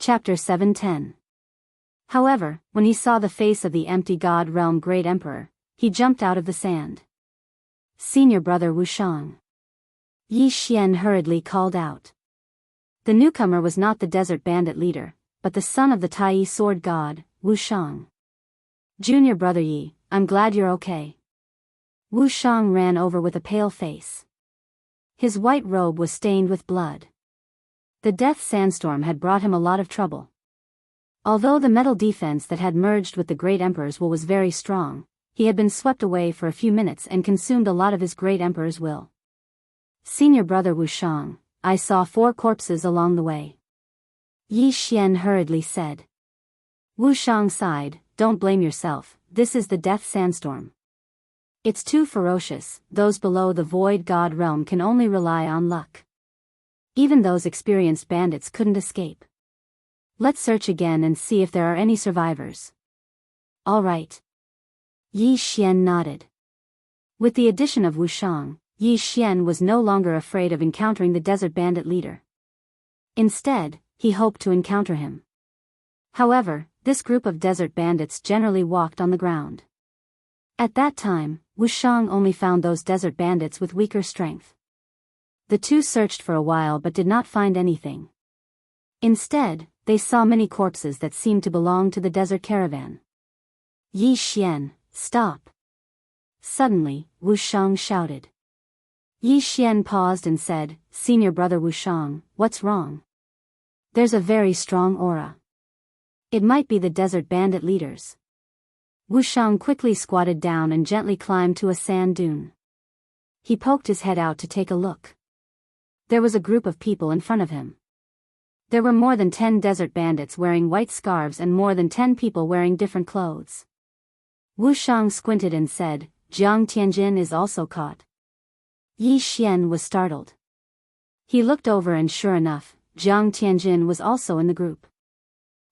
Chapter 710. However, when he saw the face of the empty God Realm Great Emperor, he jumped out of the sand. "Senior brother Wushang." Yi Xian hurriedly called out. The newcomer was not the desert bandit leader, but the son of the Tai sword god, Wushang. "Junior brother Yi, I'm glad you're okay." Wushang ran over with a pale face. His white robe was stained with blood. The death sandstorm had brought him a lot of trouble. Although the metal defense that had merged with the Great Emperor's will was very strong, he had been swept away for a few minutes and consumed a lot of his Great Emperor's will. "Senior brother Wushang, I saw 4 corpses along the way." Yi Xian hurriedly said. Wushang sighed, "Don't blame yourself, this is the death sandstorm. It's too ferocious, those below the void god realm can only rely on luck. Even those experienced bandits couldn't escape. Let's search again and see if there are any survivors." "All right." Yi Xian nodded. With the addition of Wushang, Yi Xian was no longer afraid of encountering the desert bandit leader. Instead, he hoped to encounter him. However, this group of desert bandits generally walked on the ground. At that time, Wushang only found those desert bandits with weaker strength. The two searched for a while but did not find anything. Instead, they saw many corpses that seemed to belong to the desert caravan. "Yi Xian, stop!" Suddenly, Wushang shouted. Yi Xian paused and said, "Senior brother Wushang, what's wrong?" "There's a very strong aura. It might be the desert bandit leaders." Wushang quickly squatted down and gently climbed to a sand dune. He poked his head out to take a look. There was a group of people in front of him. There were more than 10 desert bandits wearing white scarves and more than 10 people wearing different clothes. Wushang squinted and said, "Jiang Tianjin is also caught." Yi Xian was startled. He looked over and sure enough, Jiang Tianjin was also in the group.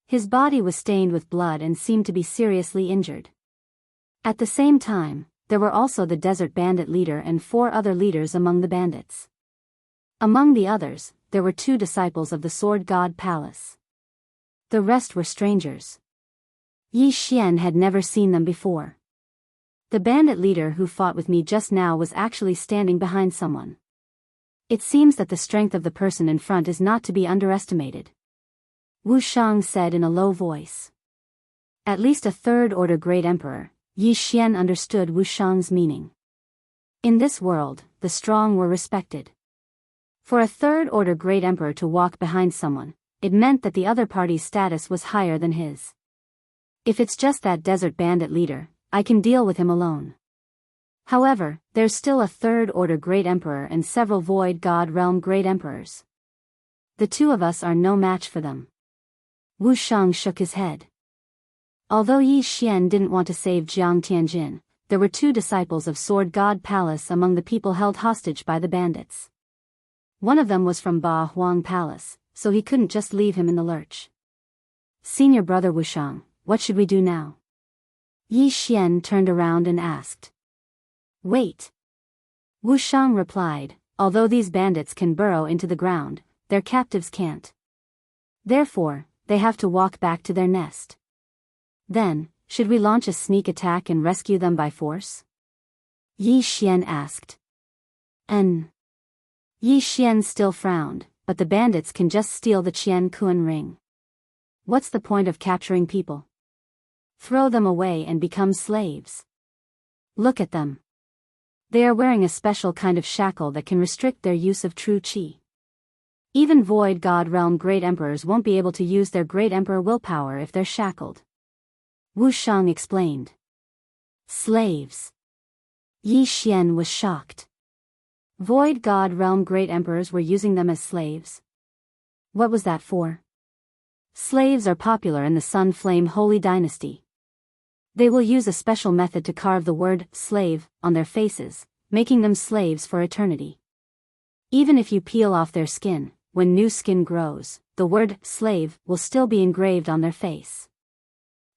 His body was stained with blood and seemed to be seriously injured. At the same time, there were also the desert bandit leader and 4 other leaders among the bandits. Among the others, there were 2 disciples of the Sword God Palace. The rest were strangers. Yi Xian had never seen them before. The bandit leader who fought with me just now was actually standing behind someone. It seems that the strength of the person in front is not to be underestimated. Wushang said in a low voice. At least a 3rd order Great Emperor, Yi Xian understood Wushang's meaning. In this world, the strong were respected. For a 3rd order Great Emperor to walk behind someone, it meant that the other party's status was higher than his. If it's just that desert bandit leader, I can deal with him alone. However, there's still a 3rd order Great Emperor and several void god realm Great Emperors. The 2 of us are no match for them. Wushang shook his head. Although Yi Xian didn't want to save Jiang Tianjin, there were 2 disciples of Sword God Palace among the people held hostage by the bandits. One of them was from Ba Huang Palace, so he couldn't just leave him in the lurch. "Senior brother Wushang, what should we do now?" Yi Xian turned around and asked. "Wait." Wushang replied, "Although these bandits can burrow into the ground, their captives can't. Therefore, they have to walk back to their nest. Then, should we launch a sneak attack and rescue them by force?" Yi Xian asked. Yi Xian still frowned, but the bandits can just steal the Qian Kuan ring. What's the point of capturing people? Throw them away and become slaves. Look at them. They are wearing a special kind of shackle that can restrict their use of true qi. Even void god realm Great Emperors won't be able to use their Great Emperor willpower if they're shackled. Wushang explained. Slaves. Yi Xian was shocked. Void God Realm Great Emperors were using them as slaves. What was that for? Slaves are popular in the Sun Flame Holy Dynasty. They will use a special method to carve the word slave on their faces, making them slaves for eternity. Even if you peel off their skin, when new skin grows, the word slave will still be engraved on their face.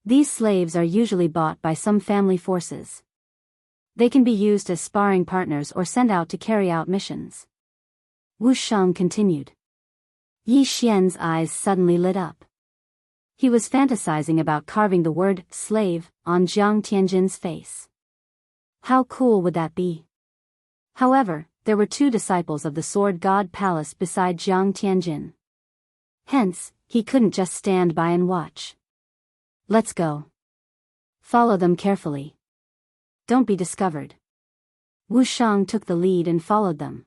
These slaves are usually bought by some family forces. They can be used as sparring partners or sent out to carry out missions. Wushang continued. Yi Xian's eyes suddenly lit up. He was fantasizing about carving the word slave on Jiang Tianjin's face. How cool would that be? However, there were 2 disciples of the Sword God Palace beside Jiang Tianjin. Hence, he couldn't just stand by and watch. Let's go. Follow them carefully. Don't be discovered. Wu Shang took the lead and followed them.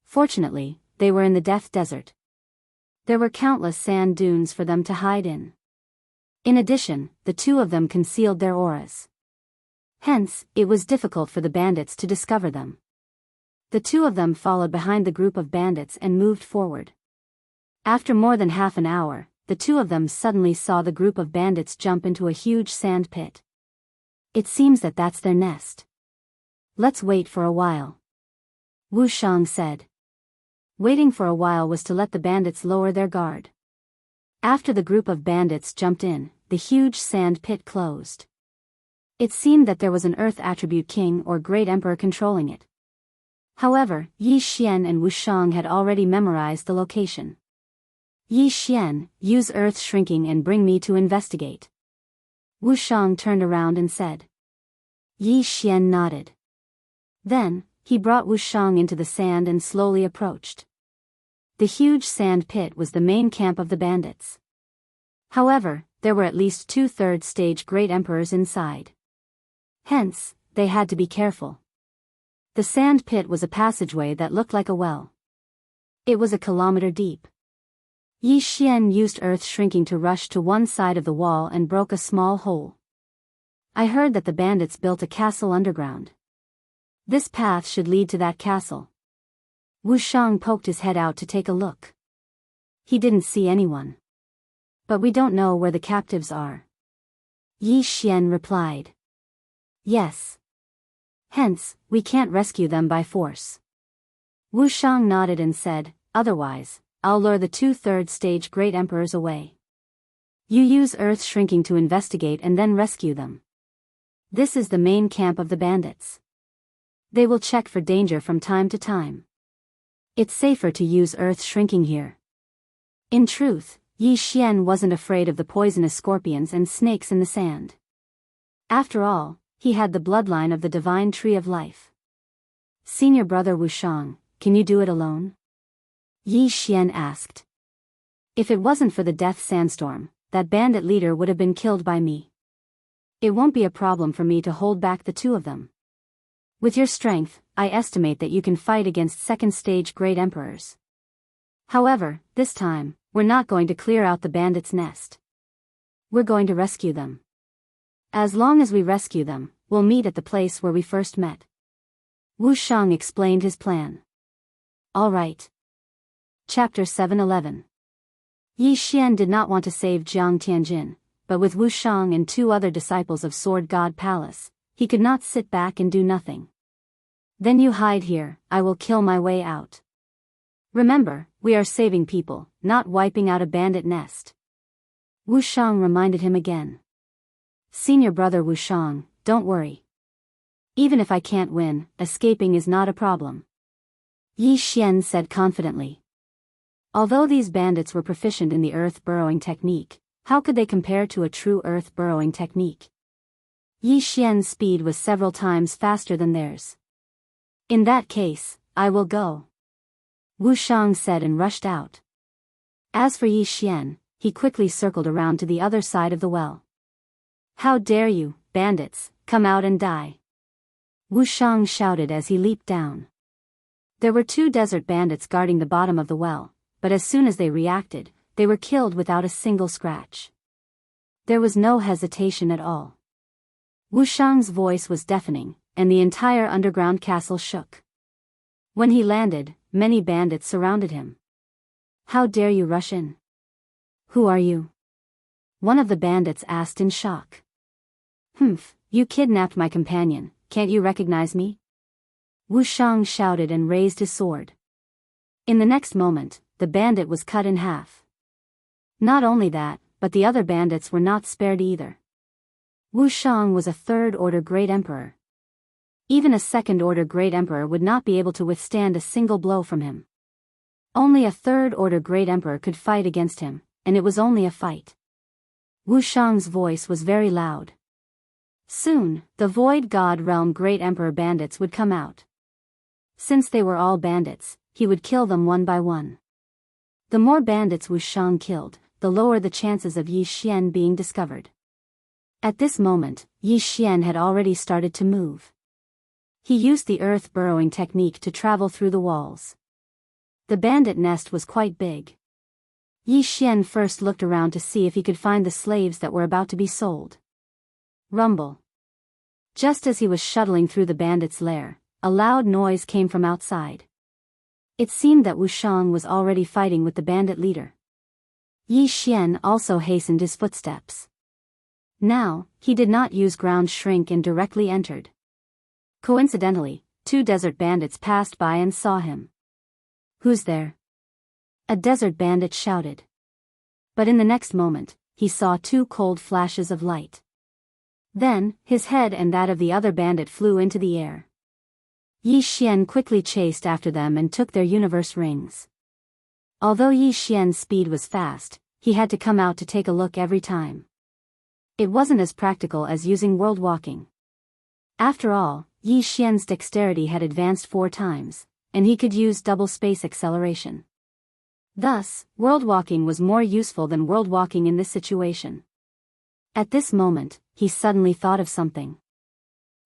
Fortunately, they were in the Death Desert. There were countless sand dunes for them to hide in. In addition, the 2 of them concealed their auras. Hence, it was difficult for the bandits to discover them. The 2 of them followed behind the group of bandits and moved forward. After more than half an hour, the 2 of them suddenly saw the group of bandits jump into a huge sand pit. It seems that that's their nest. Let's wait for a while. Wu Shang said. Waiting for a while was to let the bandits lower their guard. After the group of bandits jumped in, the huge sand pit closed. It seemed that there was an earth attribute king or great emperor controlling it. However, Yi Xian and Wu Shang had already memorized the location. Yi Xian, use earth shrinking and bring me to investigate. Wu Shang turned around and said. Yi Xian nodded. Then, he brought Wu Shang into the sand and slowly approached. The huge sand pit was the main camp of the bandits. However, there were at least 2/3 stage great emperors inside. Hence, they had to be careful. The sand pit was a passageway that looked like a well. It was a kilometer deep. Yi Xian used earth shrinking to rush to one side of the wall and broke a small hole. I heard that the bandits built a castle underground. This path should lead to that castle. Wu Shang poked his head out to take a look. He didn't see anyone. But we don't know where the captives are. Yi Xian replied. Yes. Hence, we can't rescue them by force. Wu Shang nodded and said, otherwise, I'll lure the 2/3 stage great emperors away. You use earth shrinking to investigate and then rescue them. This is the main camp of the bandits. They will check for danger from time to time. It's safer to use earth shrinking here. In truth, Yi Xian wasn't afraid of the poisonous scorpions and snakes in the sand. After all, he had the bloodline of the divine tree of life. Senior brother Wu Shang, can you do it alone? Yi Xian asked. If it wasn't for the death sandstorm, that bandit leader would have been killed by me. It won't be a problem for me to hold back the 2 of them. With your strength, I estimate that you can fight against second-stage great emperors. However, this time, we're not going to clear out the bandits' nest. We're going to rescue them. As long as we rescue them, we'll meet at the place where we first met. Wu Shang explained his plan. All right. Chapter 711. Yi Xian did not want to save Jiang Tianjin, but with Wu Shang and 2 other disciples of Sword God Palace, he could not sit back and do nothing. Then you hide here, I will kill my way out. Remember, we are saving people, not wiping out a bandit nest. Wu Shang reminded him again. Senior brother Wu Shang, don't worry. Even if I can't win, escaping is not a problem. Yi Xian said confidently. Although these bandits were proficient in the earth burrowing technique, how could they compare to a true earth burrowing technique? Yi Xian's speed was several times faster than theirs. In that case, I will go. Wu Shang said and rushed out. As for Yi Xian, he quickly circled around to the other side of the well. How dare you, bandits, come out and die! Wu Shang shouted as he leaped down. There were 2 desert bandits guarding the bottom of the well, but as soon as they reacted, they were killed without a single scratch. There was no hesitation at all. Wu Shang's voice was deafening, and the entire underground castle shook. When he landed, many bandits surrounded him. How dare you rush in? Who are you? One of the bandits asked in shock. Humph, you kidnapped my companion, can't you recognize me? Wu Shang shouted and raised his sword. In the next moment, the bandit was cut in half. Not only that, but the other bandits were not spared either. Wu Shang was a 3rd-order great emperor. Even a 2nd-order great emperor would not be able to withstand a single blow from him. Only a 3rd-order great emperor could fight against him, and it was only a fight. Wu Shang's voice was very loud. Soon, the Void God Realm Great Emperor bandits would come out. Since they were all bandits, he would kill them one by one. The more bandits Wu Shang killed, the lower the chances of Yi Xian being discovered. At this moment, Yi Xian had already started to move. He used the earth burrowing technique to travel through the walls. The bandit nest was quite big. Yi Xian first looked around to see if he could find the slaves that were about to be sold. Rumble. Just as he was shuttling through the bandit's lair, a loud noise came from outside. It seemed that Wu Shang was already fighting with the bandit leader. Yi Xian also hastened his footsteps. Now, he did not use ground shrink and directly entered. Coincidentally, 2 desert bandits passed by and saw him. "Who's there?" a desert bandit shouted. But in the next moment, he saw 2 cold flashes of light. Then, his head and that of the other bandit flew into the air. Yi Xian quickly chased after them and took their universe rings. Although Yi Xian's speed was fast, he had to come out to take a look every time. It wasn't as practical as using world walking. After all, Yi Xian's dexterity had advanced 4 times, and he could use double space acceleration. Thus, world walking was more useful than world walking in this situation. At this moment, he suddenly thought of something.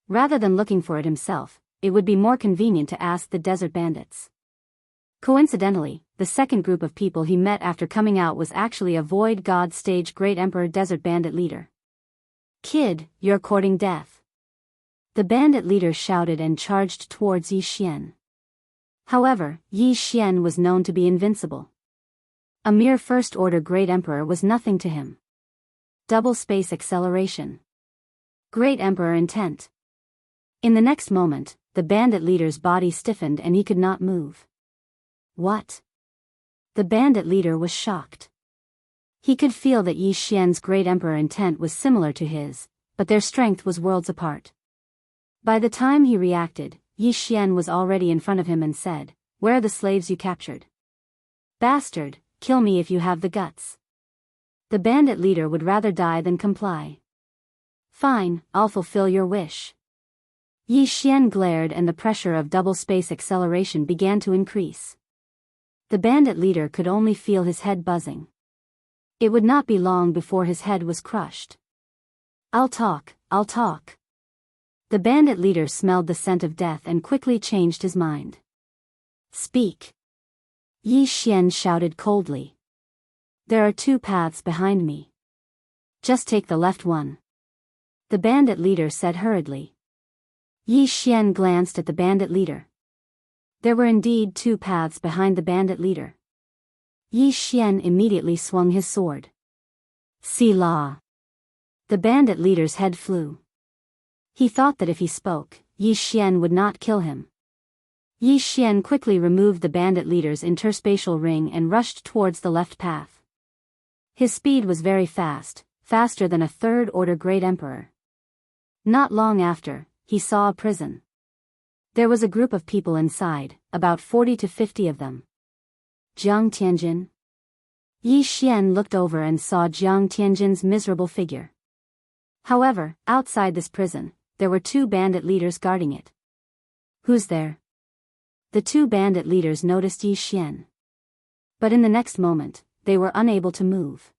Rather than looking for it himself, it would be more convenient to ask the desert bandits. Coincidentally, the second group of people he met after coming out was actually a Void God Stage Great Emperor Desert Bandit leader. "Kid, you're courting death." The bandit leader shouted and charged towards Yi Xian. However, Yi Xian was known to be invincible. A mere first-order Great Emperor was nothing to him. Double space acceleration. Great Emperor intent. In the next moment, the bandit leader's body stiffened and he could not move. What? The bandit leader was shocked. He could feel that Yi Xian's Great Emperor intent was similar to his, but their strength was worlds apart. By the time he reacted, Yi Xian was already in front of him and said, "Where are the slaves you captured?" "Bastard, kill me if you have the guts." The bandit leader would rather die than comply. "Fine, I'll fulfill your wish." Yi Xian glared and the pressure of double space acceleration began to increase. The bandit leader could only feel his head buzzing. It would not be long before his head was crushed. I'll talk. The bandit leader smelled the scent of death and quickly changed his mind. "Speak." Yi Xian shouted coldly. "There are 2 paths behind me. Just take the left one." The bandit leader said hurriedly. Yi Xian glanced at the bandit leader. There were indeed 2 paths behind the bandit leader. Yi Xian immediately swung his sword. "See law." The bandit leader's head flew. He thought that if he spoke, Yi Xian would not kill him. Yi Xian quickly removed the bandit leader's interspatial ring and rushed towards the left path. His speed was very fast, faster than a third-order Great Emperor. Not long after, he saw a prison. There was a group of people inside, about 40 to 50 of them. Jiang Tianjin. Yi Xian looked over and saw Jiang Tianjin's miserable figure. However, outside this prison, there were 2 bandit leaders guarding it. "Who's there?" The 2 bandit leaders noticed Yi Xian. But in the next moment, they were unable to move.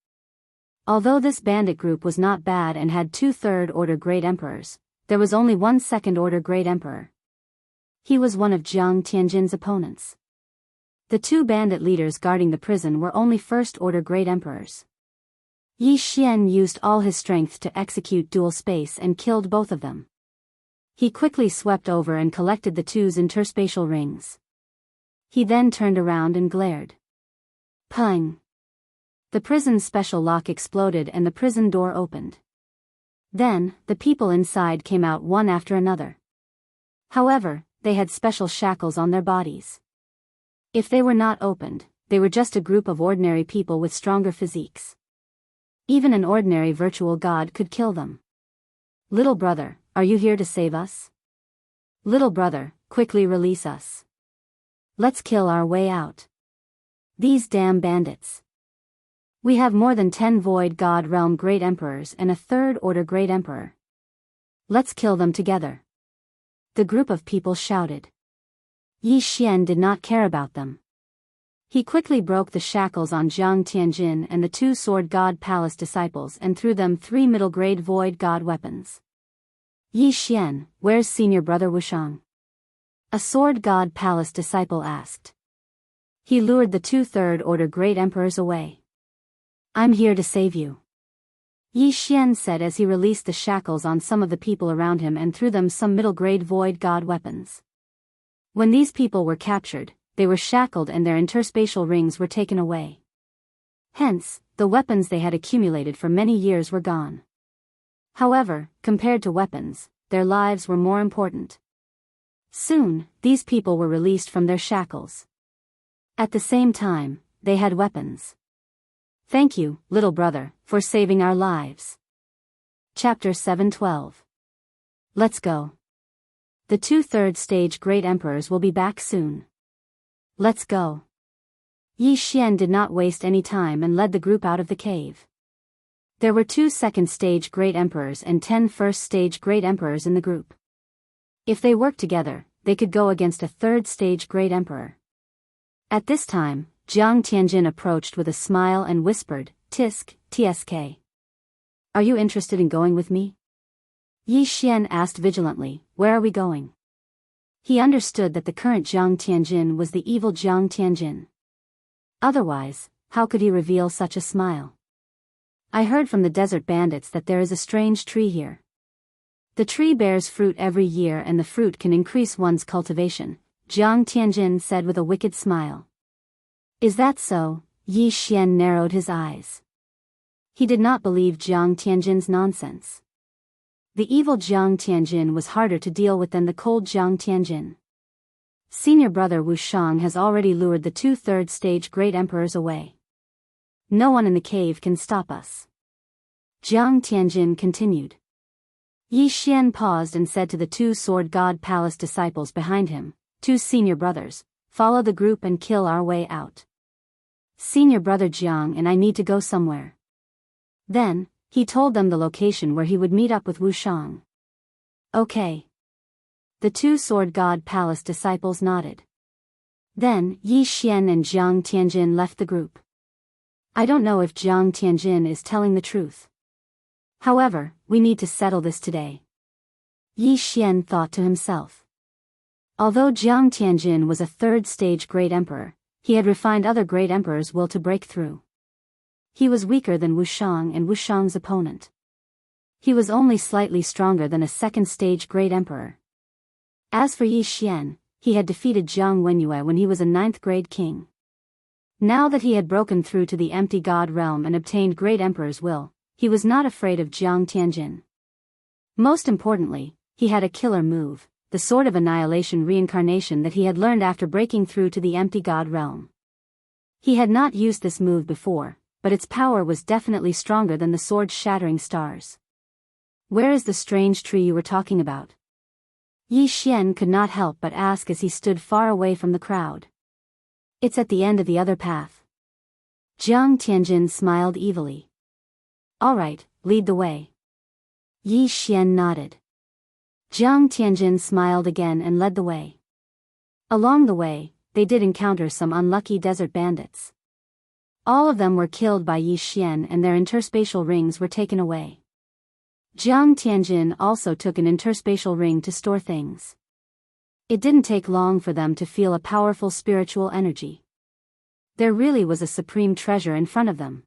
Although this bandit group was not bad and had 2 third-order Great Emperors, there was only 1 second-order Great Emperor. He was one of Jiang Tianjin's opponents. The 2 bandit leaders guarding the prison were only first-order Great Emperors. Yi Xian used all his strength to execute dual space and killed both of them. He quickly swept over and collected the 2's interspatial rings. He then turned around and glared. Pung! The prison's special lock exploded and the prison door opened. Then, the people inside came out one after another. However, they had special shackles on their bodies. If they were not opened, they were just a group of ordinary people with stronger physiques. Even an ordinary virtual god could kill them. "Little brother, are you here to save us? Little brother, quickly release us. Let's kill our way out. These damn bandits." We have more than 10 Void God Realm Great Emperors and a Third Order Great Emperor. Let's kill them together. The group of people shouted. Yi Xian did not care about them. He quickly broke the shackles on Jiang Tianjin and the 2 Sword God Palace disciples and threw them 3 middle-grade Void God weapons. Yi Xian, where's senior brother Wushang? A Sword God Palace disciple asked. He lured the 2 Third Order Great Emperors away. I'm here to save you, Yi Xian said as he released the shackles on some of the people around him and threw them some middle-grade Void God weapons. When these people were captured, they were shackled and their interspatial rings were taken away. Hence, the weapons they had accumulated for many years were gone. However, compared to weapons, their lives were more important. Soon, these people were released from their shackles. At the same time, they had weapons. Thank you, little brother, for saving our lives. Chapter 7:12. Let's go. The 2 third stage Great Emperors will be back soon. Let's go. Yi Xian did not waste any time and led the group out of the cave. There were 2 second stage Great Emperors and 10 first stage Great Emperors in the group. If they worked together, they could go against a 3rd stage Great Emperor. At this time, Jiang Tianjin approached with a smile and whispered, Tisk, TSK. Are you interested in going with me? Yi Xian asked vigilantly, where are we going? He understood that the current Jiang Tianjin was the evil Jiang Tianjin. Otherwise, how could he reveal such a smile? I heard from the desert bandits that there is a strange tree here. The tree bears fruit every year and the fruit can increase one's cultivation, Jiang Tianjin said with a wicked smile. Is that so? Yi Xian narrowed his eyes. He did not believe Jiang Tianjin's nonsense. The evil Jiang Tianjin was harder to deal with than the cold Jiang Tianjin. Senior brother Wushang has already lured the 2 third stage Great Emperors away. No one in the cave can stop us. Jiang Tianjin continued. Yi Xian paused and said to the 2 Sword God Palace disciples behind him, 2 senior brothers, follow the group and kill our way out. Senior brother Jiang and I need to go somewhere. Then, he told them the location where he would meet up with Wushang. Okay. The 2 Sword God Palace disciples nodded. Then, Yi Xian and Jiang Tianjin left the group. I don't know if Jiang Tianjin is telling the truth. However, we need to settle this today. Yi Xian thought to himself. Although Jiang Tianjin was a 3rd stage Great Emperor, he had refined other Great Emperors' will to break through. He was weaker than Wushang and Wushang's opponent. He was only slightly stronger than a 2nd stage Great Emperor. As for Yi Xian, he had defeated Jiang Wenyue when he was a 9th grade king. Now that he had broken through to the empty God realm and obtained Great Emperor's will, he was not afraid of Jiang Tianjin. Most importantly, he had a killer move, the Sword of Annihilation reincarnation that he had learned after breaking through to the empty God realm. He had not used this move before, but its power was definitely stronger than the sword shattering stars. Where is the strange tree you were talking about? Yi Xian could not help but ask as he stood far away from the crowd. It's at the end of the other path. Jiang Tianjin smiled evilly. All right, lead the way. Yi Xian nodded. Jiang Tianjin smiled again and led the way. Along the way, they did encounter some unlucky desert bandits. All of them were killed by Yi Xian and their interspatial rings were taken away. Jiang Tianjin also took an interspatial ring to store things. It didn't take long for them to feel a powerful spiritual energy. There really was a supreme treasure in front of them.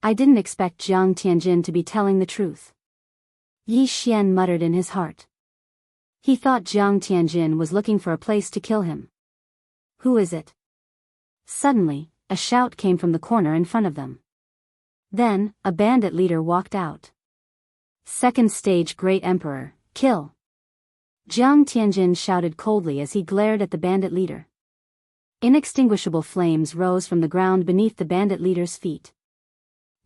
I didn't expect Jiang Tianjin to be telling the truth. Yi Xian muttered in his heart. He thought Jiang Tianjin was looking for a place to kill him. Who is it? Suddenly, a shout came from the corner in front of them. Then, a bandit leader walked out. 2nd stage Great Emperor, kill! Jiang Tianjin shouted coldly as he glared at the bandit leader. Inextinguishable flames rose from the ground beneath the bandit leader's feet.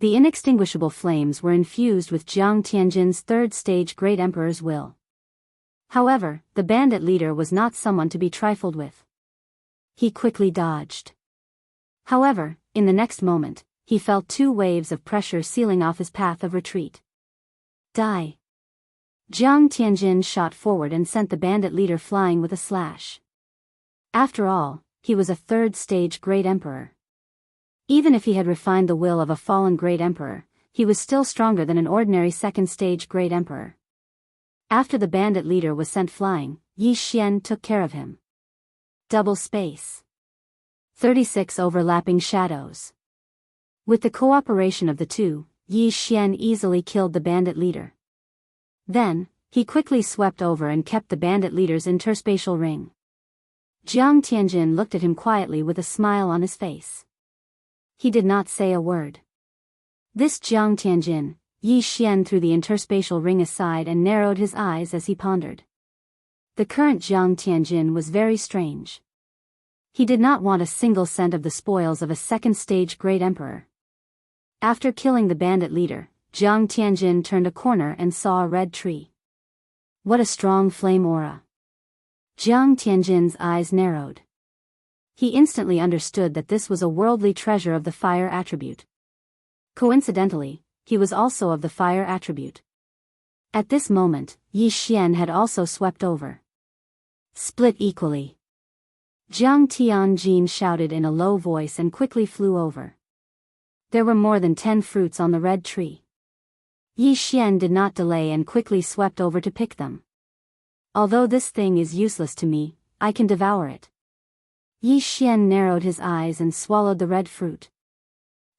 The inextinguishable flames were infused with Jiang Tianjin's 3rd stage Great Emperor's will. However, the bandit leader was not someone to be trifled with. He quickly dodged. However, in the next moment, he felt 2 waves of pressure sealing off his path of retreat. Die! Jiang Tianjin shot forward and sent the bandit leader flying with a slash. After all, he was a 3rd-stage great emperor. Even if he had refined the will of a fallen great emperor, he was still stronger than an ordinary 2nd-stage great emperor. After the bandit leader was sent flying, Yi Xian took care of him. Double space. 36 overlapping shadows. With the cooperation of the two, Yi Xian easily killed the bandit leader. Then, he quickly swept over and kept the bandit leader's interspatial ring. Jiang Tianjin looked at him quietly with a smile on his face. He did not say a word. This Jiang Tianjin, Yi Xian threw the interspatial ring aside and narrowed his eyes as he pondered. The current Jiang Tianjin was very strange. He did not want a single cent of the spoils of a 2nd-stage great emperor. After killing the bandit leader, Jiang Tianjin turned a corner and saw a red tree. What a strong flame aura! Jiang Tianjin's eyes narrowed. He instantly understood that this was a worldly treasure of the fire attribute. Coincidentally, he was also of the fire attribute. At this moment, Yi Xian had also swept over. Split equally. Jiang Tianjin shouted in a low voice and quickly flew over. There were more than 10 fruits on the red tree. Yi Xian did not delay and quickly swept over to pick them. Although this thing is useless to me, I can devour it. Yi Xian narrowed his eyes and swallowed the red fruit.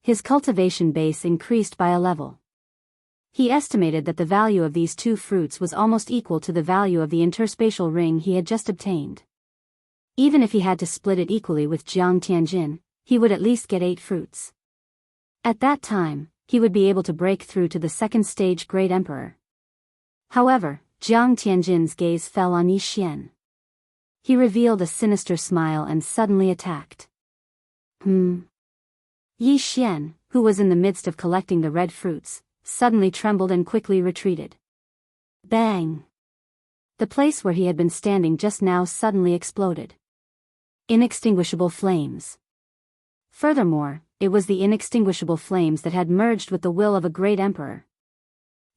His cultivation base increased by a level. He estimated that the value of these 2 fruits was almost equal to the value of the interspatial ring he had just obtained. Even if he had to split it equally with Jiang Tianjin, he would at least get 8 fruits. At that time, he would be able to break through to the 2nd-stage great emperor. However, Jiang Tianjin's gaze fell on Yi Xian. He revealed a sinister smile and suddenly attacked. Yi Xian, who was in the midst of collecting the red fruits, suddenly trembled and quickly retreated. Bang! The place where he had been standing just now suddenly exploded. Inextinguishable flames. Furthermore, it was the inextinguishable flames that had merged with the will of a great emperor.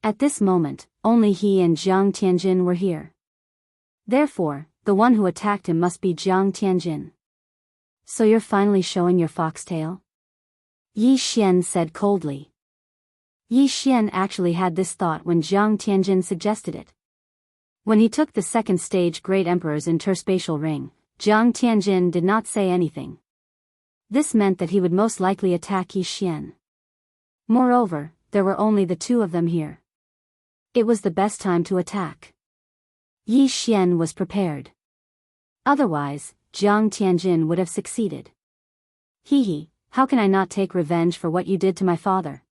At this moment, only he and Jiang Tianjin were here. Therefore, the one who attacked him must be Jiang Tianjin. So you're finally showing your foxtail? Yi Xian said coldly. Yi Xian actually had this thought when Jiang Tianjin suggested it. When he took the 2nd-stage great emperor's interspatial ring, Jiang Tianjin did not say anything. This meant that he would most likely attack Yi Xian. Moreover, there were only the 2 of them here. It was the best time to attack. Yi Xian was prepared. Otherwise, Jiang Tianjin would have succeeded. Hee, how can I not take revenge for what you did to my father?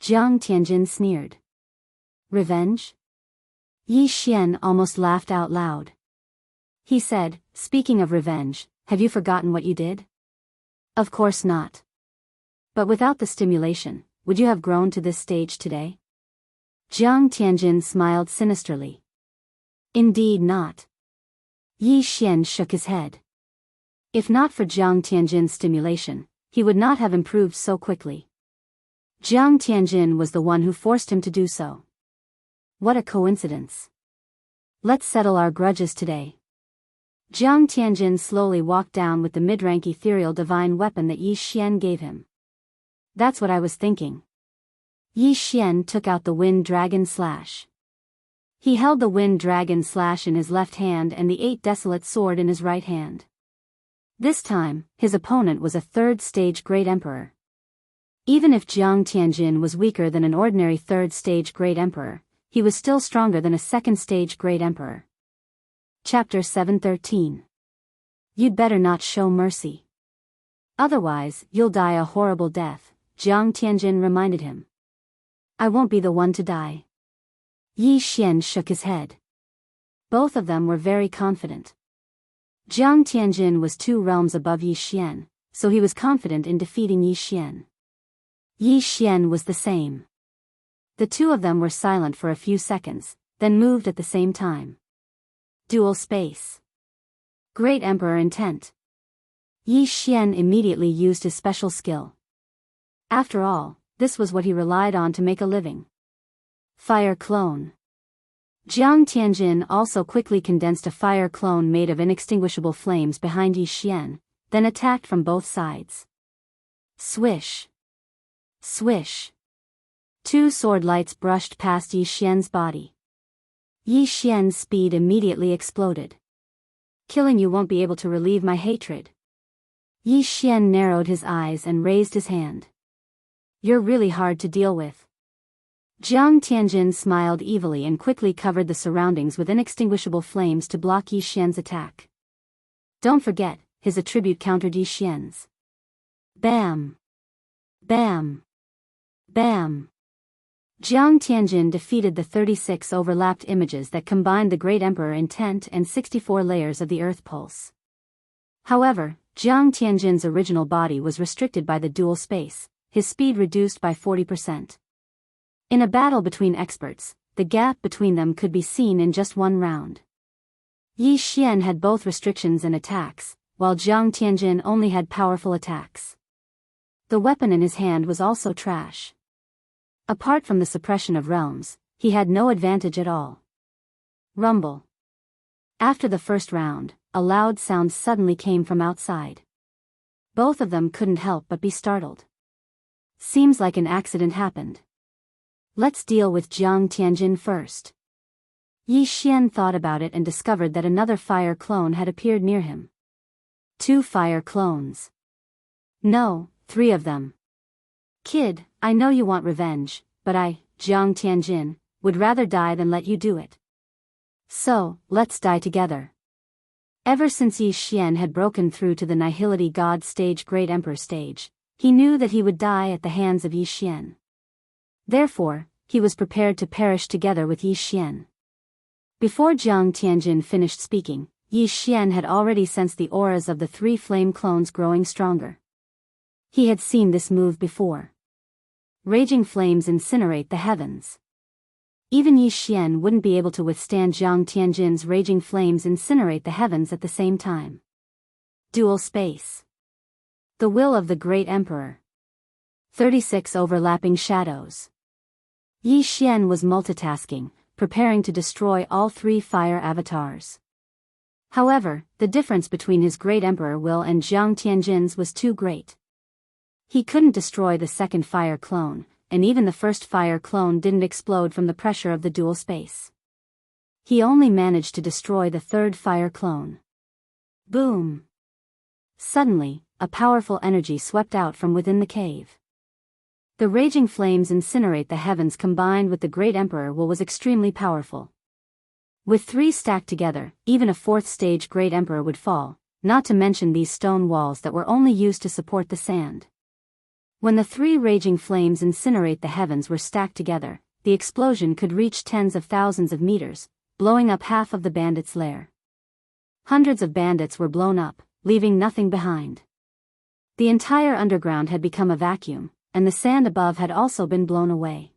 Jiang Tianjin sneered. Revenge? Yi Xian almost laughed out loud. He said, speaking of revenge, have you forgotten what you did? Of course not. But without the stimulation, would you have grown to this stage today? Jiang Tianjin smiled sinisterly. Indeed not. Yi Xian shook his head. If not for Jiang Tianjin's stimulation, he would not have improved so quickly. Jiang Tianjin was the one who forced him to do so. What a coincidence. Let's settle our grudges today. Jiang Tianjin slowly walked down with the mid-rank ethereal divine weapon that Yi Xian gave him. That's what I was thinking. Yi Xian took out the wind dragon slash. He held the wind dragon slash in his left hand and the 8 desolate sword in his right hand. This time, his opponent was a 3rd-stage great emperor. Even if Jiang Tianjin was weaker than an ordinary 3rd-stage great emperor, he was still stronger than a 2nd-stage great emperor. Chapter 713. You'd better not show mercy. Otherwise, you'll die a horrible death, Jiang Tianjin reminded him. I won't be the one to die. Yi Xian shook his head. Both of them were very confident. Jiang Tianjin was 2 realms above Yi Xian, so he was confident in defeating Yi Xian. Yi Xian was the same. The 2 of them were silent for a few seconds, then moved at the same time. Dual space. Great Emperor intent. Yi Xian immediately used his special skill. After all, this was what he relied on to make a living. Fire clone. Jiang Tianjin also quickly condensed a fire clone made of inextinguishable flames behind Yi Xian, then attacked from both sides. Swish. Swish. Two sword lights brushed past Yi Xian's body. Yi Xian's speed immediately exploded. Killing you won't be able to relieve my hatred. Yi Xian narrowed his eyes and raised his hand. You're really hard to deal with. Jiang Tianjin smiled evilly and quickly covered the surroundings with inextinguishable flames to block Yi Xian's attack. Don't forget, his attribute countered Yi Xian's. Bam! Bam! Bam! Jiang Tianjin defeated the 36 overlapped images that combined the Great Emperor intent and 64 layers of the Earth Pulse. However, Jiang Tianjin's original body was restricted by the dual space, his speed reduced by 40%. In a battle between experts, the gap between them could be seen in just one round. Yi Xian had both restrictions and attacks, while Jiang Tianjin only had powerful attacks. The weapon in his hand was also trash. Apart from the suppression of realms, he had no advantage at all. Rumble. After the first round, a loud sound suddenly came from outside. Both of them couldn't help but be startled. Seems like an accident happened. Let's deal with Jiang Tianjin first. Yi Xian thought about it and discovered that another fire clone had appeared near him. 2 fire clones. No, 3 of them. Kid, I know you want revenge, but I, Jiang Tianjin, would rather die than let you do it. So, let's die together. Ever since Yi Xian had broken through to the Nihility God stage Great Emperor stage, he knew that he would die at the hands of Yi Xian. Therefore, he was prepared to perish together with Yi Xian. Before Jiang Tianjin finished speaking, Yi Xian had already sensed the auras of the 3 flame clones growing stronger. He had seen this move before. Raging flames incinerate the heavens. Even Yi Xian wouldn't be able to withstand Jiang Tianjin's raging flames incinerate the heavens at the same time. Dual space. The will of the Great Emperor. 36 overlapping shadows. Yi Xian was multitasking, preparing to destroy all 3 fire avatars. However, the difference between his Great Emperor will and Jiang Tianjin's was too great. He couldn't destroy the second fire clone, and even the first fire clone didn't explode from the pressure of the dual space. He only managed to destroy the third fire clone. Boom! Suddenly, a powerful energy swept out from within the cave. The raging flames incinerate the heavens combined with the Great Emperor will was extremely powerful. With 3 stacked together, even a 4th stage Great Emperor would fall, not to mention these stone walls that were only used to support the sand. When the 3 raging flames incinerate the heavens were stacked together, the explosion could reach tens of thousands of meters, blowing up half of the bandits' lair. Hundreds of bandits were blown up, leaving nothing behind. The entire underground had become a vacuum, and the sand above had also been blown away.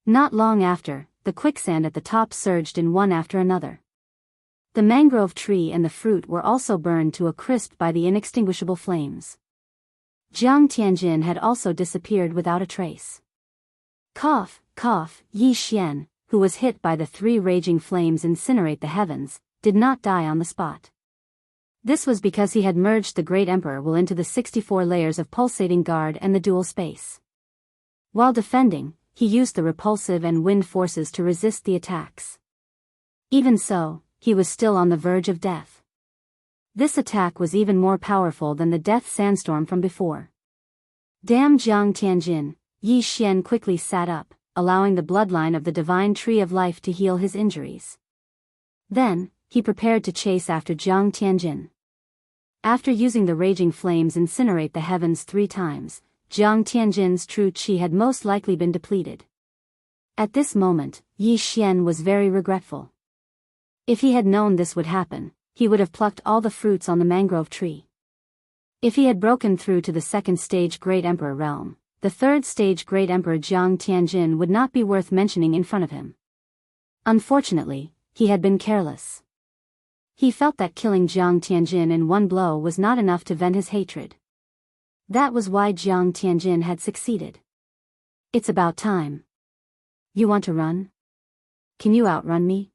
Not long after, the quicksand at the top surged in one after another. The mangrove tree and the fruit were also burned to a crisp by the inextinguishable flames. Jiang Tianjin had also disappeared without a trace. Cough, cough, Yi Xian, who was hit by the 3 raging flames incinerate the heavens, did not die on the spot. This was because he had merged the Great Emperor will into the 64 layers of pulsating guard and the dual space. While defending, he used the repulsive and wind forces to resist the attacks. Even so, he was still on the verge of death. This attack was even more powerful than the death sandstorm from before. Damn Jiang Tianjin, Yi Xian quickly sat up, allowing the bloodline of the divine tree of life to heal his injuries. Then, he prepared to chase after Jiang Tianjin. After using the raging flames incinerate the heavens 3 times, Jiang Tianjin's true qi had most likely been depleted. At this moment, Yi Xian was very regretful. If he had known this would happen, he would have plucked all the fruits on the mangrove tree. If he had broken through to the 2nd stage Great Emperor realm, the 3rd stage Great Emperor Jiang Tianjin would not be worth mentioning in front of him. Unfortunately, he had been careless. He felt that killing Jiang Tianjin in one blow was not enough to vent his hatred. That was why Jiang Tianjin had succeeded. It's about time. You want to run? Can you outrun me?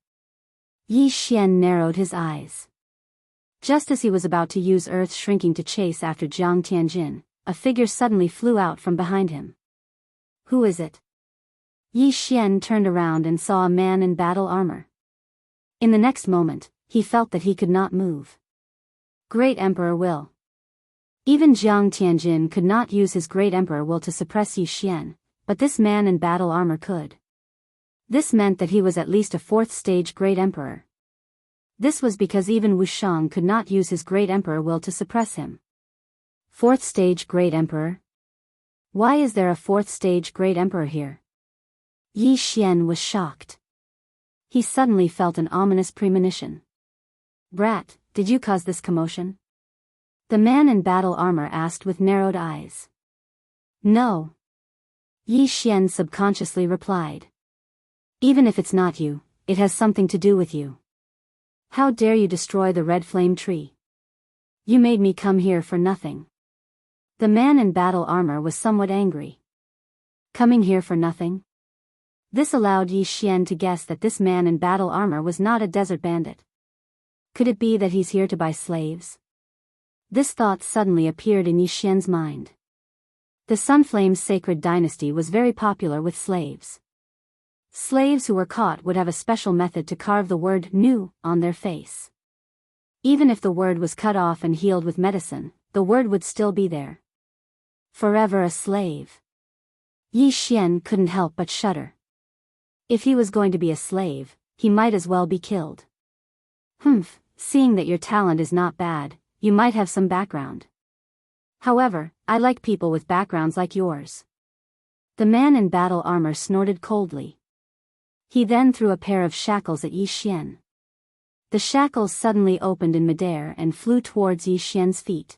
Yi Xian narrowed his eyes. Just as he was about to use earth shrinking to chase after Jiang Tianjin, a figure suddenly flew out from behind him. Who is it? Yi Xian turned around and saw a man in battle armor. In the next moment, he felt that he could not move. Great Emperor Will. Even Jiang Tianjin could not use his Great Emperor Will to suppress Yi Xian, but this man in battle armor could. This meant that he was at least a 4th stage Great Emperor. This was because even Wushang could not use his Great Emperor Will to suppress him. 4th stage Great Emperor? Why is there a 4th stage Great Emperor here? Yi Xian was shocked. He suddenly felt an ominous premonition. Brat, did you cause this commotion? The man in battle armor asked with narrowed eyes. No. Yi Xian subconsciously replied. Even if it's not you, it has something to do with you. How dare you destroy the red flame tree? You made me come here for nothing. The man in battle armor was somewhat angry. Coming here for nothing? This allowed Yi Xian to guess that this man in battle armor was not a desert bandit. Could it be that he's here to buy slaves? This thought suddenly appeared in Yi Xian's mind. The Sunflame's sacred dynasty was very popular with slaves. Slaves who were caught would have a special method to carve the word "nu" on their face. Even if the word was cut off and healed with medicine, the word would still be there. Forever a slave. Yi Xian couldn't help but shudder. If he was going to be a slave, he might as well be killed. Seeing that your talent is not bad, you might have some background. However, I like people with backgrounds like yours. The man in battle armor snorted coldly. He then threw a pair of shackles at Yi Xian. The shackles suddenly opened in midair and flew towards Yi Xian's feet.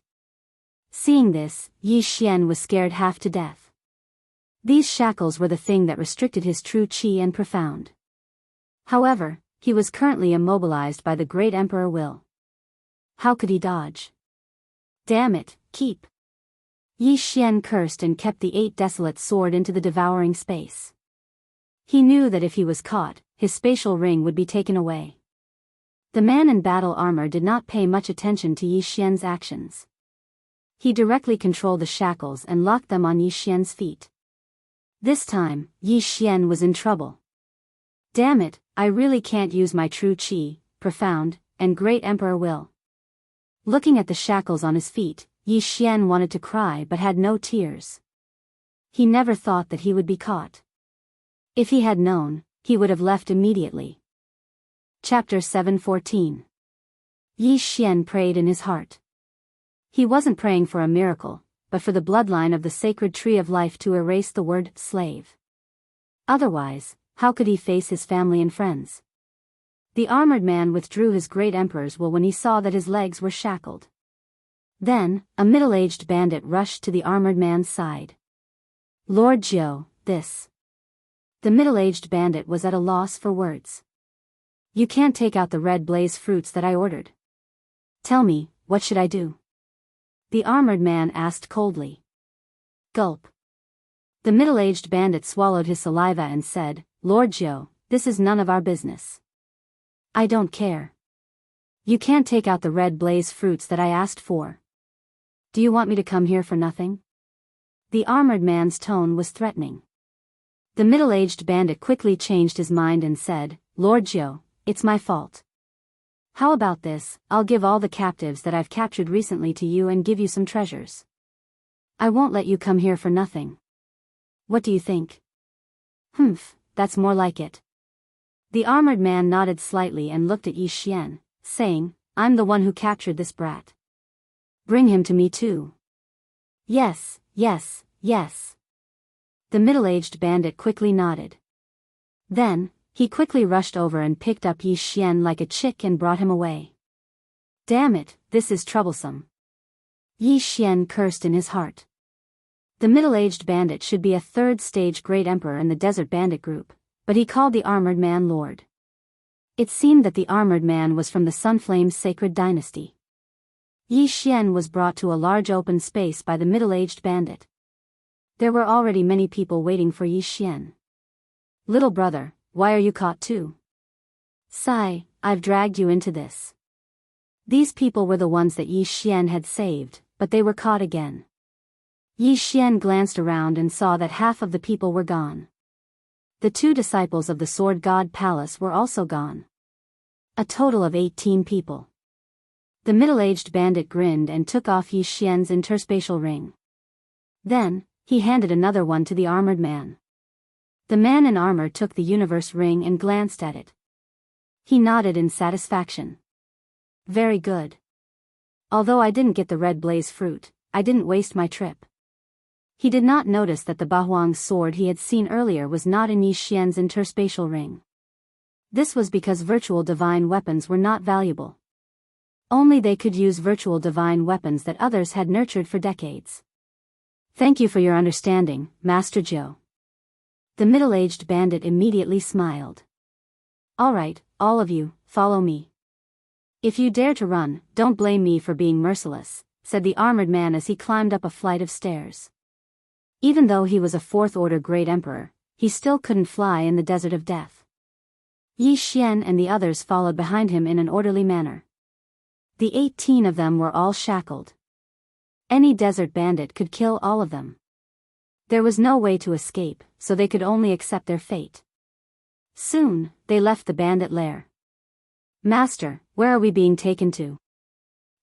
Seeing this, Yi Xian was scared half to death. These shackles were the thing that restricted his true qi and profound. However, he was currently immobilized by the Great Emperor Will. How could he dodge? Damn it, keep! Yi Xian cursed and kept the 8 desolate sword into the devouring space. He knew that if he was caught, his spatial ring would be taken away. The man in battle armor did not pay much attention to Yi Xian's actions. He directly controlled the shackles and locked them on Yi Xian's feet. This time, Yi Xian was in trouble. Damn it, I really can't use my true qi, profound, and Great Emperor Will. Looking at the shackles on his feet, Yi Xian wanted to cry but had no tears. He never thought that he would be caught. If he had known, he would have left immediately. Chapter 7:14. Yi Xian prayed in his heart. He wasn't praying for a miracle, but for the bloodline of the sacred tree of life to erase the word slave. Otherwise, how could he face his family and friends? The armored man withdrew his Great Emperor's will when he saw that his legs were shackled. Then, a middle-aged bandit rushed to the armored man's side. Lord Jiu, this. The middle-aged bandit was at a loss for words. You can't take out the red blaze fruits that I ordered. Tell me, what should I do? The armored man asked coldly. Gulp. The middle-aged bandit swallowed his saliva and said, Lord Jiu, this is none of our business. I don't care. You can't take out the red blaze fruits that I asked for. Do you want me to come here for nothing? The armored man's tone was threatening. The middle-aged bandit quickly changed his mind and said, Lord Jiu, it's my fault. How about this, I'll give all the captives that I've captured recently to you and give you some treasures. I won't let you come here for nothing. What do you think? That's more like it. The armored man nodded slightly and looked at Yi Xian, saying, I'm the one who captured this brat. Bring him to me too. Yes, yes, yes. The middle-aged bandit quickly nodded. Then, he quickly rushed over and picked up Yi Xian like a chick and brought him away. Damn it, this is troublesome. Yi Xian cursed in his heart. The middle-aged bandit should be a 3rd stage Great Emperor in the Desert Bandit group, but he called the armored man Lord. It seemed that the armored man was from the Sunflame's sacred dynasty. Yi Xian was brought to a large open space by the middle-aged bandit. There were already many people waiting for Yi Xian. "Little brother, why are you caught too?" "Sai, I've dragged you into this." These people were the ones that Yi Xian had saved, but they were caught again. Yi Xian glanced around and saw that half of the people were gone. The 2 disciples of the Sword God Palace were also gone. A total of 18 people. The middle-aged bandit grinned and took off Yi Xian's interspatial ring. Then, he handed another one to the armored man. The man in armor took the universe ring and glanced at it. He nodded in satisfaction. "Very good. Although I didn't get the red blaze fruit, I didn't waste my trip." He did not notice that the Bahuang's sword he had seen earlier was not in Yi Xian's interspatial ring. This was because virtual divine weapons were not valuable. Only they could use virtual divine weapons that others had nurtured for decades. "Thank you for your understanding, Master Zhou." The middle-aged bandit immediately smiled. "All right, all of you, follow me. If you dare to run, don't blame me for being merciless," said the armored man as he climbed up a flight of stairs. Even though he was a 4th-order Great Emperor, he still couldn't fly in the desert of death. Yi Xian and the others followed behind him in an orderly manner. The 18 of them were all shackled. Any desert bandit could kill all of them. There was no way to escape, so they could only accept their fate. Soon, they left the bandit lair. "Master, where are we being taken to?"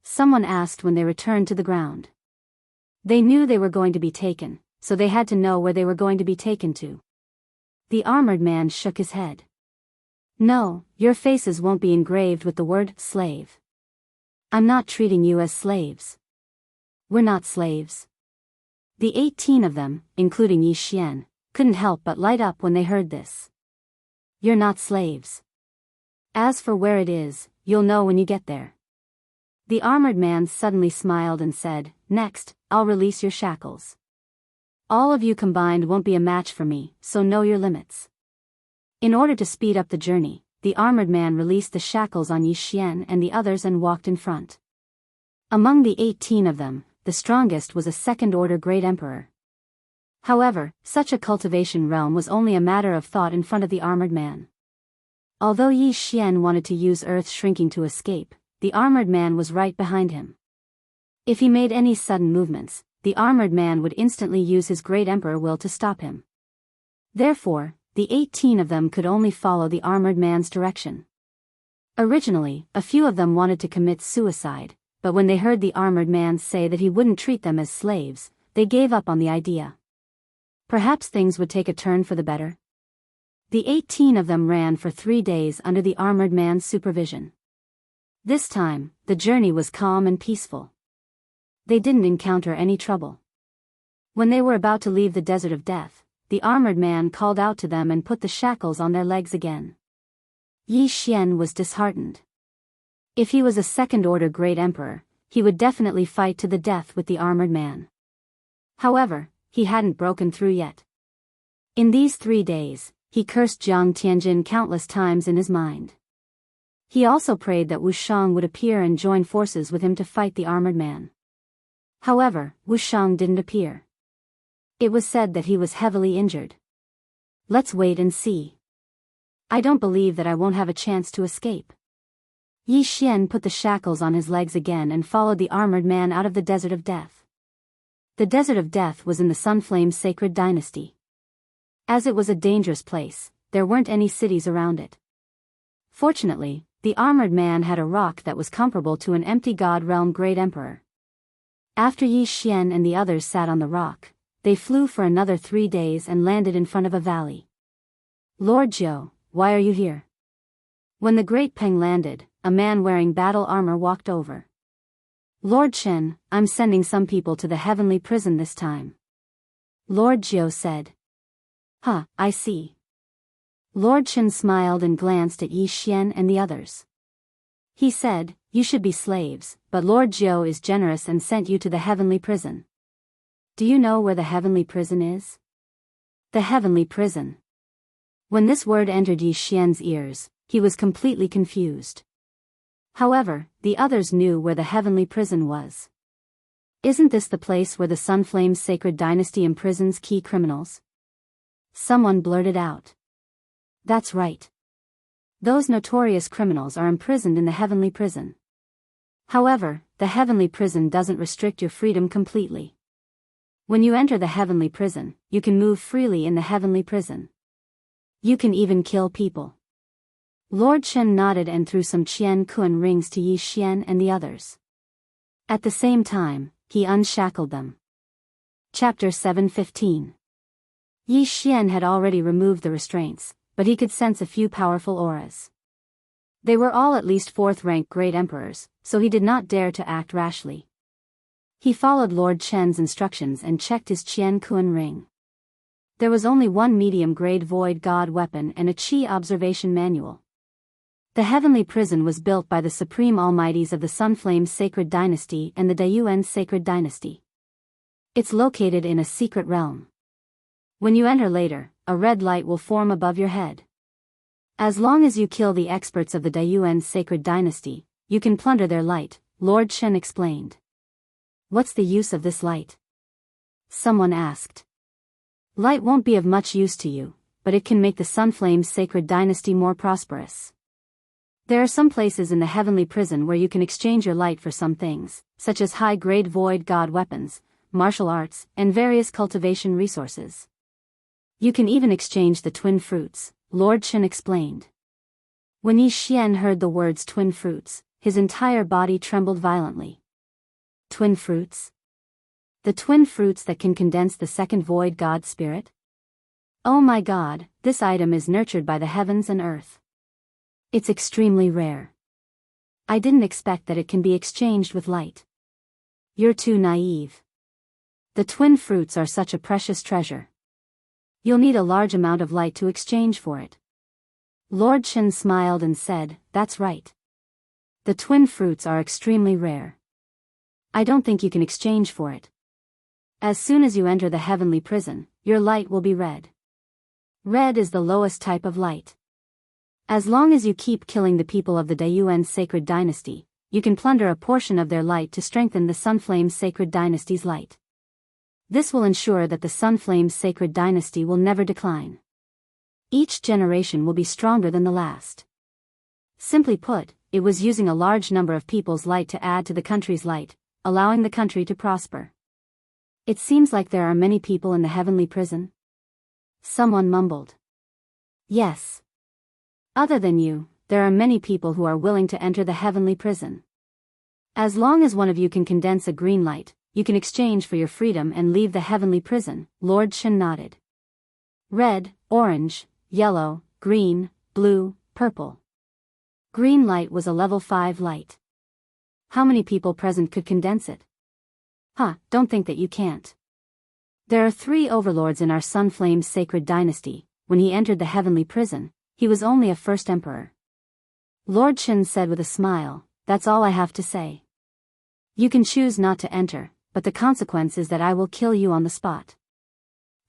someone asked when they returned to the ground. They knew they were going to be taken, so they had to know where they were going to be taken to. The armored man shook his head. "No, your faces won't be engraved with the word slave. I'm not treating you as slaves." "We're not slaves." The 18 of them, including Yi Xian, couldn't help but light up when they heard this. "You're not slaves. As for where it is, you'll know when you get there." The armored man suddenly smiled and said, "Next, I'll release your shackles. All of you combined won't be a match for me, so know your limits." In order to speed up the journey, the armored man released the shackles on Yi Xian and the others and walked in front. Among the 18 of them, the strongest was a 2nd-order Great Emperor. However, such a cultivation realm was only a matter of thought in front of the armored man. Although Yi Xian wanted to use earth shrinking to escape, the armored man was right behind him. If he made any sudden movements, the armored man would instantly use his Great Emperor will to stop him. Therefore, the 18 of them could only follow the armored man's direction. Originally, a few of them wanted to commit suicide, but when they heard the armored man say that he wouldn't treat them as slaves, they gave up on the idea. Perhaps things would take a turn for the better. The 18 of them ran for 3 days under the armored man's supervision. This time, the journey was calm and peaceful. They didn't encounter any trouble. When they were about to leave the desert of death, the armored man called out to them and put the shackles on their legs again. Yi Xian was disheartened. If he was a 2nd-order Great Emperor, he would definitely fight to the death with the armored man. However, he hadn't broken through yet. In these 3 days, he cursed Jiang Tianjin countless times in his mind. He also prayed that Wushang would appear and join forces with him to fight the armored man. However, Wushang didn't appear. It was said that he was heavily injured. "Let's wait and see. I don't believe that I won't have a chance to escape." Yi Xian put the shackles on his legs again and followed the armored man out of the desert of death. The desert of death was in the Sunflame Sacred Dynasty. As it was a dangerous place, there weren't any cities around it. Fortunately, the armored man had a rock that was comparable to an empty god realm Great Emperor. After Yi Xian and the others sat on the rock, they flew for another 3 days and landed in front of a valley. "Lord Zhou, why are you here?" When the Great Peng landed, a man wearing battle armor walked over. "Lord Chen, I'm sending some people to the heavenly prison this time." Lord Zhou said. "Huh, I see." Lord Chen smiled and glanced at Yi Xian and the others. He said, "You should be slaves, but Lord Zhou is generous and sent you to the heavenly prison." "Do you know where the heavenly prison is?" The heavenly prison. When this word entered Yi Xian's ears, he was completely confused. However, the others knew where the heavenly prison was. Isn't this the place where the Sunflame's sacred dynasty imprisons key criminals? Someone blurted out. That's right. Those notorious criminals are imprisoned in the heavenly prison. However, the heavenly prison doesn't restrict your freedom completely. When you enter the heavenly prison, you can move freely in the heavenly prison. You can even kill people. Lord Chen nodded and threw some Qian Kun rings to Yi Xian and the others. At the same time, he unshackled them. Chapter 7:15. Yi Xian had already removed the restraints, but he could sense a few powerful auras. They were all at least 4th-rank great emperors, so he did not dare to act rashly. He followed Lord Chen's instructions and checked his Qian Kun ring. There was only one medium-grade void god weapon and a Qi observation manual. The heavenly prison was built by the supreme almighties of the Sunflame's sacred dynasty and the Dayuan's sacred dynasty. It's located in a secret realm. When you enter later, a red light will form above your head. As long as you kill the experts of the Dayuan's sacred dynasty, you can plunder their light, Lord Chen explained. What's the use of this light? Someone asked. Light won't be of much use to you, but it can make the Sunflame's sacred dynasty more prosperous. There are some places in the heavenly prison where you can exchange your light for some things, such as high-grade void god weapons, martial arts, and various cultivation resources. You can even exchange the twin fruits, Lord Chen explained. When Yi Xian heard the words twin fruits, his entire body trembled violently. Twin fruits? The twin fruits that can condense the second void god spirit? Oh my god, this item is nurtured by the heavens and earth. It's extremely rare. I didn't expect that it can be exchanged with light. You're too naive. The twin fruits are such a precious treasure. You'll need a large amount of light to exchange for it. Lord Chen smiled and said, That's right. The twin fruits are extremely rare. I don't think you can exchange for it. As soon as you enter the heavenly prison, your light will be red. Red is the lowest type of light. As long as you keep killing the people of the Dayuan's sacred dynasty, you can plunder a portion of their light to strengthen the Sunflame's sacred dynasty's light. This will ensure that the Sunflame's sacred dynasty will never decline. Each generation will be stronger than the last. Simply put, it was using a large number of people's light to add to the country's light, allowing the country to prosper. It seems like there are many people in the heavenly prison. Someone mumbled. Yes. Other than you, there are many people who are willing to enter the heavenly prison. As long as one of you can condense a green light, you can exchange for your freedom and leave the heavenly prison, Lord Chen nodded. Red, orange, yellow, green, blue, purple. Green light was a level 5 light. How many people present could condense it? Don't think that you can't. There are 3 overlords in our Sunflame's sacred dynasty. When he entered the heavenly prison, he was only a first emperor. Lord Chen said with a smile, That's all I have to say. You can choose not to enter, but the consequence is that I will kill you on the spot.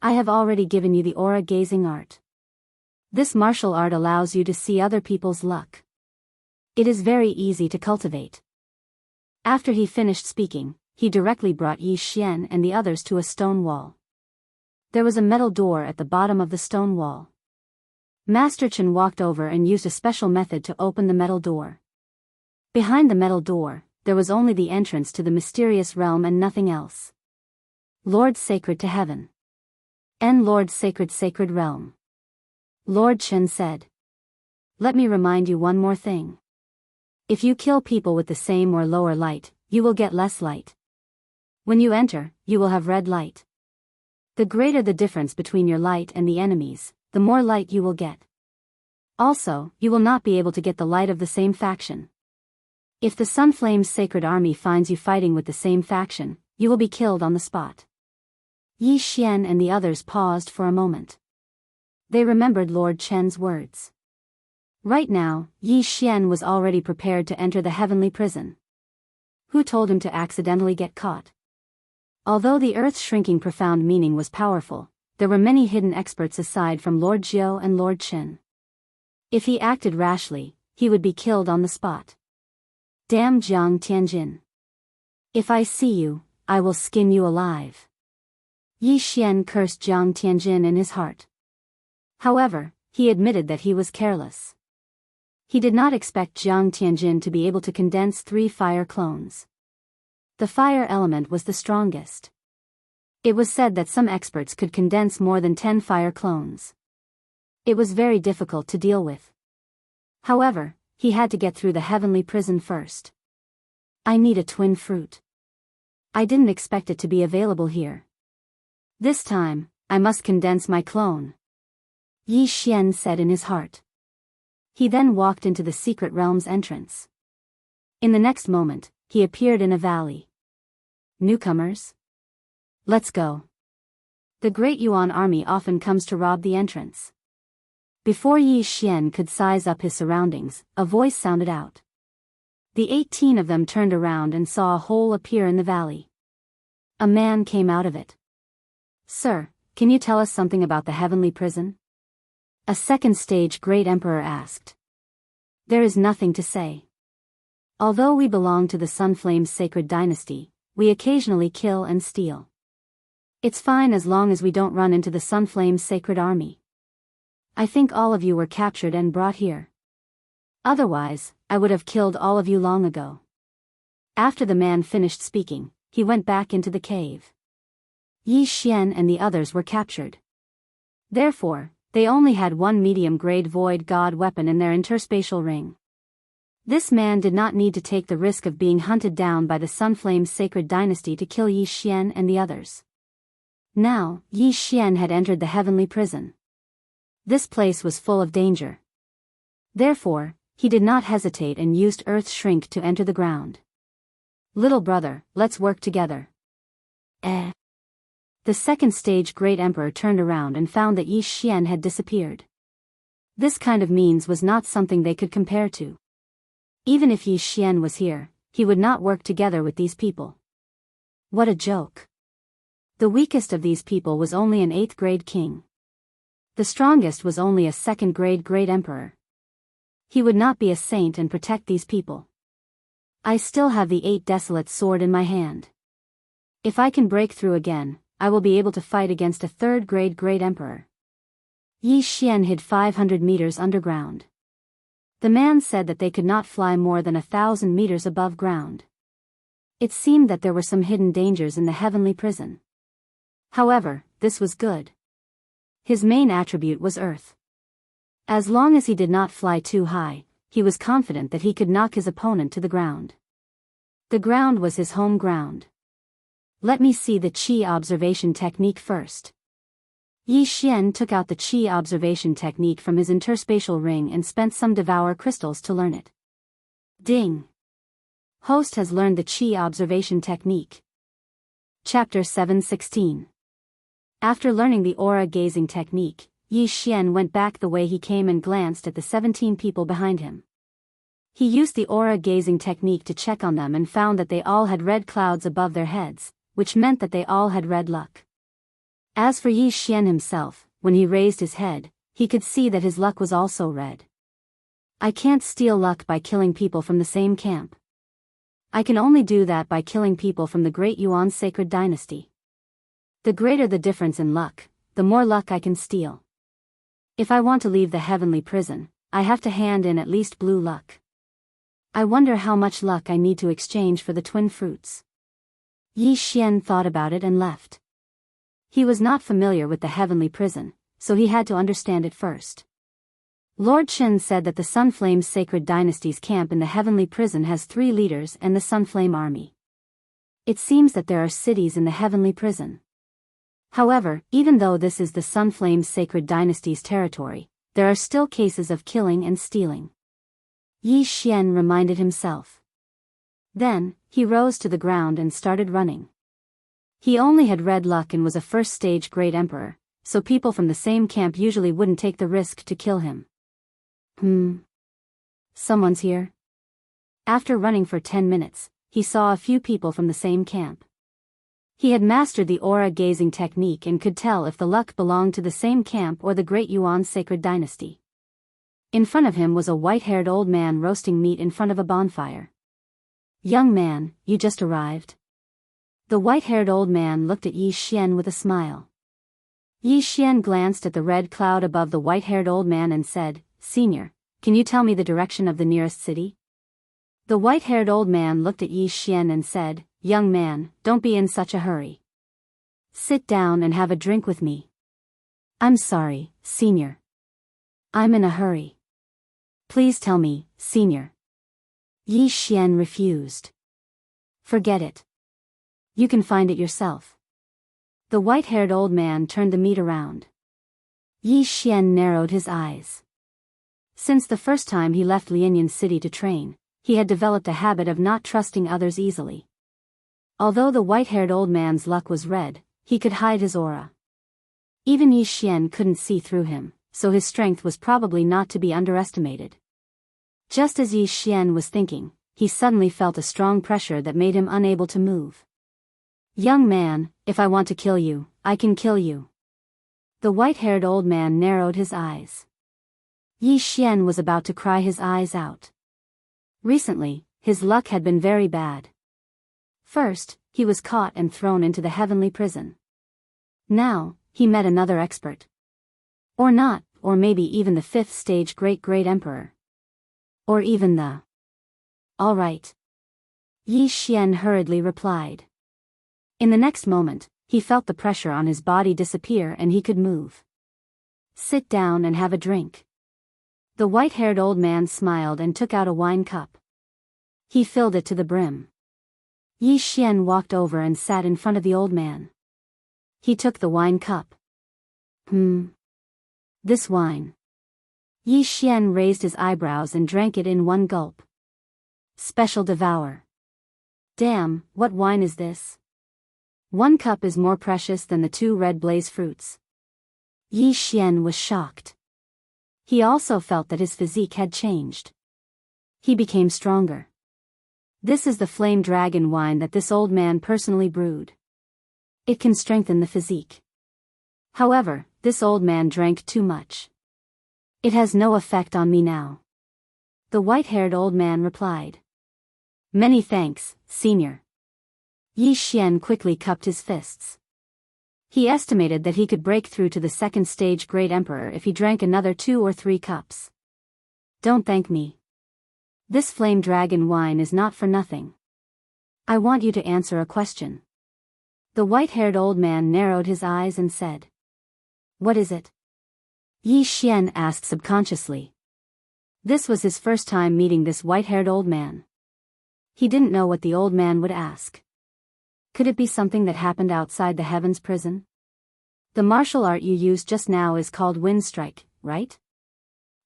I have already given you the aura gazing art. This martial art allows you to see other people's luck. It is very easy to cultivate. After he finished speaking, he directly brought Yi Xian and the others to a stone wall. There was a metal door at the bottom of the stone wall. Master Chen walked over and used a special method to open the metal door. Behind the metal door, there was only the entrance to the mysterious realm and nothing else. Lord Sacred to Heaven. Lord Sacred Realm. Lord Chen said. Let me remind you one more thing. If you kill people with the same or lower light, you will get less light. When you enter, you will have red light. The greater the difference between your light and the enemies, the more light you will get. Also, you will not be able to get the light of the same faction. If the Sunflame's sacred army finds you fighting with the same faction, you will be killed on the spot. Yi Xian and the others paused for a moment. They remembered Lord Chen's words. Right now, Yi Xian was already prepared to enter the heavenly prison. Who told him to accidentally get caught? Although the earth's shrinking profound meaning was powerful, there were many hidden experts aside from Lord Jiao and Lord Chen. If he acted rashly, he would be killed on the spot. Damn Jiang Tianjin. If I see you, I will skin you alive. Yi Xian cursed Jiang Tianjin in his heart. However, he admitted that he was careless. He did not expect Jiang Tianjin to be able to condense 3 fire clones. The fire element was the strongest. It was said that some experts could condense more than 10 fire clones. It was very difficult to deal with. However, he had to get through the heavenly prison first. I need a twin fruit. I didn't expect it to be available here. This time, I must condense my clone. Yi Xian said in his heart. He then walked into the secret realm's entrance. In the next moment, he appeared in a valley. Newcomers? Let's go. The Great Yuan army often comes to rob the entrance. Before Yi Xian could size up his surroundings, a voice sounded out. The 18 of them turned around and saw a hole appear in the valley. A man came out of it. Sir, can you tell us something about the heavenly prison? A second stage Great Emperor asked. There is nothing to say. Although we belong to the Sunflame's sacred dynasty, we occasionally kill and steal. It's fine as long as we don't run into the Sunflame's sacred army. I think all of you were captured and brought here. Otherwise, I would have killed all of you long ago. After the man finished speaking, he went back into the cave. Yi Xian and the others were captured. Therefore, they only had one medium-grade void god weapon in their interspatial ring. This man did not need to take the risk of being hunted down by the Sunflame's sacred dynasty to kill Yi Xian and the others. Now, Yi Xian had entered the heavenly prison. This place was full of danger. Therefore, he did not hesitate and used earth shrink to enter the ground. Little brother, let's work together. The second stage Great Emperor turned around and found that Yi Xian had disappeared. This kind of means was not something they could compare to. Even if Yi Xian was here, he would not work together with these people. What a joke. The weakest of these people was only an 8th grade king. The strongest was only a 2nd grade Great Emperor. He would not be a saint and protect these people. I still have the 8 desolate sword in my hand. If I can break through again, I will be able to fight against a 3rd grade Great Emperor. Yi Xian hid 500 meters underground. The man said that they could not fly more than 1,000 meters above ground. It seemed that there were some hidden dangers in the heavenly prison. However, this was good. His main attribute was earth. As long as he did not fly too high, he was confident that he could knock his opponent to the ground. The ground was his home ground. Let me see the Qi observation technique first. Yi Xian took out the Qi observation technique from his interspatial ring and spent some devour crystals to learn it. Ding! Host has learned the Qi observation technique. Chapter 7:16. After learning the aura gazing technique, Yi Xian went back the way he came and glanced at the 17 people behind him. He used the aura gazing technique to check on them and found that they all had red clouds above their heads, which meant that they all had red luck. As for Yi Xian himself, when he raised his head, he could see that his luck was also red. I can't steal luck by killing people from the same camp. I can only do that by killing people from the Great Yuan sacred dynasty. The greater the difference in luck, the more luck I can steal. If I want to leave the heavenly prison, I have to hand in at least blue luck. I wonder how much luck I need to exchange for the twin fruits. Yi Xian thought about it and left. He was not familiar with the heavenly prison, so he had to understand it first. Lord Qin said that the Sunflame's sacred dynasty's camp in the heavenly prison has 3 leaders and the Sunflame army. It seems that there are cities in the heavenly prison. However, even though this is the Sunflame's sacred dynasty's territory, there are still cases of killing and stealing. Yi Xian reminded himself. Then, he rose to the ground and started running. He only had red luck and was a 1st stage Great Emperor, so people from the same camp usually wouldn't take the risk to kill him. Someone's here? After running for 10 minutes, he saw a few people from the same camp. He had mastered the aura gazing technique and could tell if the luck belonged to the same camp or the Great Yuan sacred dynasty. In front of him was a white-haired old man roasting meat in front of a bonfire. Young man, you just arrived? The white-haired old man looked at Yi Xian with a smile. Yi Xian glanced at the red cloud above the white-haired old man and said, Senior, can you tell me the direction of the nearest city? The white-haired old man looked at Yi Xian and said, Young man, don't be in such a hurry. Sit down and have a drink with me. I'm sorry, Senior. I'm in a hurry. Please tell me, Senior. Yi Xian refused. Forget it. You can find it yourself. The white-haired old man turned the meat around. Yi Xian narrowed his eyes. Since the first time he left Lianyan City to train, he had developed a habit of not trusting others easily. Although the white-haired old man's luck was red, he could hide his aura. Even Yi Xian couldn't see through him, so his strength was probably not to be underestimated. Just as Yi Xian was thinking, he suddenly felt a strong pressure that made him unable to move. Young man, if I want to kill you, I can kill you. The white-haired old man narrowed his eyes. Yi Xian was about to cry his eyes out. Recently, his luck had been very bad. First, he was caught and thrown into the heavenly prison. Now, he met another expert. Or not, or maybe even the 5th stage great-great emperor. Or even the... All right. Yi Xian hurriedly replied. In the next moment, he felt the pressure on his body disappear and he could move. Sit down and have a drink. The white-haired old man smiled and took out a wine cup. He filled it to the brim. Yi Xian walked over and sat in front of the old man. He took the wine cup. This wine. Yi Xian raised his eyebrows and drank it in one gulp. Special devour. Damn, what wine is this? 1 cup is more precious than the 2 red blaze fruits. Yi Xian was shocked. He also felt that his physique had changed. He became stronger. This is the flame dragon wine that this old man personally brewed. It can strengthen the physique. However, this old man drank too much. It has no effect on me now. The white-haired old man replied. Many thanks, Senior. Yi Xian quickly cupped his fists. He estimated that he could break through to the 2nd stage great emperor if he drank another 2 or 3 cups. Don't thank me. This flame dragon wine is not for nothing. I want you to answer a question. The white-haired old man narrowed his eyes and said. What is it? Yi Xian asked subconsciously. This was his first time meeting this white-haired old man. He didn't know what the old man would ask. Could it be something that happened outside the heavens prison? The martial art you used just now is called wind strike, right?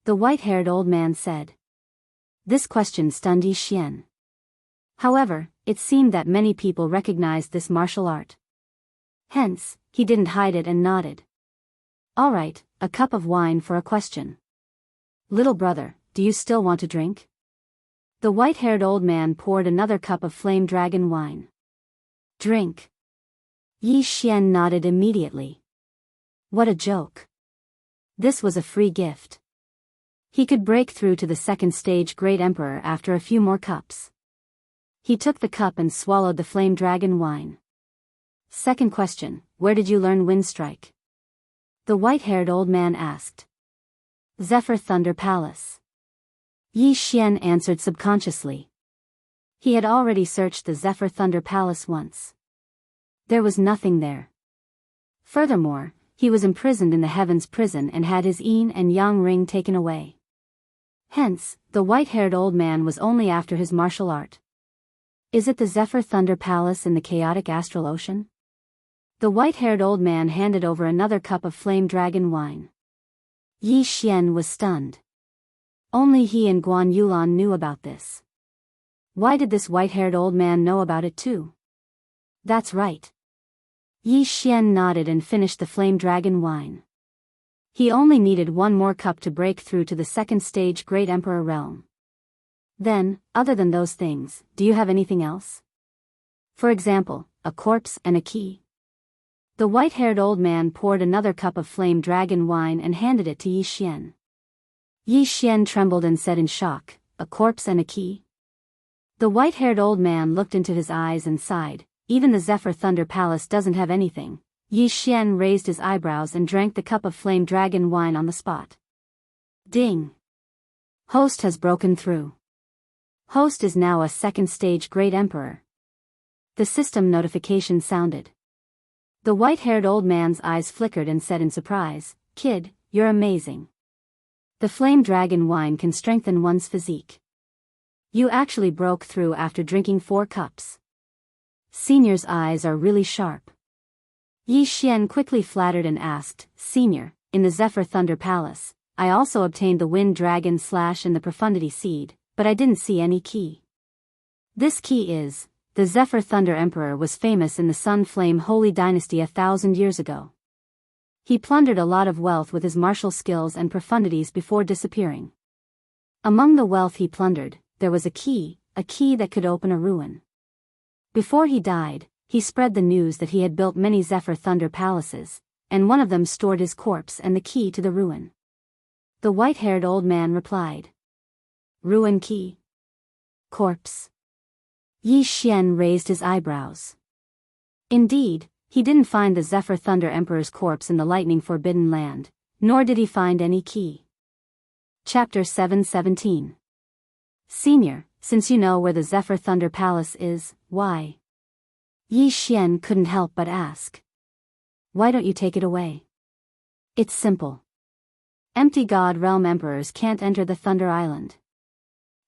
The white-haired old man said. This question stunned Yi Xian. However, it seemed that many people recognized this martial art. Hence, he didn't hide it and nodded. All right, a cup of wine for a question. Little brother, do you still want to drink? The white-haired old man poured another cup of flame dragon wine. Drink. Yi Xian nodded immediately. What a joke. This was a free gift. He could break through to the 2nd stage great emperor after a few more cups. He took the cup and swallowed the flame dragon wine. Second question, where did you learn wind strike? The white-haired old man asked. Zephyr Thunder Palace. Yi Xian answered subconsciously. He had already searched the Zephyr Thunder Palace once. There was nothing there. Furthermore, he was imprisoned in the heavens prison and had his yin and yang ring taken away. Hence, the white-haired old man was only after his martial art. Is it the Zephyr Thunder Palace in the chaotic astral ocean? The white-haired old man handed over another cup of flame dragon wine. Yi Xian was stunned. Only he and Guan Yulan knew about this. Why did this white-haired old man know about it too? That's right. Yi Xian nodded and finished the flame dragon wine. He only needed 1 more cup to break through to the 2nd stage Great Emperor realm. Then, other than those things, do you have anything else? For example, a corpse and a key. The white-haired old man poured another cup of flame dragon wine and handed it to Yi Xian. Yi Xian trembled and said in shock, a corpse and a key? The white-haired old man looked into his eyes and sighed. Even the Zephyr Thunder Palace doesn't have anything. Yi Xian raised his eyebrows and drank the cup of flame dragon wine on the spot. Ding! Host has broken through. Host is now a second-stage Great Emperor. The system notification sounded. The white-haired old man's eyes flickered and said in surprise, "Kid, you're amazing. The flame dragon wine can strengthen one's physique. You actually broke through after drinking 4 cups. Senior's eyes are really sharp." Yi Xian quickly flattered and asked, "Senior, in the Zephyr Thunder Palace, I also obtained the Wind Dragon Slash and the Profundity Seed, but I didn't see any key." This key is, the Zephyr Thunder Emperor was famous in the Sun Flame Holy Dynasty 1,000 years ago. He plundered a lot of wealth with his martial skills and profundities before disappearing. Among the wealth he plundered, there was a key that could open a ruin. Before he died, he spread the news that he had built many Zephyr Thunder palaces, and one of them stored his corpse and the key to the ruin. The white-haired old man replied. "Ruin key? Corpse?" Yi Xian raised his eyebrows. Indeed, he didn't find the Zephyr Thunder Emperor's corpse in the lightning forbidden land, nor did he find any key. Chapter 717. Senior, since you know where the Zephyr Thunder Palace is, why? Yi Xian couldn't help but ask. Why don't you take it away? It's simple. Empty God Realm Emperors can't enter the Thunder Island.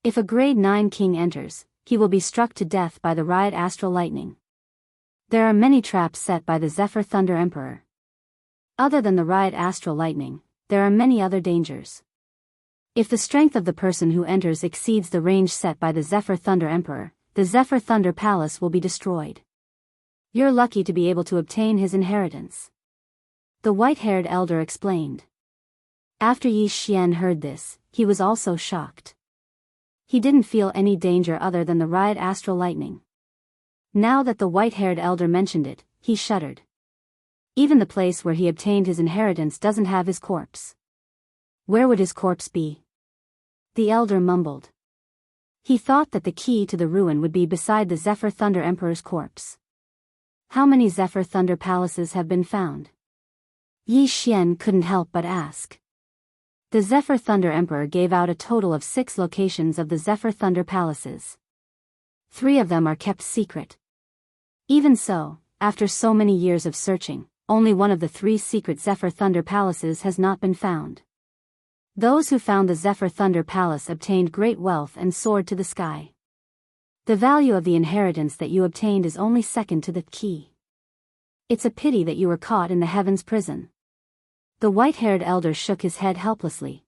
If a grade 9 king enters, he will be struck to death by the Riot Astral Lightning. There are many traps set by the Zephyr Thunder Emperor. Other than the Riot Astral Lightning, there are many other dangers. If the strength of the person who enters exceeds the range set by the Zephyr Thunder Emperor, the Zephyr Thunder Palace will be destroyed. You're lucky to be able to obtain his inheritance. The white-haired elder explained. After Yi Xian heard this, he was also shocked. He didn't feel any danger other than the Riot Astral Lightning. Now that the white-haired elder mentioned it, he shuddered. Even the place where he obtained his inheritance doesn't have his corpse. Where would his corpse be? The elder mumbled. He thought that the key to the ruin would be beside the Zephyr Thunder Emperor's corpse. How many Zephyr Thunder palaces have been found? Yi Xian couldn't help but ask. The Zephyr Thunder Emperor gave out a total of 6 locations of the Zephyr Thunder palaces. 3 of them are kept secret. Even so, after so many years of searching, only one of the 3 secret Zephyr Thunder palaces has not been found. Those who found the Zephyr Thunder Palace obtained great wealth and soared to the sky. The value of the inheritance that you obtained is only second to the key. It's a pity that you were caught in the heavens prison. The white-haired elder shook his head helplessly.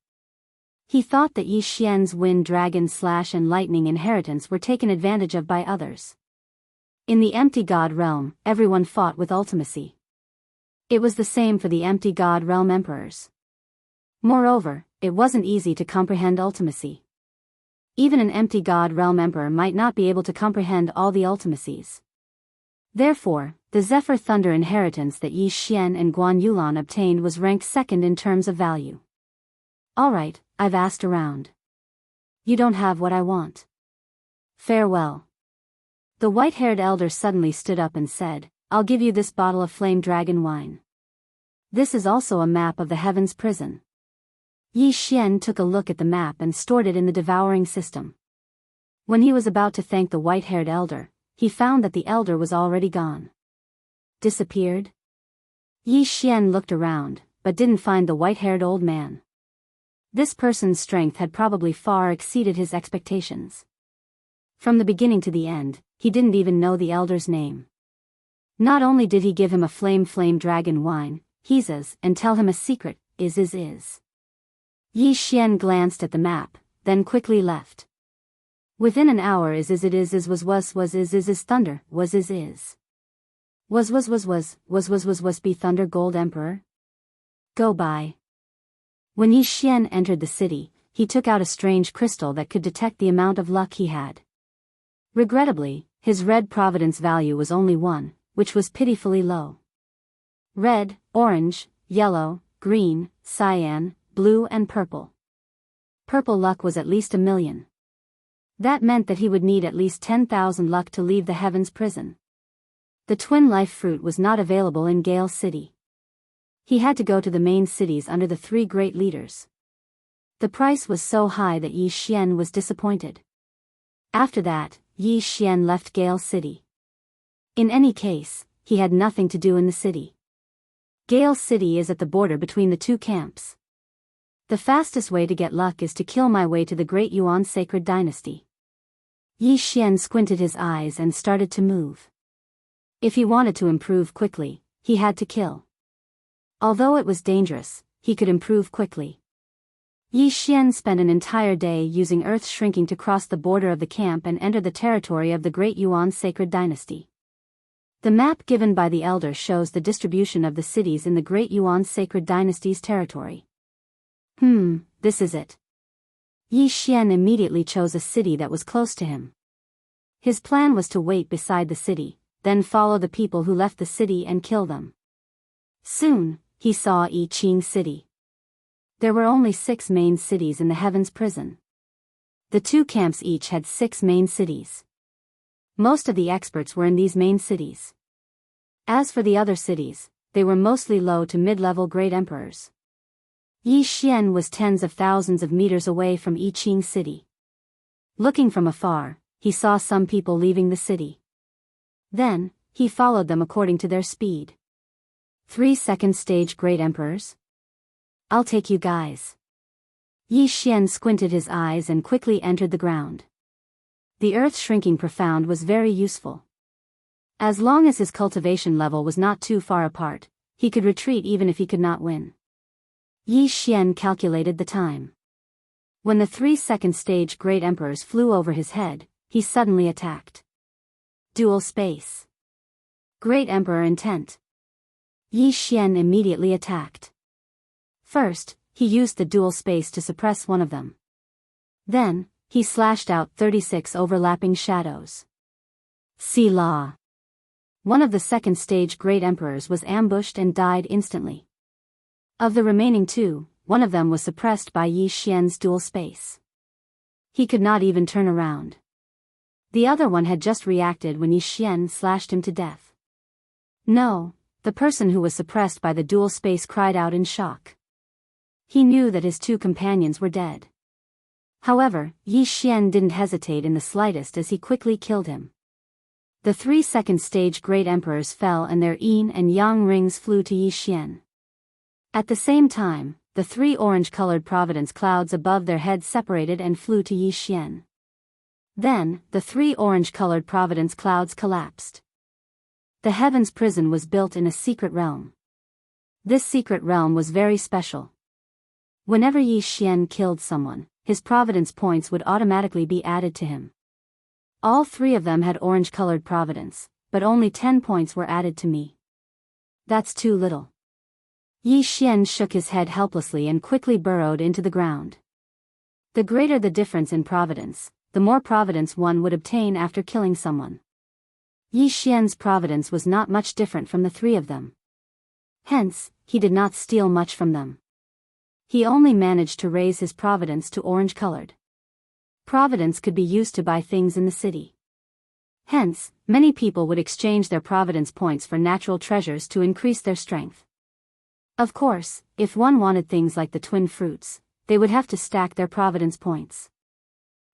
He thought that Yi Xian's Wind Dragon Slash and Lightning inheritance were taken advantage of by others. In the Empty God Realm, everyone fought with ultimacy. It was the same for the Empty God Realm Emperors. Moreover, it wasn't easy to comprehend ultimacy. Even an Empty God Realm Emperor might not be able to comprehend all the ultimacies. Therefore, the Zephyr Thunder inheritance that Yi Xian and Guan Yulan obtained was ranked second in terms of value. Alright, I've asked around. You don't have what I want. Farewell. The white-haired elder suddenly stood up and said, I'll give you this bottle of flame dragon wine. This is also a map of the heavens prison. Yi Xian took a look at the map and stored it in the devouring system. When he was about to thank the white-haired elder, he found that the elder was already gone. Disappeared? Yi Xian looked around, but didn't find the white-haired old man. This person's strength had probably far exceeded his expectations. From the beginning to the end, he didn't even know the elder's name. Not only did he give him a flame dragon wine, Hizas, and tell him a secret, is. Yi Xian glanced at the map, then quickly left. Within an hour is thunder, was be Thunder Gold Emperor? Go by. When Yi Xian entered the city, he took out a strange crystal that could detect the amount of luck he had. Regrettably, his red providence value was only 1, which was pitifully low. Red, orange, yellow, green, cyan, blue and purple. Purple luck was at least 1 million. That meant that he would need at least 10,000 luck to leave the Heaven's prison. The twin life fruit was not available in Gale City. He had to go to the main cities under the three great leaders. The price was so high that Yi Xian was disappointed. After that, Yi Xian left Gale City. In any case, he had nothing to do in the city. Gale City is at the border between the two camps. The fastest way to get luck is to kill my way to the Great Yuan Sacred Dynasty. Yi Xian squinted his eyes and started to move. If he wanted to improve quickly, he had to kill. Although it was dangerous, he could improve quickly. Yi Xian spent an entire day using earth shrinking to cross the border of the camp and enter the territory of the Great Yuan Sacred Dynasty. The map given by the elder shows the distribution of the cities in the Great Yuan Sacred Dynasty's territory. This is it. Yi Xian immediately chose a city that was close to him. His plan was to wait beside the city, then follow the people who left the city and kill them. Soon, he saw I Ching City. There were only 6 main cities in the Heaven's prison. The two camps each had 6 main cities. Most of the experts were in these main cities. As for the other cities, they were mostly low to mid-level great emperors. Yi Xian was tens of thousands of meters away from I Ching City. Looking from afar, he saw some people leaving the city. Then, he followed them according to their speed. 3 second-stage great emperors? I'll take you guys. Yi Xian squinted his eyes and quickly entered the ground. The earth shrinking profound was very useful. As long as his cultivation level was not too far apart, he could retreat even if he could not win. Yi Xian calculated the time. When the 3 second-stage great emperors flew over his head, he suddenly attacked. Dual space. Great Emperor intent. Yi Xian immediately attacked. First, he used the dual space to suppress one of them. Then, he slashed out 36 overlapping shadows. See law. One of the second-stage great emperors was ambushed and died instantly. Of the remaining 2, one of them was suppressed by Yi Xian's dual space. He could not even turn around. The other one had just reacted when Yi Xian slashed him to death. No, the person who was suppressed by the dual space cried out in shock. He knew that his 2 companions were dead. However, Yi Xian didn't hesitate in the slightest as he quickly killed him. The 3 second-stage great emperors fell and their yin and yang rings flew to Yi Xian. At the same time, the 3 orange-colored providence clouds above their heads separated and flew to Yi Xian. Then, the 3 orange-colored providence clouds collapsed. The Heaven's prison was built in a secret realm. This secret realm was very special. Whenever Yi Xian killed someone, his providence points would automatically be added to him. All 3 of them had orange-colored providence, but only 10 points were added to me. That's too little. Yi Xian shook his head helplessly and quickly burrowed into the ground. The greater the difference in providence, the more providence one would obtain after killing someone. Yi Xian's providence was not much different from the 3 of them. Hence, he did not steal much from them. He only managed to raise his providence to orange-colored. Providence could be used to buy things in the city. Hence, many people would exchange their providence points for natural treasures to increase their strength. Of course, if one wanted things like the twin fruits, they would have to stack their providence points.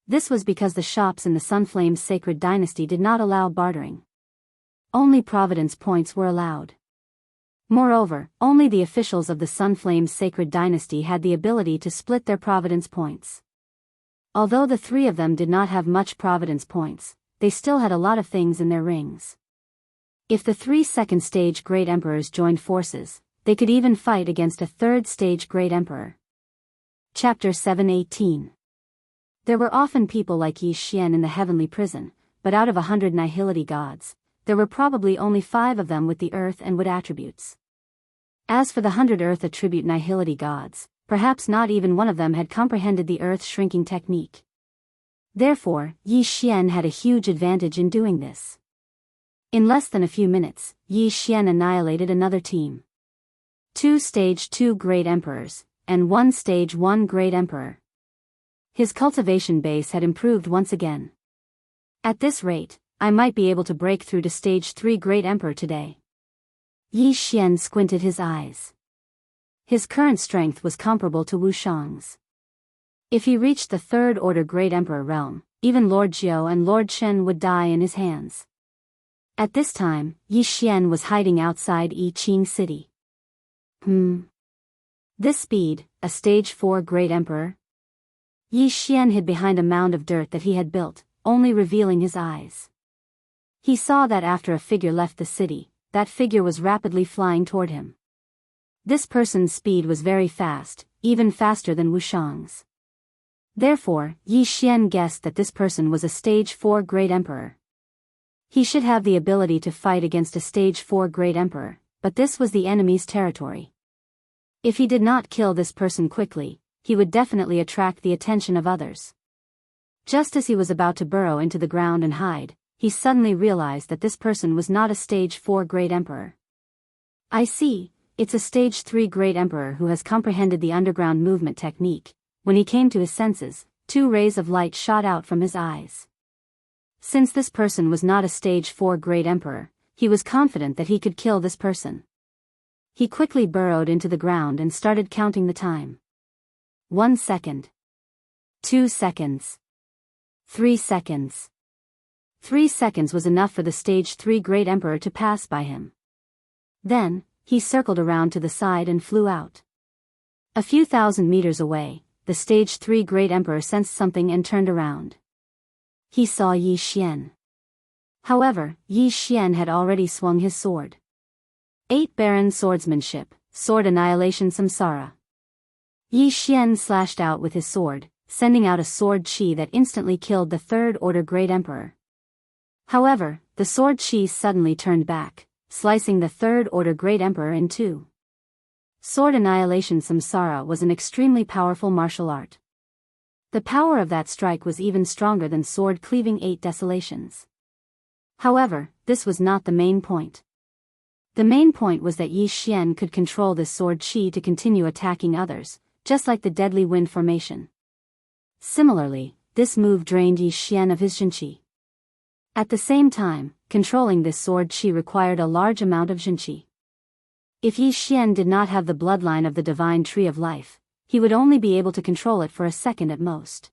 This was because the shops in the Sunflame's Sacred Dynasty did not allow bartering. Only providence points were allowed. Moreover, only the officials of the Sunflame's Sacred Dynasty had the ability to split their providence points. Although the 3 of them did not have much providence points, they still had a lot of things in their rings. If the 3 second-stage great emperors joined forces, they could even fight against a 3rd-stage great emperor. Chapter 7:18. There were often people like Yi Xian in the heavenly prison, but out of 100 nihility gods, there were probably only 5 of them with the earth and wood attributes. As for the 100 earth attribute nihility gods, perhaps not even one of them had comprehended the earth shrinking technique. Therefore, Yi Xian had a huge advantage in doing this. In less than a few minutes, Yi Xian annihilated another team. 2 stage 2 great emperors, and 1 stage 1 great emperor. His cultivation base had improved once again. At this rate, I might be able to break through to stage 3 Great Emperor today. Yi Xian squinted his eyes. His current strength was comparable to Wu Shang's. If he reached the third order Great Emperor realm, even Lord Jiao and Lord Shen would die in his hands. At this time, Yi Xian was hiding outside Yi Qing City. This speed, a stage 4 Great Emperor? Yi Xian hid behind a mound of dirt that he had built, only revealing his eyes. He saw that after a figure left the city, that figure was rapidly flying toward him. This person's speed was very fast, even faster than Wu Shang's. Therefore, Yi Xian guessed that this person was a stage 4 Great Emperor. He should have the ability to fight against a stage 4 Great Emperor, but this was the enemy's territory. If he did not kill this person quickly, he would definitely attract the attention of others. Just as he was about to burrow into the ground and hide, he suddenly realized that this person was not a stage 4 Great Emperor. I see, it's a stage 3 Great Emperor who has comprehended the underground movement technique. When he came to his senses, 2 rays of light shot out from his eyes. Since this person was not a stage 4 Great Emperor, he was confident that he could kill this person. He quickly burrowed into the ground and started counting the time. 1 second. 2 seconds. 3 seconds. 3 seconds was enough for the stage 3 Great Emperor to pass by him. Then, he circled around to the side and flew out. A few thousand meters away, the stage 3 Great Emperor sensed something and turned around. He saw Yi Xian. However, Yi Xian had already swung his sword. 8 Baron Swordsmanship, Sword Annihilation Samsara. Yi Xian slashed out with his sword, sending out a sword chi that instantly killed the third order Great Emperor. However, the sword chi suddenly turned back, slicing the third order Great Emperor in two. Sword Annihilation Samsara was an extremely powerful martial art. The power of that strike was even stronger than sword cleaving 8 desolations. However, this was not the main point. The main point was that Yi Xian could control this sword chi to continue attacking others, just like the deadly wind formation. Similarly, this move drained Yi Xian of his Jinqi. At the same time, controlling this sword chi required a large amount of Jinqi. If Yi Xian did not have the bloodline of the divine tree of life, he would only be able to control it for a second at most.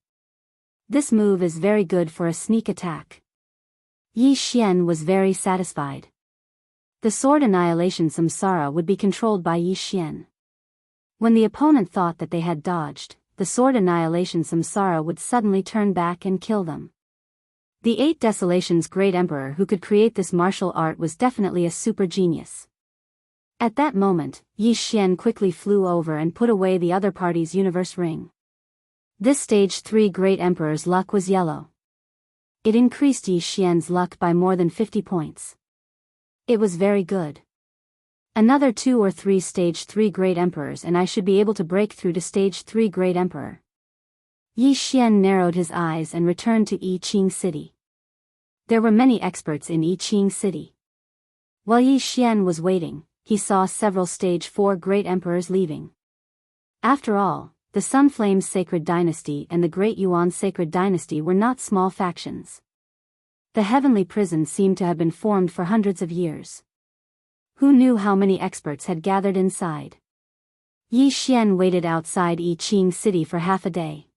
This move is very good for a sneak attack. Yi Xian was very satisfied. The sword annihilation Samsara would be controlled by Yi Xian. When the opponent thought that they had dodged, the sword annihilation Samsara would suddenly turn back and kill them. The 8 Desolations Great Emperor who could create this martial art was definitely a super genius. At that moment, Yi Xian quickly flew over and put away the other party's universe ring. This stage 3 Great Emperor's luck was yellow. It increased Yi Xian's luck by more than 50 points. It was very good. Another 2 or 3 stage 3 Great Emperors and I should be able to break through to stage 3 Great Emperor. Yi Xian narrowed his eyes and returned to Yi Qing City. There were many experts in Yi Qing City. While Yi Xian was waiting, he saw several stage 4 Great Emperors leaving. After all, the Sunflame's Sacred Dynasty and the Great Yuan Sacred Dynasty were not small factions. The heavenly prison seemed to have been formed for hundreds of years. Who knew how many experts had gathered inside? Yi Xian waited outside Yi Qing City for half a day.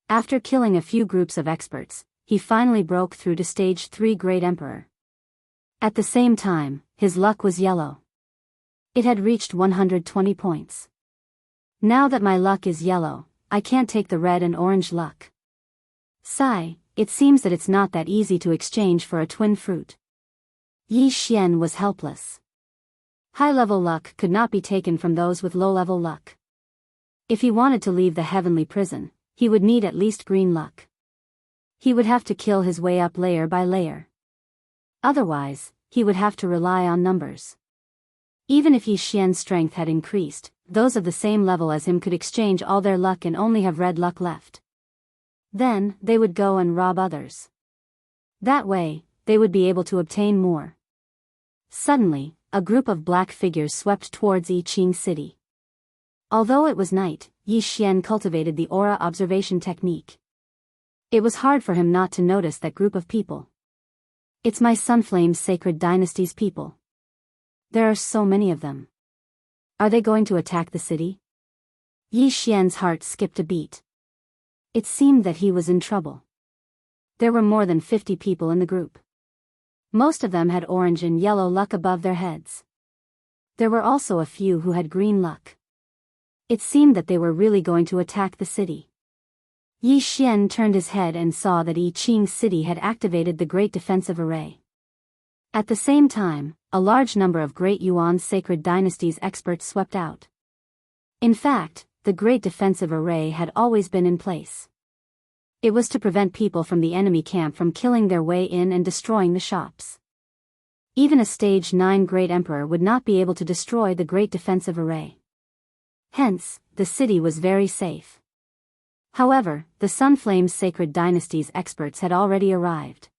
After killing a few groups of experts, he finally broke through to stage 3 Great Emperor. At the same time, his luck was yellow. It had reached 120 points. Now that my luck is yellow, I can't take the red and orange luck. Sigh, it seems that it's not that easy to exchange for a twin fruit. Yi Xian was helpless. High-level luck could not be taken from those with low-level luck. If he wanted to leave the heavenly prison, he would need at least green luck. He would have to kill his way up layer by layer. Otherwise, he would have to rely on numbers. Even if Yi Xian's strength had increased, those of the same level as him could exchange all their luck and only have red luck left. Then, they would go and rob others. That way, they would be able to obtain more. Suddenly, a group of black figures swept towards Yi Qing City. Although it was night, Yi Xian cultivated the aura observation technique. It was hard for him not to notice that group of people. It's my Sunflame's sacred dynasty's people. There are so many of them. Are they going to attack the city? Yi Xian's heart skipped a beat. It seemed that he was in trouble. There were more than 50 people in the group. Most of them had orange and yellow luck above their heads. There were also a few who had green luck. It seemed that they were really going to attack the city. Yi Xian turned his head and saw that I Ching City had activated the Great Defensive Array. At the same time, a large number of Great Yuan Sacred Dynasty's experts swept out. In fact, the Great Defensive Array had always been in place. It was to prevent people from the enemy camp from killing their way in and destroying the shops. Even a Stage 9 Great Emperor would not be able to destroy the Great Defensive Array. Hence, the city was very safe. However, the Sunflame's Sacred Dynasty's experts had already arrived.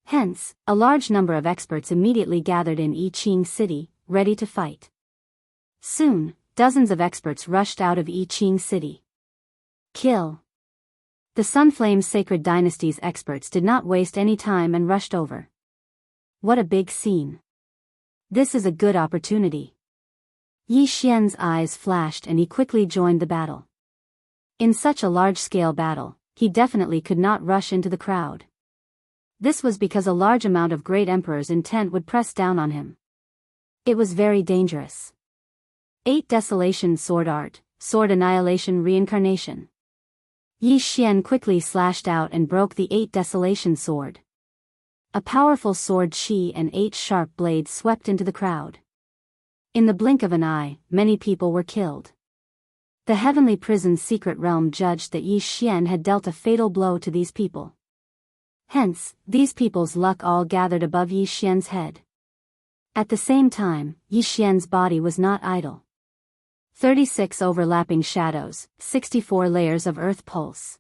Hence, a large number of experts immediately gathered in I Ching City, ready to fight. Soon, dozens of experts rushed out of I Ching City. Kill. The Sunflame's Sacred Dynasty's experts did not waste any time and rushed over. What a big scene. This is a good opportunity. Yi Xian's eyes flashed and he quickly joined the battle. In such a large-scale battle, he definitely could not rush into the crowd. This was because a large amount of Great Emperor's intent would press down on him. It was very dangerous. 8 Desolation Sword Art, Sword Annihilation Reincarnation. Yi Xian quickly slashed out and broke the 8 Desolation Sword. A powerful sword chi and 8 sharp blades swept into the crowd. In the blink of an eye, many people were killed. The Heavenly Prison's secret realm judged that Yi Xian had dealt a fatal blow to these people. Hence, these people's luck all gathered above Yi Xian's head. At the same time, Yi Xian's body was not idle. 36 overlapping shadows, 64 layers of earth pulse.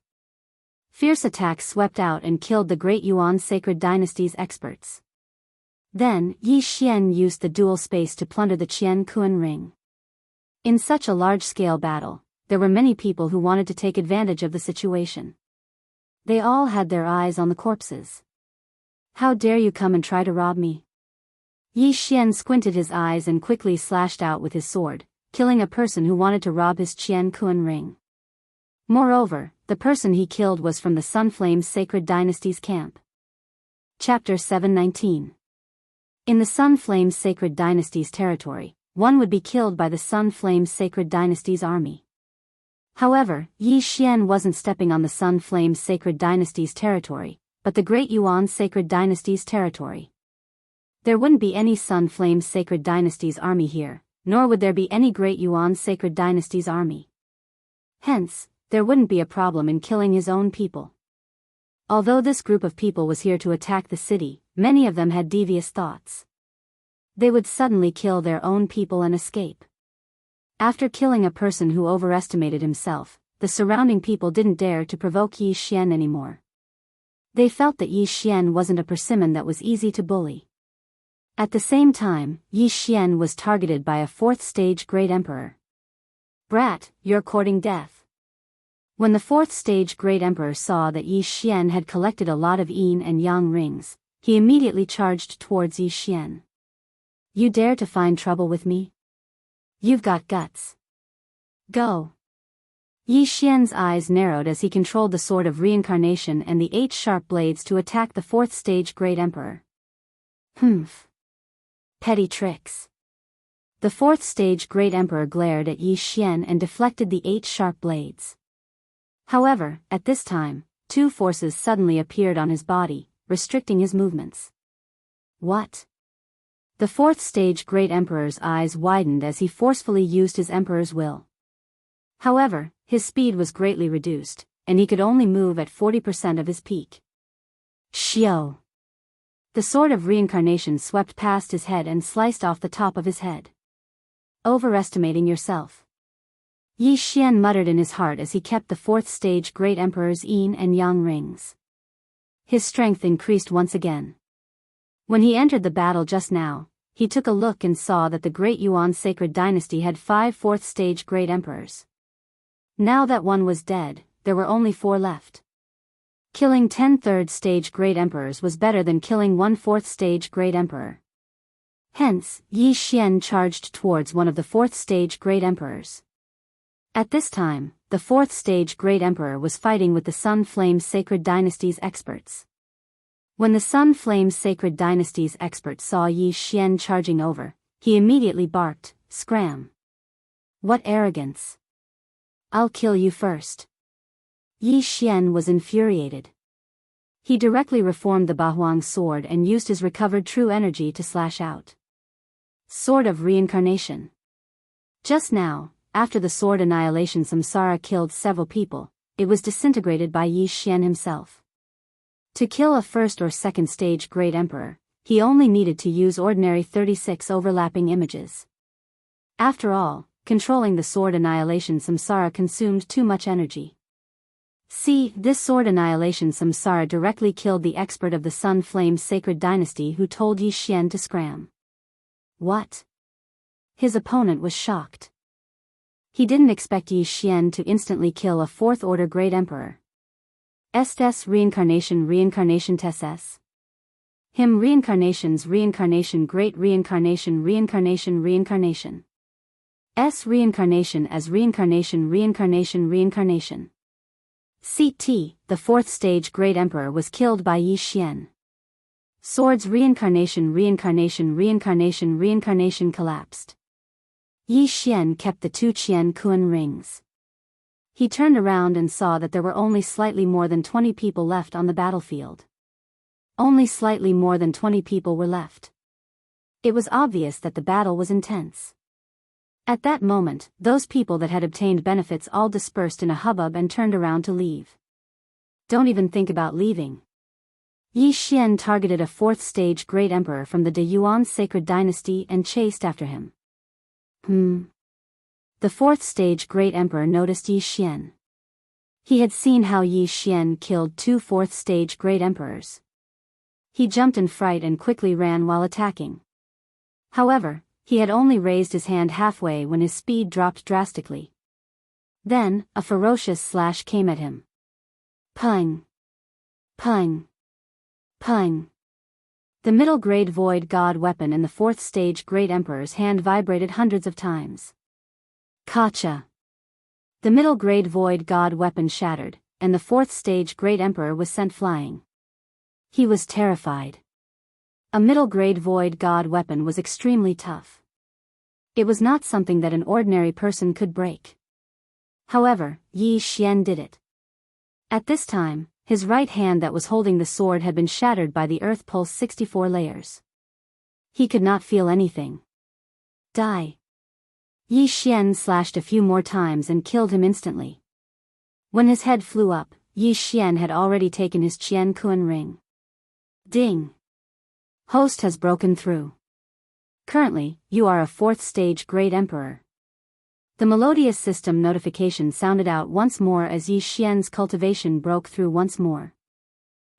Fierce attacks swept out and killed the Great Yuan Sacred Dynasty's experts. Then, Yi Xian used the dual space to plunder the Qian Kuan ring. In such a large-scale battle, there were many people who wanted to take advantage of the situation. They all had their eyes on the corpses. How dare you come and try to rob me? Yi Xian squinted his eyes and quickly slashed out with his sword, killing a person who wanted to rob his Qian Kuan ring. Moreover, the person he killed was from the Sunflame's Sacred Dynasty's camp. Chapter 719. In the Sunflame's Sacred Dynasty's territory, one would be killed by the Sunflame's Sacred Dynasty's army. However, Yi Xian wasn't stepping on the Sunflame's Sacred Dynasty's territory, but the Great Yuan Sacred Dynasty's territory. There wouldn't be any Sunflame's Sacred Dynasty's army here, nor would there be any Great Yuan Sacred Dynasty's army. Hence, there wouldn't be a problem in killing his own people. Although this group of people was here to attack the city, many of them had devious thoughts. They would suddenly kill their own people and escape. After killing a person who overestimated himself, the surrounding people didn't dare to provoke Yi Xian anymore. They felt that Yi Xian wasn't a persimmon that was easy to bully. At the same time, Yi Xian was targeted by a 4th stage Great Emperor. Brat, you're courting death. When the 4th stage Great Emperor saw that Yi Xian had collected a lot of yin and yang rings, he immediately charged towards Yi Xian. You dare to find trouble with me? You've got guts. Go. Yi Xian's eyes narrowed as he controlled the Sword of Reincarnation and the 8 sharp blades to attack the 4th stage Great Emperor. Humph. Petty tricks. The 4th stage Great Emperor glared at Yi Xian and deflected the 8 sharp blades. However, at this time, 2 forces suddenly appeared on his body, restricting his movements. What? The 4th stage Great Emperor's eyes widened as he forcefully used his Emperor's will. However, his speed was greatly reduced, and he could only move at 40% of his peak. Xiao! The Sword of Reincarnation swept past his head and sliced off the top of his head. Overestimating yourself. Yi Xian muttered in his heart as he kept the 4th stage Great Emperor's yin and yang rings. His strength increased once again. When he entered the battle just now, he took a look and saw that the Great Yuan sacred dynasty had 5 4th-stage great emperors. Now that one was dead, there were only 4 left. Killing 10 3rd-stage great emperors was better than killing 1 4th-stage great emperor. Hence, Yi Xian charged towards one of the 4th-stage great emperors. At this time, the 4th-stage great emperor was fighting with the Sun Flame Sacred Dynasty's experts. When the Sun Flame Sacred Dynasty's expert saw Yi Xian charging over, he immediately barked, "Scram! What arrogance! I'll kill you first." Yi Xian was infuriated. He directly reformed the Bahuang sword and used his recovered true energy to slash out. Sword of Reincarnation. Just now, after the sword annihilation samsara killed several people, it was disintegrated by Yi Xian himself. To kill a 1st or 2nd stage great emperor, he only needed to use ordinary 36 overlapping images. After all, controlling the sword annihilation samsara consumed too much energy. See, this sword annihilation samsara directly killed the expert of the Sun Flame Sacred Dynasty who told Yi Xian to scram. What? His opponent was shocked. He didn't expect Yi Xian to instantly kill a 4th-order great emperor. Estes reincarnation tesses. Him reincarnations reincarnation great reincarnation reincarnation. S reincarnation as reincarnation reincarnation. CT, the 4th-stage great emperor was killed by Yi Xian. Swords reincarnation collapsed. Yi Xian kept the 2 Qian Kuan rings. He turned around and saw that there were only slightly more than 20 people left on the battlefield. Only slightly more than 20 people were left. It was obvious that the battle was intense. At that moment, those people that had obtained benefits all dispersed in a hubbub and turned around to leave. Don't even think about leaving. Yi Xian targeted a 4th-stage great emperor from the De Yuan Sacred Dynasty and chased after him. The 4th-stage great emperor noticed Yi Xian. He had seen how Yi Xian killed 2 4th-stage great emperors. He jumped in fright and quickly ran while attacking. However, he had only raised his hand halfway when his speed dropped drastically. Then, a ferocious slash came at him. Pung! Pung! Pung! The middle-grade void god weapon in the 4th-stage great emperor's hand vibrated hundreds of times. Kacha! The middle-grade void god weapon shattered, and the 4th-stage great emperor was sent flying. He was terrified. A middle-grade void god weapon was extremely tough. It was not something that an ordinary person could break. However, Yi Xian did it. At this time, his right hand that was holding the sword had been shattered by the earth pulse 64 layers. He could not feel anything. Die! Yi Xian slashed a few more times and killed him instantly. When his head flew up, Yi Xian had already taken his Qian Kuan ring. Ding! Host has broken through. Currently, you are a 4th-stage great emperor. The melodious system notification sounded out once more as Yi Xian's cultivation broke through once more.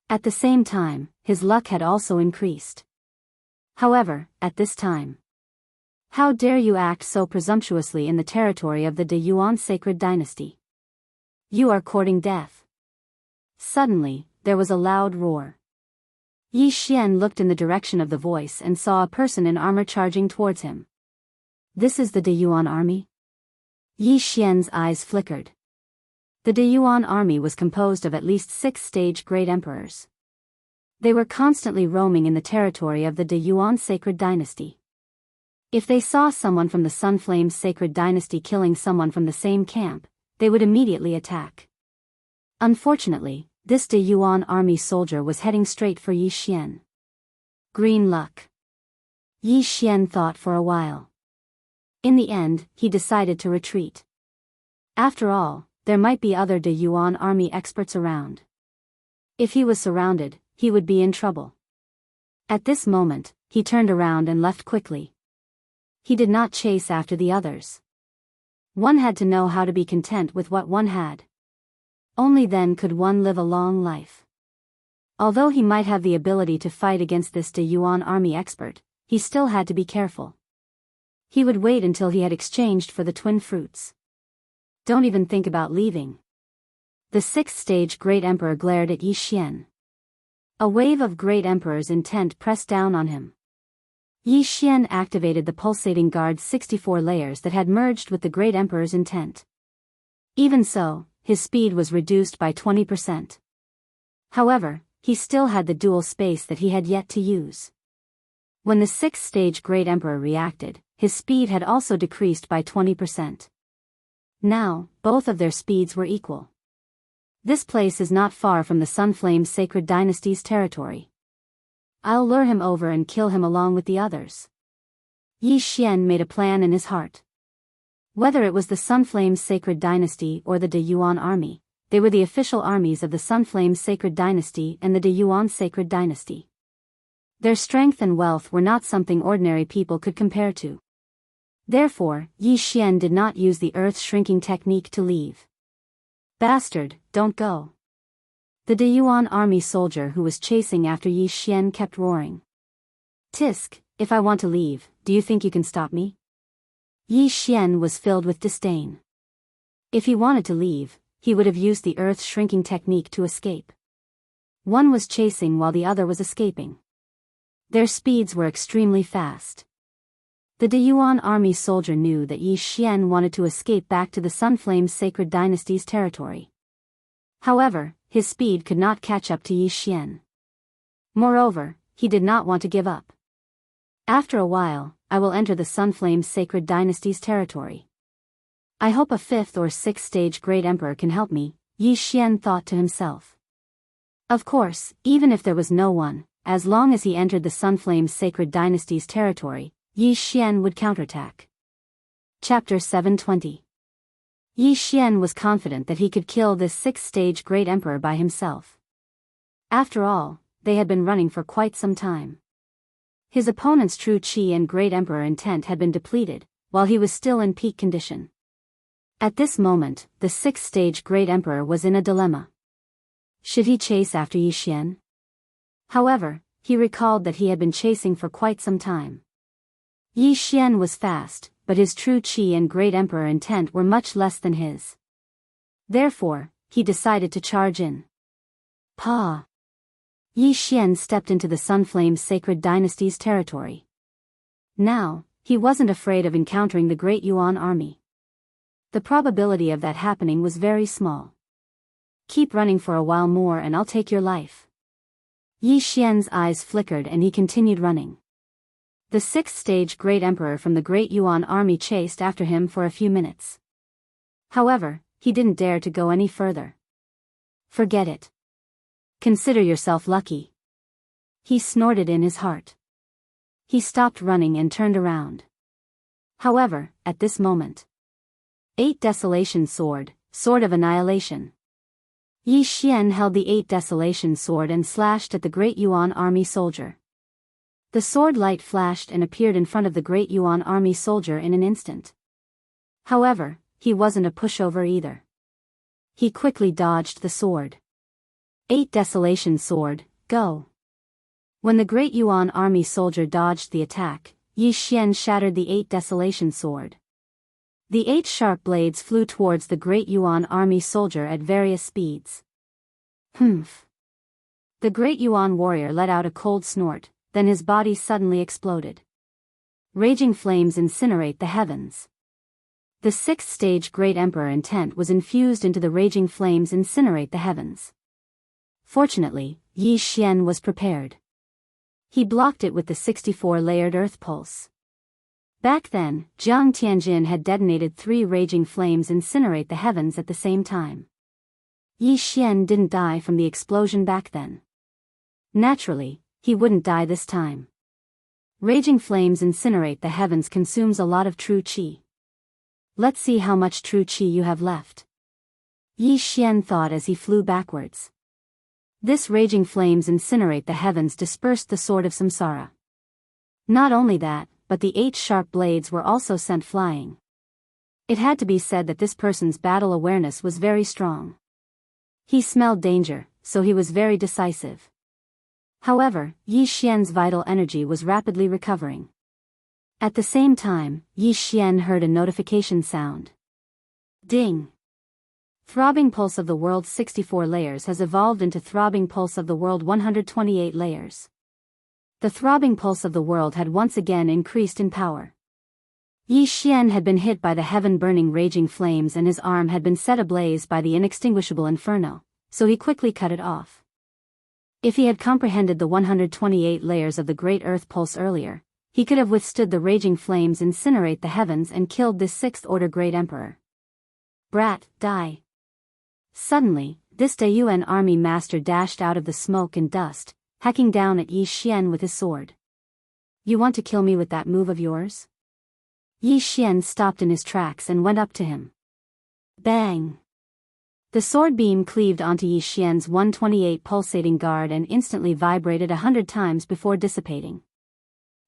At the same time, his luck had also increased. However, at this time, how dare you act so presumptuously in the territory of the De Yuan Sacred Dynasty? You are courting death. Suddenly, there was a loud roar. Yi Xian looked in the direction of the voice and saw a person in armor charging towards him. This is the De Yuan army? Yi Xian's eyes flickered. The De Yuan army was composed of at least 6 great emperors. They were constantly roaming in the territory of the De Yuan Sacred Dynasty. If they saw someone from the Sunflame Sacred Dynasty killing someone from the same camp, they would immediately attack. Unfortunately, this De Yuan army soldier was heading straight for Yi Xian. Green luck. Yi Xian thought for a while. In the end, he decided to retreat. After all, there might be other De Yuan army experts around. If he was surrounded, he would be in trouble. At this moment, he turned around and left quickly. He did not chase after the others. One had to know how to be content with what one had. Only then could one live a long life. Although he might have the ability to fight against this De Yuan army expert, he still had to be careful. He would wait until he had exchanged for the twin fruits. Don't even think about leaving. The sixth-stage Great Emperor glared at Yi Xian. A wave of Great Emperor's intent pressed down on him. Yi Xian activated the pulsating guard's 64 layers that had merged with the Great Emperor's intent. Even so, his speed was reduced by 20%. However, he still had the dual space that he had yet to use. When the sixth-stage Great Emperor reacted, his speed had also decreased by 20%. Now, both of their speeds were equal. This place is not far from the Sunflame Sacred Dynasty's territory. I'll lure him over and kill him along with the others. Yi Xian made a plan in his heart. Whether it was the Sunflame Sacred Dynasty or the De Yuan army, they were the official armies of the Sunflame Sacred Dynasty and the De Yuan Sacred Dynasty. Their strength and wealth were not something ordinary people could compare to. Therefore, Yi Xian did not use the earth-shrinking technique to leave. Bastard, don't go. The De Yuan army soldier who was chasing after Yi Xian kept roaring. Tisk, if I want to leave, do you think you can stop me? Yi Xian was filled with disdain. If he wanted to leave, he would have used the earth-shrinking technique to escape. One was chasing while the other was escaping. Their speeds were extremely fast. The De Yuan army soldier knew that Yi Xian wanted to escape back to the Sunflame Sacred Dynasty's territory. However, his speed could not catch up to Yi Xian. Moreover, he did not want to give up. After a while, I will enter the Sunflame Sacred Dynasty's territory. I hope a fifth or sixth stage Great Emperor can help me, Yi Xian thought to himself. Of course, even if there was no one, as long as he entered the Sunflame Sacred Dynasty's territory, Yi Xian would counterattack. Chapter 720. Yi Xian was confident that he could kill this sixth-stage Great Emperor by himself. After all, they had been running for quite some time. His opponent's true qi and Great Emperor intent had been depleted, while he was still in peak condition. At this moment, the sixth-stage Great Emperor was in a dilemma. Should he chase after Yi Xian? However, he recalled that he had been chasing for quite some time. Yi Xian was fast, but his true qi and Great Emperor intent were much less than his. Therefore, he decided to charge in. Pa! Yi Xian stepped into the Sunflame Sacred Dynasty's territory. Now, he wasn't afraid of encountering the Great Yuan army. The probability of that happening was very small. Keep running for a while more and I'll take your life. Yi Xian's eyes flickered and he continued running. The sixth-stage Great Emperor from the Great Yuan army chased after him for a few minutes. However, he didn't dare to go any further. Forget it. Consider yourself lucky. He snorted in his heart. He stopped running and turned around. However, at this moment. 8 Desolation Sword, Sword of Annihilation. Yi Xian held the 8 Desolation Sword and slashed at the Great Yuan army soldier. The sword light flashed and appeared in front of the Great Yuan army soldier in an instant. However, he wasn't a pushover either. He quickly dodged the sword. 8 Desolation Sword, go! When the Great Yuan army soldier dodged the attack, Yi Xian shattered the 8 Desolation Sword. The 8 sharp blades flew towards the Great Yuan army soldier at various speeds. Humph! The Great Yuan warrior let out a cold snort. Then his body suddenly exploded. Raging flames incinerate the heavens. The sixth-stage Great Emperor intent was infused into the raging flames incinerate the heavens. Fortunately, Yi Xian was prepared. He blocked it with the 64-layered earth pulse. Back then, Jiang Tianjin had detonated 3 raging flames incinerate the heavens at the same time. Yi Xian didn't die from the explosion back then. Naturally, he wouldn't die this time. Raging flames incinerate the heavens consumes a lot of true qi. Let's see how much true qi you have left. Yi Xian thought as he flew backwards. This raging flames incinerate the heavens dispersed the sword of samsara. Not only that, but the 8 sharp blades were also sent flying. It had to be said that this person's battle awareness was very strong. He smelled danger, so he was very decisive. However, Yi Xian's vital energy was rapidly recovering. At the same time, Yi Xian heard a notification sound. Ding! Throbbing Pulse of the World 64 layers has evolved into Throbbing Pulse of the World 128 layers. The Throbbing Pulse of the World had once again increased in power. Yi Xian had been hit by the heaven-burning raging flames and his arm had been set ablaze by the inextinguishable inferno, so he quickly cut it off. If he had comprehended the 128 layers of the Great Earth Pulse earlier, he could have withstood the raging flames incinerate the heavens and killed this 6th Order Great Emperor. Brat, die! Suddenly, this Daiyuan army master dashed out of the smoke and dust, hacking down at Yi Xian with his sword. You want to kill me with that move of yours? Yi Xian stopped in his tracks and went up to him. Bang! The sword beam cleaved onto Yi Xian's 128 pulsating guard and instantly vibrated 100 times before dissipating.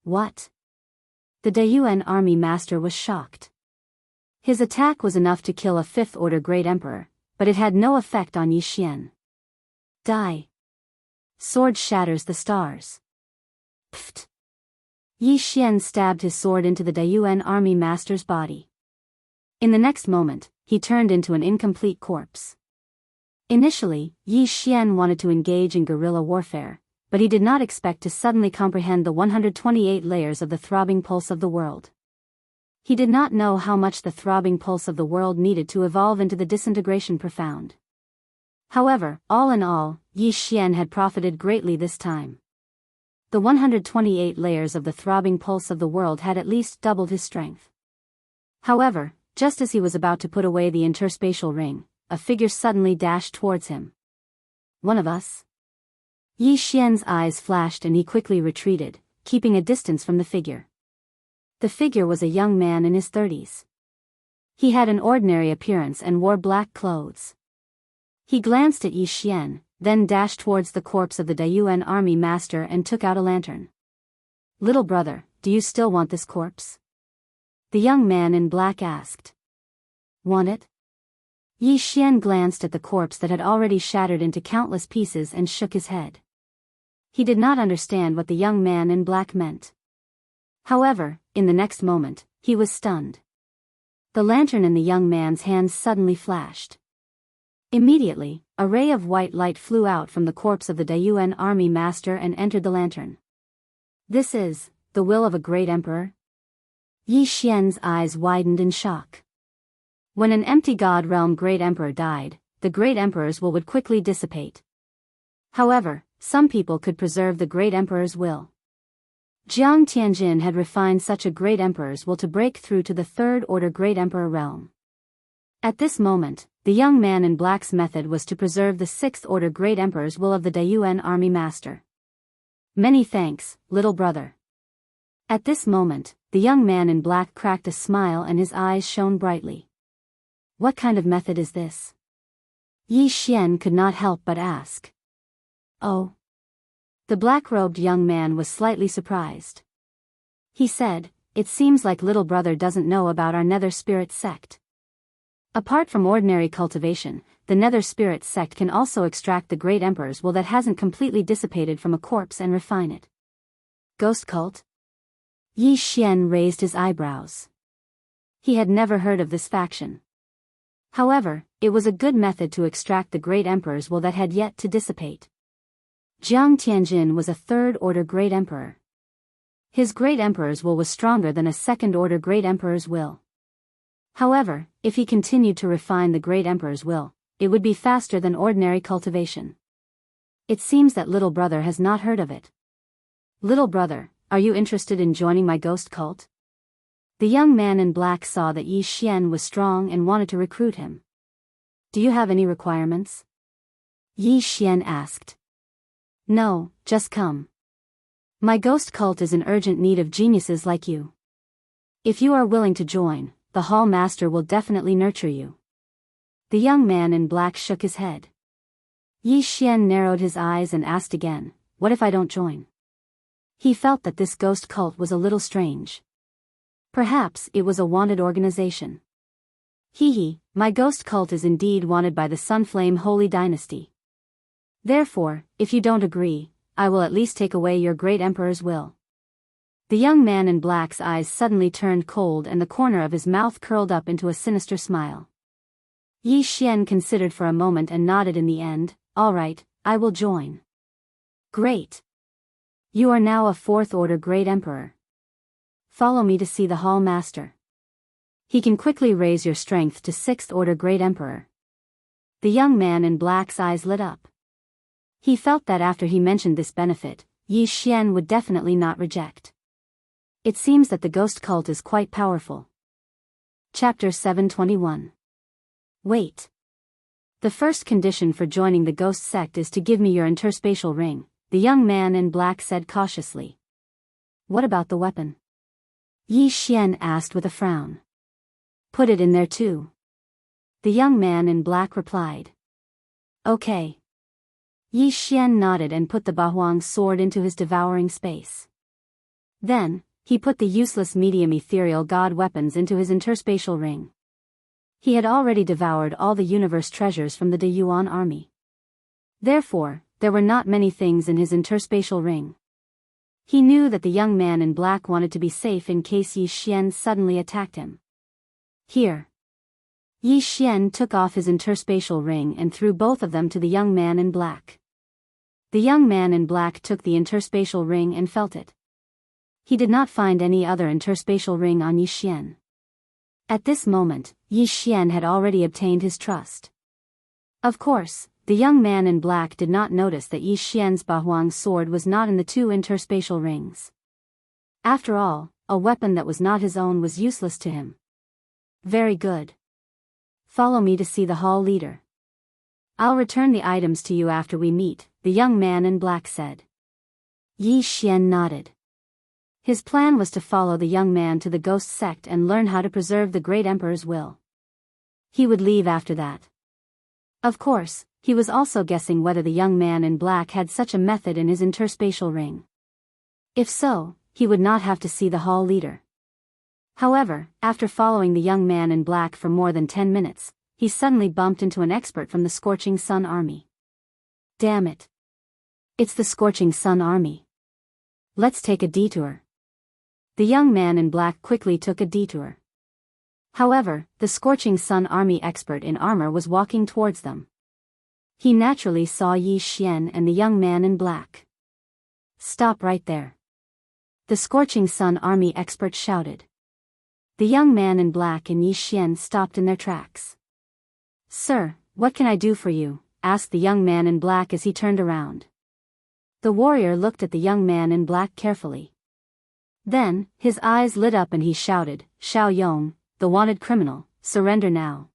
What? The Daiyuan army master was shocked. His attack was enough to kill a 5th Order Great Emperor, but it had no effect on Yi Xian. Die! Sword shatters the stars. Pfft! Yi Xian stabbed his sword into the Daiyuan army master's body. In the next moment, he turned into an incomplete corpse. Initially, Yi Xian wanted to engage in guerrilla warfare, but he did not expect to suddenly comprehend the 128 layers of the Throbbing Pulse of the World. He did not know how much the Throbbing Pulse of the World needed to evolve into the Disintegration Profound. However, all in all, Yi Xian had profited greatly this time. The 128 layers of the Throbbing Pulse of the World had at least doubled his strength. However, just as he was about to put away the interspatial ring, a figure suddenly dashed towards him. One of us? Yi Xian's eyes flashed and he quickly retreated, keeping a distance from the figure. The figure was a young man in his 30s. He had an ordinary appearance and wore black clothes. He glanced at Yi Xian, then dashed towards the corpse of the Daiyuan army master and took out a lantern. Little brother, do you still want this corpse? The young man in black asked. Want it? Yi Xian glanced at the corpse that had already shattered into countless pieces and shook his head. He did not understand what the young man in black meant. However, in the next moment, he was stunned. The lantern in the young man's hands suddenly flashed. Immediately, a ray of white light flew out from the corpse of the Daiyuan army master and entered the lantern. This is the will of a great emperor? Yi Xian's eyes widened in shock. When an empty god realm great emperor died, the great emperor's will would quickly dissipate. However, some people could preserve the great emperor's will. Jiang Tianjin had refined such a great emperor's will to break through to the 3rd Order Great Emperor realm. At this moment, the young man in black's method was to preserve the 6th Order Great Emperor's will of the Daiyuan army master. Many thanks, little brother. At this moment, the young man in black cracked a smile and his eyes shone brightly. What kind of method is this? Yi Xian could not help but ask. Oh. The black-robed young man was slightly surprised. He said, it seems like little brother doesn't know about our Nether Spirit sect. Apart from ordinary cultivation, the Nether Spirit sect can also extract the Great Emperor's will that hasn't completely dissipated from a corpse and refine it. Ghost cult? Yi Xian raised his eyebrows. He had never heard of this faction. However, it was a good method to extract the Great Emperor's will that had yet to dissipate. Jiang Tianjin was a 3rd Order Great Emperor. His Great Emperor's will was stronger than a 2nd Order Great Emperor's will. However, if he continued to refine the Great Emperor's will, it would be faster than ordinary cultivation. It seems that little brother has not heard of it. Little brother, are you interested in joining my ghost cult? The young man in black saw that Yi Xian was strong and wanted to recruit him. Do you have any requirements? Yi Xian asked. No, just come. My ghost cult is in urgent need of geniuses like you. If you are willing to join, the Hall Master will definitely nurture you. The young man in black shook his head. Yi Xian narrowed his eyes and asked again, what if I don't join? He felt that this ghost cult was a little strange. Perhaps it was a wanted organization. My ghost cult is indeed wanted by the Sunflame Holy Dynasty. Therefore, if you don't agree, I will at least take away your great emperor's will. The young man in black's eyes suddenly turned cold and the corner of his mouth curled up into a sinister smile. Yi Xian considered for a moment and nodded in the end. All right, I will join. Great. You are now a fourth-order great emperor. Follow me to see the hall master. He can quickly raise your strength to sixth-order great emperor. The young man in black's eyes lit up. He felt that after he mentioned this benefit, Yi Xian would definitely not reject. It seems that the ghost cult is quite powerful. Chapter 721. Wait. The first condition for joining the ghost sect is to give me your interspatial ring, the young man in black said cautiously. What about the weapon? Yi Xian asked with a frown. Put it in there too. The young man in black replied. Okay. Yi Xian nodded and put the Bahuang sword into his devouring space. Then, he put the useless medium ethereal god weapons into his interspatial ring. He had already devoured all the universe treasures from the De Yuan army. Therefore, there were not many things in his interspatial ring. He knew that the young man in black wanted to be safe in case Yi Xian suddenly attacked him. Here. Yi Xian took off his interspatial ring and threw both of them to the young man in black. The young man in black took the interspatial ring and felt it. He did not find any other interspatial ring on Yi Xian. At this moment, Yi Xian had already obtained his trust. Of course, the young man in black did not notice that Yi Xian's Bahuang sword was not in the two interspatial rings. After all, a weapon that was not his own was useless to him. Very good. Follow me to see the hall leader. I'll return the items to you after we meet, the young man in black said. Yi Xian nodded. His plan was to follow the young man to the ghost sect and learn how to preserve the great emperor's will. He would leave after that. Of course, he was also guessing whether the young man in black had such a method in his interspatial ring. If so, he would not have to see the hall leader. However, after following the young man in black for more than 10 minutes, he suddenly bumped into an expert from the Scorching Sun Army. Damn it. It's the Scorching Sun Army. Let's take a detour. The young man in black quickly took a detour. However, the Scorching Sun Army expert in armor was walking towards them. He naturally saw Yi Xian and the young man in black. Stop right there. The Scorching Sun Army expert shouted. The young man in black and Yi Xian stopped in their tracks. Sir, what can I do for you? Asked the young man in black as he turned around. The warrior looked at the young man in black carefully. Then, his eyes lit up and he shouted, Xiao Yong, the wanted criminal, surrender now.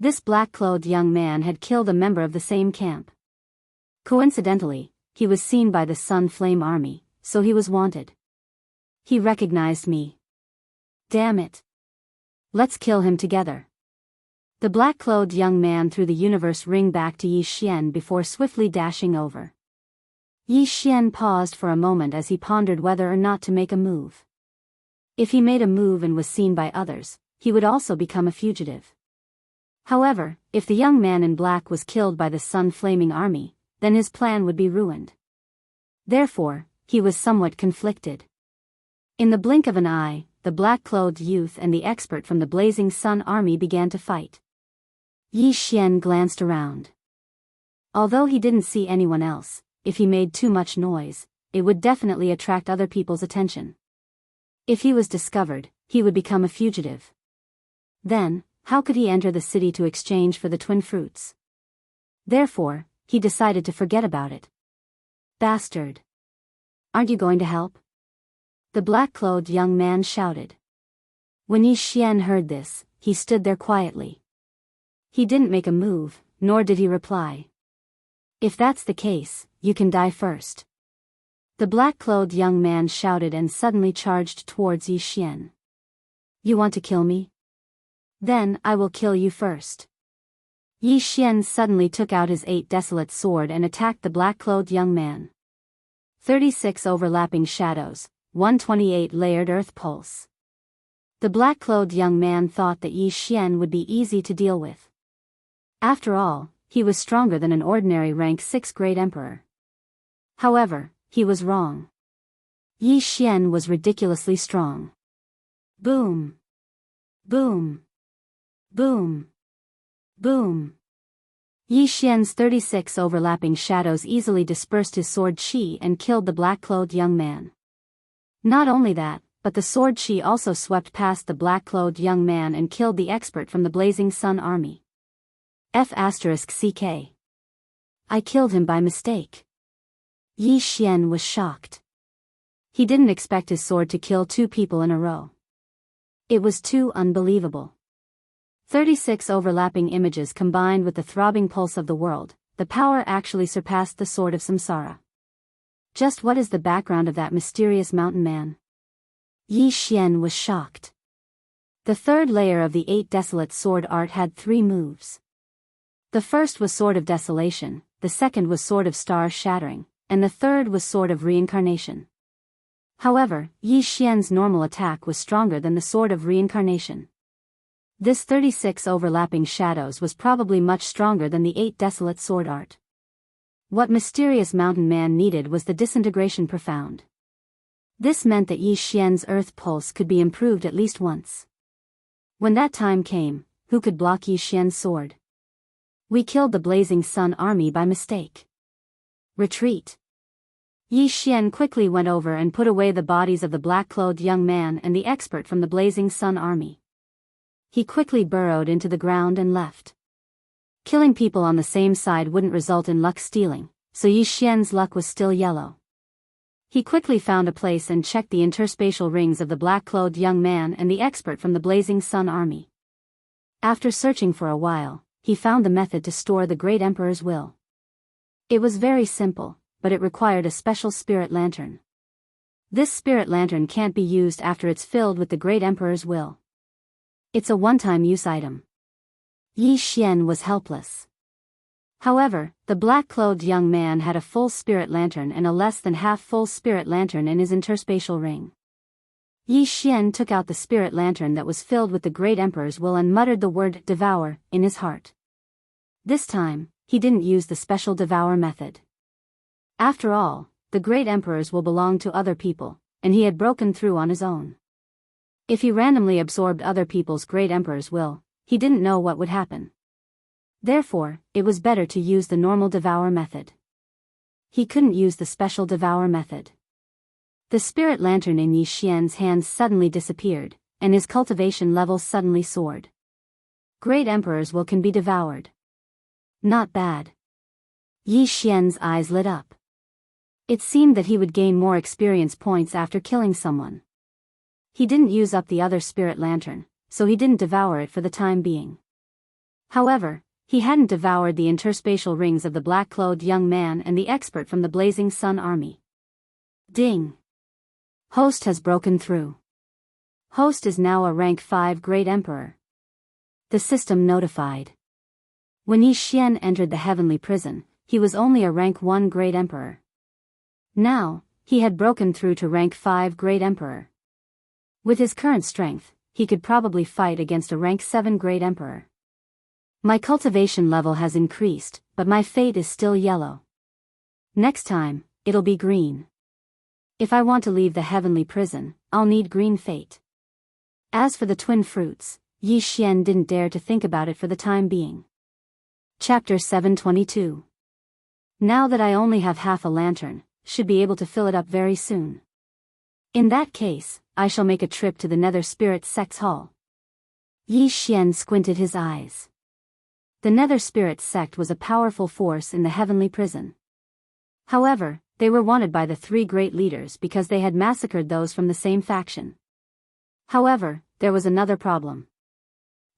This black-clothed young man had killed a member of the same camp. Coincidentally, he was seen by the Sun Flame Army, so he was wanted. He recognized me. Damn it. Let's kill him together. The black-clothed young man threw the universe ring back to Yi Xian before swiftly dashing over. Yi Xian paused for a moment as he pondered whether or not to make a move. If he made a move and was seen by others, he would also become a fugitive. However, if the young man in black was killed by the Sun Flaming Army, then his plan would be ruined. Therefore, he was somewhat conflicted. In the blink of an eye, the black-clothed youth and the expert from the Blazing Sun Army began to fight. Yi Xian glanced around. Although he didn't see anyone else, if he made too much noise, it would definitely attract other people's attention. If he was discovered, he would become a fugitive. Then, how could he enter the city to exchange for the twin fruits? Therefore, he decided to forget about it. Bastard! Aren't you going to help? The black-clothed young man shouted. When Yi Xian heard this, he stood there quietly. He didn't make a move, nor did he reply. If that's the case, you can die first. The black-clothed young man shouted and suddenly charged towards Yi Xian. You want to kill me? Then I will kill you first. Yi Xian suddenly took out his 8 desolate sword and attacked the black-clothed young man. 36 overlapping shadows, 128 layered earth pulse. The black-clothed young man thought that Yi Xian would be easy to deal with. After all, he was stronger than an ordinary rank 6 great emperor. However, he was wrong. Yi Xian was ridiculously strong. Boom. Boom. Boom. Boom. Yi Xian's 36 overlapping shadows easily dispersed his sword qi and killed the black-clothed young man. Not only that, but the sword qi also swept past the black-clothed young man and killed the expert from the Blazing Sun army. F***CK. I killed him by mistake. Yi Xian was shocked. He didn't expect his sword to kill 2 people in a row. It was too unbelievable. 36 overlapping images combined with the throbbing pulse of the world, the power actually surpassed the sword of samsara. Just what is the background of that mysterious mountain man? Yi Xian was shocked. The third layer of the 8 desolate sword art had 3 moves. The first was Sword of Desolation, the second was Sword of Star Shattering, and the third was Sword of Reincarnation. However, Yi Xian's normal attack was stronger than the Sword of Reincarnation. This 36 overlapping shadows was probably much stronger than the 8 desolate sword art. What mysterious mountain man needed was the disintegration profound. This meant that Yi Xian's earth pulse could be improved at least once. When that time came, who could block Yi Xian's sword? We killed the Blazing Sun army by mistake. Retreat. Yi Xian quickly went over and put away the bodies of the black-clothed young man and the expert from the Blazing Sun army. He quickly burrowed into the ground and left. Killing people on the same side wouldn't result in luck stealing, so Yi Xian's luck was still yellow. He quickly found a place and checked the interspatial rings of the black-clothed young man and the expert from the Blazing Sun army. After searching for a while, he found the method to store the Great Emperor's will. It was very simple, but it required a special spirit lantern. This spirit lantern can't be used after it's filled with the Great Emperor's will. It's a one-time use item. Yi Xian was helpless. However, the black-clothed young man had a full spirit lantern and a less than half-full spirit lantern in his interspatial ring. Yi Xian took out the spirit lantern that was filled with the Great Emperor's will and muttered the word devour in his heart. This time, he didn't use the special devour method. After all, the Great Emperor's will belonged to other people, and he had broken through on his own. If he randomly absorbed other people's Great Emperor's will, he didn't know what would happen. Therefore, it was better to use the normal devour method. He couldn't use the special devour method. The spirit lantern in Yi Xian's hands suddenly disappeared, and his cultivation level suddenly soared. Great Emperor's will can be devoured. Not bad. Yi Xian's eyes lit up. It seemed that he would gain more experience points after killing someone. He didn't use up the other spirit lantern, so he didn't devour it for the time being. However, he hadn't devoured the interspatial rings of the black-clothed young man and the expert from the Blazing Sun army. Ding! Host has broken through. Host is now a rank 5 Great Emperor. The system notified. When Yi Xian entered the heavenly prison, he was only a rank 1 Great Emperor. Now, he had broken through to rank 5 Great Emperor. With his current strength, he could probably fight against a rank 7 Great Emperor. My cultivation level has increased, but my fate is still yellow. Next time, it'll be green. If I want to leave the heavenly prison, I'll need green fate. As for the twin fruits, Yi Xian didn't dare to think about it for the time being. Chapter 722. Now that I only have half a lantern, should be able to fill it up very soon. In that case, I shall make a trip to the Nether Spirit Sect's hall. Yi Xian squinted his eyes. The Nether Spirit Sect was a powerful force in the heavenly prison. However, they were wanted by the 3 great leaders because they had massacred those from the same faction. However, there was another problem.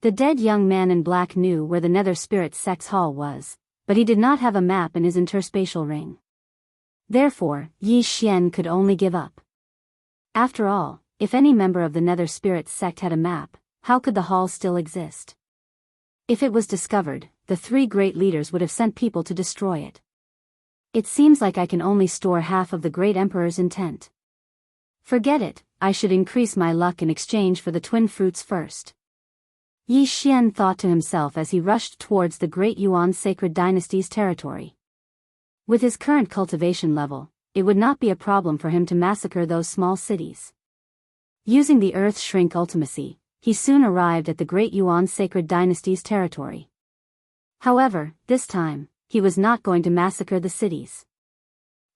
The dead young man in black knew where the Nether Spirit Sect's hall was, but he did not have a map in his interspatial ring. Therefore, Yi Xian could only give up. After all, if any member of the Nether Spirit Sect had a map, how could the hall still exist? If it was discovered, the 3 great leaders would have sent people to destroy it. It seems like I can only store half of the Great Emperor's intent. Forget it, I should increase my luck in exchange for the twin fruits first. Yi Xian thought to himself as he rushed towards the Great Yuan Sacred Dynasty's territory. With his current cultivation level, it would not be a problem for him to massacre those small cities. Using the Earth Shrink ultimacy, he soon arrived at the Great Yuan Sacred Dynasty's territory. However, this time, he was not going to massacre the cities.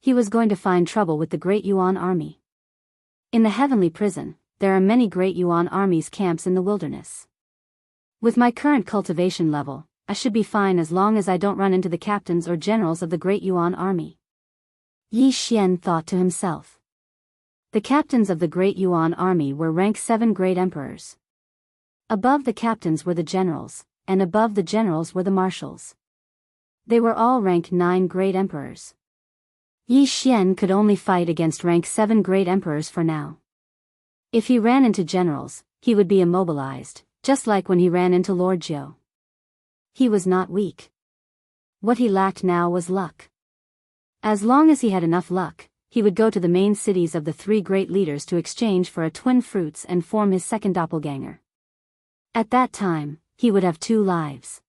He was going to find trouble with the Great Yuan army. In the Heavenly Prison, there are many Great Yuan army's camps in the wilderness. With my current cultivation level, I should be fine as long as I don't run into the captains or generals of the Great Yuan army. Yi Xian thought to himself. The captains of the Great Yuan army were rank 7 great emperors. Above the captains were the generals, and above the generals were the marshals. They were all rank 9 great emperors. Yi Xian could only fight against rank 7 great emperors for now. If he ran into generals, he would be immobilized, just like when he ran into Lord Jiu. He was not weak. What he lacked now was luck. As long as he had enough luck, he would go to the main cities of the 3 great leaders to exchange for a twin fruits and form his second doppelganger. At that time, he would have 2 lives.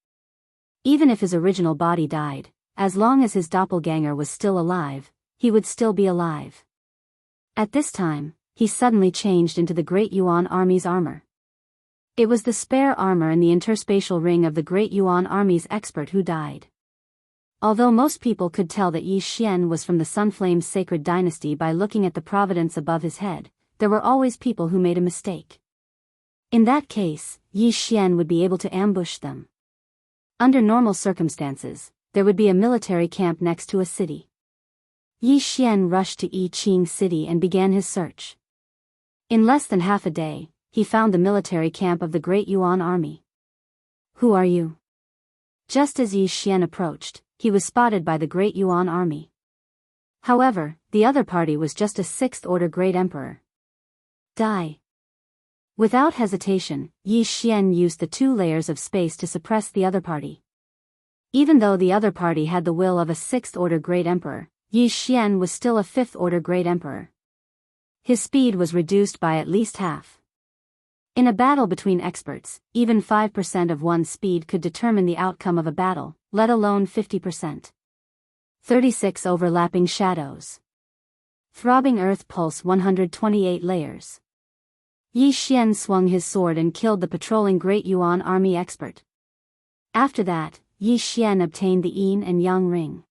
Even if his original body died, as long as his doppelganger was still alive, he would still be alive. At this time, he suddenly changed into the Great Yuan army's armor. It was the spare armor in the interspatial ring of the Great Yuan army's expert who died. Although most people could tell that Yi Xian was from the Sunflame's sacred dynasty by looking at the providence above his head, there were always people who made a mistake. In that case, Yi Xian would be able to ambush them. Under normal circumstances, there would be a military camp next to a city. Yi Xian rushed to Yiqing City and began his search. In less than half a day, he found the military camp of the Great Yuan army. "Who are you?" Just as Yi Xian approached, he was spotted by the Great Yuan army. However, the other party was just a 6th-order Great Emperor. Die. Without hesitation, Yi Xian used the 2 layers of space to suppress the other party. Even though the other party had the will of a 6th-order Great Emperor, Yi Xian was still a 5th-order Great Emperor. His speed was reduced by at least half. In a battle between experts, even 5% of one's speed could determine the outcome of a battle, let alone 50%. 36 overlapping shadows. Throbbing earth pulse 128 layers. Yi Xian swung his sword and killed the patrolling Great Yuan army expert. After that, Yi Xian obtained the yin and yang ring.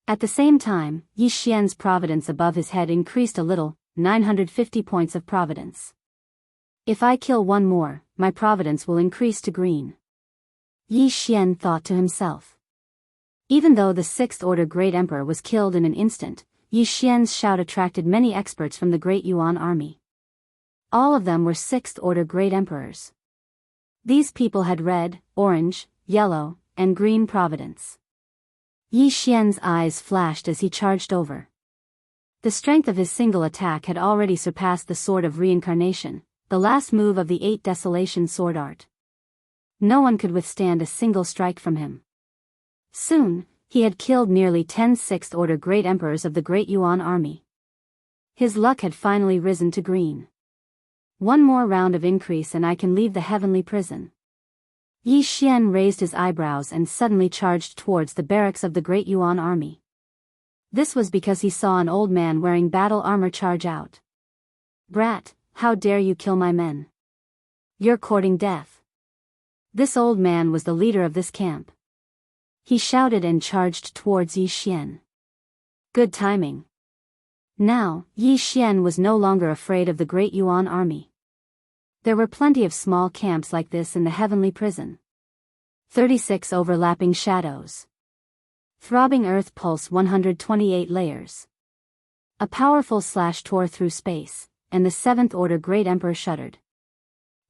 At the same time, Yi Xian's providence above his head increased a little, 950 points of providence. If I kill one more, my providence will increase to green. Yi Xian thought to himself. Even though the 6th-order Great Emperor was killed in an instant, Yi Xian's shout attracted many experts from the Great Yuan army. All of them were 6th-order Great Emperors. These people had red, orange, yellow, and green providence. Yi Xian's eyes flashed as he charged over. The strength of his single attack had already surpassed the Sword of Reincarnation, the last move of the 8 Desolation sword art. No one could withstand a single strike from him. Soon, he had killed nearly 10 6th-order Great Emperors of the Great Yuan army. His luck had finally risen to green. One more round of increase and I can leave the heavenly prison. Yi Xian raised his eyebrows and suddenly charged towards the barracks of the Great Yuan army. This was because he saw an old man wearing battle armor charge out. "Brat, how dare you kill my men? You're courting death." This old man was the leader of this camp. He shouted and charged towards Yi Xian. Good timing. Now, Yi Xian was no longer afraid of the Great Yuan army. There were plenty of small camps like this in the heavenly prison. 36 overlapping shadows. Throbbing earth pulse 128 layers. A powerful slash tore through space, and the 7th-order Great Emperor shuddered.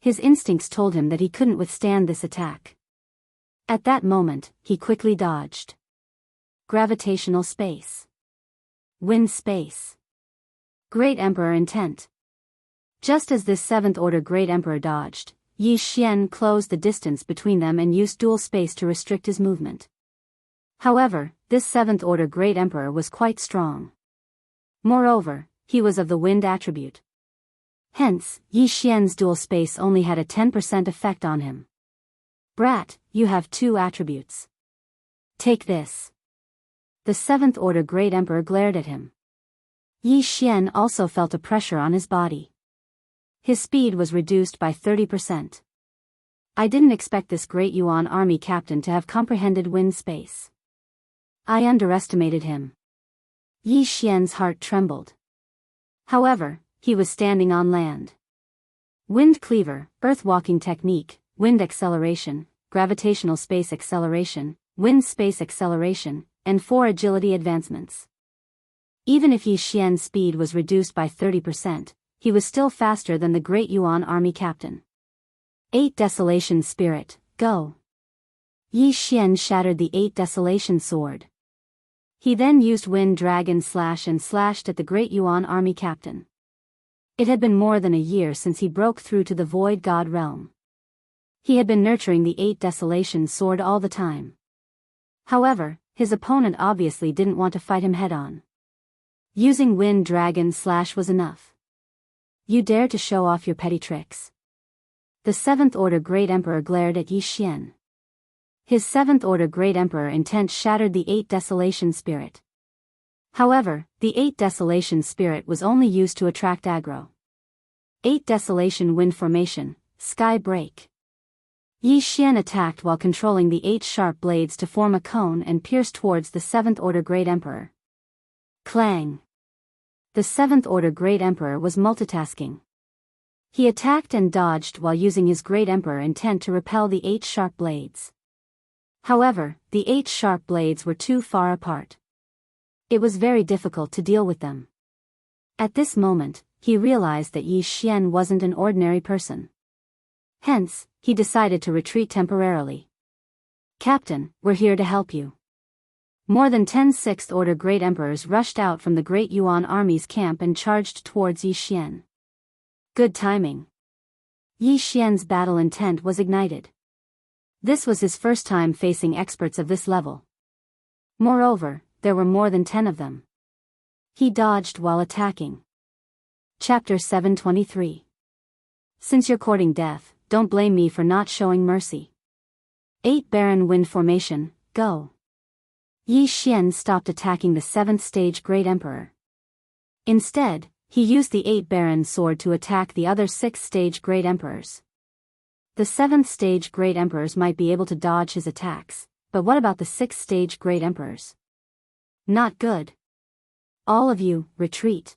His instincts told him that he couldn't withstand this attack. At that moment, he quickly dodged. Gravitational space. Wind space. Great Emperor intent. Just as this 7th-order Great Emperor dodged, Yi Xian closed the distance between them and used dual space to restrict his movement. However, this 7th-order Great Emperor was quite strong. Moreover, he was of the wind attribute. Hence, Yi Xian's dual space only had a 10% effect on him. Brat, you have 2 attributes. Take this. The seventh order Great Emperor glared at him. Yi Xian also felt a pressure on his body. His speed was reduced by 30%. I didn't expect this great Yuan army captain to have comprehended wind space. I underestimated him. Yi Xian's heart trembled. However, he was standing on land. Wind cleaver, earth walking technique, wind acceleration, gravitational space acceleration, wind space acceleration, and 4 agility advancements. Even if Yi Xian's speed was reduced by 30%, he was still faster than the great Yuan army captain. 8 Desolation Spirit, go! Yi Xian shattered the 8 Desolation Sword. He then used Wind Dragon Slash and slashed at the great Yuan army captain. It had been more than a year since he broke through to the Void God realm. He had been nurturing the 8 Desolation Sword all the time. However, his opponent obviously didn't want to fight him head-on. Using Wind Dragon Slash was enough. You dare to show off your petty tricks? The 7th Order Great Emperor glared at Yi Xian. His 7th Order Great Emperor intent shattered the 8 Desolation Spirit. However, the 8 Desolation Spirit was only used to attract aggro. 8 Desolation Wind Formation, Sky Break. Yi Xian attacked while controlling the 8 sharp blades to form a cone and pierce towards the 7th Order Great Emperor. Clang! The 7th Order Great Emperor was multitasking. He attacked and dodged while using his Great Emperor intent to repel the 8 sharp blades. However, the 8 sharp blades were too far apart. It was very difficult to deal with them. At this moment, he realized that Yi Xian wasn't an ordinary person. Hence, he decided to retreat temporarily. Captain, we're here to help you. More than 10 Sixth Order Great Emperors rushed out from the Great Yuan Army's camp and charged towards Yi Xian. Good timing. Yi Xian's battle intent was ignited. This was his first time facing experts of this level. Moreover, there were more than 10 of them. He dodged while attacking. Chapter 723. Since you're courting death, don't blame me for not showing mercy. 8 Baron Wind Formation, go! Yi Xian stopped attacking the 7th Stage Great Emperor. Instead, he used the 8 Baron Sword to attack the other 6th Stage Great Emperors. The 7th Stage Great Emperors might be able to dodge his attacks, but what about the 6th Stage Great Emperors? Not good. All of you, retreat.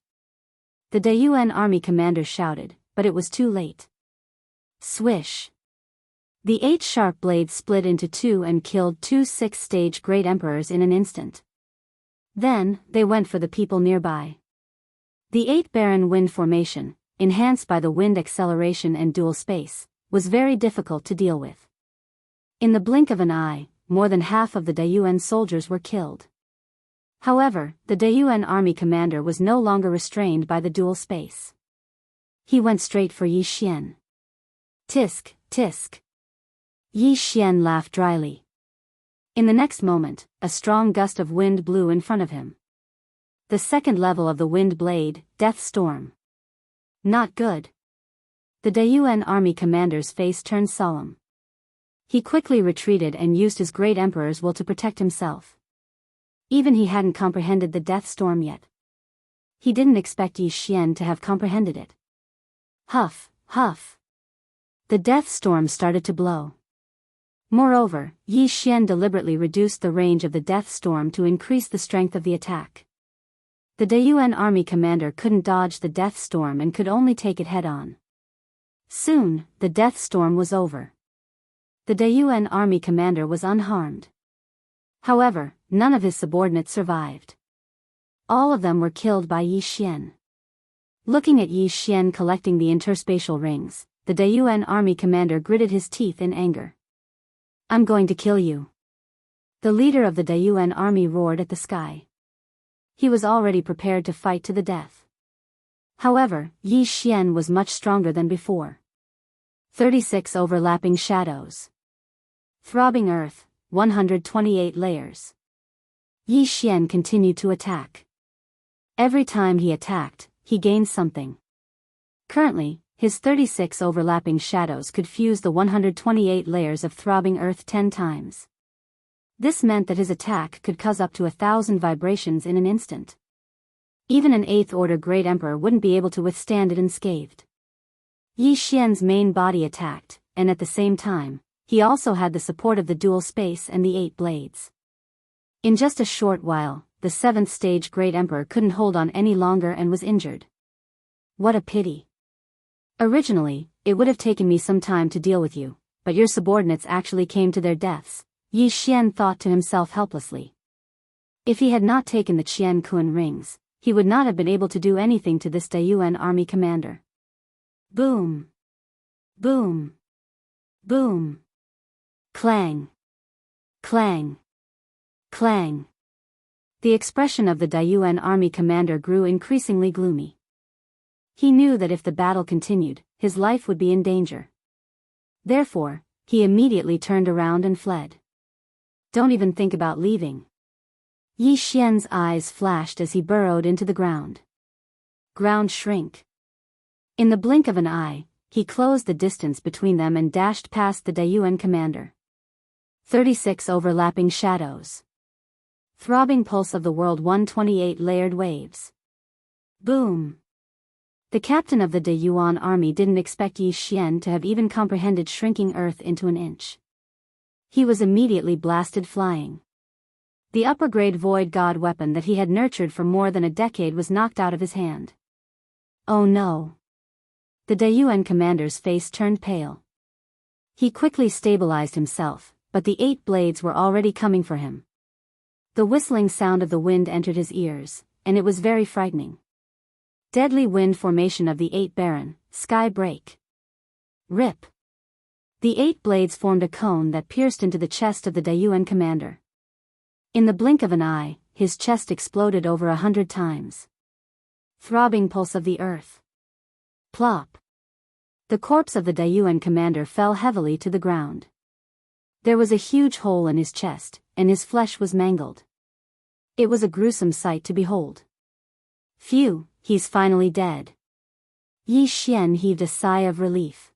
The Daiyuan army commander shouted, but it was too late. Swish. The 8 sharp blades split into 2 and killed 2 6th Stage Great Emperors in an instant. Then, they went for the people nearby. The 8 Baron Wind Formation, enhanced by the wind acceleration and dual space, was very difficult to deal with. In the blink of an eye, more than half of the Daiyuan soldiers were killed. However, the Daiyuan army commander was no longer restrained by the dual space. He went straight for Yi Xian. Tisk, tisk. Yi Xian laughed dryly. In the next moment, a strong gust of wind blew in front of him. The second level of the wind blade, Death Storm. Not good. The Daiyuan army commander's face turned solemn. He quickly retreated and used his Great Emperor's will to protect himself. Even he hadn't comprehended the Death Storm yet. He didn't expect Yi Xian to have comprehended it. Huff, huff. The Death Storm started to blow. Moreover, Yi Xian deliberately reduced the range of the Death Storm to increase the strength of the attack. The Daiyuan army commander couldn't dodge the Death Storm and could only take it head-on. Soon, the Death Storm was over. The Daiyuan army commander was unharmed. However, none of his subordinates survived. All of them were killed by Yi Xian. Looking at Yi Xian collecting the interspatial rings, the Daiyuan army commander gritted his teeth in anger. I'm going to kill you. The leader of the Daiyuan army roared at the sky. He was already prepared to fight to the death. However, Yi Xian was much stronger than before. 36 Overlapping Shadows. Throbbing Earth, 128 layers. Yi Xian continued to attack. Every time he attacked, he gained something. Currently, his 36 overlapping shadows could fuse the 128 layers of throbbing earth 10 times. This meant that his attack could cause up to 1,000 vibrations in an instant. Even an 8th Order Great Emperor wouldn't be able to withstand it unscathed. Yi Xian's main body attacked, and at the same time, he also had the support of the dual space and the 8 blades. In just a short while, the 7th stage Great Emperor couldn't hold on any longer and was injured. What a pity. Originally, it would have taken me some time to deal with you, but your subordinates actually came to their deaths, Yi Xian thought to himself helplessly. If he had not taken the Qian Kun rings, he would not have been able to do anything to this Daiyuan army commander. Boom. Boom. Boom. Clang. Clang. Clang. The expression of the Daiyuan army commander grew increasingly gloomy. He knew that if the battle continued, his life would be in danger. Therefore, he immediately turned around and fled. Don't even think about leaving. Yi Xian's eyes flashed as he burrowed into the ground. Ground shrink. In the blink of an eye, he closed the distance between them and dashed past the Daiyuan commander. 36 overlapping shadows. Throbbing pulse of the world 128 layered waves. Boom. The captain of the Daiyuan army didn't expect Yi Xian to have even comprehended shrinking Earth into an inch. He was immediately blasted flying. The upper-grade void god weapon that he had nurtured for more than a decade was knocked out of his hand. Oh no. The Daiyuan commander's face turned pale. He quickly stabilized himself, but the 8 blades were already coming for him. The whistling sound of the wind entered his ears, and it was very frightening. Deadly wind formation of the 8 Baron, sky break. Rip. The 8 blades formed a cone that pierced into the chest of the Daiyuan commander. In the blink of an eye, his chest exploded over 100 times. Throbbing pulse of the earth. Plop. The corpse of the Daiyuan commander fell heavily to the ground. There was a huge hole in his chest, and his flesh was mangled. It was a gruesome sight to behold. Phew, he's finally dead. Yi Xian heaved a sigh of relief.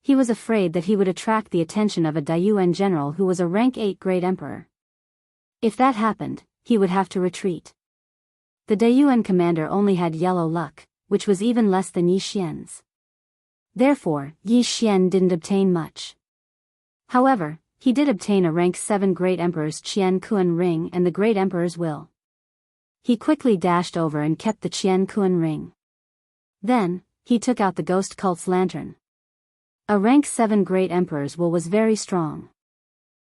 He was afraid that he would attract the attention of a Daiyuan general who was a rank 8 Great Emperor. If that happened, he would have to retreat. The Daiyuan commander only had yellow luck, which was even less than Yi Xian's. Therefore, Yi Xian didn't obtain much. However, he did obtain a rank 7 Great Emperor's Qian Kun ring and the Great Emperor's will. He quickly dashed over and kept the Qian Kun ring. Then, he took out the ghost cult's lantern. A rank 7 Great Emperor's will was very strong.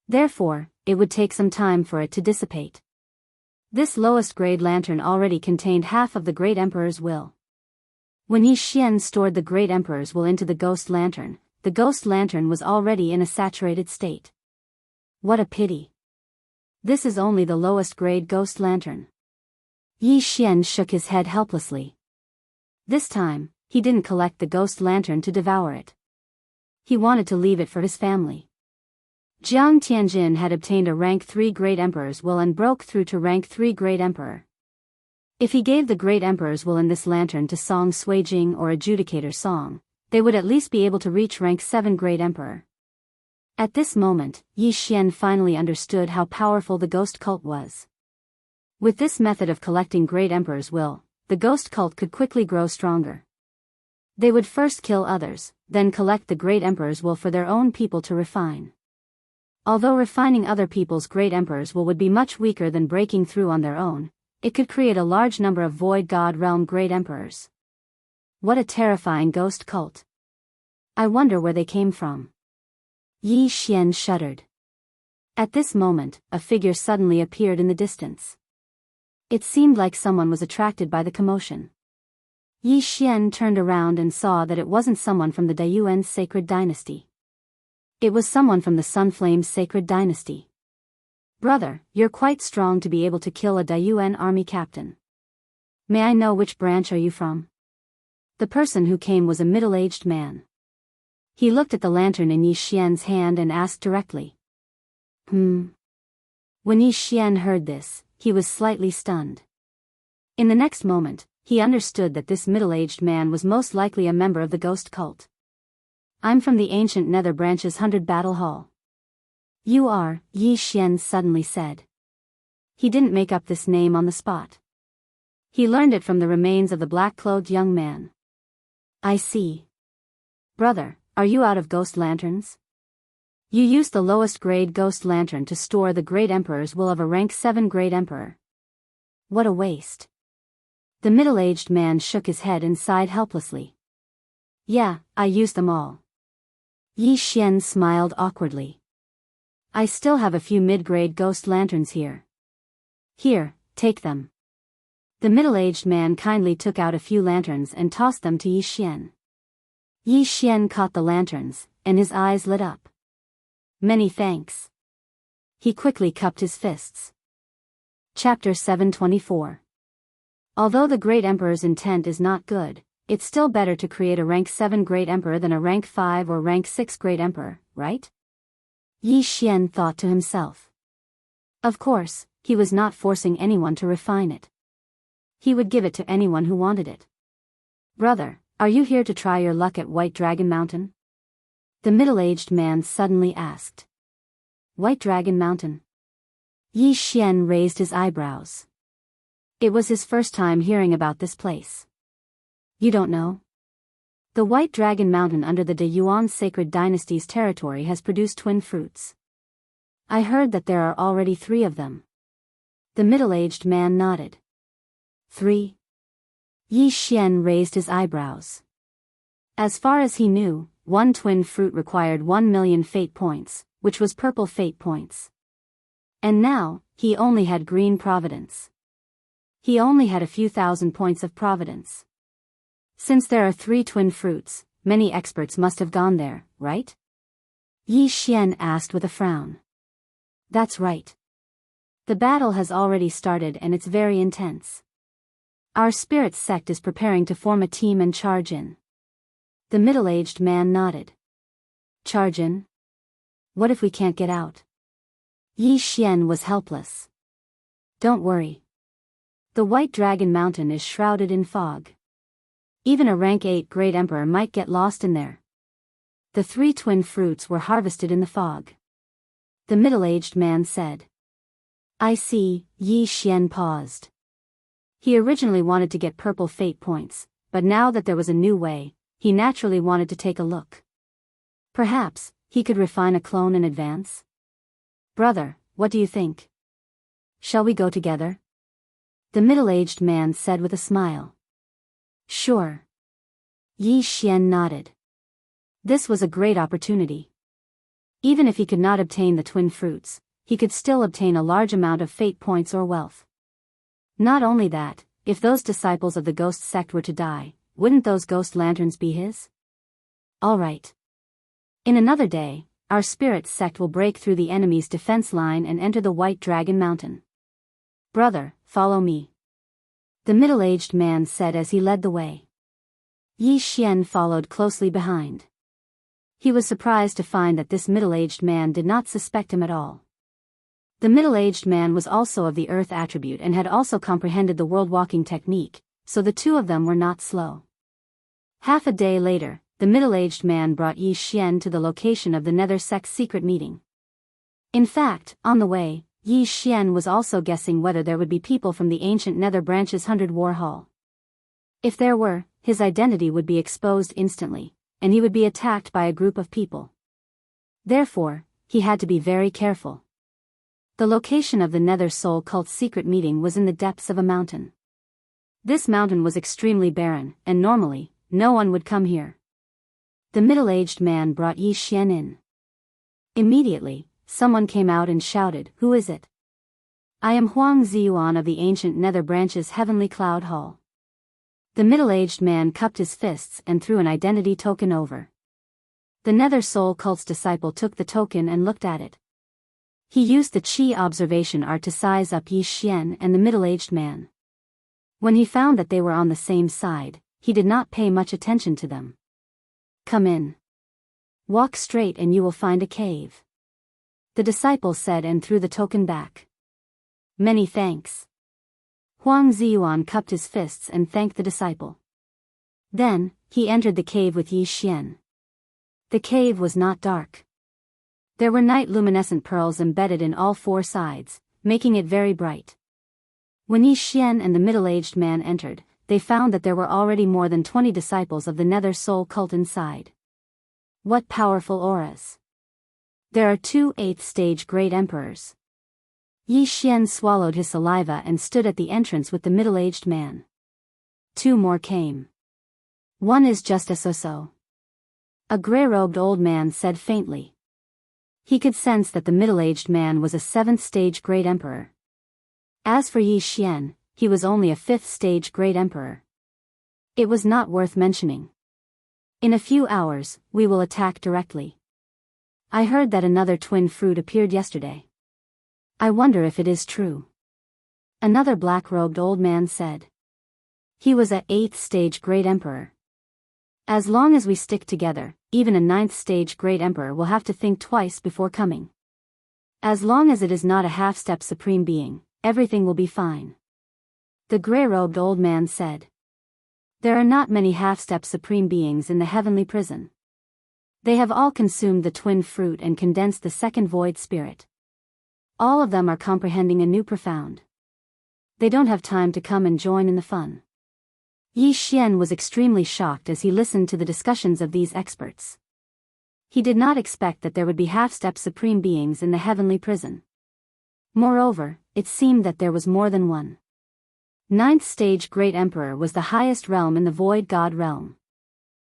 Therefore, it would take some time for it to dissipate. This lowest grade lantern already contained half of the Great Emperor's will. When Yi Xian stored the Great Emperor's will into the ghost lantern was already in a saturated state. What a pity. This is only the lowest grade ghost lantern. Yi Xian shook his head helplessly. This time, he didn't collect the ghost lantern to devour it. He wanted to leave it for his family. Jiang Tianjin had obtained a rank 3 Great Emperor's will and broke through to rank 3 Great Emperor. If he gave the Great Emperor's will in this lantern to Song Suijing or Adjudicator Song, they would at least be able to reach rank 7 Great Emperor. At this moment, Yi Xian finally understood how powerful the ghost cult was. With this method of collecting Great Emperor's will, the ghost cult could quickly grow stronger. They would first kill others, then collect the Great Emperor's will for their own people to refine. Although refining other people's Great Emperor's will would be much weaker than breaking through on their own, it could create a large number of Void God Realm Great Emperors. What a terrifying ghost cult. I wonder where they came from. Yi Xian shuddered. At this moment, a figure suddenly appeared in the distance. It seemed like someone was attracted by the commotion. Yi Xian turned around and saw that it wasn't someone from the Daiyuan sacred dynasty. It was someone from the Sunflame's sacred dynasty. Brother, you're quite strong to be able to kill a Daiyuan army captain. May I know which branch are you from? The person who came was a middle-aged man. He looked at the lantern in Yi Xian's hand and asked directly. When Yi Xian heard this, he was slightly stunned. In the next moment, he understood that this middle-aged man was most likely a member of the ghost cult. I'm from the ancient Nether Branch's 100 Battle Hall. You are, Yi Xian suddenly said. He didn't make up this name on the spot. He learned it from the remains of the black-clothed young man. I see. Brother, are you out of ghost lanterns? You used the lowest grade ghost lantern to store the Great Emperor's will of a rank 7 Great Emperor. What a waste. The middle-aged man shook his head and sighed helplessly. Yeah, I used them all. Yi Xian smiled awkwardly. I still have a few mid-grade ghost lanterns here. Here, take them. The middle-aged man kindly took out a few lanterns and tossed them to Yi Xian. Yi Xian caught the lanterns, and his eyes lit up. Many thanks. He quickly cupped his fists. Chapter 724. Although the Great Emperor's intent is not good, it's still better to create a rank 7 Great Emperor than a rank 5 or rank 6 Great Emperor, right? Yi Xian thought to himself. Of course, he was not forcing anyone to refine it. He would give it to anyone who wanted it. Brother, are you here to try your luck at White Dragon Mountain? The middle-aged man suddenly asked. White Dragon Mountain? Yi Xian raised his eyebrows. It was his first time hearing about this place. You don't know? The White Dragon Mountain under the De Yuan Sacred Dynasty's territory has produced twin fruits. I heard that there are already 3 of them. The middle-aged man nodded. 3? Yi Xian raised his eyebrows. As far as he knew, one twin fruit required 1 million fate points, which was purple fate points. And now, he only had green providence. He only had a few thousand points of providence. Since there are 3 twin fruits, many experts must have gone there, right? Yi Xian asked with a frown. That's right. The battle has already started and it's very intense. Our spirit sect is preparing to form a team and charge in. The middle-aged man nodded. Charge in? What if we can't get out? Yi Xian was helpless. Don't worry. The White Dragon Mountain is shrouded in fog. Even a rank 8 Great Emperor might get lost in there. The 3 twin fruits were harvested in the fog. The middle-aged man said. I see. Yi Xian paused. He originally wanted to get purple fate points, but now that there was a new way, he naturally wanted to take a look. Perhaps, he could refine a clone in advance? Brother, what do you think? Shall we go together? The middle-aged man said with a smile. Sure. Yi Xian nodded. This was a great opportunity. Even if he could not obtain the twin fruits, he could still obtain a large amount of fate points or wealth. Not only that, if those disciples of the ghost sect were to die, wouldn't those ghost lanterns be his? All right. In another day, our spirit sect will break through the enemy's defense line and enter the White Dragon Mountain. Brother, follow me. The middle-aged man said as he led the way. Yi Xian followed closely behind. He was surprised to find that this middle-aged man did not suspect him at all. The middle-aged man was also of the earth attribute and had also comprehended the world walking technique, so the two of them were not slow. Half a day later, the middle-aged man brought Yi Xian to the location of the Nether sect's secret meeting. In fact, on the way, Yi Xian was also guessing whether there would be people from the ancient Nether branch's 100 War Hall. If there were, his identity would be exposed instantly, and he would be attacked by a group of people. Therefore, he had to be very careful. The location of the Nether Soul Cult's secret meeting was in the depths of a mountain. This mountain was extremely barren, and normally, no one would come here. The middle-aged man brought Yi Xian in. Immediately, someone came out and shouted, "Who is it?" "I am Huang Ziyuan of the ancient Nether branch's Heavenly Cloud Hall." The middle-aged man cupped his fists and threw an identity token over. The Nether Soul Cult's disciple took the token and looked at it. He used the Qi observation art to size up Yi Xian and the middle-aged man. When he found that they were on the same side, he did not pay much attention to them. "Come in. Walk straight and you will find a cave," the disciple said and threw the token back. "Many thanks." Huang Ziyuan cupped his fists and thanked the disciple. Then, he entered the cave with Yi Xian. The cave was not dark. There were night-luminescent pearls embedded in all four sides, making it very bright. When Yi Xian and the middle-aged man entered, they found that there were already more than 20 disciples of the Nether Soul cult inside. What powerful auras! There are 2 8th-stage Great Emperors. Yi Xian swallowed his saliva and stood at the entrance with the middle-aged man. 2 more came. One is just a so-so. A grey-robed old man said faintly. He could sense that the middle-aged man was a 7th-stage Great Emperor. As for Yi Xian, he was only a 5th-stage Great Emperor. It was not worth mentioning. In a few hours, we will attack directly. I heard that another twin fruit appeared yesterday. I wonder if it is true. Another black-robed old man said. He was a 8th-stage Great Emperor. As long as we stick together, even a 9th-stage Great Emperor will have to think twice before coming. As long as it is not a half-step Supreme Being, everything will be fine. The grey-robed old man said. There are not many half-step Supreme Beings in the heavenly prison. They have all consumed the twin fruit and condensed the second void spirit. All of them are comprehending a new profound. They don't have time to come and join in the fun. Yi Xian was extremely shocked as he listened to the discussions of these experts. He did not expect that there would be half-step Supreme Beings in the heavenly prison. Moreover, it seemed that there was more than one. 9th-stage Great Emperor was the highest realm in the Void God realm.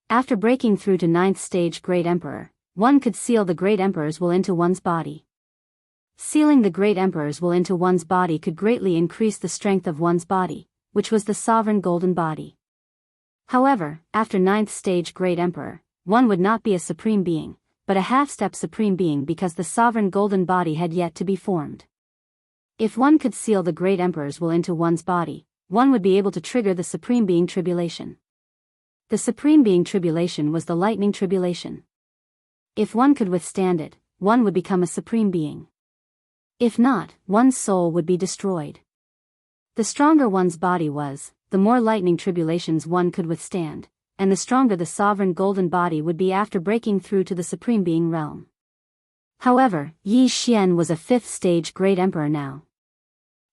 After breaking through to 9th-stage Great Emperor, one could seal the Great Emperor's will into one's body. Sealing the Great Emperor's will into one's body could greatly increase the strength of one's body, which was the sovereign golden body. However, after 9th-stage Great Emperor, one would not be a Supreme Being, but a half-step Supreme Being because the sovereign golden body had yet to be formed. If one could seal the Great Emperor's will into one's body, one would be able to trigger the Supreme Being Tribulation. The Supreme Being Tribulation was the lightning tribulation. If one could withstand it, one would become a Supreme Being. If not, one's soul would be destroyed. The stronger one's body was, the more lightning tribulations one could withstand, and the stronger the sovereign golden body would be after breaking through to the Supreme Being realm. However, Yi Xian was a 5th-stage Great Emperor now.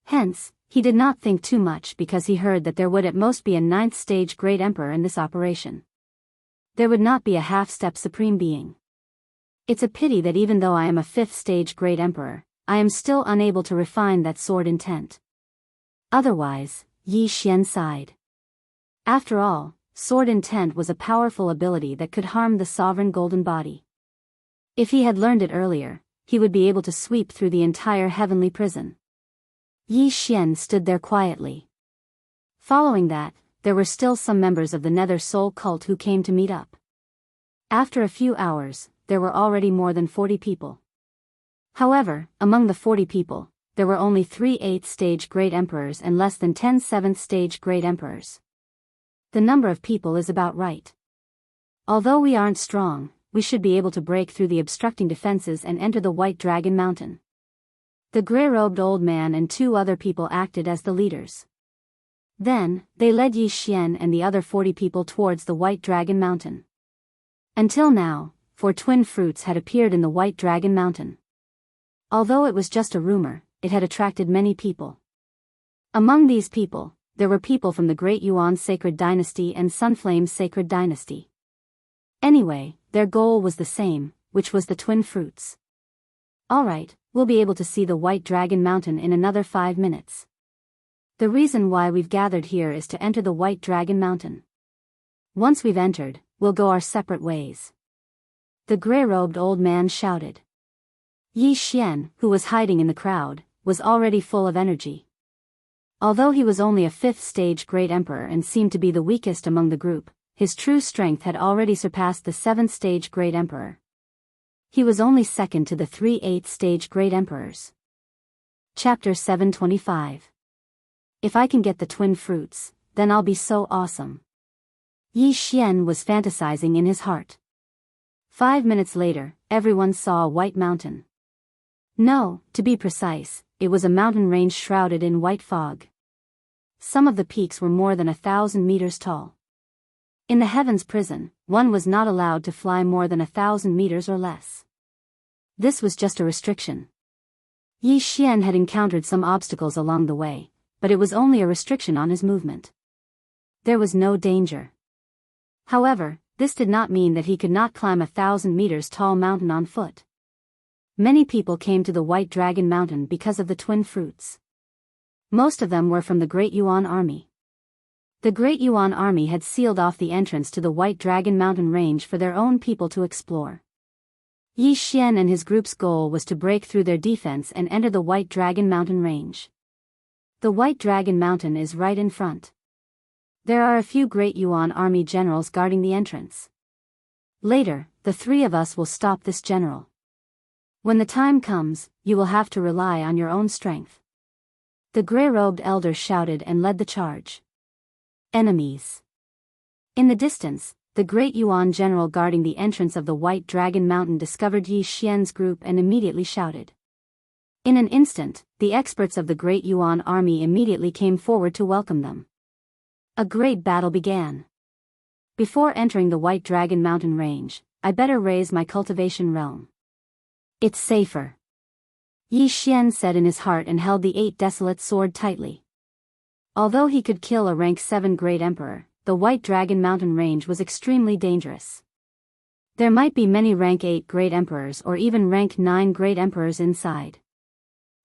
Hence, he did not think too much because he heard that there would at most be a 9th-stage Great Emperor in this operation. There would not be a half-step Supreme Being. It's a pity that even though I am a 5th-stage Great Emperor, I am still unable to refine that sword intent. Otherwise, Yi Xian sighed. After all, sword intent was a powerful ability that could harm the sovereign golden body. If he had learned it earlier, he would be able to sweep through the entire heavenly prison. Yi Xian stood there quietly. Following that, there were still some members of the Nether Soul cult who came to meet up. After a few hours, there were already more than 40 people. However, among the 40 people, there were only 3 8th-stage Great Emperors and less than 10 7th-stage Great Emperors. The number of people is about right. Although we aren't strong, we should be able to break through the obstructing defenses and enter the White Dragon Mountain. The grey-robed old man and 2 other people acted as the leaders. Then, they led Yi Xian and the other 40 people towards the White Dragon Mountain. Until now, 4 twin fruits had appeared in the White Dragon Mountain. Although it was just a rumor, it had attracted many people. Among these people, there were people from the Great Yuan Sacred Dynasty and Sunflame Sacred Dynasty. Anyway, their goal was the same, which was the twin fruits. Alright, we'll be able to see the White Dragon Mountain in another 5 minutes. The reason why we've gathered here is to enter the White Dragon Mountain. Once we've entered, we'll go our separate ways. The grey-robed old man shouted. Yi Xian, who was hiding in the crowd, was already full of energy. Although he was only a 5th-stage Great Emperor and seemed to be the weakest among the group, his true strength had already surpassed the 7th-stage Great Emperor. He was only second to the 3 8th-stage Great Emperors. Chapter 725. If I can get the twin fruits, then I'll be so awesome. Yi Xian was fantasizing in his heart. 5 minutes later, everyone saw a white mountain. No, to be precise, it was a mountain range shrouded in white fog. Some of the peaks were more than 1,000 meters tall. In the heavens prison, one was not allowed to fly more than 1,000 meters or less. This was just a restriction. Yi Xian had encountered some obstacles along the way, but it was only a restriction on his movement. There was no danger. However, this did not mean that he could not climb 1,000 meters tall mountain on foot. Many people came to the White Dragon Mountain because of the twin fruits. Most of them were from the Great Yuan Army. The Great Yuan Army had sealed off the entrance to the White Dragon Mountain range for their own people to explore. Yi Xian and his group's goal was to break through their defense and enter the White Dragon Mountain range. The White Dragon Mountain is right in front. There are a few Great Yuan Army generals guarding the entrance. Later, the three of us will stop this general. When the time comes, you will have to rely on your own strength. The gray-robed elder shouted and led the charge. Enemies. In the distance, the Great Yuan general guarding the entrance of the White Dragon Mountain discovered Yi Xian's group and immediately shouted. In an instant, the experts of the Great Yuan Army immediately came forward to welcome them. A great battle began. Before entering the White Dragon Mountain range, I better raise my cultivation realm. It's safer. Yi Xian said in his heart and held the 8 desolate sword tightly. Although he could kill a rank 7 Great Emperor, the White Dragon Mountain range was extremely dangerous. There might be many rank 8 Great Emperors or even rank 9 Great Emperors inside.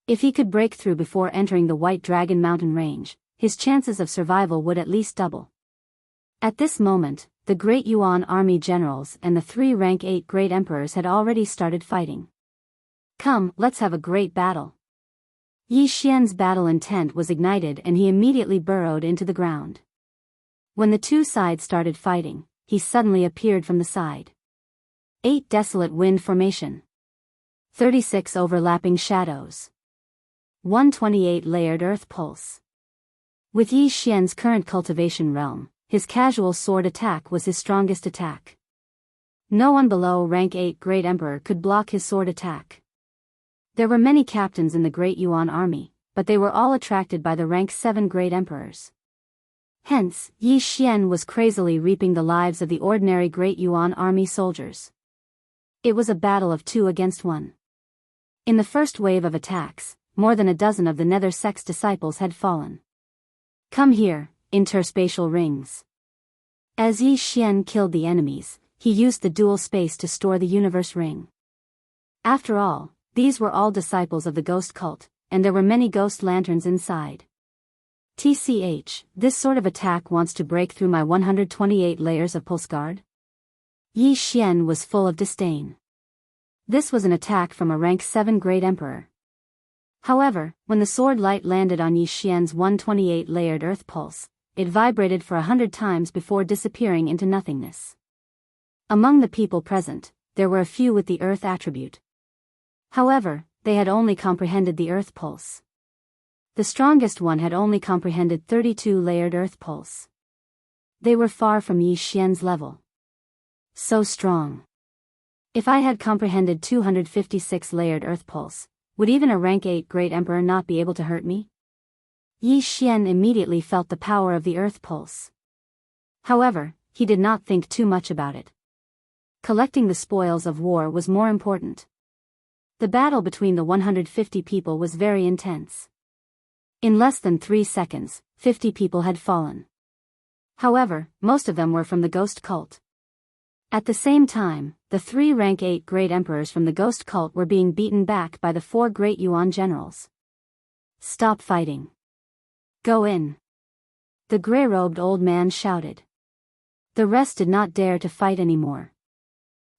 If he could break through before entering the White Dragon Mountain range, his chances of survival would at least double. At this moment, the Great Yuan Army generals and the 3 rank 8 Great Emperors had already started fighting. Come, let's have a great battle. Yi Xian's battle intent was ignited and he immediately burrowed into the ground. When the two sides started fighting, he suddenly appeared from the side. 8 desolate wind formation. 36 overlapping shadows. 128 layered earth pulse. With Yi Xian's current cultivation realm, his casual sword attack was his strongest attack. No one below rank 8 Great Emperor could block his sword attack. There were many captains in the Great Yuan Army, but they were all attracted by the rank 7 Great Emperors. Hence, Yi Xian was crazily reaping the lives of the ordinary Great Yuan Army soldiers. It was a battle of 2 against 1. In the first wave of attacks, more than a dozen of the Nether Sect's disciples had fallen. Come here, interspatial rings. As Yi Xian killed the enemies, he used the dual space to store the universe ring. After all, these were all disciples of the ghost cult, and there were many ghost lanterns inside. TCH, this sort of attack wants to break through my 128 layers of pulse guard? Yi Xian was full of disdain. This was an attack from a rank 7 Great Emperor. However, when the sword light landed on Yi Xian's 128 layered earth pulse, it vibrated for 100 times before disappearing into nothingness. Among the people present, there were a few with the earth attribute. However, they had only comprehended the earth pulse. The strongest one had only comprehended 32 layered earth pulse. They were far from Yi Xian's level. So strong. If I had comprehended 256 layered earth pulse, would even a rank 8 Great Emperor not be able to hurt me? Yi Xian immediately felt the power of the earth pulse. However, he did not think too much about it. Collecting the spoils of war was more important. The battle between the 150 people was very intense. In less than 3 seconds, 50 people had fallen. However, most of them were from the ghost cult. At the same time, the 3 rank 8 Great Emperors from the ghost cult were being beaten back by the 4 Great Yuan generals. Stop fighting. Go in. The gray-robed old man shouted. The rest did not dare to fight anymore.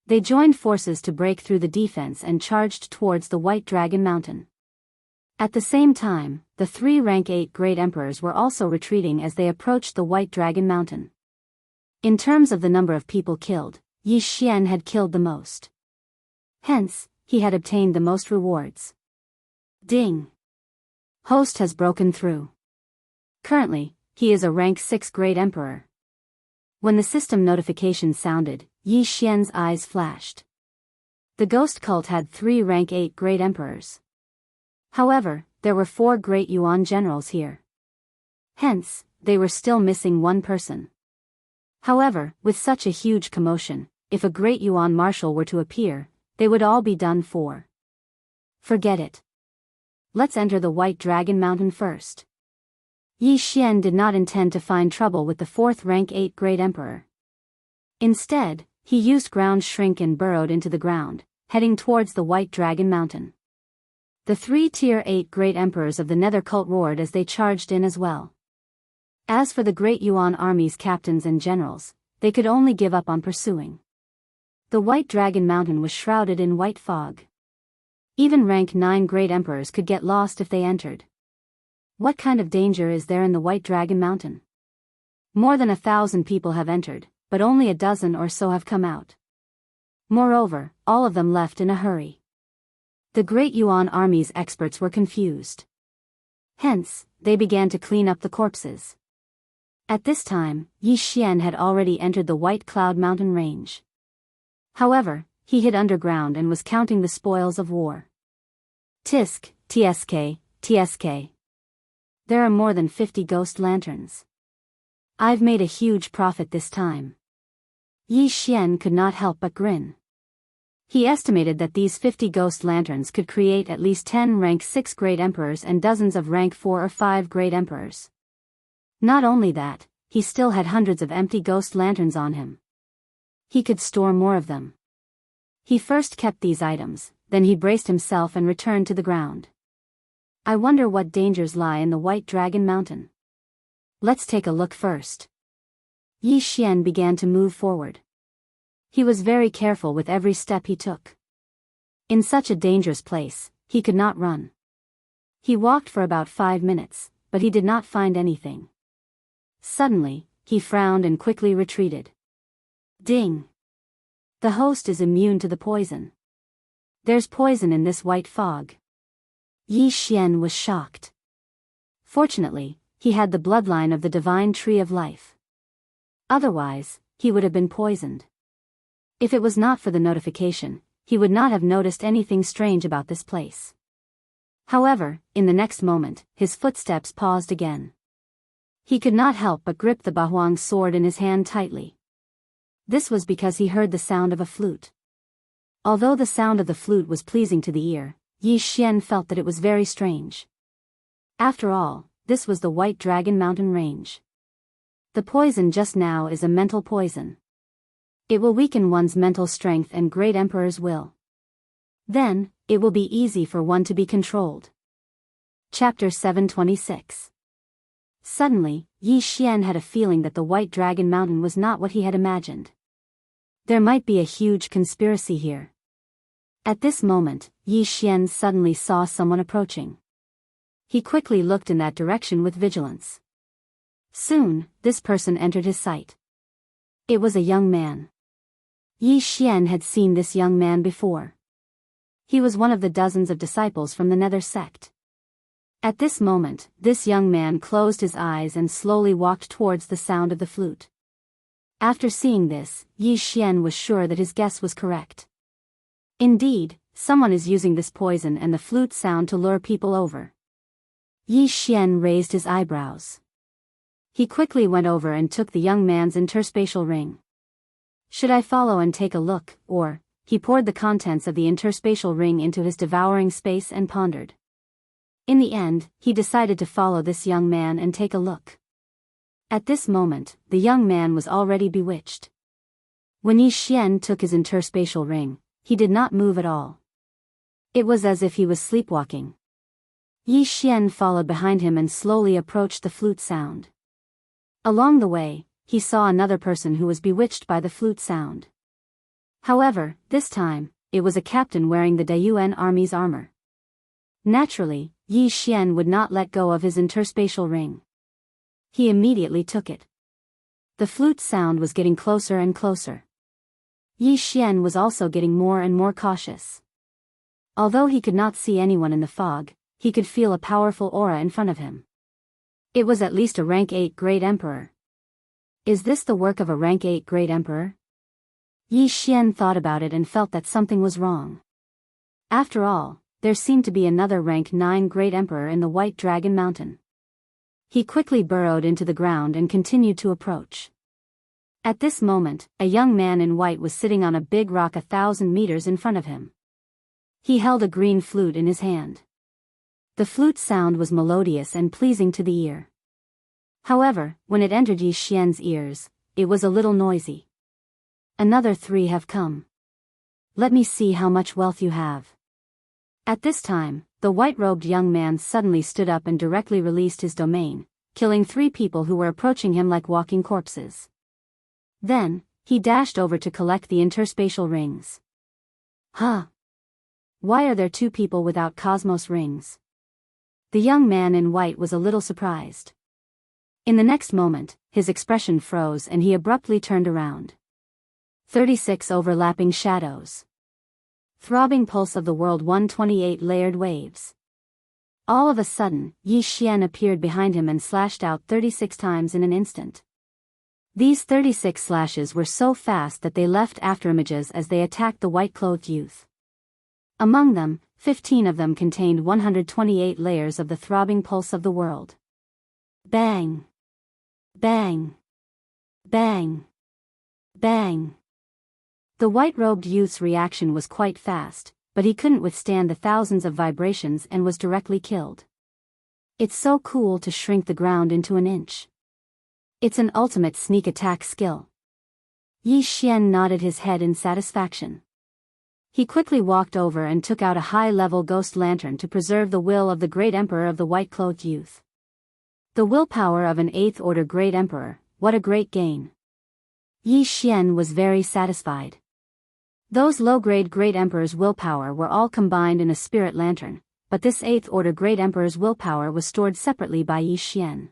They joined forces to break through the defense and charged towards the White Dragon Mountain. At the same time, the 3 rank 8 Great Emperors were also retreating as they approached the White Dragon Mountain. In terms of the number of people killed, Yi Xian had killed the most. Hence, he had obtained the most rewards. Ding! Host has broken through. Currently, he is a rank 6 Great Emperor. When the system notification sounded, Yi Xian's eyes flashed. The ghost cult had 3 rank 8 Great Emperors. However, there were 4 Great Yuan generals here. Hence, they were still missing 1 person. However, with such a huge commotion, if a Great Yuan marshal were to appear, they would all be done for. Forget it. Let's enter the White Dragon Mountain first. Yi Xian did not intend to find trouble with the 4th rank 8 Great Emperor. Instead, he used ground shrink and burrowed into the ground, heading towards the White Dragon Mountain. The 3 Tier 8 Great Emperors of the Nether Cult roared as they charged in as well. As for the Great Yuan Army's captains and generals, they could only give up on pursuing. The White Dragon Mountain was shrouded in white fog. Even rank 9 Great Emperors could get lost if they entered. What kind of danger is there in the White Dragon Mountain? More than 1,000 people have entered, but only a dozen or so have come out. Moreover, all of them left in a hurry. The Great Yuan Army's experts were confused. Hence, they began to clean up the corpses. At this time, Yi Xian had already entered the White Cloud Mountain range. However, he hid underground and was counting the spoils of war. Tisk, tsk, tsk. There are more than 50 ghost lanterns. I've made a huge profit this time. Yi Xian could not help but grin. He estimated that these 50 ghost lanterns could create at least 10 rank 6 Great Emperors and dozens of rank 4 or 5 Great Emperors. Not only that, he still had hundreds of empty ghost lanterns on him. He could store more of them. He first kept these items, then he braced himself and returned to the ground. I wonder what dangers lie in the White Dragon Mountain. Let's take a look first. Yi Xian began to move forward. He was very careful with every step he took. In such a dangerous place, he could not run. He walked for about 5 minutes, but he did not find anything. Suddenly, he frowned and quickly retreated. Ding! The host is immune to the poison. There's poison in this white fog. Yi Xian was shocked. Fortunately, he had the bloodline of the divine tree of life. Otherwise, he would have been poisoned. If it was not for the notification, he would not have noticed anything strange about this place. However, in the next moment, his footsteps paused again. He could not help but grip the Bahuang sword in his hand tightly. This was because he heard the sound of a flute. Although the sound of the flute was pleasing to the ear, Yi Xian felt that it was very strange. After all, this was the White Dragon Mountain range. The poison just now is a mental poison. It will weaken one's mental strength and Great Emperor's will. Then, it will be easy for one to be controlled. Chapter 726. Suddenly, Yi Xian had a feeling that the White Dragon Mountain was not what he had imagined. There might be a huge conspiracy here. At this moment, Yi Xian suddenly saw someone approaching. He quickly looked in that direction with vigilance. Soon, this person entered his sight. It was a young man. Yi Xian had seen this young man before. He was one of the dozens of disciples from the Nether sect. At this moment, this young man closed his eyes and slowly walked towards the sound of the flute. After seeing this, Yi Xian was sure that his guess was correct. Indeed, someone is using this poison and the flute sound to lure people over. Yi Xian raised his eyebrows. He quickly went over and took the young man's interspatial ring. Should I follow and take a look, or, he poured the contents of the interspatial ring into his devouring space and pondered. In the end, he decided to follow this young man and take a look. At this moment, the young man was already bewitched. When Yi Xian took his interspatial ring, he did not move at all. It was as if he was sleepwalking. Yi Xian followed behind him and slowly approached the flute sound. Along the way, he saw another person who was bewitched by the flute sound. However, this time, it was a captain wearing the Dayuan army's armor. Naturally, Yi Xian would not let go of his interspatial ring. He immediately took it. The flute sound was getting closer and closer. Yi Xian was also getting more and more cautious. Although he could not see anyone in the fog, he could feel a powerful aura in front of him. It was at least a rank 8 Great Emperor. Is this the work of a rank 8 Great Emperor? Yi Xian thought about it and felt that something was wrong. After all, there seemed to be another rank 9 Great Emperor in the White Dragon Mountain. He quickly burrowed into the ground and continued to approach. At this moment, a young man in white was sitting on a big rock 1,000 meters in front of him. He held a green flute in his hand. The flute sound was melodious and pleasing to the ear. However, when it entered Yi Xian's ears, it was a little noisy. "Another 3 have come. Let me see how much wealth you have." At this time, the white-robed young man suddenly stood up and directly released his domain, killing 3 people who were approaching him like walking corpses. Then, he dashed over to collect the interspatial rings. Huh? Why are there 2 people without cosmos rings? The young man in white was a little surprised. In the next moment, his expression froze and he abruptly turned around. 36 overlapping shadows. Throbbing pulse of the world 128 layered waves. All of a sudden, Yi Xian appeared behind him and slashed out 36 times in an instant. These 36 slashes were so fast that they left afterimages as they attacked the white-clothed youth. Among them, 15 of them contained 128 layers of the throbbing pulse of the world. Bang! Bang! Bang! Bang! The white-robed youth's reaction was quite fast, but he couldn't withstand the thousands of vibrations and was directly killed. It's so cool to shrink the ground into an inch. It's an ultimate sneak attack skill. Yi Xian nodded his head in satisfaction. He quickly walked over and took out a high-level ghost lantern to preserve the will of the great emperor of the white-clothed youth. The willpower of an 8th-order great emperor, what a great gain. Yi Xian was very satisfied. Those low-grade great emperor's willpower were all combined in a spirit lantern, but this 8th-order great emperor's willpower was stored separately by Yi Xian.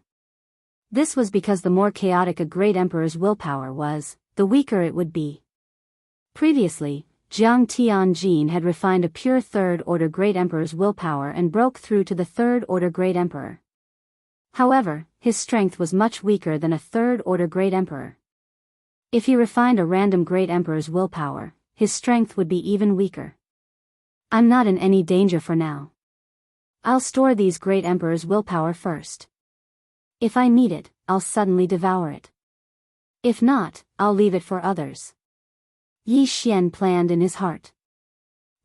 This was because the more chaotic a great emperor's willpower was, the weaker it would be. Previously, Jiang Tianjin had refined a pure 3rd-order great emperor's willpower and broke through to the 3rd-order great emperor. However, his strength was much weaker than a 3rd-order great emperor. If he refined a random great emperor's willpower, his strength would be even weaker. I'm not in any danger for now. I'll store these great emperor's willpower first. If I need it, I'll suddenly devour it. If not, I'll leave it for others. Yi Xian planned in his heart.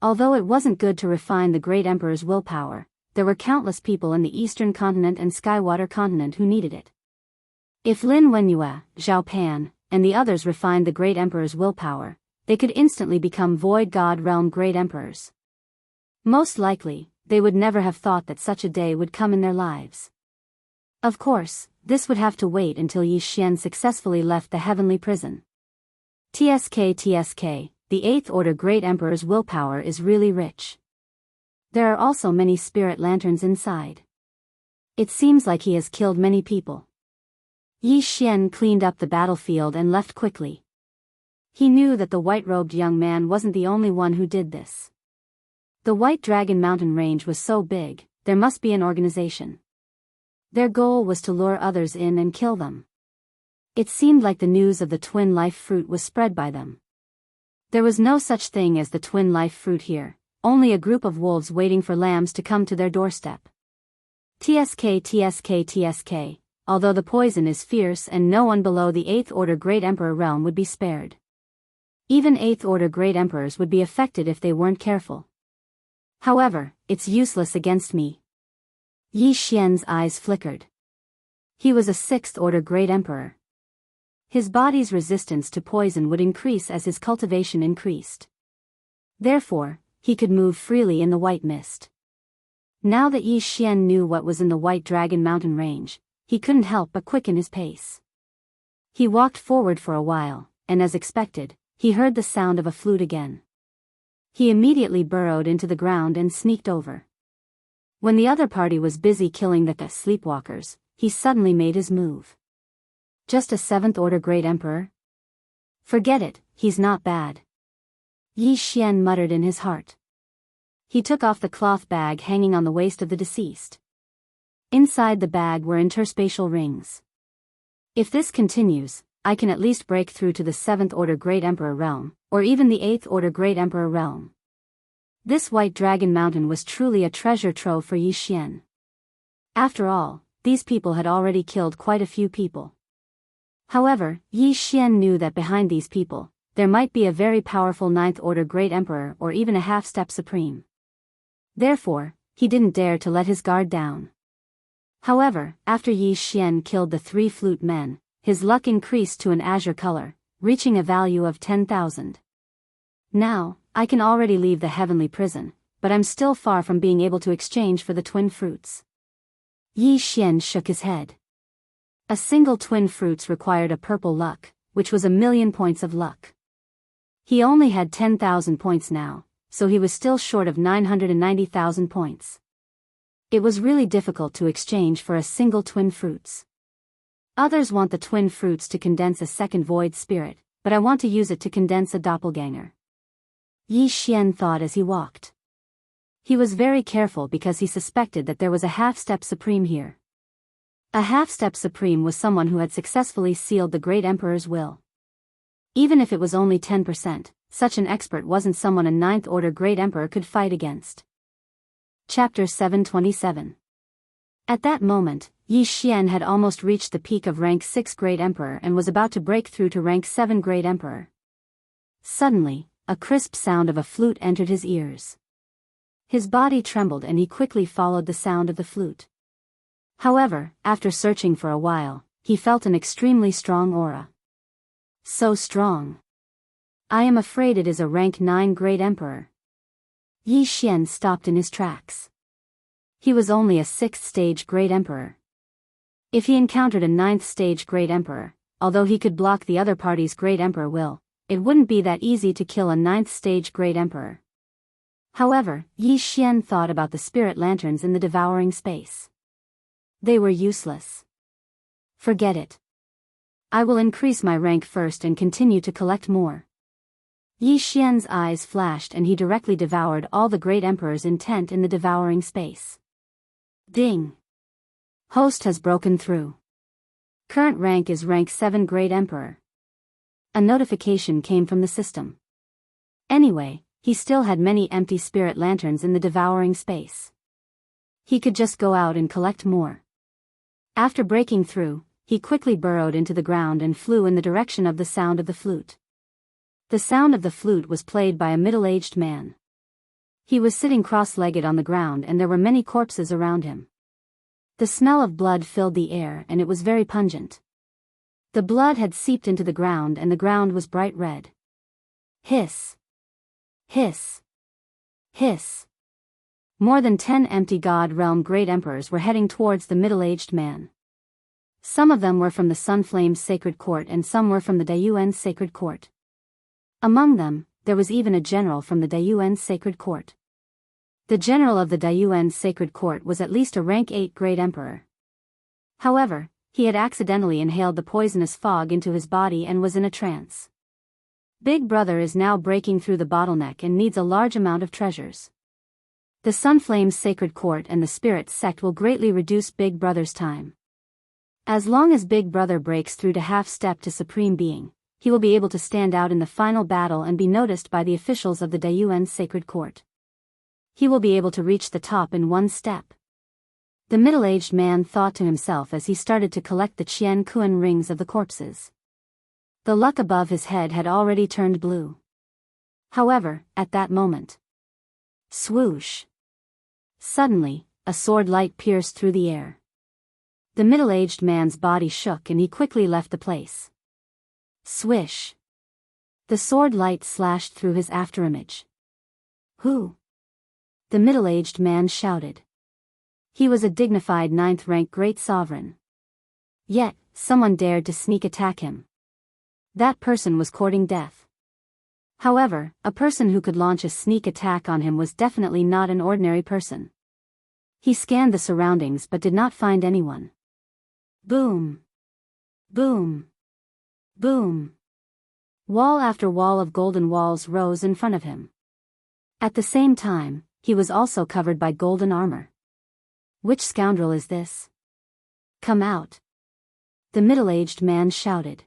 Although it wasn't good to refine the great emperor's willpower, there were countless people in the Eastern continent and Skywater continent who needed it. If Lin Wenyue, Zhao Pan, and the others refined the great emperor's willpower, they could instantly become Void God Realm great emperors. Most likely, they would never have thought that such a day would come in their lives. Of course, this would have to wait until Yi Xian successfully left the heavenly prison. TSK, the 8th-order great emperor's willpower is really rich. There are also many spirit lanterns inside. It seems like he has killed many people. Yi Xian cleaned up the battlefield and left quickly. He knew that the white-robed young man wasn't the only one who did this. The White Dragon Mountain Range was so big, there must be an organization. Their goal was to lure others in and kill them. It seemed like the news of the twin life fruit was spread by them. There was no such thing as the twin life fruit here, only a group of wolves waiting for lambs to come to their doorstep. TSK, although the poison is fierce and no one below the 8th-order Great Emperor realm would be spared. Even 8th-order Great Emperors would be affected if they weren't careful. However, it's useless against me. Yi Xian's eyes flickered. He was a 6th-order Great Emperor. His body's resistance to poison would increase as his cultivation increased. Therefore, he could move freely in the white mist. Now that Yi Xian knew what was in the White Dragon Mountain Range, he couldn't help but quicken his pace. He walked forward for a while, and as expected, he heard the sound of a flute again. He immediately burrowed into the ground and sneaked over. When the other party was busy killing the sleepwalkers, he suddenly made his move. Just a 7th-order Great Emperor? Forget it, he's not bad. Yi Xian muttered in his heart. He took off the cloth bag hanging on the waist of the deceased. Inside the bag were interspatial rings. If this continues, I can at least break through to the 7th-order Great Emperor realm, or even the 8th-order Great Emperor realm. This White Dragon Mountain was truly a treasure trove for Yi Xian. After all, these people had already killed quite a few people. However, Yi Xian knew that behind these people, there might be a very powerful ninth-order Great Emperor or even a half-step Supreme. Therefore, he didn't dare to let his guard down. However, after Yi Xian killed the 3 flute men, his luck increased to an azure color, reaching a value of 10,000. Now, I can already leave the heavenly prison, but I'm still far from being able to exchange for the twin fruits. Yi Xian shook his head. A single twin fruits required a purple luck, which was 1,000,000 points of luck. He only had 10,000 points now, so he was still short of 990,000 points. It was really difficult to exchange for a single twin fruits. Others want the twin fruits to condense a second void spirit, but I want to use it to condense a doppelganger. Yi Xian thought as he walked. He was very careful because he suspected that there was a half-step Supreme here. A half-step Supreme was someone who had successfully sealed the Great Emperor's will. Even if it was only 10%, such an expert wasn't someone a 9th-order Great Emperor could fight against. Chapter 727. At that moment, Yi Xian had almost reached the peak of rank 6 Great Emperor and was about to break through to rank 7 Great Emperor. Suddenly, a crisp sound of a flute entered his ears. His body trembled and he quickly followed the sound of the flute. However, after searching for a while, he felt an extremely strong aura. So strong. I am afraid it is a rank 9 Great Emperor. Yi Xian stopped in his tracks. He was only a 6th stage Great Emperor. If he encountered a 9th stage Great Emperor, although he could block the other party's Great Emperor will, it wouldn't be that easy to kill a 9th stage Great Emperor. However, Yi Xian thought about the spirit lanterns in the devouring space. They were useless. Forget it. I will increase my rank first and continue to collect more. Yi Xian's eyes flashed and he directly devoured all the Great Emperor's intent in the devouring space. Ding! Host has broken through. Current rank is rank 7 Great Emperor. A notification came from the system. Anyway, he still had many empty spirit lanterns in the devouring space. He could just go out and collect more. After breaking through, he quickly burrowed into the ground and flew in the direction of the sound of the flute. The sound of the flute was played by a middle-aged man. He was sitting cross-legged on the ground and there were many corpses around him. The smell of blood filled the air and it was very pungent. The blood had seeped into the ground and the ground was bright red. Hiss! Hiss! Hiss! More than 10 empty God Realm Great Emperors were heading towards the middle-aged man. Some of them were from the Sunflame's Sacred Court and some were from the Dayuan's Sacred Court. Among them, there was even a general from the Dayuan's Sacred Court. The general of the Dayuan's Sacred Court was at least a rank 8 Great Emperor. However, he had accidentally inhaled the poisonous fog into his body and was in a trance. Big Brother is now breaking through the bottleneck and needs a large amount of treasures. The Sunflame's Sacred Court and the Spirit Sect will greatly reduce Big Brother's time. As long as Big Brother breaks through to half-step to Supreme Being, he will be able to stand out in the final battle and be noticed by the officials of the Dayuan's Sacred Court. He will be able to reach the top in one step. The middle-aged man thought to himself as he started to collect the Qian Kuan rings of the corpses. The luck above his head had already turned blue. However, at that moment, swoosh! Suddenly, a sword light pierced through the air. The middle-aged man's body shook and he quickly left the place. Swish! The sword light slashed through his afterimage. Who? The middle-aged man shouted. He was a dignified 9th-rank great sovereign. Yet, someone dared to sneak attack him. That person was courting death. However, a person who could launch a sneak attack on him was definitely not an ordinary person. He scanned the surroundings but did not find anyone. Boom! Boom! Boom! Wall after wall of golden walls rose in front of him. At the same time, he was also covered by golden armor. Which scoundrel is this? Come out! The middle-aged man shouted.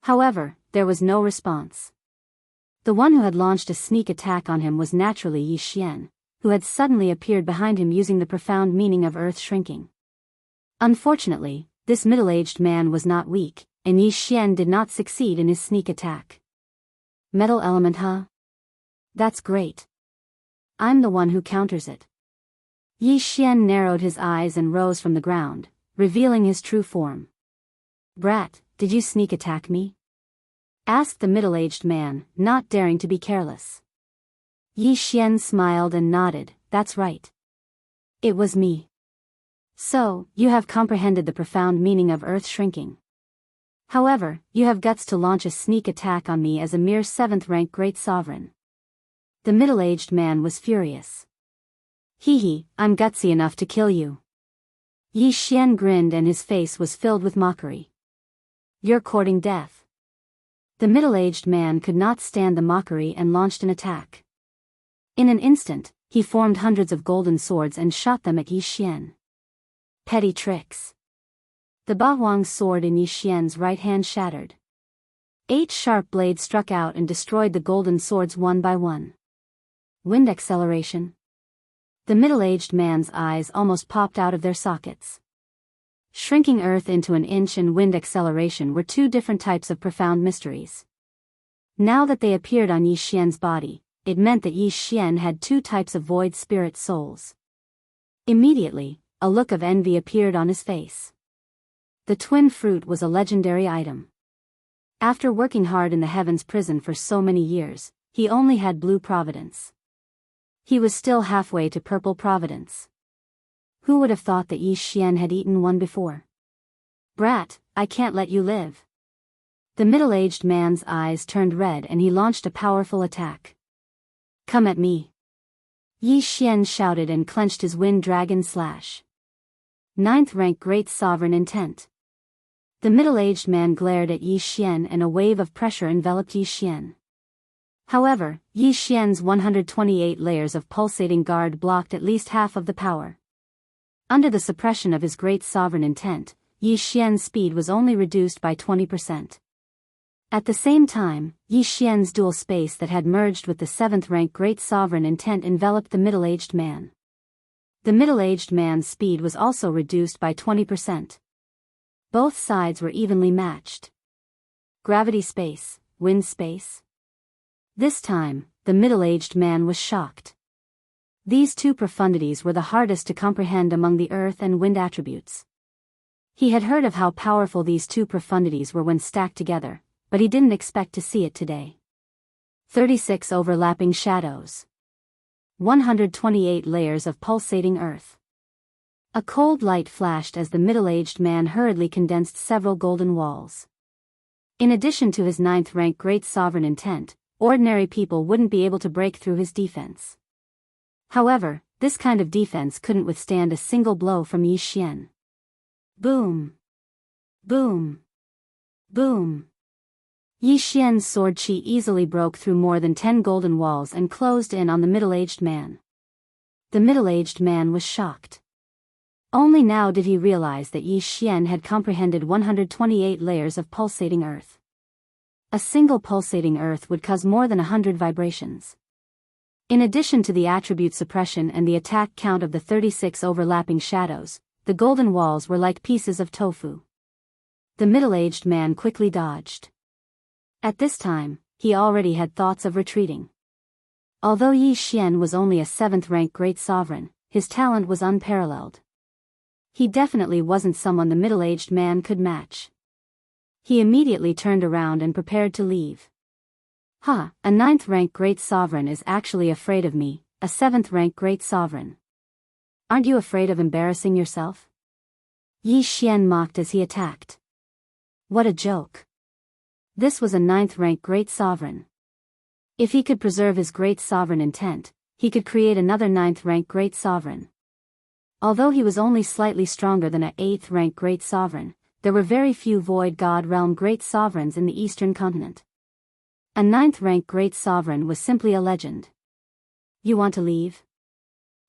However, there was no response. The one who had launched a sneak attack on him was naturally Yi Xian, who had suddenly appeared behind him using the profound meaning of earth shrinking. Unfortunately, this middle-aged man was not weak, and Yi Xian did not succeed in his sneak attack. Metal element, huh? That's great. I'm the one who counters it. Yi Xian narrowed his eyes and rose from the ground, revealing his true form. Brat, did you sneak attack me? Asked the middle-aged man, not daring to be careless. Yi Xian smiled and nodded, that's right. It was me. So, you have comprehended the profound meaning of earth shrinking. However, you have guts to launch a sneak attack on me as a mere 7th-rank great sovereign. The middle-aged man was furious. Hee, I'm gutsy enough to kill you. Yi Xian grinned and his face was filled with mockery. You're courting death. The middle-aged man could not stand the mockery and launched an attack. In an instant, he formed hundreds of golden swords and shot them at Yi Xian. Petty tricks. The Bahuang's sword in Yi Xian's right hand shattered. 8 sharp blades struck out and destroyed the golden swords one by one. Wind acceleration. The middle-aged man's eyes almost popped out of their sockets. Shrinking Earth into an inch and wind acceleration were 2 different types of profound mysteries. Now that they appeared on Yi Xian's body, it meant that Yi Xian had 2 types of void spirit souls. Immediately, a look of envy appeared on his face. The twin fruit was a legendary item. After working hard in the Heavens prison for so many years, he only had blue providence. He was still halfway to purple providence. Who would have thought that Yi Xian had eaten one before? Brat, I can't let you live. The middle-aged man's eyes turned red and he launched a powerful attack. Come at me. Yi Xian shouted and clenched his wind dragon slash. 9th-rank great sovereign intent. The middle-aged man glared at Yi Xian and a wave of pressure enveloped Yi Xian. However, Yi Xian's 128 layers of pulsating guard blocked at least half of the power. Under the suppression of his great sovereign intent, Yi Xian's speed was only reduced by 20%. At the same time, Yi Xian's dual space that had merged with the 7th-rank great sovereign intent enveloped the middle-aged man. The middle-aged man's speed was also reduced by 20%. Both sides were evenly matched. Gravity space, wind space. This time, the middle-aged man was shocked. These 2 profundities were the hardest to comprehend among the earth and wind attributes. He had heard of how powerful these 2 profundities were when stacked together, but he didn't expect to see it today. 36 overlapping shadows. 128 layers of pulsating earth. A cold light flashed as the middle-aged man hurriedly condensed several golden walls. In addition to his 9th-rank great sovereign intent, ordinary people wouldn't be able to break through his defense. However, this kind of defense couldn't withstand a single blow from Yi Xian. Boom! Boom! Boom! Yi Xian's sword chi easily broke through more than 10 golden walls and closed in on the middle-aged man. The middle-aged man was shocked. Only now did he realize that Yi Xian had comprehended 128 layers of pulsating earth. A single pulsating earth would cause more than 100 vibrations. In addition to the attribute suppression and the attack count of the 36 overlapping shadows, the golden walls were like pieces of tofu. The middle-aged man quickly dodged. At this time, he already had thoughts of retreating. Although Yi Xian was only a 7th-rank great sovereign, his talent was unparalleled. He definitely wasn't someone the middle-aged man could match. He immediately turned around and prepared to leave. A 9th-rank great sovereign is actually afraid of me, a 7th-rank great sovereign. Aren't you afraid of embarrassing yourself? Yi Xian mocked as he attacked. What a joke. This was a 9th-rank great sovereign. If he could preserve his great sovereign intent, he could create another 9th-rank great sovereign. Although he was only slightly stronger than a 8th-rank great sovereign, there were very few void god realm great sovereigns in the eastern continent. A 9th-rank great sovereign was simply a legend. You want to leave?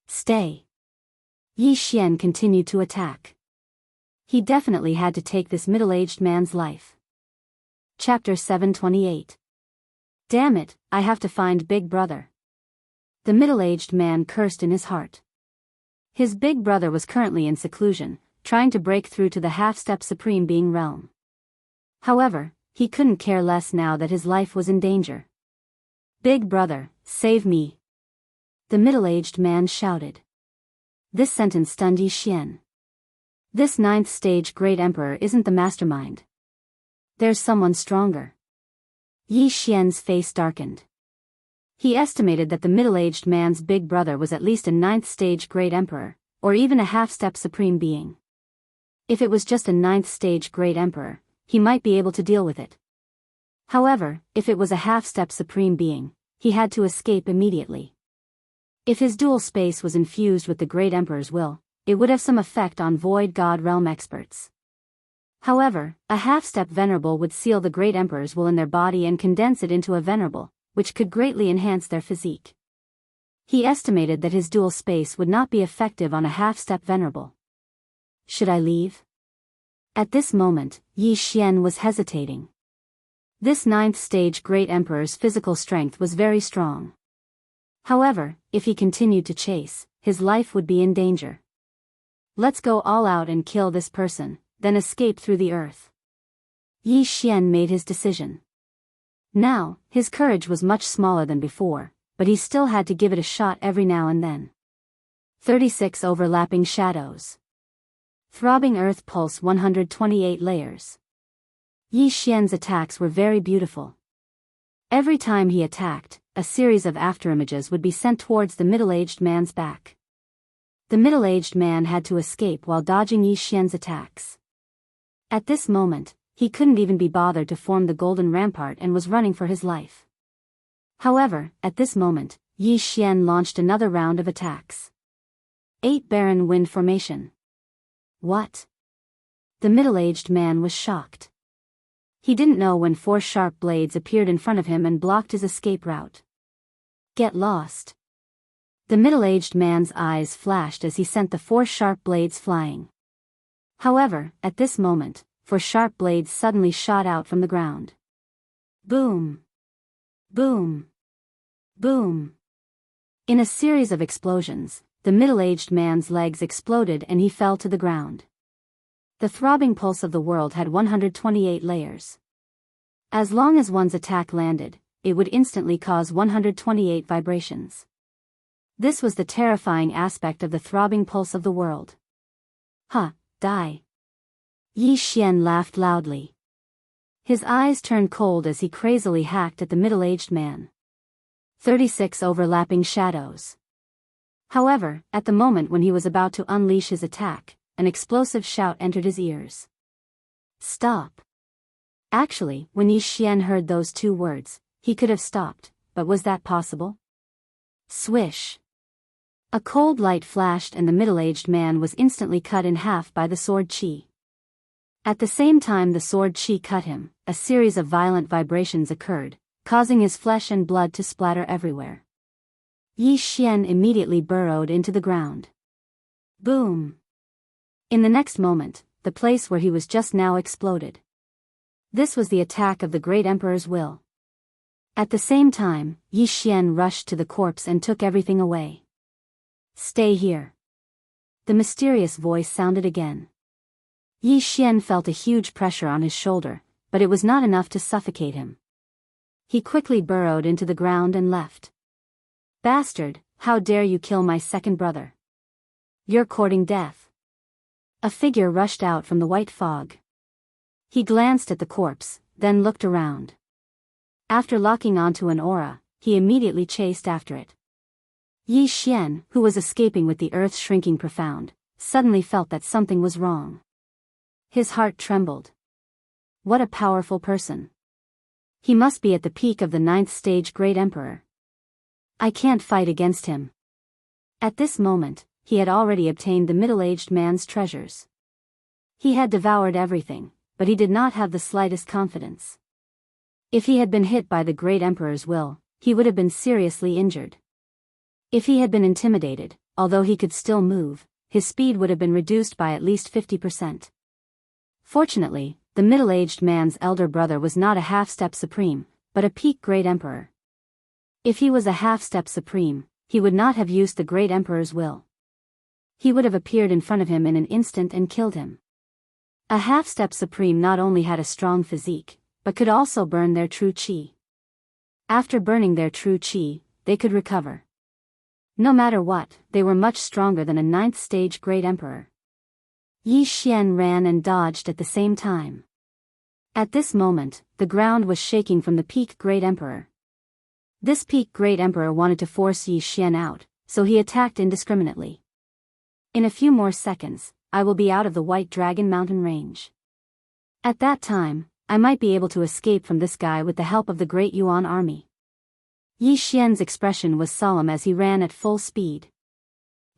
Stay. Yi Xian continued to attack. He definitely had to take this middle-aged man's life. Chapter 728. Damn it, I have to find Big Brother. The middle-aged man cursed in his heart. His big brother was currently in seclusion, trying to break through to the half-step supreme being realm. However, he couldn't care less now that his life was in danger. "Big brother, save me!" the middle-aged man shouted. This sentence stunned Yi Xian. This ninth-stage great emperor isn't the mastermind. There's someone stronger. Yi Xian's face darkened. He estimated that the middle-aged man's big brother was at least a ninth-stage great emperor, or even a half-step supreme being. If it was just a ninth-stage great emperor, he might be able to deal with it. However, if it was a half-step supreme being, he had to escape immediately. If his dual space was infused with the great emperor's will, it would have some effect on Void God Realm experts. However, a half-step venerable would seal the great emperor's will in their body and condense it into a venerable, which could greatly enhance their physique. He estimated that his dual space would not be effective on a half-step venerable. Should I leave? At this moment, Yi Xian was hesitating. This ninth-stage great emperor's physical strength was very strong. However, if he continued to chase, his life would be in danger. Let's go all out and kill this person, then escape through the earth. Yi Xian made his decision. Now, his courage was much smaller than before, but he still had to give it a shot every now and then. 36 Overlapping shadows. Throbbing earth pulse 128 layers. Yi Xian's attacks were very beautiful. Every time he attacked, a series of afterimages would be sent towards the middle-aged man's back. The middle-aged man had to escape while dodging Yi Xian's attacks. At this moment, he couldn't even be bothered to form the golden rampart and was running for his life. However, at this moment, Yi Xian launched another round of attacks. 8 Barren Wind Formation. What? The middle-aged man was shocked. He didn't know when 4 sharp blades appeared in front of him and blocked his escape route. Get lost. The middle-aged man's eyes flashed as he sent the 4 sharp blades flying. However, at this moment, 4 sharp blades suddenly shot out from the ground. Boom! Boom! Boom! In a series of explosions, the middle-aged man's legs exploded and he fell to the ground. The throbbing pulse of the world had 128 layers. As long as one's attack landed, it would instantly cause 128 vibrations. This was the terrifying aspect of the throbbing pulse of the world. "Huh, die." Yi Xian laughed loudly. His eyes turned cold as he crazily hacked at the middle-aged man. 36 Overlapping shadows. However, at the moment when he was about to unleash his attack, an explosive shout entered his ears. Stop. Actually, when Yi Xian heard those 2 words, he could have stopped, but was that possible? Swish. A cold light flashed and the middle-aged man was instantly cut in half by the sword qi. At the same time the sword qi cut him, a series of violent vibrations occurred, causing his flesh and blood to splatter everywhere. Yi Xian immediately burrowed into the ground. Boom! In the next moment, the place where he was just now exploded. This was the attack of the great emperor's will. At the same time, Yi Xian rushed to the corpse and took everything away. Stay here. The mysterious voice sounded again. Yi Xian felt a huge pressure on his shoulder, but it was not enough to suffocate him. He quickly burrowed into the ground and left. Bastard, how dare you kill my second brother? You're courting death. A figure rushed out from the white fog. He glanced at the corpse, then looked around. After locking onto an aura, he immediately chased after it. Yi Xian, who was escaping with the earth shrinking profound, suddenly felt that something was wrong. His heart trembled. What a powerful person. He must be at the peak of the 9th stage great emperor. I can't fight against him. At this moment, he had already obtained the middle-aged man's treasures. He had devoured everything, but he did not have the slightest confidence. If he had been hit by the great emperor's will, he would have been seriously injured. If he had been intimidated, although he could still move, his speed would have been reduced by at least 50%. Fortunately, the middle-aged man's elder brother was not a half-step supreme, but a peak great emperor. If he was a half-step supreme, he would not have used the great emperor's will. He would have appeared in front of him in an instant and killed him. A half-step supreme not only had a strong physique, but could also burn their true chi. After burning their true chi, they could recover. No matter what, they were much stronger than a ninth-stage great emperor. Yi Xian ran and dodged at the same time. At this moment, the ground was shaking from the peak great emperor. This peak great emperor wanted to force Yi Xian out, so he attacked indiscriminately. In a few more seconds, I will be out of the White Dragon Mountain range. At that time, I might be able to escape from this guy with the help of the Great Yuan army. Yi Xian's expression was solemn as he ran at full speed.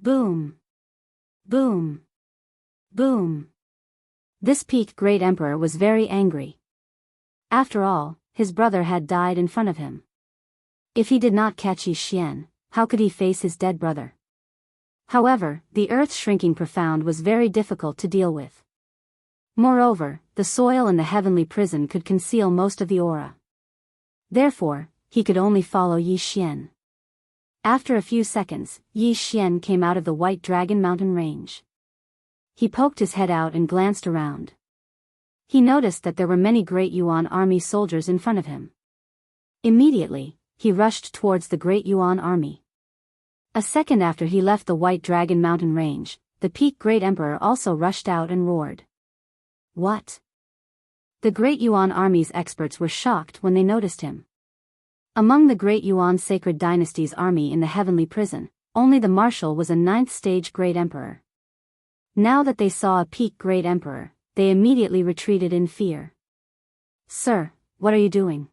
Boom! Boom! Boom! This peak great emperor was very angry. After all, his brother had died in front of him. If he did not catch Yi Xian, how could he face his dead brother? However, the earth shrinking profound was very difficult to deal with. Moreover, the soil in the heavenly prison could conceal most of the aura. Therefore, he could only follow Yi Xian. After a few seconds, Yi Xian came out of the White Dragon Mountain range. He poked his head out and glanced around. He noticed that there were many Great Yuan army soldiers in front of him. Immediately, he rushed towards the Great Yuan army. A second after he left the White Dragon Mountain range, the peak great emperor also rushed out and roared. What? The Great Yuan army's experts were shocked when they noticed him. Among the Great Yuan Sacred Dynasty's army in the heavenly prison, only the marshal was a ninth-stage great emperor. Now that they saw a peak great emperor, they immediately retreated in fear. Sir, what are you doing?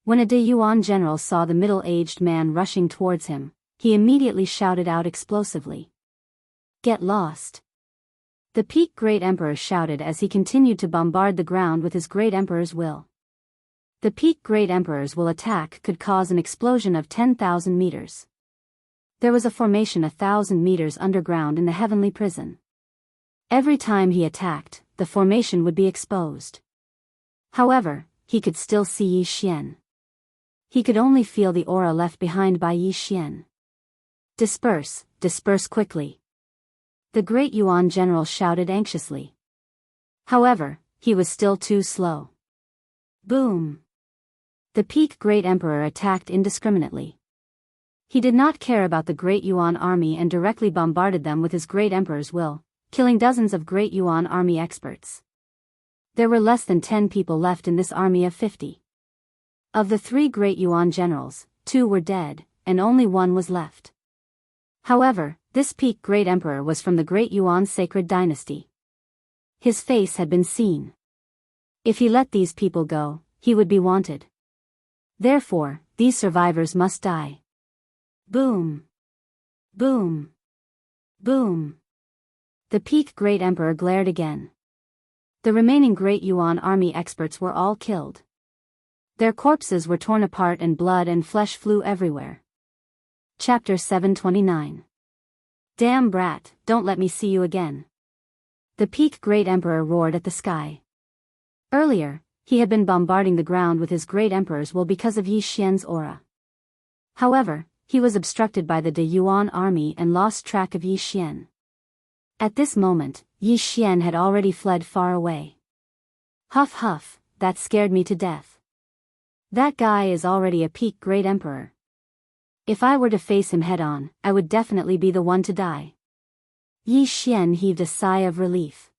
When a De Yuan general saw the middle-aged man rushing towards him, he immediately shouted out explosively. Get lost! The peak great emperor shouted as he continued to bombard the ground with his great emperor's will. The peak great emperor's will attack could cause an explosion of 10,000 meters. There was a formation 1,000 meters underground in the heavenly prison. Every time he attacked, the formation would be exposed. However, he could still see Yi Xian. He could only feel the aura left behind by Yi Xian. Disperse, disperse quickly. The Great Yuan general shouted anxiously. However, he was still too slow. Boom! The peak great emperor attacked indiscriminately. He did not care about the Great Yuan army and directly bombarded them with his great emperor's will, killing dozens of Great Yuan army experts. There were less than 10 people left in this army of 50. Of the 3 Great Yuan generals, 2 were dead, and only 1 was left. However, this peak great emperor was from the Great Yuan Sacred Dynasty. His face had been seen. If he let these people go, he would be wanted. Therefore, these survivors must die. Boom! Boom! Boom! The peak great emperor glared again. The remaining Great Yuan army experts were all killed. Their corpses were torn apart and blood and flesh flew everywhere. Chapter 729. Damn brat, don't let me see you again. The peak great emperor roared at the sky. Earlier, he had been bombarding the ground with his great emperor's will because of Yi Xian's aura. However, he was obstructed by the De Yuan army and lost track of Yi Xian. At this moment, Yi Xian had already fled far away. Huff huff, that scared me to death. That guy is already a peak great emperor. If I were to face him head-on, I would definitely be the one to die. Yi Xian heaved a sigh of relief.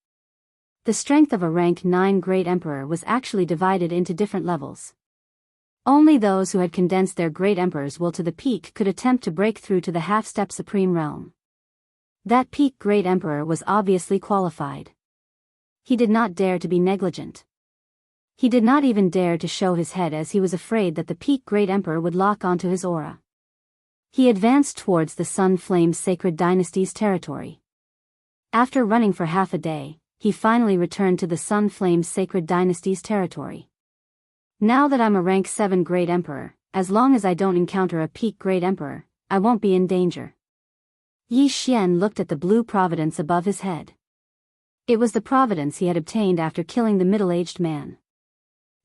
The strength of a rank 9 great emperor was actually divided into different levels. Only those who had condensed their great emperor's will to the peak could attempt to break through to the half-step supreme realm. That peak great emperor was obviously qualified. He did not dare to be negligent. He did not even dare to show his head as he was afraid that the peak great emperor would lock onto his aura. He advanced towards the Sun Flame Sacred Dynasty's territory. After running for half a day, he finally returned to the Sun Flame Sacred Dynasty's territory. Now that I'm a rank 7 great emperor, as long as I don't encounter a peak great emperor, I won't be in danger. Yi Xian looked at the blue providence above his head. It was the providence he had obtained after killing the middle-aged man.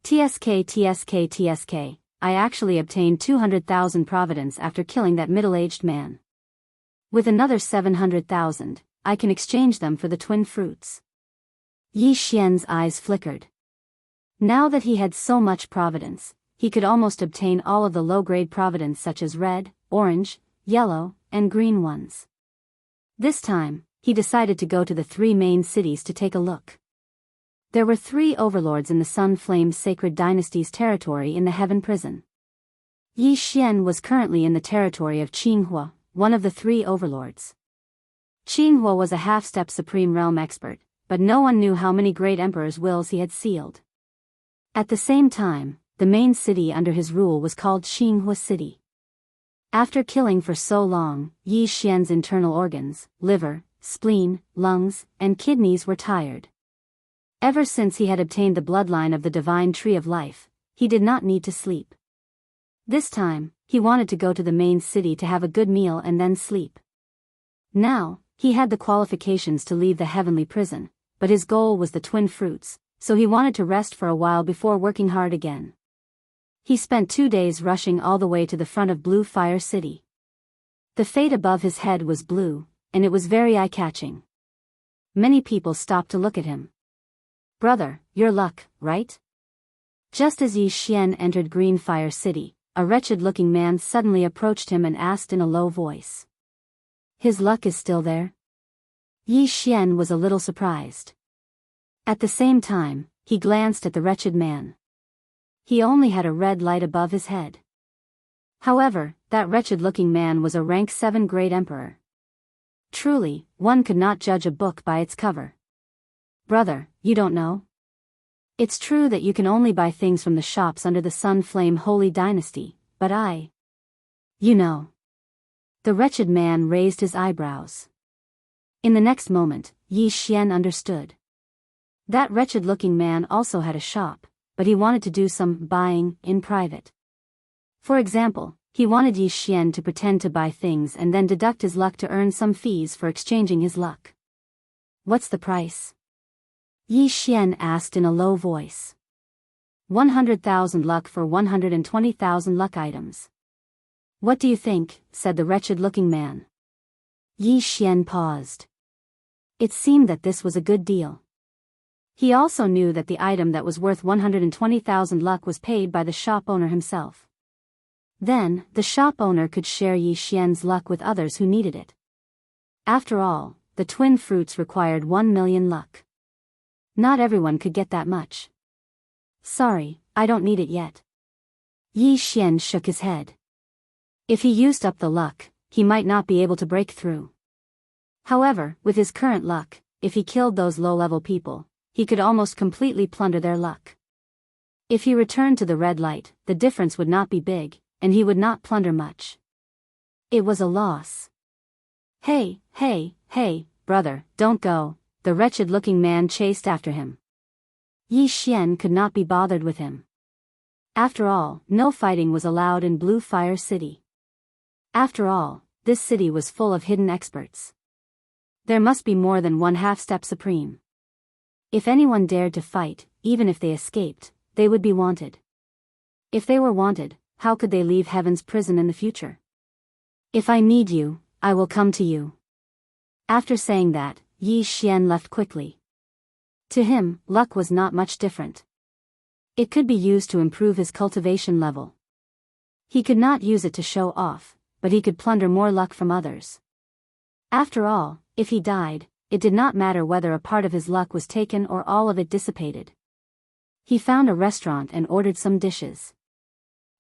TSK TSK TSK, I actually obtained 200,000 providence after killing that middle-aged man. With another 700,000, I can exchange them for the twin fruits. Yi Xian's eyes flickered. Now that he had so much providence, he could almost obtain all of the low-grade providence such as red, orange, yellow, and green ones. This time, he decided to go to the 3 main cities to take a look. There were 3 overlords in the Sun Flame Sacred Dynasty's territory in the Heaven Prison. Yi Xian was currently in the territory of Qinghua, one of the 3 overlords. Qinghua was a half-step Supreme Realm expert, but no one knew how many great emperors' wills he had sealed. At the same time, the main city under his rule was called Qinghua City. After killing for so long, Yi Xian's internal organs, liver, spleen, lungs, and kidneys were tired. Ever since he had obtained the bloodline of the divine tree of life, he did not need to sleep. This time, he wanted to go to the main city to have a good meal and then sleep. Now, he had the qualifications to leave the heavenly prison, but his goal was the twin fruits, so he wanted to rest for a while before working hard again. He spent 2 days rushing all the way to the front of Blue Fire City. The fate above his head was blue, and it was very eye-catching. Many people stopped to look at him. "Brother, your luck, right?" Just as Yi Xian entered Green Fire City, a wretched-looking man suddenly approached him and asked in a low voice. "His luck is still there?" Yi Xian was a little surprised. At the same time, he glanced at the wretched man. He only had a red light above his head. However, that wretched-looking man was a rank 7 great emperor. Truly, one could not judge a book by its cover. "Brother, you don't know? It's true that you can only buy things from the shops under the Sun Flame Holy Dynasty, but you know." The wretched man raised his eyebrows. In the next moment, Yi Xian understood. That wretched-looking man also had a shop, but he wanted to do some buying in private. For example, he wanted Yi Xian to pretend to buy things and then deduct his luck to earn some fees for exchanging his luck. "What's the price?" Yi Xian asked in a low voice. 100,000 luck for 120,000 luck items. "What do you think?" said the wretched-looking man. Yi Xian paused. It seemed that this was a good deal. He also knew that the item that was worth 120,000 luck was paid by the shop owner himself. Then, the shop owner could share Yi Xian's luck with others who needed it. After all, the twin fruits required 1 million luck. Not everyone could get that much. "Sorry, I don't need it yet." Yi Xian shook his head. If he used up the luck, he might not be able to break through. However, with his current luck, if he killed those low-level people, he could almost completely plunder their luck. If he returned to the red light, the difference would not be big, and he would not plunder much. It was a loss. Hey, brother, don't go," the wretched-looking man chased after him. Yi Xian could not be bothered with him. After all, no fighting was allowed in Blue Fire City. After all, this city was full of hidden experts. There must be more than one half-step supreme. If anyone dared to fight, even if they escaped, they would be wanted. If they were wanted, how could they leave Heaven's prison in the future? "If I need you, I will come to you." After saying that, Yi Xian left quickly. To him, luck was not much different. It could be used to improve his cultivation level. He could not use it to show off, but he could plunder more luck from others. After all, if he died, it did not matter whether a part of his luck was taken or all of it dissipated. He found a restaurant and ordered some dishes.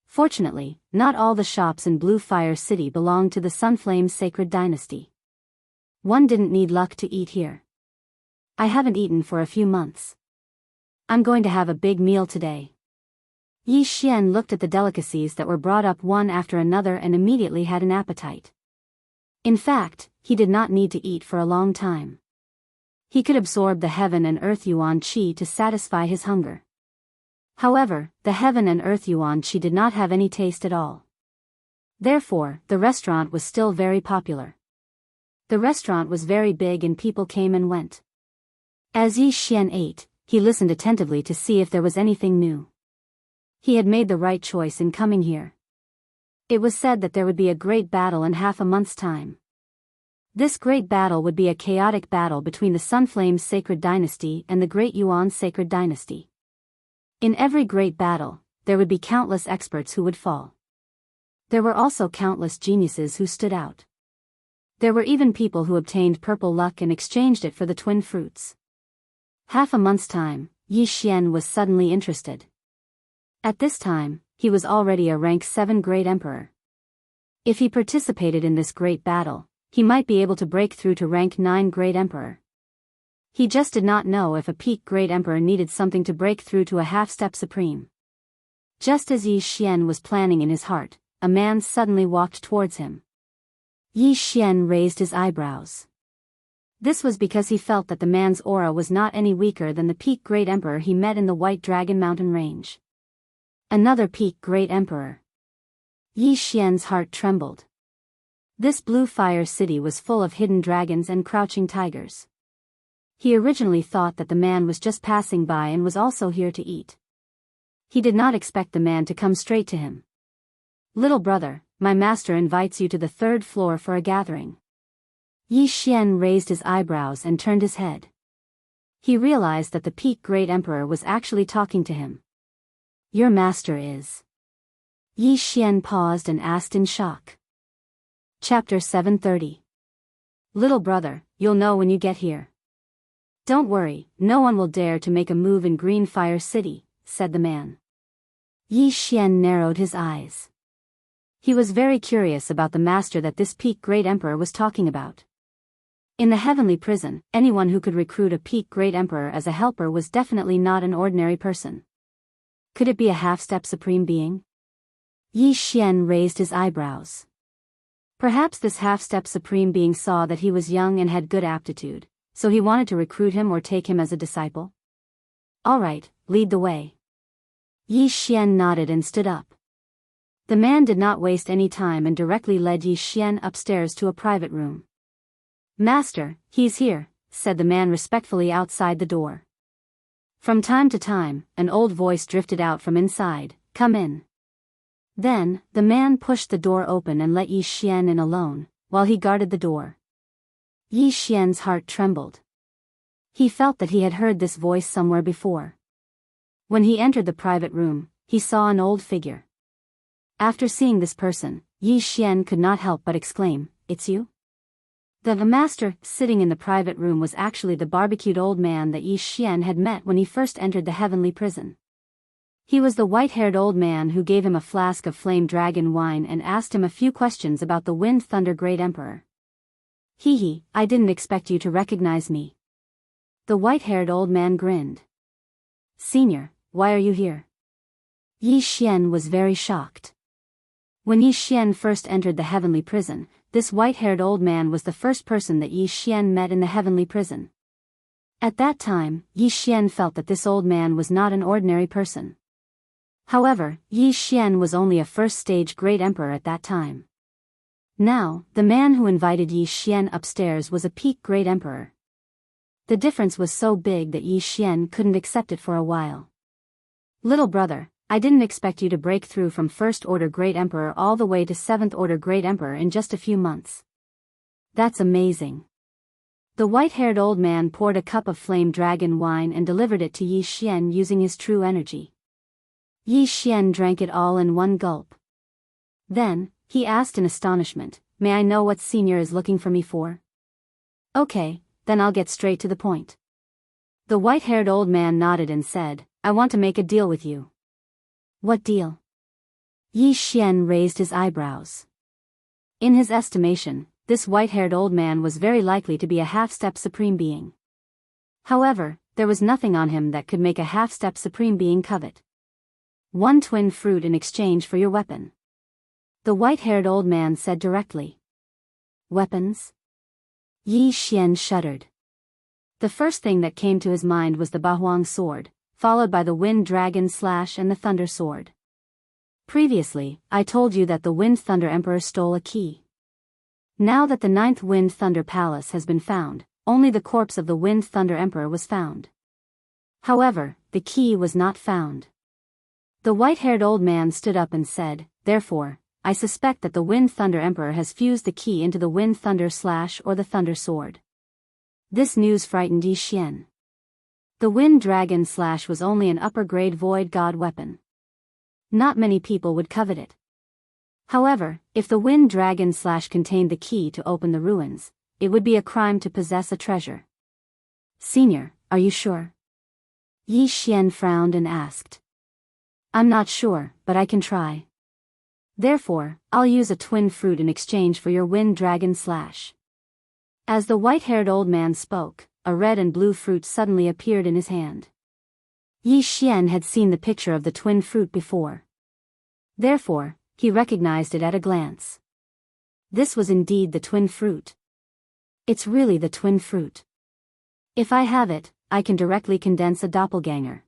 Fortunately, not all the shops in Blue Fire City belonged to the Sunflame Sacred Dynasty. One didn't need luck to eat here. "I haven't eaten for a few months. I'm going to have a big meal today." Yi Xian looked at the delicacies that were brought up one after another and immediately had an appetite. In fact, he did not need to eat for a long time. He could absorb the heaven and earth yuan qi to satisfy his hunger. However, the heaven and earth yuan qi did not have any taste at all. Therefore, the restaurant was still very popular. The restaurant was very big and people came and went. As Yi Xian ate, he listened attentively to see if there was anything new. He had made the right choice in coming here. It was said that there would be a great battle in half a month's time. This great battle would be a chaotic battle between the Sunflame's sacred dynasty and the Great Yuan's sacred dynasty. In every great battle, there would be countless experts who would fall. There were also countless geniuses who stood out. There were even people who obtained purple luck and exchanged it for the twin fruits. Half a month's time, Yi Xian was suddenly interested. At this time, he was already a rank 7 great emperor. If he participated in this great battle, he might be able to break through to rank 9 great emperor. He just did not know if a peak great emperor needed something to break through to a half-step supreme. Just as Yi Xian was planning in his heart, a man suddenly walked towards him. Yi Xian raised his eyebrows. This was because he felt that the man's aura was not any weaker than the peak great emperor he met in the White Dragon Mountain range. Another peak great emperor. Yi Xian's heart trembled. This blue fire city was full of hidden dragons and crouching tigers. He originally thought that the man was just passing by and was also here to eat. He did not expect the man to come straight to him. "Little brother, my master invites you to the 3rd floor for a gathering." Yi Xian raised his eyebrows and turned his head. He realized that the peak great emperor was actually talking to him. "Your master is?" Yi Xian paused and asked in shock. Chapter 730. "Little brother, you'll know when you get here. Don't worry, no one will dare to make a move in Green Fire City," said the man. Yi Xian narrowed his eyes. He was very curious about the master that this peak great emperor was talking about. In the heavenly prison, anyone who could recruit a peak great emperor as a helper was definitely not an ordinary person. Could it be a half-step supreme being? Yi Xian raised his eyebrows. Perhaps this half-step supreme being saw that he was young and had good aptitude, so he wanted to recruit him or take him as a disciple. "All right, lead the way." Yi Xian nodded and stood up. The man did not waste any time and directly led Yi Xian upstairs to a private room. "Master, he's here," said the man respectfully outside the door. From time to time, an old voice drifted out from inside, "Come in." Then, the man pushed the door open and let Yi Xian in alone, while he guarded the door. Yi Xian's heart trembled. He felt that he had heard this voice somewhere before. When he entered the private room, he saw an old figure. After seeing this person, Yi Xian could not help but exclaim, "It's you?" The master, sitting in the private room, was actually the barbecued old man that Yi Xian had met when he first entered the heavenly prison. He was the white-haired old man who gave him a flask of flame dragon wine and asked him a few questions about the Wind Thunder Great Emperor. "Hee, I didn't expect you to recognize me." The white-haired old man grinned. "Senior, why are you here?" Yi Xian was very shocked. When Yi Xian first entered the heavenly prison, this white-haired old man was the first person that Yi Xian met in the heavenly prison. At that time, Yi Xian felt that this old man was not an ordinary person. However, Yi Xian was only a first-stage great emperor at that time. Now, the man who invited Yi Xian upstairs was a peak great emperor. The difference was so big that Yi Xian couldn't accept it for a while. "Little brother, I didn't expect you to break through from First-Order Great Emperor all the way to Seventh-Order Great Emperor in just a few months. That's amazing." The white-haired old man poured a cup of flame dragon wine and delivered it to Yi Xian using his true energy. Yi Xian drank it all in one gulp. Then, he asked in astonishment, "May I know what senior is looking for me for?" "Okay, then I'll get straight to the point." The white-haired old man nodded and said, "I want to make a deal with you." "What deal?" Yi Xian raised his eyebrows. In his estimation, this white-haired old man was very likely to be a half-step supreme being. However, there was nothing on him that could make a half-step supreme being covet. "1 twin fruit in exchange for your weapon," the white-haired old man said directly. "Weapons?" Yi Xian shuddered. The first thing that came to his mind was the Bahuang sword, followed by the Wind Dragon Slash and the Thunder Sword. Previously, I told you that the Wind Thunder Emperor stole a key. Now that the 9th Wind Thunder Palace has been found, only the corpse of the Wind Thunder Emperor was found. However, the key was not found. The white-haired old man stood up and said, "Therefore, I suspect that the Wind Thunder Emperor has fused the key into the Wind Thunder Slash or the Thunder Sword. This news frightened Yi Xian. The Wind Dragon Slash was only an upper-grade Void God weapon. Not many people would covet it. However, if the Wind Dragon Slash contained the key to open the ruins, it would be a crime to possess a treasure. Senior, are you sure? Yi Xian frowned and asked. I'm not sure, but I can try. Therefore, I'll use a twin fruit in exchange for your Wind Dragon Slash. As the white-haired old man spoke, a red and blue fruit suddenly appeared in his hand. Yi Xian had seen the picture of the twin fruit before. Therefore, he recognized it at a glance. This was indeed the twin fruit. It's really the twin fruit. If I have it, I can directly condense a doppelganger.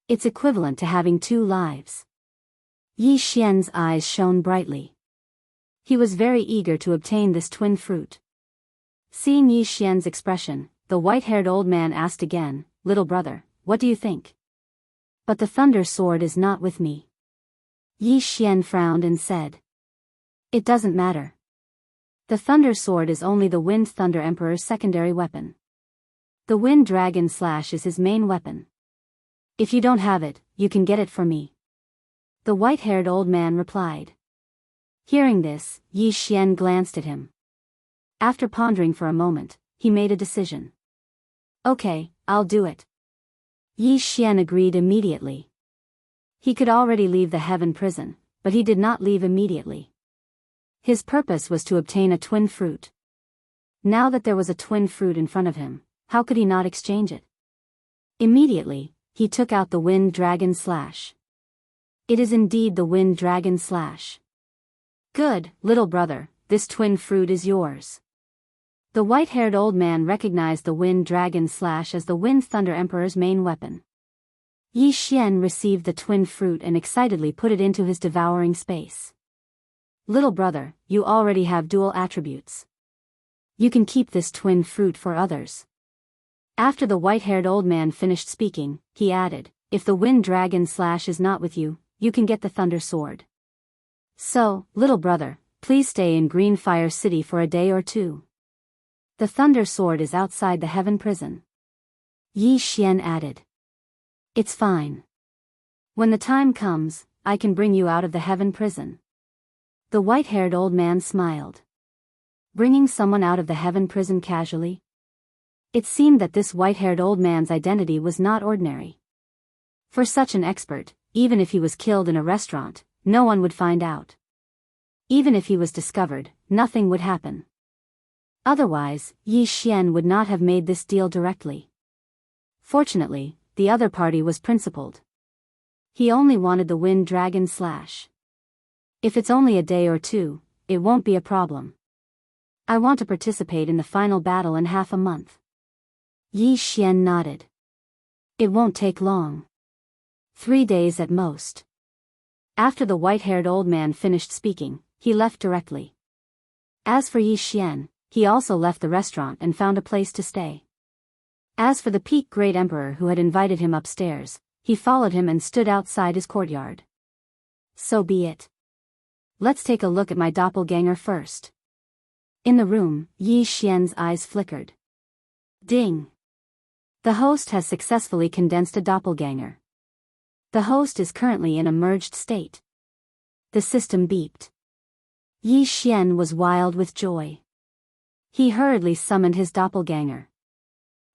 It's equivalent to having 2 lives. Yi Xian's eyes shone brightly. He was very eager to obtain this twin fruit. Seeing Yi Xian's expression, the white-haired old man asked again, "Little brother, what do you think?" "But the Thunder Sword is not with me." Yi Xian frowned and said. "It doesn't matter. The Thunder Sword is only the Wind Thunder Emperor's secondary weapon. The Wind Dragon Slash is his main weapon. If you don't have it, you can get it for me," the white-haired old man replied. Hearing this, Yi Xian glanced at him. After pondering for a moment, he made a decision. "Okay, I'll do it." Yi Xian agreed immediately. He could already leave the heaven prison, but he did not leave immediately. His purpose was to obtain a twin fruit. Now that there was a twin fruit in front of him, how could he not exchange it? Immediately, he took out the Wind Dragon Slash. It is indeed the Wind Dragon Slash. "Good, little brother, this twin fruit is yours." The white-haired old man recognized the Wind Dragon Slash as the Wind Thunder Emperor's main weapon. Yi Xian received the twin fruit and excitedly put it into his devouring space. "Little brother, you already have dual attributes. You can keep this twin fruit for others." After the white-haired old man finished speaking, he added, "If the Wind Dragon Slash is not with you, you can get the Thunder Sword. So, little brother, please stay in Green Fire City for a day or 2. The Thunder Sword is outside the heaven prison." Yi Xian added. "It's fine. When the time comes, I can bring you out of the heaven prison." The white-haired old man smiled. Bringing someone out of the heaven prison casually? It seemed that this white-haired old man's identity was not ordinary. For such an expert, even if he was killed in a restaurant, no one would find out. Even if he was discovered, nothing would happen. Otherwise, Yi Xian would not have made this deal directly. Fortunately, the other party was principled. He only wanted the Wind Dragon Slash. "If it's only a day or 2, it won't be a problem. I want to participate in the final battle in half a month." Yi Xian nodded. "It won't take long. 3 days at most." After the white-haired old man finished speaking, he left directly. As for Yi Xian, he also left the restaurant and found a place to stay. As for the Peak Great Emperor who had invited him upstairs, he followed him and stood outside his courtyard. "So be it. Let's take a look at my doppelganger first." In the room, Yi Xian's eyes flickered. Ding! The host has successfully condensed a doppelganger. The host is currently in a merged state. The system beeped. Yi Xian was wild with joy. He hurriedly summoned his doppelganger.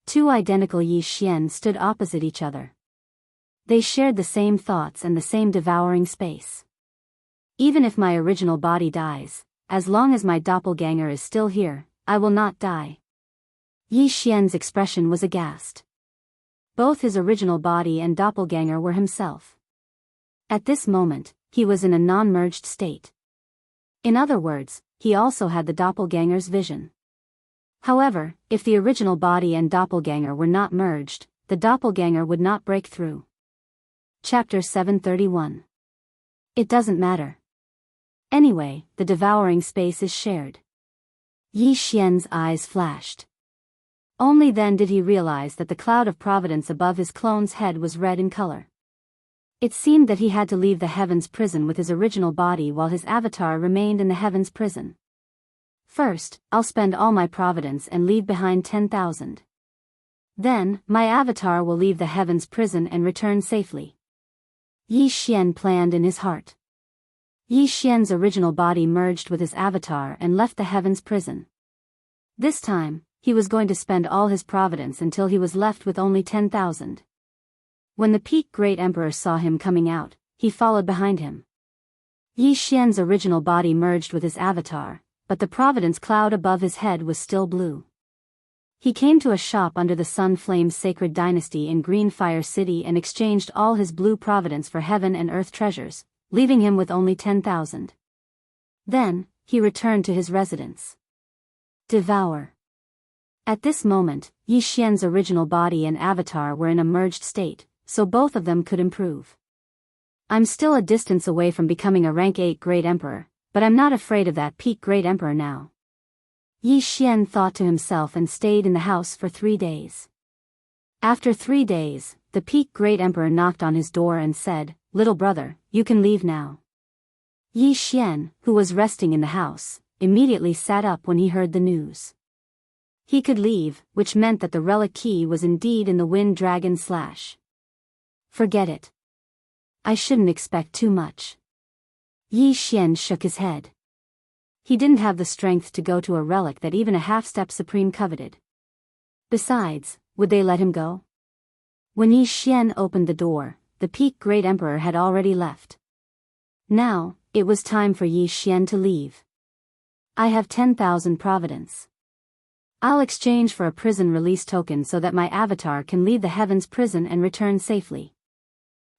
2 identical Yi Xian stood opposite each other. They shared the same thoughts and the same devouring space. "Even if my original body dies, as long as my doppelganger is still here, I will not die." Yi Xian's expression was aghast. Both his original body and doppelganger were himself. At this moment, he was in a non-merged state. In other words, he also had the doppelganger's vision. However, if the original body and doppelganger were not merged, the doppelganger would not break through. Chapter 731. It doesn't matter. Anyway, the devouring space is shared. Yi Xian's eyes flashed. Only then did he realize that the cloud of providence above his clone's head was red in color. It seemed that he had to leave the heavens prison with his original body while his avatar remained in the heavens prison. First, I'll spend all my providence and leave behind 10,000. Then, my avatar will leave the heavens prison and return safely. Yi Xian planned in his heart. Yi Xian's original body merged with his avatar and left the heavens prison. This time, he was going to spend all his providence until he was left with only 10,000. When the Peak Great Emperor saw him coming out, he followed behind him. Yi Xian's original body merged with his avatar, but the providence cloud above his head was still blue. He came to a shop under the Sun Flame Sacred Dynasty in Green Fire City and exchanged all his blue providence for heaven and earth treasures, leaving him with only 10,000. Then, he returned to his residence. Devour. At this moment, Yi Xian's original body and avatar were in a merged state, so both of them could improve. I'm still a distance away from becoming a rank 8 Great Emperor, but I'm not afraid of that Peak Great Emperor now. Yi Xian thought to himself and stayed in the house for 3 days. After 3 days, the Peak Great Emperor knocked on his door and said, "Little brother, you can leave now." Yi Xian, who was resting in the house, immediately sat up when he heard the news. He could leave, which meant that the relic key was indeed in the Wind Dragon Slash. Forget it. I shouldn't expect too much. Yi Xian shook his head. He didn't have the strength to go to a relic that even a half-step supreme coveted. Besides, would they let him go? When Yi Xian opened the door, the Peak Great Emperor had already left. Now, it was time for Yi Xian to leave. I have 10,000 providence. I'll exchange for a prison release token so that my avatar can leave the heavens prison and return safely.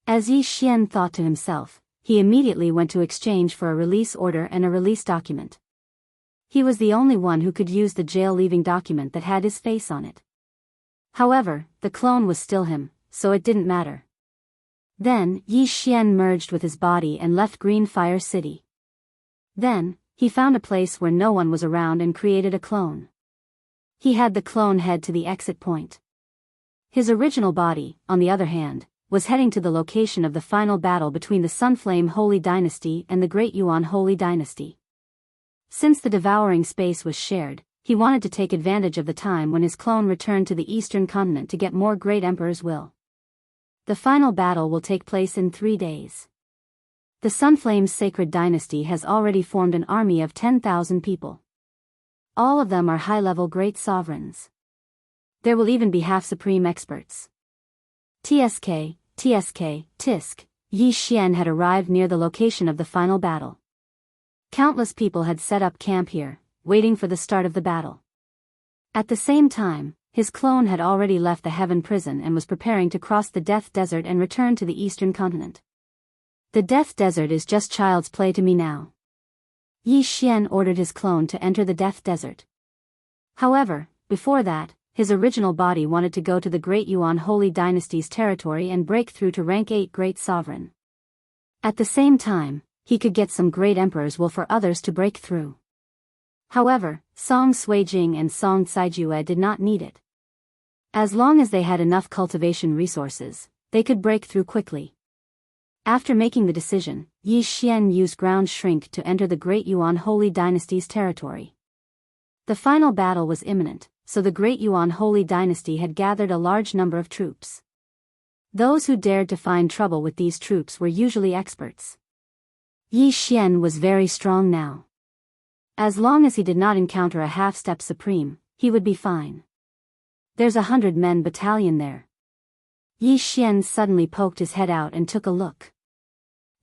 As Yi Xian thought to himself, he immediately went to exchange for a release order and a release document. He was the only one who could use the jail-leaving document that had his face on it. However, the clone was still him, so it didn't matter. Then, Yi Xian merged with his body and left Green Fire City. Then, he found a place where no one was around and created a clone. He had the clone head to the exit point. His original body, on the other hand, was heading to the location of the final battle between the Sunflame Holy Dynasty and the Great Yuan Holy Dynasty. Since the devouring space was shared, he wanted to take advantage of the time when his clone returned to the Eastern Continent to get more Great Emperor's will. The final battle will take place in 3 days. The Sunflame's Sacred Dynasty has already formed an army of 10,000 people. All of them are high-level great sovereigns. There will even be half-supreme experts. TSK, Tisk, Yi Xian had arrived near the location of the final battle. Countless people had set up camp here, waiting for the start of the battle. At the same time, his clone had already left the Heaven Prison and was preparing to cross the Death Desert and return to the Eastern Continent. The Death Desert is just child's play to me now. Yi Xian ordered his clone to enter the Death Desert. However, before that, his original body wanted to go to the Great Yuan Holy Dynasty's territory and break through to rank 8 Great Sovereign. At the same time, he could get some Great Emperor's will for others to break through. However, Song Suijing and Song Caijue did not need it. As long as they had enough cultivation resources, they could break through quickly. After making the decision, Yi Xian used Ground Shrink to enter the Great Yuan Holy Dynasty's territory. The final battle was imminent, so the Great Yuan Holy Dynasty had gathered a large number of troops. Those who dared to find trouble with these troops were usually experts. Yi Xian was very strong now. As long as he did not encounter a half-step supreme, he would be fine. There's 100-men battalion there. Yi Xian suddenly poked his head out and took a look.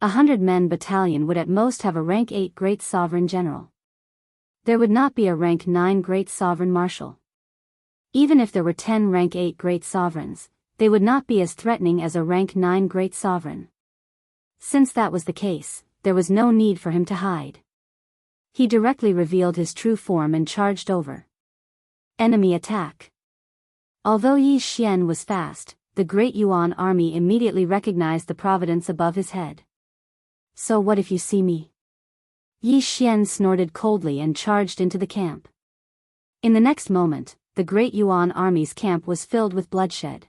100-men battalion would at most have a rank 8 Great Sovereign General. There would not be a rank 9 Great Sovereign Marshal. Even if there were 10 rank 8 Great Sovereigns, they would not be as threatening as a rank 9 Great Sovereign. Since that was the case, there was no need for him to hide. He directly revealed his true form and charged over. Enemy attack. Although Yi Xian was fast, the Great Yuan army immediately recognized the providence above his head. So what if you see me? Yi Xian snorted coldly and charged into the camp. In the next moment, the Great Yuan army's camp was filled with bloodshed.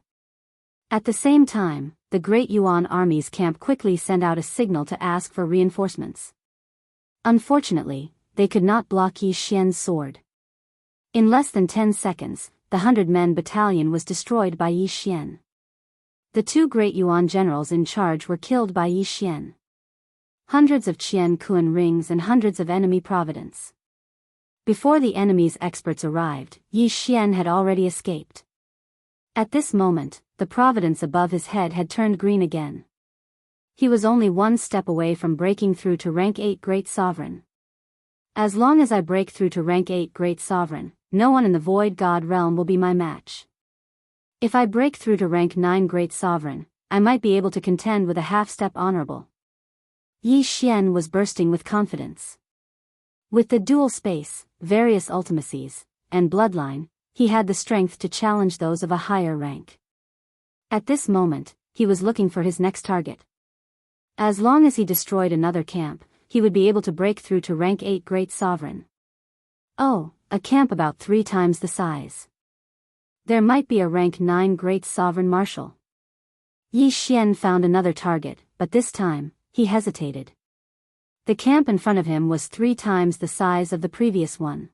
At the same time, the Great Yuan Army's camp quickly sent out a signal to ask for reinforcements. Unfortunately, they could not block Yi Xian's sword. In less than 10 seconds, the 100-men battalion was destroyed by Yi Xian. The 2 Great Yuan generals in charge were killed by Yi Xian. Hundreds of Qian Kuan rings and hundreds of enemy providence. Before the enemy's experts arrived, Yi Xian had already escaped. At this moment, the providence above his head had turned green again. He was only 1 step away from breaking through to rank 8 Great Sovereign. As long as I break through to rank 8 Great Sovereign, no one in the Void God realm will be my match. If I break through to rank 9 Great Sovereign, I might be able to contend with a half-step honorable. Yi Xian was bursting with confidence. With the dual space, various ultimacies, and bloodline, he had the strength to challenge those of a higher rank. At this moment, he was looking for his next target. As long as he destroyed another camp, he would be able to break through to rank 8 Great Sovereign. Oh, a camp about 3 times the size. There might be a rank 9 Great Sovereign Marshal. Yi Xian found another target, but this time, he hesitated. The camp in front of him was 3 times the size of the previous one.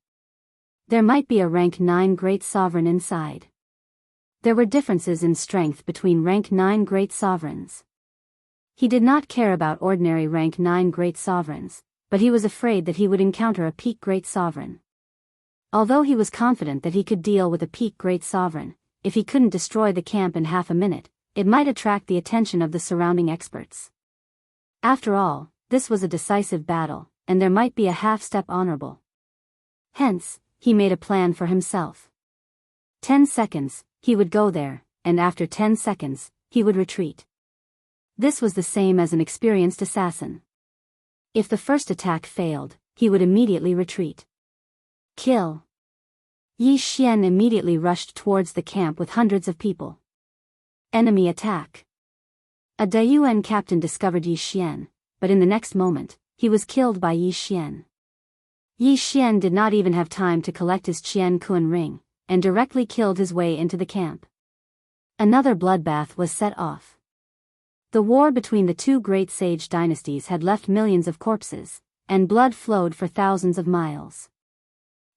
There might be a rank 9 Great Sovereign inside. There were differences in strength between rank 9 Great Sovereigns. He did not care about ordinary rank 9 Great Sovereigns, but he was afraid that he would encounter a peak Great Sovereign. Although he was confident that he could deal with a peak Great Sovereign, if he couldn't destroy the camp in half a minute, it might attract the attention of the surrounding experts. After all, this was a decisive battle, and there might be a half-step honorable. Hence, he made a plan for himself. 10 seconds, he would go there, and after 10 seconds, he would retreat. This was the same as an experienced assassin. If the first attack failed, he would immediately retreat. Kill. Yi Xian immediately rushed towards the camp with hundreds of people. Enemy attack. A Daiyuan captain discovered Yi Xian, but in the next moment, he was killed by Yi Xian. Yi Xian did not even have time to collect his Qian Kuan ring, and directly killed his way into the camp. Another bloodbath was set off. The war between the 2 great sage dynasties had left millions of corpses, and blood flowed for thousands of miles.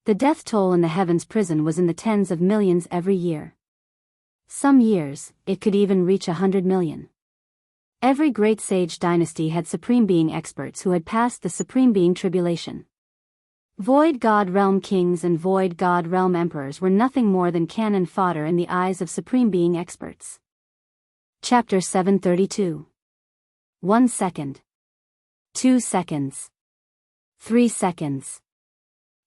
The death toll in the Heavens prison was in the tens of millions every year. Some years, it could even reach 100 million. Every great sage dynasty had Supreme Being experts who had passed the Supreme Being tribulation. Void God Realm kings and Void God Realm emperors were nothing more than cannon fodder in the eyes of Supreme Being experts. Chapter 732. 1 second. 2 seconds. 3 seconds.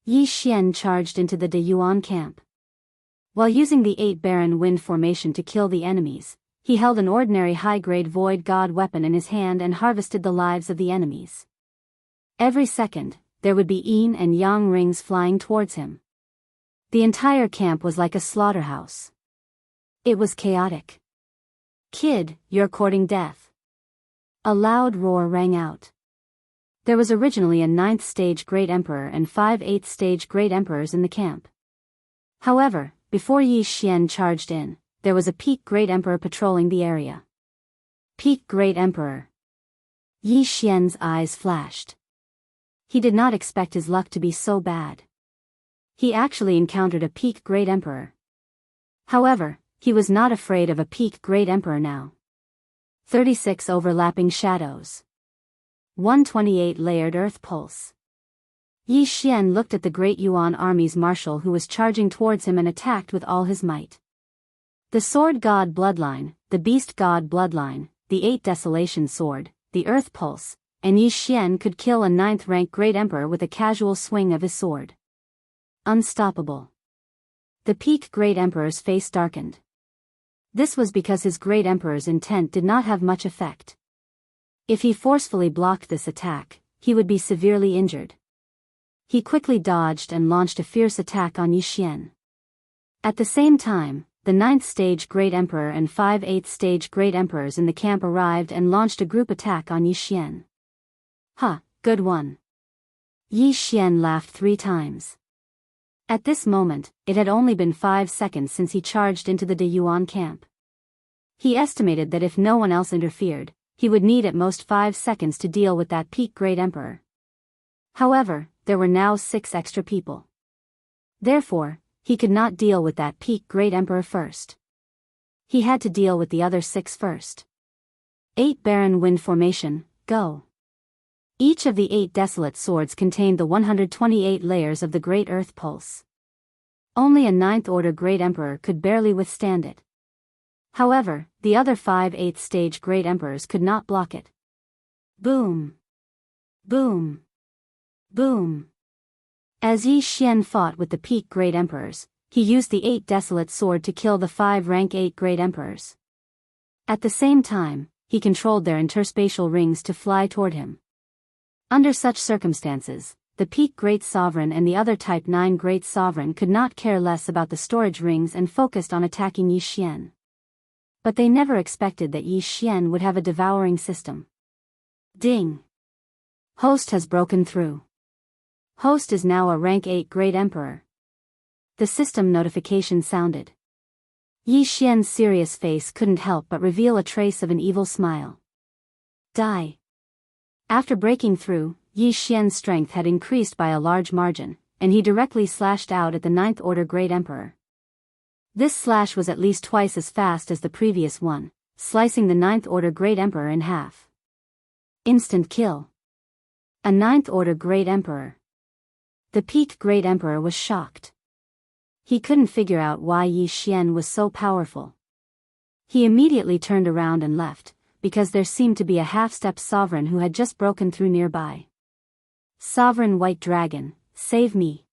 Yi Xian charged into the De Yuan camp. While using the 8 Baron Wind formation to kill the enemies, he held an ordinary high-grade Void God weapon in his hand and harvested the lives of the enemies. Every second, there would be yin and yang rings flying towards him. The entire camp was like a slaughterhouse. It was chaotic. Kid, you're courting death. A loud roar rang out. There was originally a 9th stage Great Emperor and 5 8th stage Great Emperors in the camp. However, before Yi Xian charged in, there was a peak Great Emperor patrolling the area. Peak Great Emperor. Yi Xian's eyes flashed. He did not expect his luck to be so bad. He actually encountered a peak Great Emperor. However, he was not afraid of a peak Great Emperor now. 36 overlapping shadows. 128 layered earth pulse. Yi Xian looked at the Great Yuan Army's marshal who was charging towards him and attacked with all his might. The Sword God Bloodline, the Beast God Bloodline, the 8 Desolation Sword, the Earth Pulse, and Yi Xian could kill a 9th rank Great Emperor with a casual swing of his sword. Unstoppable. The peak Great Emperor's face darkened. This was because his Great Emperor's intent did not have much effect. If he forcefully blocked this attack, he would be severely injured. He quickly dodged and launched a fierce attack on Yi Xian. At the same time, the 9th stage Great Emperor and 5 8th stage Great Emperors in the camp arrived and launched a group attack on Yi Xian. Ha, good one. Yi Xian laughed 3 times. At this moment, it had only been 5 seconds since he charged into the De Yuan camp. He estimated that if no one else interfered, he would need at most 5 seconds to deal with that peak great emperor. However, there were now 6 extra people. Therefore, he could not deal with that peak great emperor first. He had to deal with the other 6 first. 8 Barren Wind Formation, go. Each of the 8 desolate swords contained the 128 layers of the Great Earth Pulse. Only a 9th Order Great Emperor could barely withstand it. However, the other 5 8th stage Great Emperors could not block it. Boom! Boom! Boom! As Yi Xian fought with the peak Great Emperors, he used the 8 Desolate Sword to kill the 5 Rank 8 Great Emperors. At the same time, he controlled their interspatial rings to fly toward him. Under such circumstances, the Peak Great Sovereign and the other Type 9 Great Sovereign could not care less about the storage rings and focused on attacking Yi Xian. But they never expected that Yi Xian would have a devouring system. Ding! Host has broken through. Host is now a Rank 8 Great Emperor. The system notification sounded. Yi Xian's serious face couldn't help but reveal a trace of an evil smile. Die. After breaking through, Yi Xian's strength had increased by a large margin, and he directly slashed out at the 9th Order Great Emperor. This slash was at least twice as fast as the previous one, slicing the 9th Order Great Emperor in half. Instant kill. A 9th Order Great Emperor. The Peak Great Emperor was shocked. He couldn't figure out why Yi Xian was so powerful. He immediately turned around and left, because there seemed to be a half-step sovereign who had just broken through nearby. Sovereign White Dragon, save me!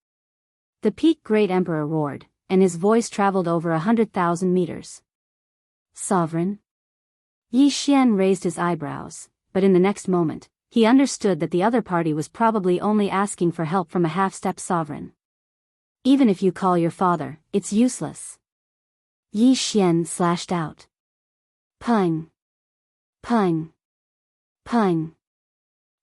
The Peak Great Emperor roared, and his voice traveled over 100,000 meters. Sovereign? Yi Xian raised his eyebrows, but in the next moment, he understood that the other party was probably only asking for help from a half-step sovereign. Even if you call your father, it's useless. Yi Xian slashed out. Pung! Pung! Pung!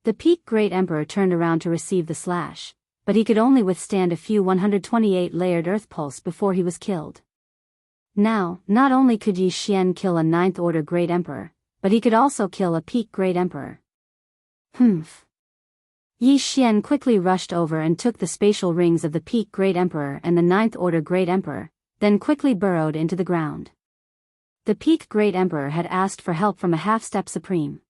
The Peak Great Emperor turned around to receive the slash, but he could only withstand a few 128-layered earth pulse before he was killed. Now, not only could Yi Xian kill a 9th Order Great Emperor, but he could also kill a Peak Great Emperor. Humph! Yi Xian quickly rushed over and took the spatial rings of the Peak Great Emperor and the 9th Order Great Emperor, then quickly burrowed into the ground. The Peak Great Emperor had asked for help from a half-step supreme.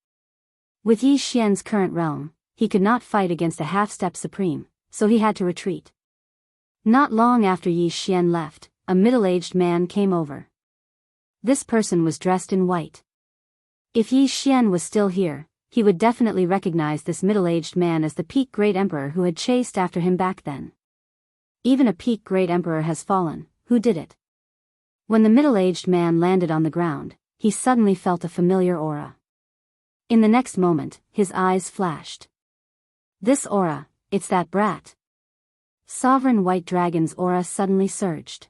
With Yi Xian's current realm, he could not fight against a half-step supreme, so he had to retreat. Not long after Yi Xian left, a middle-aged man came over. This person was dressed in white. If Yi Xian was still here, he would definitely recognize this middle-aged man as the Peak Great Emperor who had chased after him back then. Even a Peak Great Emperor has fallen, who did it? When the middle-aged man landed on the ground, he suddenly felt a familiar aura. In the next moment, his eyes flashed. This aura, it's that brat. Sovereign White Dragon's aura suddenly surged.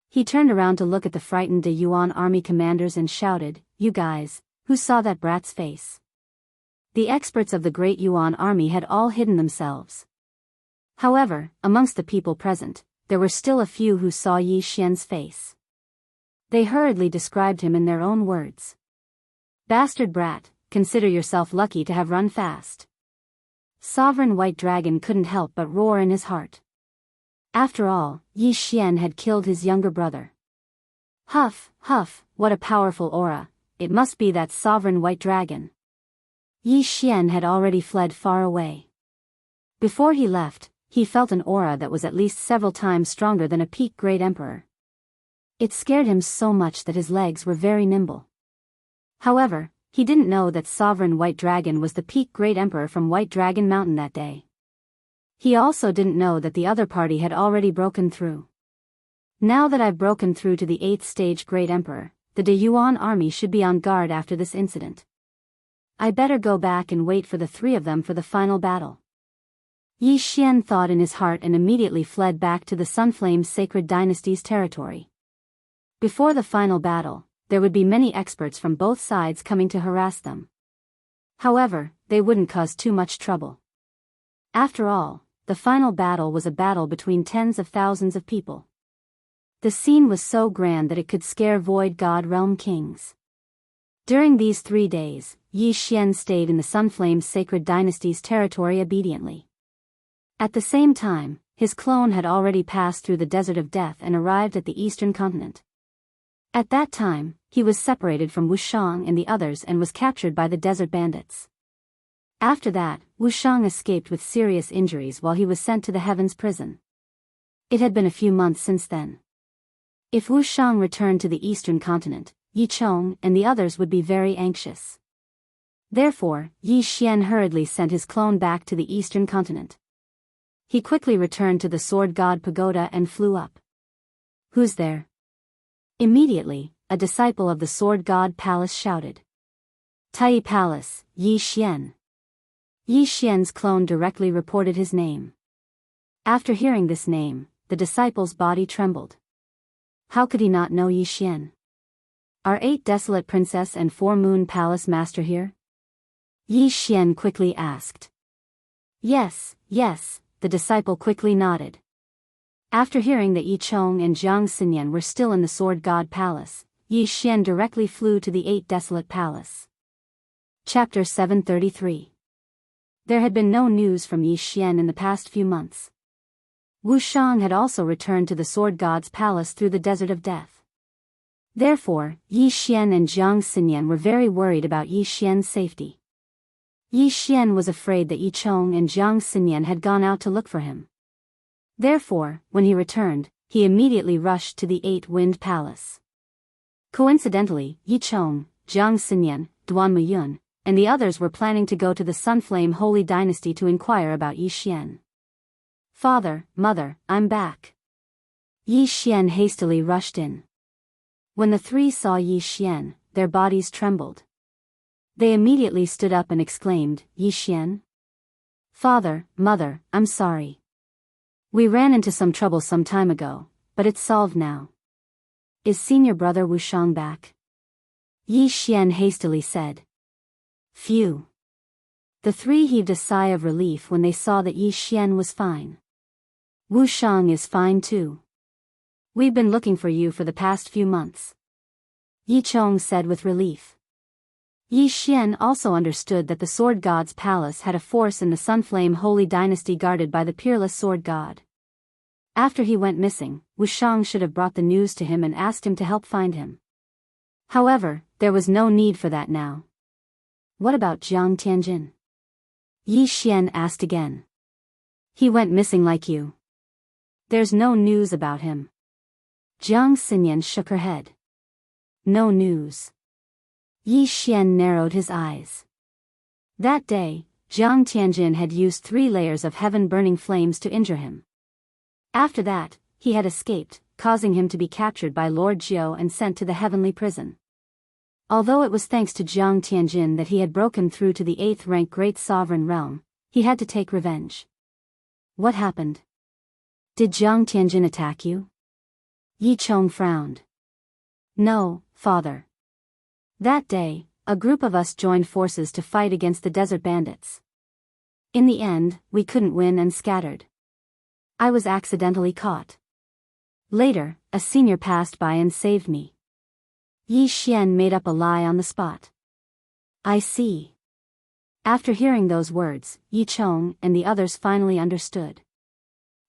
He turned around to look at the frightened De Yuan army commanders and shouted, "You guys, who saw that brat's face?" The experts of the Great Yuan army had all hidden themselves. However, amongst the people present, there were still a few who saw Yi Xian's face. They hurriedly described him in their own words. Bastard brat, consider yourself lucky to have run fast. Sovereign White Dragon couldn't help but roar in his heart. After all, Yi Xian had killed his younger brother. Huff, huff, what a powerful aura, it must be that Sovereign White Dragon. Yi Xian had already fled far away. Before he left, he felt an aura that was at least several times stronger than a Peak Great Emperor. It scared him so much that his legs were very nimble. However, he didn't know that Sovereign White Dragon was the Peak Great Emperor from White Dragon Mountain that day. He also didn't know that the other party had already broken through. Now that I've broken through to the 8th stage Great Emperor, the De Yuan army should be on guard after this incident. I better go back and wait for the 3 of them for the final battle. Yi Xian thought in his heart and immediately fled back to the Sunflame's Sacred Dynasty's territory. Before the final battle, there would be many experts from both sides coming to harass them. However, they wouldn't cause too much trouble. After all, the final battle was a battle between tens of thousands of people. The scene was so grand that it could scare Void God Realm kings. During these 3 days, Yi Xian stayed in the Sunflame's sacred dynasty's territory obediently. At the same time, his clone had already passed through the Desert of Death and arrived at the eastern continent. At that time, he was separated from Wushang and the others and was captured by the desert bandits. After that, Wushang escaped with serious injuries while he was sent to the Heavens prison. It had been a few months since then. If Wushang returned to the eastern continent, Yi Chong and the others would be very anxious. Therefore, Yi Xian hurriedly sent his clone back to the eastern continent. He quickly returned to the Sword God Pagoda and flew up. "Who's there?" Immediately, a disciple of the Sword God Palace shouted. "Tai Palace, Yi Xian." Yi Xian's clone directly reported his name. After hearing this name, the disciple's body trembled. How could he not know Yi Xian? "Are 8 Desolate Princess and 4 Moon Palace Master here?" Yi Xian quickly asked. Yes, the disciple quickly nodded. After hearing that Yi Chong and Jiang Xinyan were still in the Sword God Palace, Yi Xian directly flew to the 8 Desolate Palace. Chapter 733. There had been no news from Yi Xian in the past few months. Wushang had also returned to the Sword God's palace through the Desert of Death. Therefore, Yi Xian and Jiang Xinyan were very worried about Yi Xian's safety. Yi Xian was afraid that Yi Chong and Jiang Xinyan had gone out to look for him. Therefore, when he returned, he immediately rushed to the 8-Wind Palace. Coincidentally, Yi Chong, Jiang Xinyan, Duan Muyun, and the others were planning to go to the Sunflame Holy Dynasty to inquire about Yi Xian. "Father, Mother, I'm back." Yi Xian hastily rushed in. When the 3 saw Yi Xian, their bodies trembled. They immediately stood up and exclaimed, "Yi Xian? Father, Mother, I'm sorry. We ran into some trouble some time ago, but it's solved now. Is senior brother Wushang back?" Yi Xian hastily said. Phew. The 3 heaved a sigh of relief when they saw that Yi Xian was fine. "Wushang is fine too. We've been looking for you for the past few months," Yi Chong said with relief. Yi Xian also understood that the Sword God's palace had a force in the Sunflame Holy Dynasty guarded by the peerless Sword God. After he went missing, Wushang should have brought the news to him and asked him to help find him. However, there was no need for that now. "What about Jiang Tianjin?" Yi Xian asked again. "He went missing like you. There's no news about him." Jiang Xinyan shook her head. "No news." Yi Xian narrowed his eyes. That day, Jiang Tianjin had used 3 layers of heaven-burning flames to injure him. After that, he had escaped, causing him to be captured by Lord Jiao and sent to the heavenly prison. Although it was thanks to Jiang Tianjin that he had broken through to the 8th-rank Great Sovereign Realm, he had to take revenge. "What happened? Did Jiang Tianjin attack you?" Yi Chong frowned. "No, father. That day, a group of us joined forces to fight against the desert bandits. In the end, we couldn't win and scattered. I was accidentally caught. Later, a senior passed by and saved me." Yi Xian made up a lie on the spot. "I see." After hearing those words, Yi Chong and the others finally understood.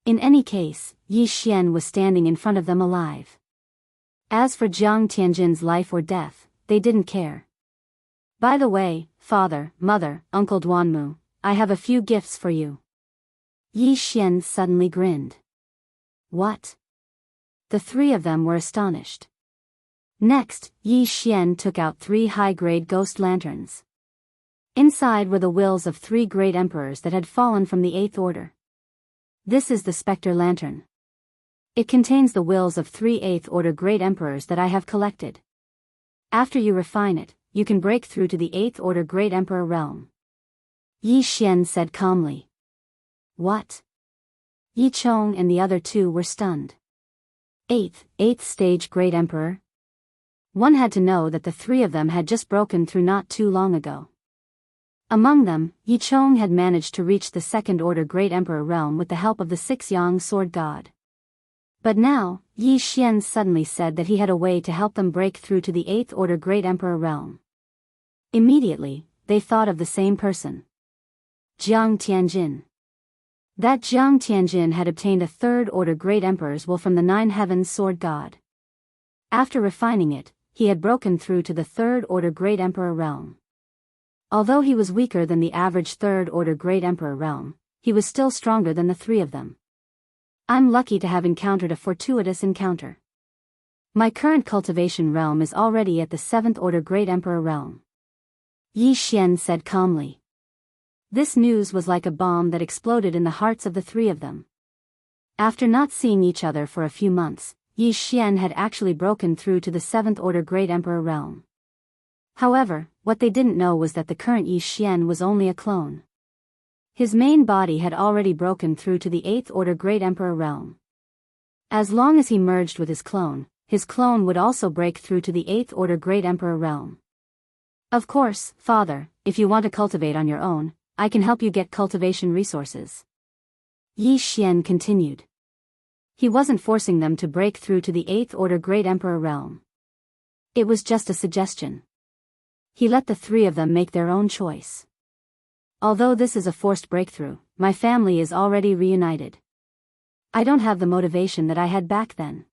In any case, Yi Xian was standing in front of them alive. As for Jiang Tianjin's life or death, they didn't care. "By the way, father, mother, Uncle Duanmu, I have a few gifts for you." Yi Xian suddenly grinned. "What?" The 3 of them were astonished. Next, Yi Xian took out 3 high-grade ghost lanterns. Inside were the wills of 3 great emperors that had fallen from the 8th order. "This is the Spectre Lantern. It contains the wills of 3 8th order great emperors that I have collected. After you refine it, you can break through to the 8th order Great Emperor realm." Yi Xian said calmly. "What?" Yi Chong and the other 2 were stunned. 8th stage Great Emperor? One had to know that the 3 of them had just broken through not too long ago. Among them, Yi Chong had managed to reach the 2nd order Great Emperor realm with the help of the 6 Yang Sword God. But now, Yi Xian suddenly said that he had a way to help them break through to the 8th Order Great Emperor realm. Immediately, they thought of the same person. Jiang Tianjin. That Jiang Tianjin had obtained a 3rd Order Great Emperor's will from the 9 Heavens Sword God. After refining it, he had broken through to the 3rd Order Great Emperor realm. Although he was weaker than the average 3rd Order Great Emperor realm, he was still stronger than the 3 of them. I'm lucky to have encountered a fortuitous encounter. My current cultivation realm is already at the 7th Order Great Emperor realm. Yi Xian said calmly. This news was like a bomb that exploded in the hearts of the 3 of them. After not seeing each other for a few months, Yi Xian had actually broken through to the 7th Order Great Emperor realm. However, what they didn't know was that the current Yi Xian was only a clone. His main body had already broken through to the 8th Order Great Emperor realm. As long as he merged with his clone would also break through to the 8th Order Great Emperor realm. Of course, Father, if you want to cultivate on your own, I can help you get cultivation resources. Yi Xian continued. He wasn't forcing them to break through to the 8th Order Great Emperor realm. It was just a suggestion. He let the 3 of them make their own choice. Although this is a forced breakthrough, my family is already reunited. I don't have the motivation that I had back then.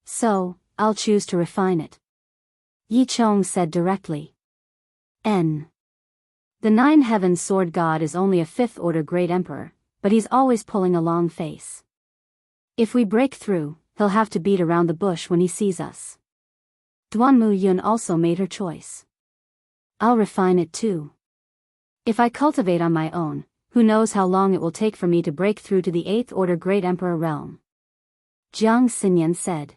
So, I'll choose to refine it. Yi Chong said directly. The 9 Heavens Sword God is only a 5th Order Great Emperor, but he's always pulling a long face. If we break through, he'll have to beat around the bush when he sees us. Duanmu Yun also made her choice. I'll refine it too. If I cultivate on my own, who knows how long it will take for me to break through to the 8th Order Great Emperor realm. Jiang Xinyan said.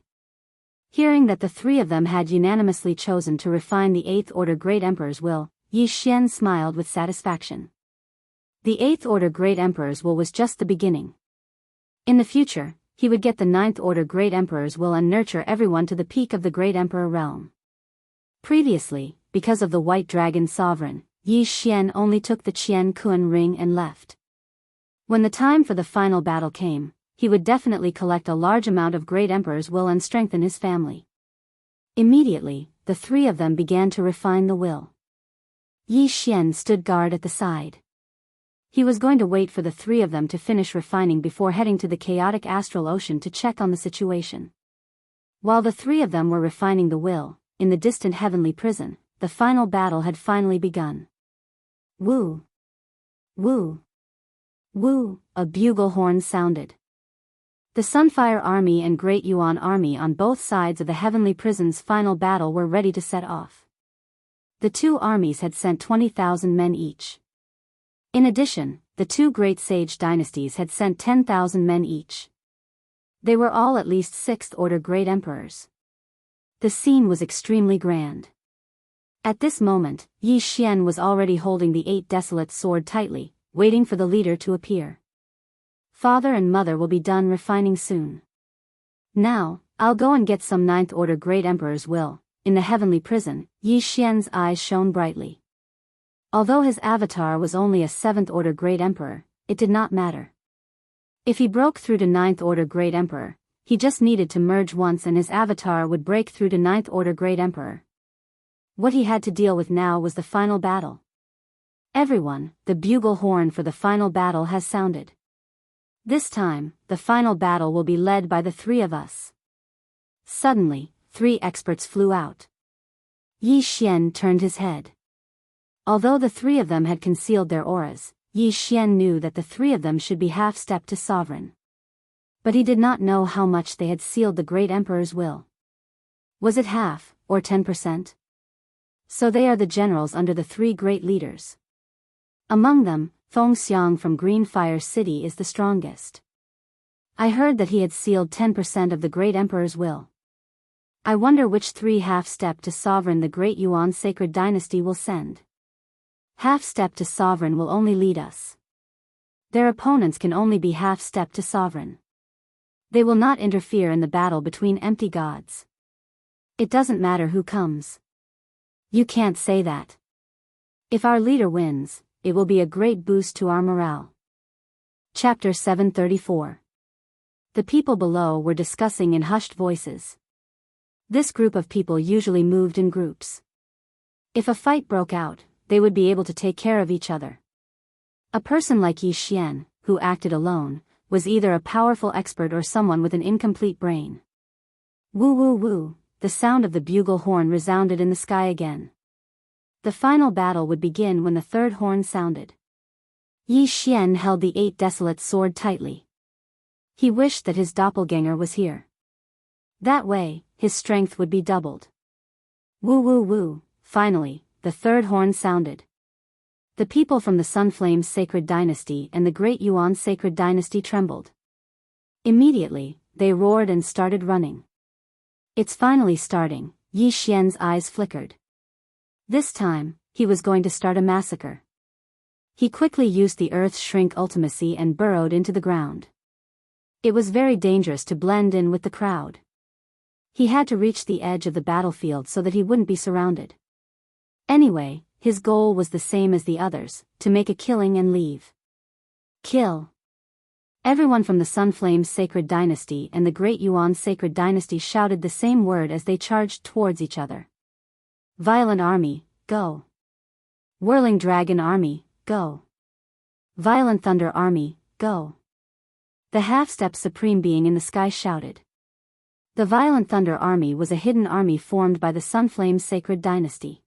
Hearing that the 3 of them had unanimously chosen to refine the 8th Order Great Emperor's will, Yi Xian smiled with satisfaction. The 8th Order Great Emperor's will was just the beginning. In the future, he would get the 9th Order Great Emperor's will and nurture everyone to the peak of the Great Emperor realm. Previously, because of the White Dragon Sovereign, Yi Xian only took the Qian Kun ring and left. When the time for the final battle came, he would definitely collect a large amount of Great Emperor's will and strengthen his family. Immediately, the 3 of them began to refine the will. Yi Xian stood guard at the side. He was going to wait for the 3 of them to finish refining before heading to the chaotic astral ocean to check on the situation. While the 3 of them were refining the will, in the distant heavenly prison, the final battle had finally begun. Woo! Woo! Woo! A bugle horn sounded. The Sunfire Army and Great Yuan Army on both sides of the heavenly prison's final battle were ready to set off. The 2 armies had sent 20,000 men each. In addition, the 2 great sage dynasties had sent 10,000 men each. They were all at least 6th Order Great Emperors. The scene was extremely grand. At this moment, Yi Xian was already holding the 8 desolate sword tightly, waiting for the leader to appear. Father and mother will be done refining soon. Now, I'll go and get some 9th Order Great Emperor's will. In the heavenly prison, Yi Xian's eyes shone brightly. Although his avatar was only a 7th Order Great Emperor, it did not matter. If he broke through to 9th Order Great Emperor, he just needed to merge once and his avatar would break through to 9th Order Great Emperor. What he had to deal with now was the final battle. Everyone, the bugle horn for the final battle has sounded. This time, the final battle will be led by the 3 of us. Suddenly, 3 experts flew out. Yi Xian turned his head. Although the 3 of them had concealed their auras, Yi Xian knew that the 3 of them should be half-stepped to sovereign. But he did not know how much they had sealed the Great Emperor's will. Was it half, or 10%? So they are the generals under the 3 great leaders. Among them, Feng Xiang from Green Fire City is the strongest. I heard that he had sealed 10% of the Great Emperor's will. I wonder which 3 half-step to sovereign the Great Yuan Sacred Dynasty will send. Half-step to sovereign will only lead us. Their opponents can only be half-step to sovereign. They will not interfere in the battle between empty gods. It doesn't matter who comes. You can't say that. If our leader wins, it will be a great boost to our morale. Chapter 734. The people below were discussing in hushed voices. This group of people usually moved in groups. If a fight broke out, they would be able to take care of each other. A person like Yi Xian, who acted alone, was either a powerful expert or someone with an incomplete brain. Woo woo woo, the sound of the bugle horn resounded in the sky again. The final battle would begin when the third horn sounded. Yi Xian held the 8 desolate sword tightly. He wished that his doppelganger was here. That way, his strength would be doubled. Woo woo woo, finally, the third horn sounded. The people from the Sunflame's sacred dynasty and the Great Yuan sacred dynasty trembled. Immediately, they roared and started running. It's finally starting, Yi Xian's eyes flickered. This time, he was going to start a massacre. He quickly used the Earth's shrink ultimacy and burrowed into the ground. It was very dangerous to blend in with the crowd. He had to reach the edge of the battlefield so that he wouldn't be surrounded. Anyway, his goal was the same as the others, to make a killing and leave. Kill. Everyone from the Sunflame's sacred dynasty and the Great Yuan sacred dynasty shouted the same word as they charged towards each other. Violent army, go. Whirling dragon army, go. Violent thunder army, go. The half-step supreme being in the sky shouted. The Violent Thunder Army was a hidden army formed by the Sunflame's sacred dynasty.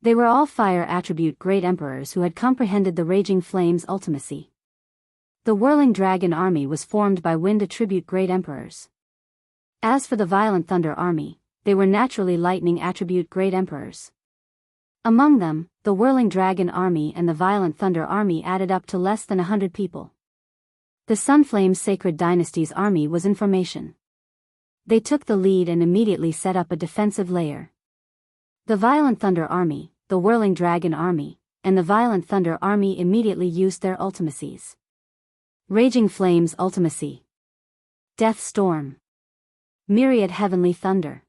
They were all fire attribute great emperors who had comprehended the Raging Flame's ultimacy. The Whirling Dragon Army was formed by wind attribute great emperors. As for the Violent Thunder Army, they were naturally lightning attribute great emperors. Among them, the Whirling Dragon Army and the Violent Thunder Army added up to less than 100 people. The Sunflame's sacred dynasty's army was in formation. They took the lead and immediately set up a defensive layer. The Violent Thunder Army, the Whirling Dragon Army, and the Violent Thunder Army immediately used their ultimacies. Raging Flames Ultimacy. Death Storm. Myriad Heavenly Thunder.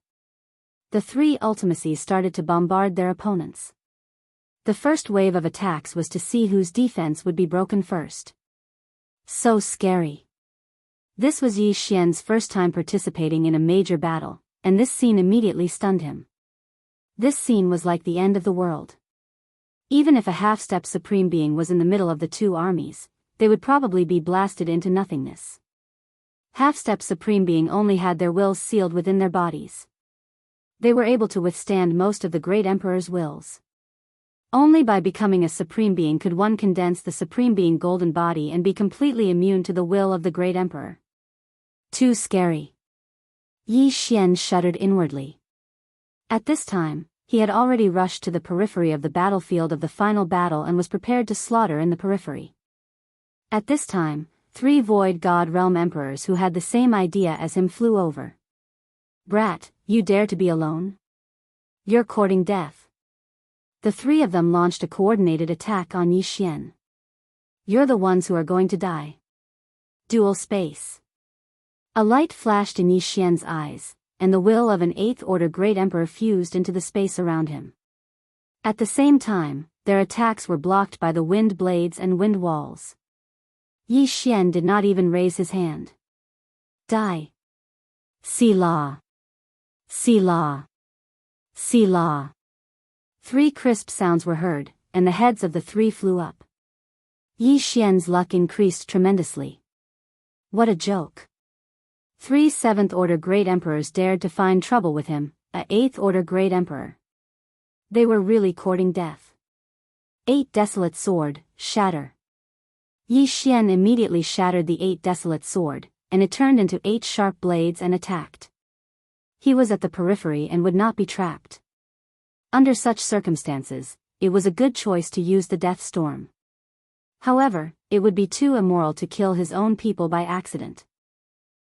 The 3 ultimacies started to bombard their opponents. The first wave of attacks was to see whose defense would be broken first. So scary. This was Yi Xian's first time participating in a major battle, and this scene immediately stunned him. This scene was like the end of the world. Even if a half-step supreme being was in the middle of the 2 armies, they would probably be blasted into nothingness. Half-step supreme being only had their wills sealed within their bodies. They were able to withstand most of the great emperor's wills. Only by becoming a supreme being could one condense the supreme being golden body and be completely immune to the will of the great emperor. Too scary. Yi Xian shuddered inwardly. At this time, he had already rushed to the periphery of the battlefield of the final battle and was prepared to slaughter in the periphery. At this time, 3 Void God Realm Emperors who had the same idea as him flew over. Brat, you dare to be alone? You're courting death. The 3 of them launched a coordinated attack on Yi Xian. You're the ones who are going to die. Dual space. A light flashed in Yi Xian's eyes, and the will of an 8th Order Great Emperor fused into the space around him. At the same time, their attacks were blocked by the wind blades and wind walls. Yi Xian did not even raise his hand. Die. Selah. Selah. Selah. 3 crisp sounds were heard, and the heads of the 3 flew up. Yi Xian's luck increased tremendously. What a joke. 3 7th Order Great Emperors dared to find trouble with him, a 8th Order Great Emperor. They were really courting death. 8 Desolate Sword, shatter. Yi Xian immediately shattered the 8 Desolate Sword, and it turned into 8 sharp blades and attacked. He was at the periphery and would not be trapped. Under such circumstances, it was a good choice to use the Death Storm. However, it would be too immoral to kill his own people by accident.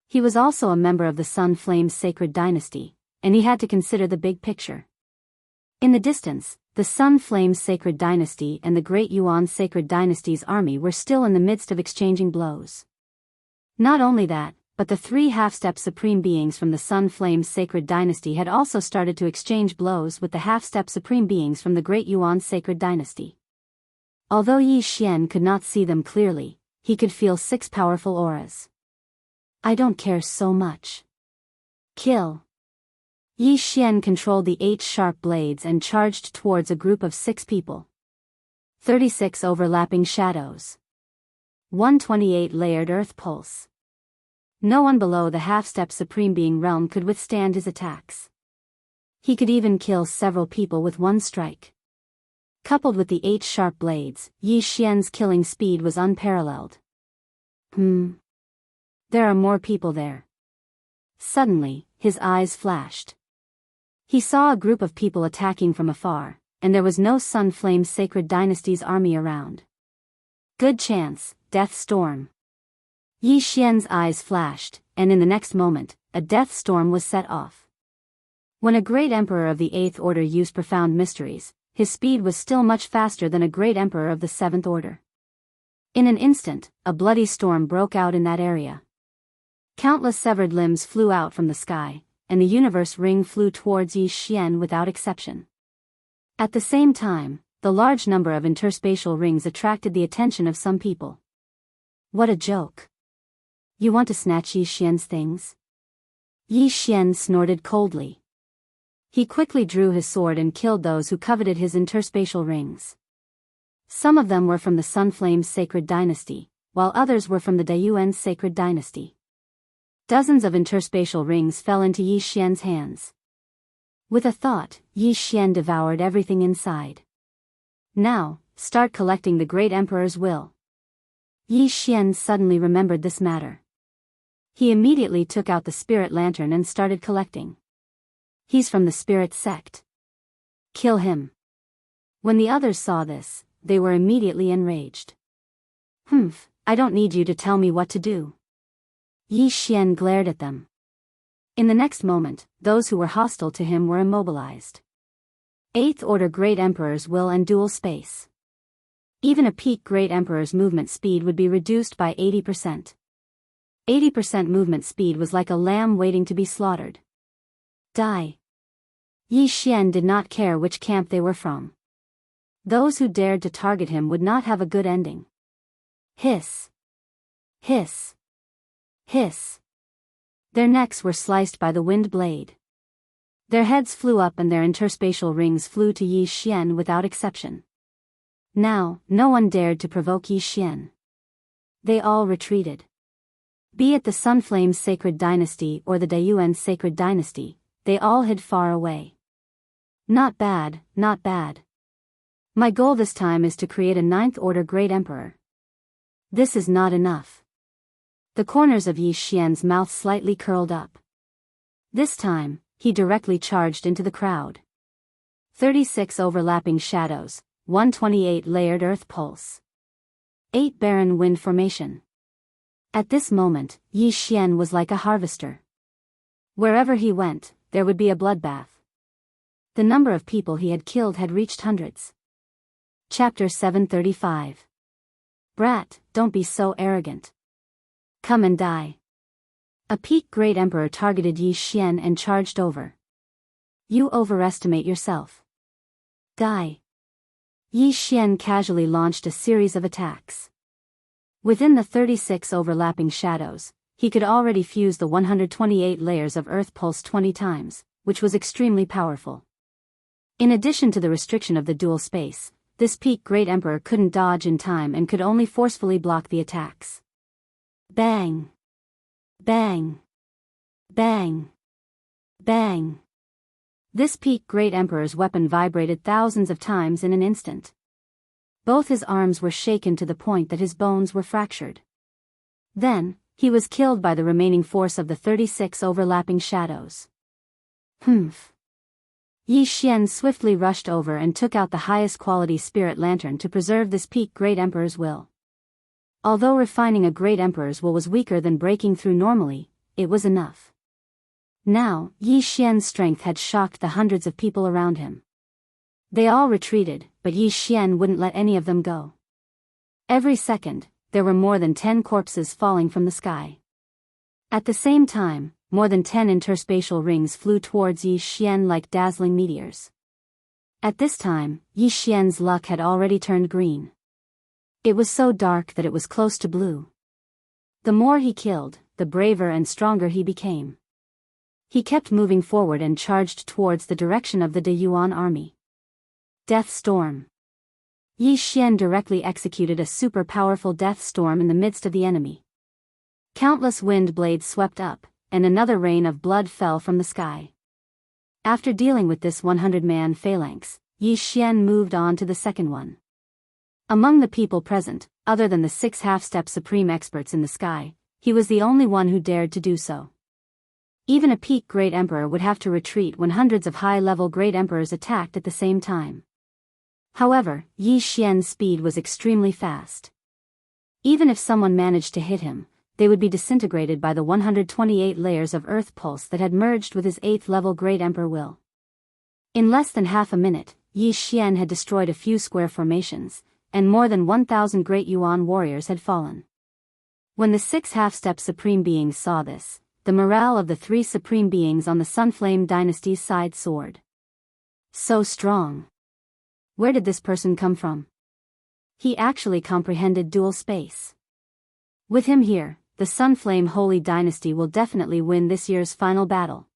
He was also a member of the Sun Flame's sacred dynasty, and he had to consider the big picture. In the distance, the Sun Flame's sacred dynasty and the Great Yuan sacred dynasty's army were still in the midst of exchanging blows. Not only that, but the 3 half-step supreme beings from the Sun Flame's sacred dynasty had also started to exchange blows with the half-step supreme beings from the Great Yuan sacred dynasty. Although Yi Xian could not see them clearly, he could feel 6 powerful auras. I don't care so much. Kill. Yi Xian controlled the 8 sharp blades and charged towards a group of 6 people. 36 overlapping shadows. 128 layered earth pulse. No one below the half-step supreme being realm could withstand his attacks. He could even kill several people with one strike. Coupled with the 8 sharp blades, Yi Xian's killing speed was unparalleled. There are more people there. Suddenly, his eyes flashed. He saw a group of people attacking from afar, and there was no Sun Flame Sacred Dynasty's army around. Good chance, Death Storm. Yi Xian's eyes flashed, and in the next moment, a death storm was set off. When a great emperor of the 8th Order used profound mysteries, his speed was still much faster than a great emperor of the 7th Order. In an instant, a bloody storm broke out in that area. Countless severed limbs flew out from the sky, and the universe ring flew towards Yi Xian without exception. At the same time, the large number of interspatial rings attracted the attention of some people. What a joke. You want to snatch Yi Xian's things? Yi Xian snorted coldly. He quickly drew his sword and killed those who coveted his interspatial rings. Some of them were from the Sunflame's Sacred Dynasty, while others were from the Dayuan's Sacred Dynasty. Dozens of interspatial rings fell into Yi Xian's hands. With a thought, Yi Xian devoured everything inside. Now, start collecting the Great Emperor's will. Yi Xian suddenly remembered this matter. He immediately took out the spirit lantern and started collecting. He's from the spirit sect. Kill him. When the others saw this, they were immediately enraged. I don't need you to tell me what to do. Yi Xian glared at them. In the next moment, those who were hostile to him were immobilized. 8th Order Great Emperor's will and dual space. Even a peak Great Emperor's movement speed would be reduced by 80%. 80% movement speed was like a lamb waiting to be slaughtered. Die. Yi Xian did not care which camp they were from. Those who dared to target him would not have a good ending. Hiss. Hiss. Hiss. Their necks were sliced by the wind blade. Their heads flew up and their interspatial rings flew to Yi Xian without exception. Now, no one dared to provoke Yi Xian. They all retreated. Be it the Sunflame's Sacred Dynasty or the Dayuan's Sacred Dynasty, they all hid far away. Not bad, not bad. My goal this time is to create a 9th Order Great Emperor. This is not enough. The corners of Yi Xian's mouth slightly curled up. This time, he directly charged into the crowd. 36 overlapping shadows, 128 layered earth pulse. 8 barren wind formation. At this moment, Yi Xian was like a harvester. Wherever he went, there would be a bloodbath. The number of people he had killed had reached hundreds. Chapter 735. Brat, don't be so arrogant. Come and die. A peak Great Emperor targeted Yi Xian and charged over. You overestimate yourself. Die. Yi Xian casually launched a series of attacks. Within the 36 overlapping shadows, he could already fuse the 128 layers of earth pulse 20 times, which was extremely powerful. In addition to the restriction of the dual space, this peak Great Emperor couldn't dodge in time and could only forcefully block the attacks. Bang! Bang! Bang! Bang! This peak Great Emperor's weapon vibrated thousands of times in an instant. Both his arms were shaken to the point that his bones were fractured. Then, he was killed by the remaining force of the 36 overlapping shadows. Yi Xian swiftly rushed over and took out the highest quality spirit lantern to preserve this peak Great Emperor's will. Although refining a Great Emperor's will was weaker than breaking through normally, it was enough. Now, Yi Xian's strength had shocked the hundreds of people around him. They all retreated, but Yi Xian wouldn't let any of them go. Every second, there were more than 10 corpses falling from the sky. At the same time, more than 10 interspatial rings flew towards Yi Xian like dazzling meteors. At this time, Yi Xian's luck had already turned green. It was so dark that it was close to blue. The more he killed, the the braver and stronger he became. He kept moving forward and charged towards the direction of the De Yuan army. Death Storm. Yi Xian directly executed a super-powerful death storm in the midst of the enemy. Countless wind blades swept up, and another rain of blood fell from the sky. After dealing with this 100-man phalanx, Yi Xian moved on to the second one. Among the people present, other than the 6 half-step supreme experts in the sky, he was the only one who dared to do so. Even a peak Great Emperor would have to retreat when hundreds of high-level Great Emperors attacked at the same time. However, Yi Xian's speed was extremely fast. Even if someone managed to hit him, they would be disintegrated by the 128 layers of earth pulse that had merged with his 8th-level Great Emperor will. In less than half a minute, Yi Xian had destroyed a few square formations, and more than 1,000 Great Yuan warriors had fallen. When the 6 half-step supreme beings saw this, the morale of the 3 supreme beings on the Sunflame dynasty's side soared. So strong. Where did this person come from? He actually comprehended dual space. With him here, the Sunflame Holy Dynasty will definitely win this year's final battle.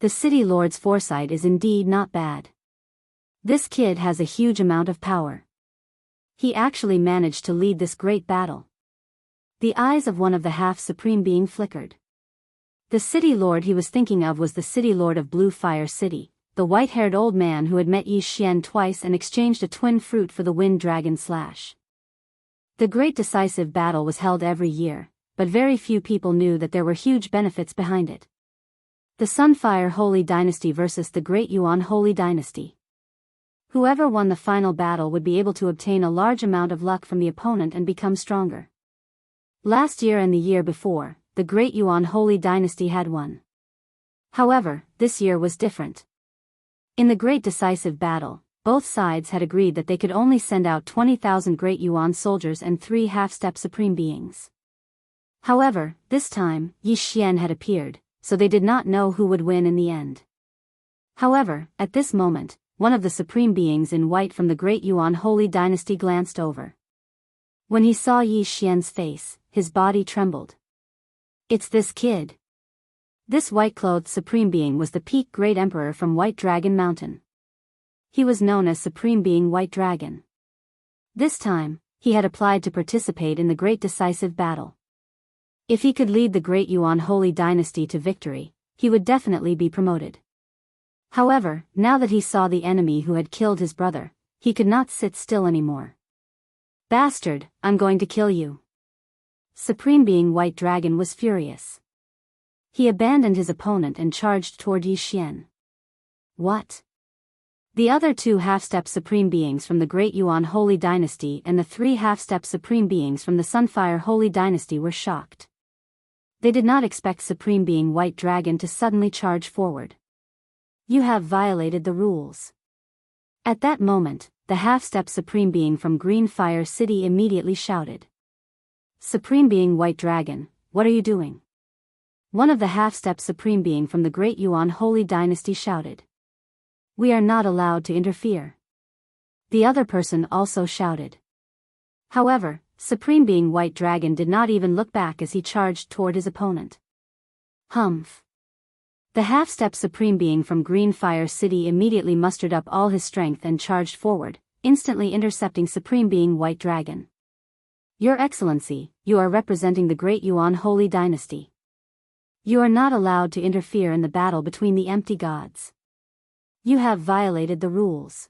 The City Lord's foresight is indeed not bad. This kid has a huge amount of power. He actually managed to lead this great battle. The eyes of one of the half-supreme being flickered. The City Lord he was thinking of was the City Lord of Blue Fire City, the white-haired old man who had met Yi Xian twice and exchanged a twin fruit for the Wind Dragon Slash. The great decisive battle was held every year, but very few people knew that there were huge benefits behind it. The Sunfire Holy Dynasty versus the Great Yuan Holy Dynasty. Whoever won the final battle would be able to obtain a large amount of luck from the opponent and become stronger. Last year and the year before, the Great Yuan Holy Dynasty had won. However, this year was different. In the great decisive battle, both sides had agreed that they could only send out 20,000 Great Yuan soldiers and 3 half-step supreme beings. However, this time, Yi Xian had appeared, so they did not know who would win in the end. However, at this moment, one of the supreme beings in white from the Great Yuan Holy Dynasty glanced over. When he saw Yi Xian's face, his body trembled. It's this kid. This white-clothed supreme being was the peak Great Emperor from White Dragon Mountain. He was known as Supreme Being White Dragon. This time, he had applied to participate in the great decisive battle. If he could lead the Great Yuan Holy Dynasty to victory, he would definitely be promoted. However, now that he saw the enemy who had killed his brother, he could not sit still anymore. Bastard, I'm going to kill you. Supreme Being White Dragon was furious. He abandoned his opponent and charged toward Yi Xian. What? The other 2 half-step supreme beings from the Great Yuan Holy Dynasty and the 3 half-step supreme beings from the Sunfire Holy Dynasty were shocked. They did not expect Supreme Being White Dragon to suddenly charge forward. You have violated the rules. At that moment, the half-step supreme being from Green Fire City immediately shouted. Supreme Being White Dragon, what are you doing? One of the half-step supreme being from the Great Yuan Holy Dynasty shouted. We are not allowed to interfere. The other person also shouted. However, Supreme Being White Dragon did not even look back as he charged toward his opponent. Humph. The half-step supreme being from Green Fire City immediately mustered up all his strength and charged forward, instantly intercepting Supreme Being White Dragon. Your Excellency, you are representing the Great Yuan Holy Dynasty. You are not allowed to interfere in the battle between the empty gods. You have violated the rules.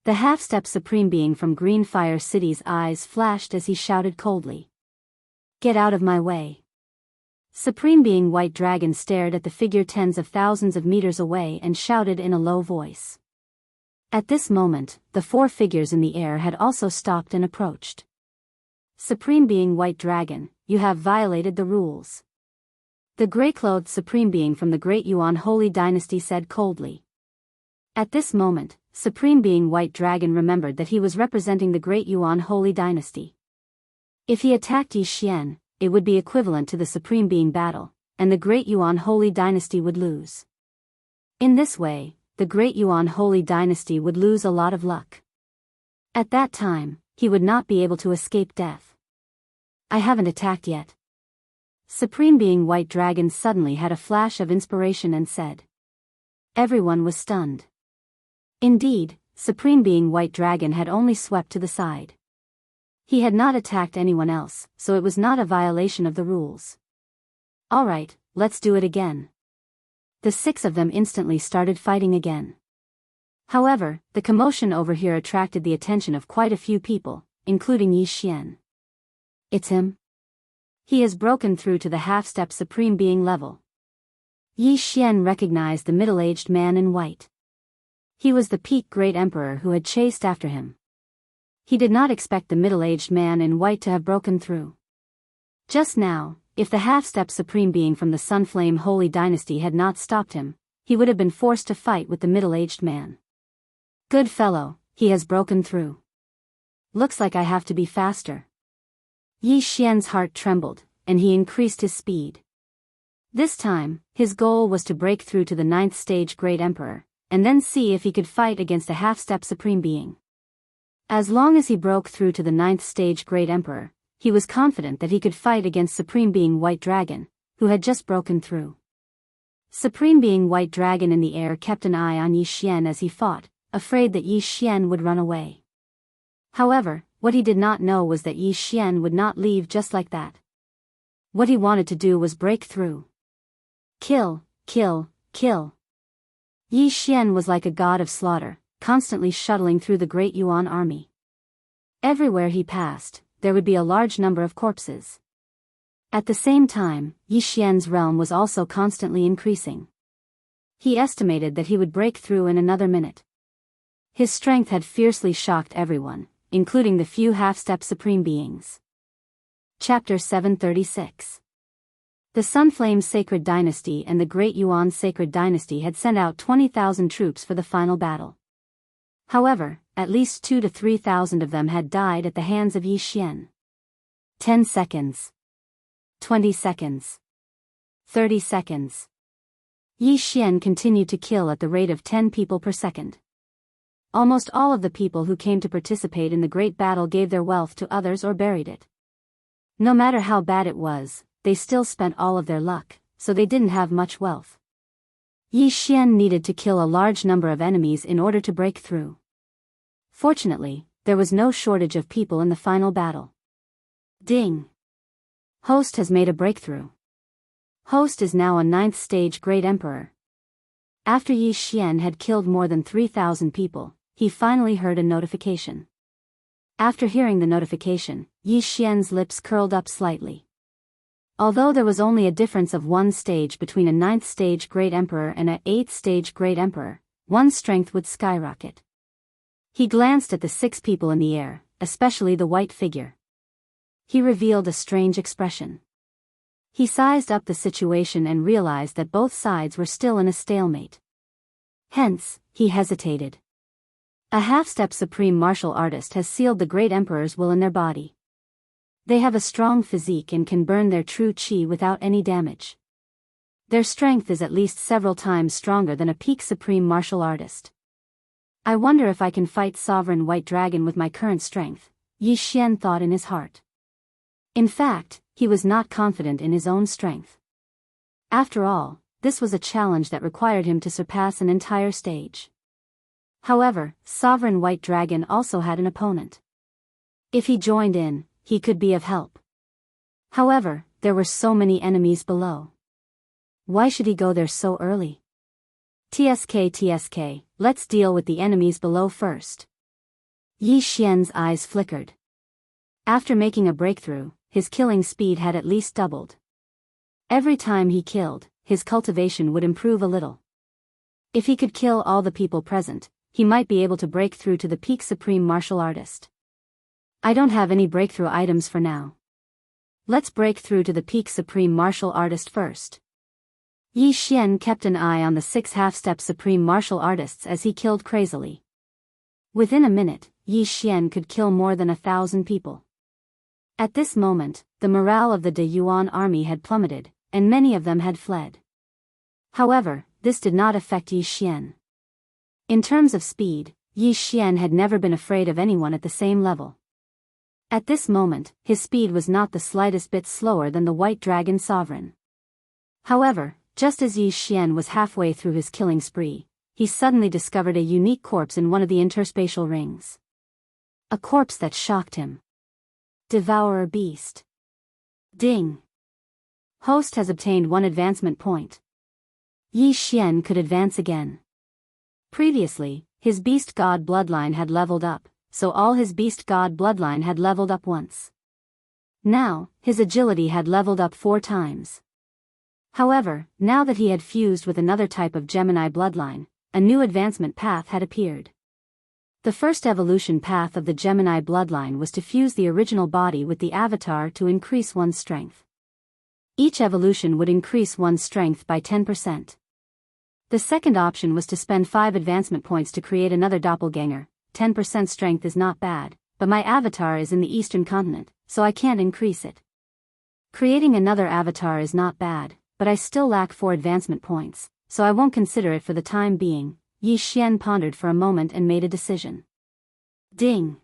The half-step supreme being from Green Fire City's eyes flashed as he shouted coldly. Get out of my way. Supreme Being White Dragon stared at the figure tens of thousands of meters away and shouted in a low voice. At this moment, the 4 figures in the air had also stopped and approached. Supreme Being White Dragon, you have violated the rules. The gray-clothed supreme being from the Great Yuan Holy Dynasty said coldly. At this moment, Supreme Being White Dragon remembered that he was representing the Great Yuan Holy Dynasty. If he attacked Yi Xian, it would be equivalent to the Supreme Being battle, and the Great Yuan Holy Dynasty would lose. In this way, the Great Yuan Holy Dynasty would lose a lot of luck. At that time, he would not be able to escape death. I haven't attacked yet. Supreme Being White Dragon suddenly had a flash of inspiration and said. Everyone was stunned. Indeed, Supreme Being White Dragon had only swept to the side. He had not attacked anyone else, so it was not a violation of the rules. Alright, let's do it again. The 6 of them instantly started fighting again. However, the commotion over here attracted the attention of quite a few people, including Yi Xian. It's him? He has broken through to the half-step Supreme Being level. Yi Xian recognized the middle-aged man in white. He was the peak Great Emperor who had chased after him. He did not expect the middle-aged man in white to have broken through. Just now, if the half-step Supreme Being from the Sunflame Holy Dynasty had not stopped him, he would have been forced to fight with the middle-aged man. Good fellow, he has broken through. Looks like I have to be faster. Yi Xian's heart trembled, and he increased his speed. This time, his goal was to break through to the 9th stage Great Emperor, and then see if he could fight against a half-step Supreme Being. As long as he broke through to the 9th stage Great Emperor, he was confident that he could fight against Supreme Being White Dragon, who had just broken through. Supreme Being White Dragon in the air kept an eye on Yi Xian as he fought, afraid that Yi Xian would run away. However, what he did not know was that Yi Xian would not leave just like that. What he wanted to do was break through. Kill, kill, kill. Yi Xian was like a god of slaughter, constantly shuttling through the great Yuan army. Everywhere he passed, there would be a large number of corpses. At the same time, Yi Xian's realm was also constantly increasing. He estimated that he would break through in another minute. His strength had fiercely shocked everyone, including the few half-step Supreme Beings. Chapter 736. The Sunflame Sacred Dynasty and the Great Yuan Sacred Dynasty had sent out 20,000 troops for the final battle. However, at least 2,000 to 3,000 of them had died at the hands of Yi Xian. 10 seconds. 20 seconds. 30 seconds. Yi Xian continued to kill at the rate of 10 people per second. Almost all of the people who came to participate in the great battle gave their wealth to others or buried it. No matter how bad it was, they still spent all of their luck, so they didn't have much wealth. Yi Xian needed to kill a large number of enemies in order to break through. Fortunately, there was no shortage of people in the final battle. Ding! Host has made a breakthrough. Host is now a 9th stage Great Emperor. After Yi Xian had killed more than 3,000 people, he finally heard a notification. After hearing the notification, Yi Xian's lips curled up slightly. Although there was only a difference of 1 stage between a 9th stage Great Emperor and a 8th stage Great Emperor, one's strength would skyrocket. He glanced at the 6 people in the air, especially the white figure. He revealed a strange expression. He sized up the situation and realized that both sides were still in a stalemate. Hence, he hesitated. A half-step supreme martial artist has sealed the Great Emperor's will in their body. They have a strong physique and can burn their true chi without any damage. Their strength is at least several times stronger than a peak supreme martial artist. I wonder if I can fight Sovereign White Dragon with my current strength, Yi Xian thought in his heart. In fact, he was not confident in his own strength. After all, this was a challenge that required him to surpass an entire stage. However, Sovereign White Dragon also had an opponent. If he joined in, he could be of help. However, there were so many enemies below. Why should he go there so early? TSK, let's deal with the enemies below first. Yi Xian's eyes flickered. After making a breakthrough, his killing speed had at least doubled. Every time he killed, his cultivation would improve a little. If he could kill all the people present, he might be able to break through to the peak supreme martial artist. I don't have any breakthrough items for now. Let's break through to the peak supreme martial artist first. Yi Xian kept an eye on the 6 half-step supreme martial artists as he killed crazily. Within a minute, Yi Xian could kill more than 1,000 people. At this moment, the morale of the De Yuan army had plummeted, and many of them had fled. However, this did not affect Yi Xian. In terms of speed, Yi Xian had never been afraid of anyone at the same level. At this moment, his speed was not the slightest bit slower than the White Dragon Sovereign. However, just as Yi Xian was halfway through his killing spree, he suddenly discovered a unique corpse in one of the interspatial rings. A corpse that shocked him. Devourer Beast. Ding. Host has obtained 1 advancement point. Yi Xian could advance again. Previously, his Beast God bloodline had leveled up, so all his Beast God bloodline had leveled up once. Now, his agility had leveled up 4 times. However, now that he had fused with another type of Gemini bloodline, a new advancement path had appeared. The first evolution path of the Gemini bloodline was to fuse the original body with the avatar to increase one's strength. Each evolution would increase one's strength by 10%. The second option was to spend 5 advancement points to create another doppelganger. 10% strength is not bad, but my avatar is in the Eastern continent, so I can't increase it. Creating another avatar is not bad, but I still lack 4 advancement points, so I won't consider it for the time being. Yi Xian pondered for a moment and made a decision. Ding.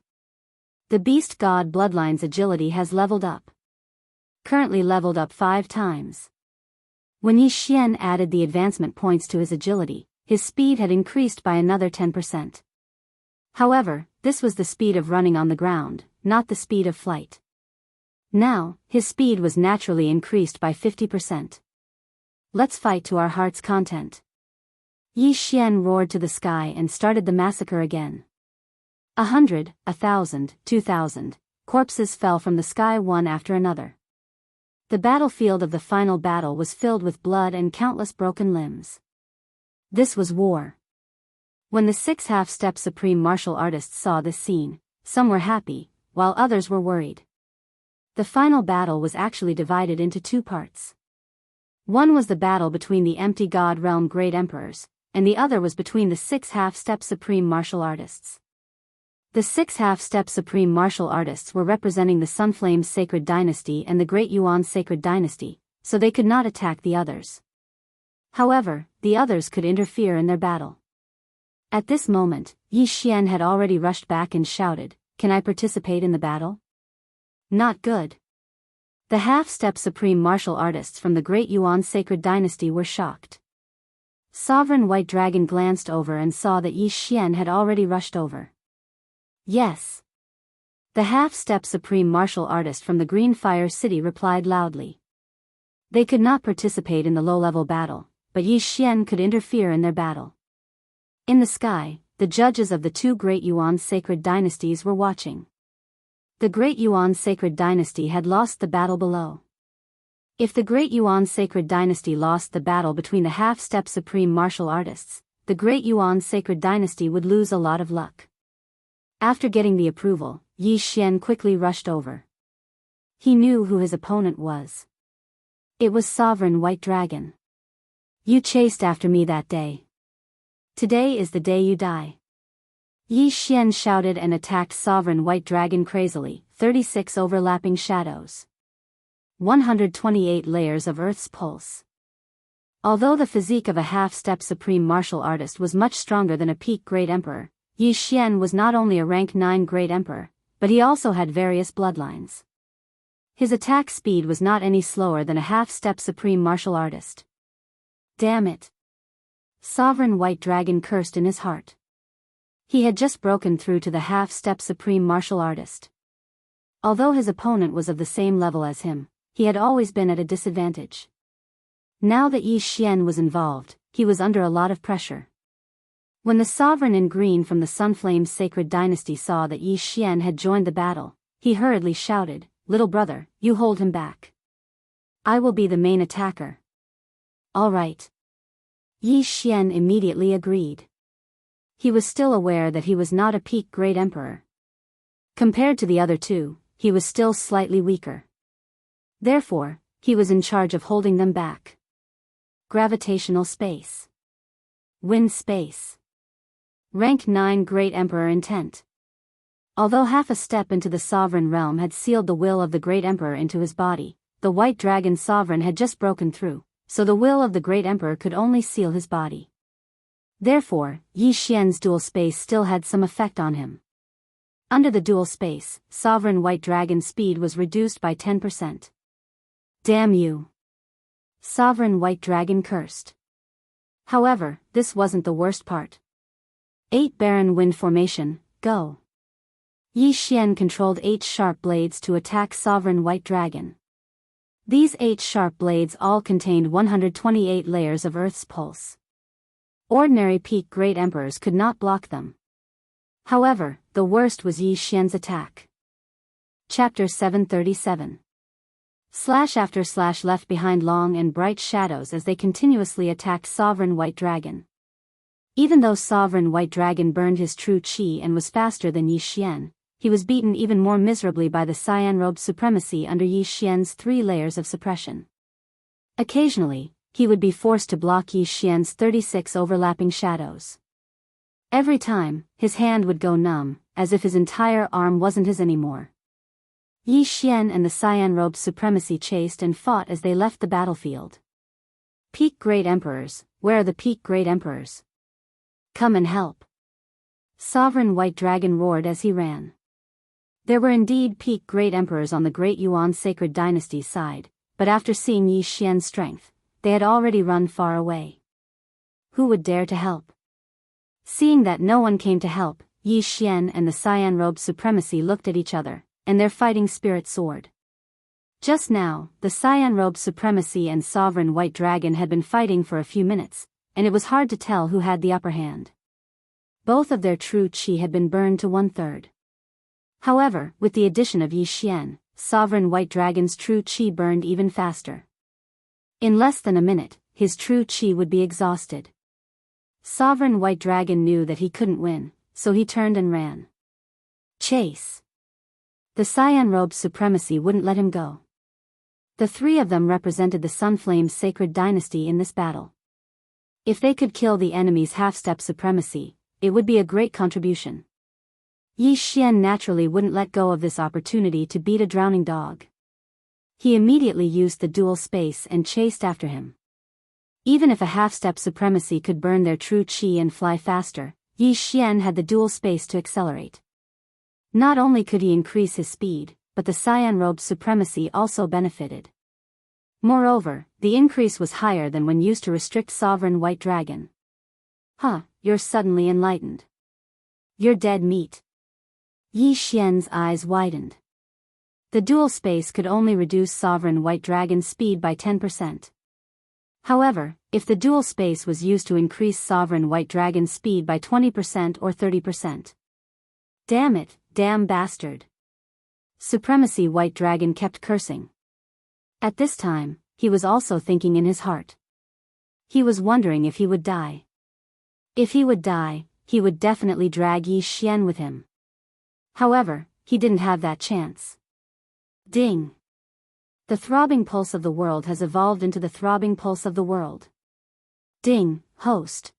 The Beast God bloodline's agility has leveled up. Currently leveled up 5 times. When Yi Xian added the advancement points to his agility, his speed had increased by another 10%. However, this was the speed of running on the ground, not the speed of flight. Now, his speed was naturally increased by 50%. Let's fight to our heart's content. Yi Xian roared to the sky and started the massacre again. 100, 1,000, 2,000 corpses fell from the sky one after another. The battlefield of the final battle was filled with blood and countless broken limbs. This was war. When the 6 half-step supreme martial artists saw this scene, some were happy, while others were worried. The final battle was actually divided into 2 parts. One was the battle between the empty god realm great emperors, and the other was between the 6 half-step supreme martial artists. The 6 half-step supreme martial artists were representing the Sunflame's sacred dynasty and the Great Yuan's sacred dynasty, so they could not attack the others. However, the others could interfere in their battle. At this moment, Yi Xian had already rushed back and shouted, "Can I participate in the battle?" Not good. The half-step supreme martial artists from the Great Yuan sacred dynasty were shocked. Sovereign White Dragon glanced over and saw that Yi Xian had already rushed over. Yes. The half-step supreme martial artist from the Green Fire City replied loudly. They could not participate in the low-level battle, but Yi Xian could interfere in their battle. In the sky, the judges of the 2 Great Yuan sacred dynasties were watching. The Great Yuan sacred dynasty had lost the battle below. If the Great Yuan sacred dynasty lost the battle between the half-step supreme martial artists, the Great Yuan sacred dynasty would lose a lot of luck. After getting the approval, Yi Xian quickly rushed over. He knew who his opponent was. It was Sovereign White Dragon. You chased after me that day. Today is the day you die. Yi Xian shouted and attacked Sovereign White Dragon crazily. 36 overlapping shadows. 128 layers of Earth's pulse. Although the physique of a half-step supreme martial artist was much stronger than a peak Great Emperor, Yi Xian was not only a rank 9 Great Emperor, but he also had various bloodlines. His attack speed was not any slower than a half-step supreme martial artist. Damn it. Sovereign White Dragon cursed in his heart. He had just broken through to the half-step supreme martial artist. Although his opponent was of the same level as him, he had always been at a disadvantage. Now that Yi Xian was involved, he was under a lot of pressure. When the Sovereign in Green from the Sunflame's sacred dynasty saw that Yi Xian had joined the battle, he hurriedly shouted, "Little brother, you hold him back. I will be the main attacker." All right. Yi Xian immediately agreed. He was still aware that he was not a peak Great Emperor. Compared to the other 2, he was still slightly weaker. Therefore, he was in charge of holding them back. Gravitational space. Wind space. Rank 9 Great Emperor intent. Although half a step into the sovereign realm had sealed the will of the Great Emperor into his body, the White Dragon Sovereign had just broken through, so the will of the Great Emperor could only seal his body. Therefore, Yi Xian's dual space still had some effect on him. Under the dual space, Sovereign White Dragon's speed was reduced by 10%. Damn you! Sovereign White Dragon cursed. However, this wasn't the worst part. 8 Barren Wind Formation, go! Yi Xian controlled 8 sharp blades to attack Sovereign White Dragon. These 8 sharp blades all contained 128 layers of Earth's pulse. Ordinary peak Great Emperors could not block them. However, the worst was Yi Xian's attack. Chapter 737. / left behind long and bright shadows as they continuously attacked Sovereign White Dragon. Even though Sovereign White Dragon burned his true qi and was faster than Yi Xian, he was beaten even more miserably by the cyan-robed supremacy under Yi Xian's 3 layers of suppression. Occasionally, he would be forced to block Yi Xian's 36 overlapping shadows. Every time, his hand would go numb, as if his entire arm wasn't his anymore. Yi Xian and the cyan-robed supremacy chased and fought as they left the battlefield. Peak Great Emperors, where are the Peak Great Emperors? Come and help! Sovereign White Dragon roared as he ran. There were indeed Peak Great Emperors on the Great Yuan Sacred Dynasty's side, but after seeing Yi Xian's strength, they had already run far away. Who would dare to help? Seeing that no one came to help, Yi Xian and the cyan-robed supremacy looked at each other, and their fighting spirit soared. Just now, the cyan-robed supremacy and Sovereign White Dragon had been fighting for a few minutes, and it was hard to tell who had the upper hand. Both of their true qi had been burned to 1/3. However, with the addition of Yi Xian, Sovereign White Dragon's true qi burned even faster. In less than a minute, his true qi would be exhausted. Sovereign White Dragon knew that he couldn't win, so he turned and ran. Chase! The cyan-robed supremacy wouldn't let him go. The 3 of them represented the Sunflame's sacred dynasty in this battle. If they could kill the enemy's half-step supremacy, it would be a great contribution. Yi Xian naturally wouldn't let go of this opportunity to beat a drowning dog. He immediately used the dual space and chased after him. Even if a half-step supremacy could burn their true qi and fly faster, Yi Xian had the dual space to accelerate. Not only could he increase his speed, but the cyan-robed supremacy also benefited. Moreover, the increase was higher than when used to restrict Sovereign White Dragon. Huh, you're suddenly enlightened. You're dead meat. Yi Xian's eyes widened. The dual space could only reduce Sovereign White Dragon's speed by 10%. However, if the dual space was used to increase Sovereign White Dragon's speed by 20% or 30%. Damn it, damn bastard. Supremacy White Dragon kept cursing. At this time, he was also thinking in his heart. He was wondering if he would die. If he would die, he would definitely drag Yi Xian with him. However, he didn't have that chance. Ding! The throbbing pulse of the world has evolved into the throbbing pulse of the world. Ding, host.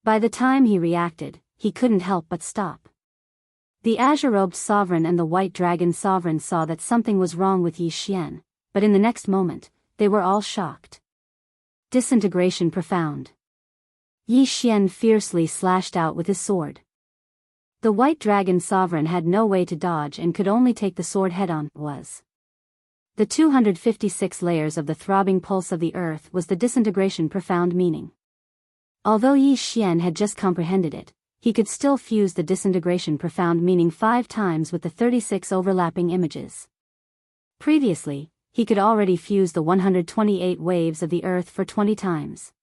By the time he reacted, he couldn't help but stop. The azure-robed sovereign and the white dragon sovereign saw that something was wrong with Yi Xian, but in the next moment, they were all shocked. Disintegration profound. Yi Xian fiercely slashed out with his sword. The white dragon sovereign had no way to dodge and could only take the sword head-on. The 256 layers of the throbbing pulse of the earth was the disintegration profound meaning. Although Yi Xian had just comprehended it, he could still fuse the disintegration profound meaning 5 times with the 36 overlapping images. Previously, he could already fuse the 128 waves of the earth for 20 times.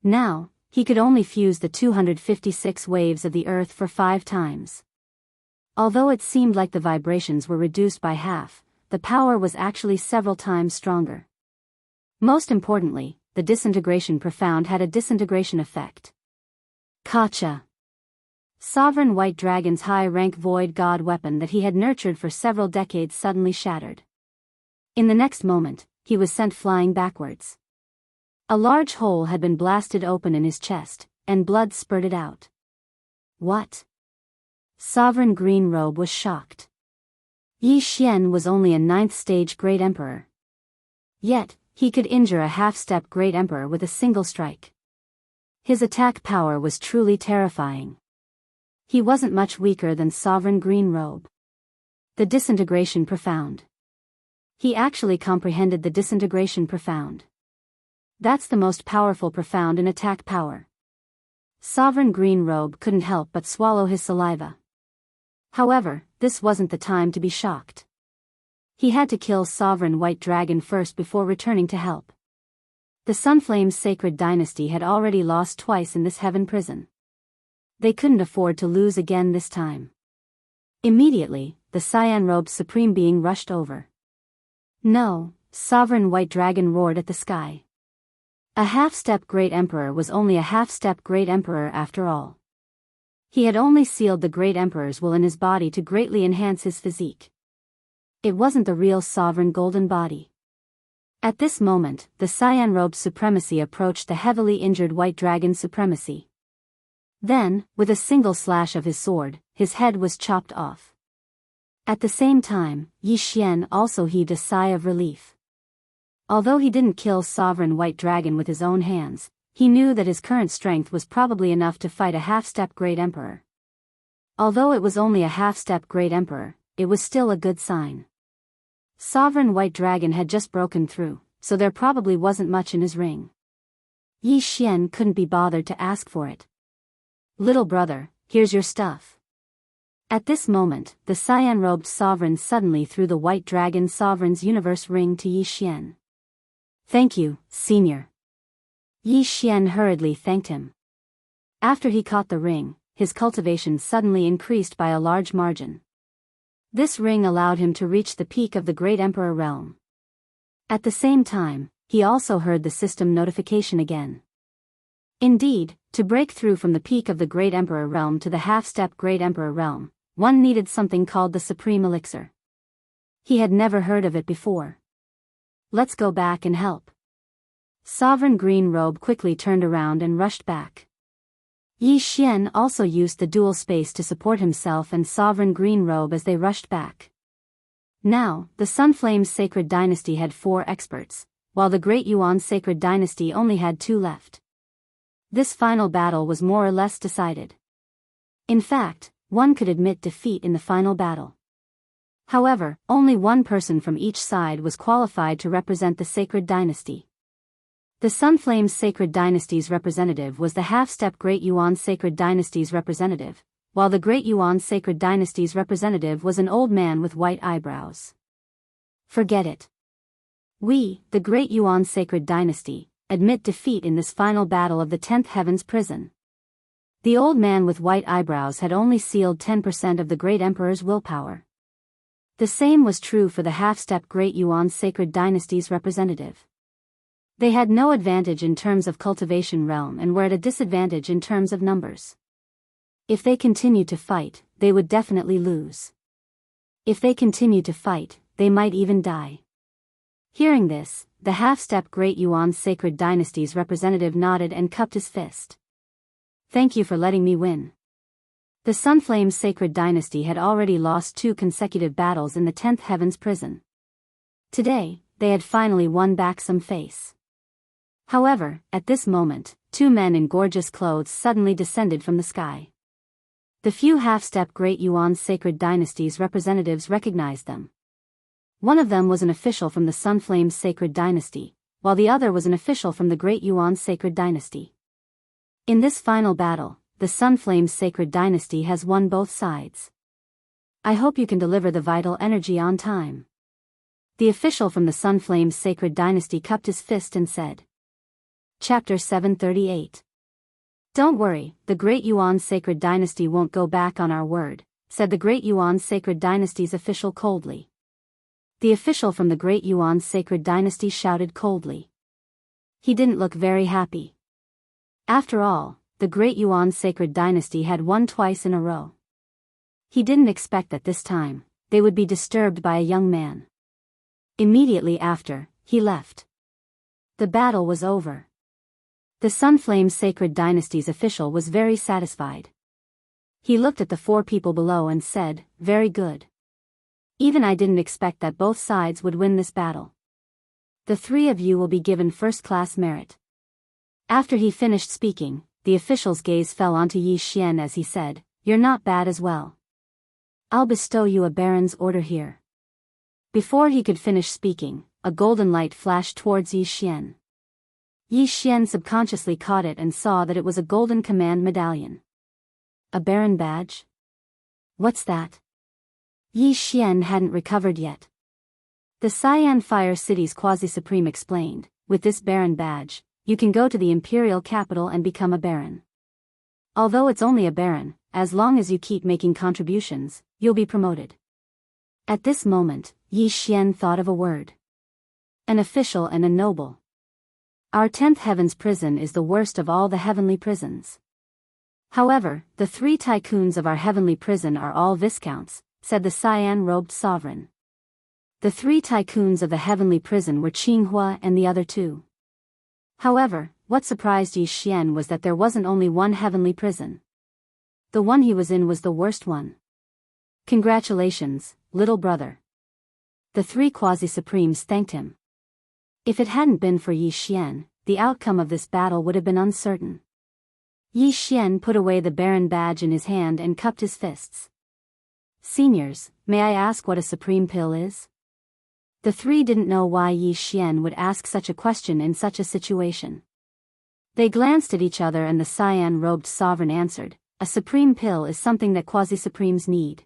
Now, he could only fuse the 256 waves of the earth for 5 times. Although it seemed like the vibrations were reduced by half, the power was actually several times stronger. Most importantly, the disintegration profound had a disintegration effect. Kacha! Sovereign White Dragon's high-rank void god weapon that he had nurtured for several decades suddenly shattered. In the next moment, he was sent flying backwards. A large hole had been blasted open in his chest, and blood spurted out. What? Sovereign Green Robe was shocked. Yi Xian was only a 9th stage Great Emperor. Yet, he could injure a half-step Great Emperor with a single strike. His attack power was truly terrifying. He wasn't much weaker than Sovereign Green Robe. The disintegration profound. He actually comprehended the disintegration profound. That's the most powerful profound in attack power. Sovereign Green Robe couldn't help but swallow his saliva. However, this wasn't the time to be shocked. He had to kill Sovereign White Dragon first before returning to help. The Sunflame's sacred dynasty had already lost twice in this heaven prison. They couldn't afford to lose again this time. Immediately, the Cyan-robed Supreme Being rushed over. No, Sovereign White Dragon roared at the sky. A half-step Great Emperor was only a half-step Great Emperor after all. He had only sealed the Great Emperor's will in his body to greatly enhance his physique. It wasn't the real Sovereign Golden Body. At this moment, the Cyan-robed supremacy approached the heavily injured White Dragon's supremacy. Then, with a single slash of his sword, his head was chopped off. At the same time, Yi Xian also heaved a sigh of relief. Although he didn't kill Sovereign White Dragon with his own hands, he knew that his current strength was probably enough to fight a half-step Great Emperor. Although it was only a half-step Great Emperor, it was still a good sign. Sovereign White Dragon had just broken through, so there probably wasn't much in his ring. Yi Xian couldn't be bothered to ask for it. Little brother, here's your stuff. At this moment, the Cyan-robed Sovereign suddenly threw the White Dragon Sovereign's Universe Ring to Yi Xian. Thank you, Senior. Yi Xian hurriedly thanked him. After he caught the ring, his cultivation suddenly increased by a large margin. This ring allowed him to reach the peak of the Great Emperor realm. At the same time, he also heard the system notification again. Indeed, to break through from the peak of the Great Emperor realm to the half-step Great Emperor realm, one needed something called the Supreme Elixir. He had never heard of it before. Let's go back and help. Sovereign Green Robe quickly turned around and rushed back. Yi Xian also used the dual space to support himself and Sovereign Green Robe as they rushed back. Now, the Sunflame's Sacred Dynasty had 4 experts, while the Great Yuan Sacred Dynasty only had 2 left. This final battle was more or less decided. In fact, one could admit defeat in the final battle. However, only one person from each side was qualified to represent the Sacred Dynasty. The Sunflame's Sacred Dynasty's representative was the half-step Great Yuan Sacred Dynasty's representative, while the Great Yuan Sacred Dynasty's representative was an old man with white eyebrows. Forget it. We, the Great Yuan Sacred Dynasty, admit defeat in this final battle of the 10th Heaven's Prison. The old man with white eyebrows had only sealed 10% of the Great Emperor's willpower. The same was true for the half-step Great Yuan Sacred Dynasty's representative. They had no advantage in terms of cultivation realm and were at a disadvantage in terms of numbers. If they continued to fight, they would definitely lose. If they continued to fight, they might even die. Hearing this, the half-step Great Yuan Sacred Dynasty's representative nodded and cupped his fist. Thank you for letting me win. The Sunflame's Sacred Dynasty had already lost 2 consecutive battles in the 10th Heaven's Prison. Today, they had finally won back some face. However, at this moment, 2 men in gorgeous clothes suddenly descended from the sky. The few half-step Great Yuan Sacred Dynasty's representatives recognized them. One of them was an official from the Sunflame's Sacred Dynasty, while the other was an official from the Great Yuan Sacred Dynasty. In this final battle, the Sunflame's Sacred Dynasty has won both sides. I hope you can deliver the vital energy on time. The official from the Sunflame's Sacred Dynasty cupped his fist and said. Chapter 738. Don't worry, the Great Yuan Sacred Dynasty won't go back on our word, said the Great Yuan Sacred Dynasty's official coldly. The official from the Great Yuan Sacred Dynasty shouted coldly. He didn't look very happy. After all, the Great Yuan Sacred Dynasty had won twice in a row. He didn't expect that this time, they would be disturbed by a young man. Immediately after, he left. The battle was over. The Sunflame's Sacred Dynasty's official was very satisfied. He looked at the 4 people below and said, very good. Even I didn't expect that both sides would win this battle. The 3 of you will be given first-class merit. After he finished speaking, the official's gaze fell onto Yi Xian as he said, you're not bad as well. I'll bestow you a baron's order here. Before he could finish speaking, a golden light flashed towards Yi Xian. Yi Xian subconsciously caught it and saw that it was a golden command medallion. A baron badge? What's that? Yi Xian hadn't recovered yet. The Cyan Fire City's Quasi-Supreme explained, with this baron badge, you can go to the imperial capital and become a baron. Although it's only a baron, as long as you keep making contributions, you'll be promoted. At this moment, Yi Xian thought of a word. An official and a noble. Our 10th heaven's prison is the worst of all the heavenly prisons. However, the 3 tycoons of our heavenly prison are all viscounts, said the cyan-robed sovereign. The 3 tycoons of the heavenly prison were Qinghua and the other 2. However, what surprised Yi Xian was that there wasn't only one heavenly prison. The one he was in was the worst one. Congratulations, little brother. The 3 quasi-supremes thanked him. If it hadn't been for Yi Xian, the outcome of this battle would have been uncertain. Yi Xian put away the baron badge in his hand and cupped his fists. Seniors, may I ask what a supreme pill is? The 3 didn't know why Yi Xian would ask such a question in such a situation. They glanced at each other and the cyan-robed sovereign answered, a supreme pill is something that quasi-supremes need.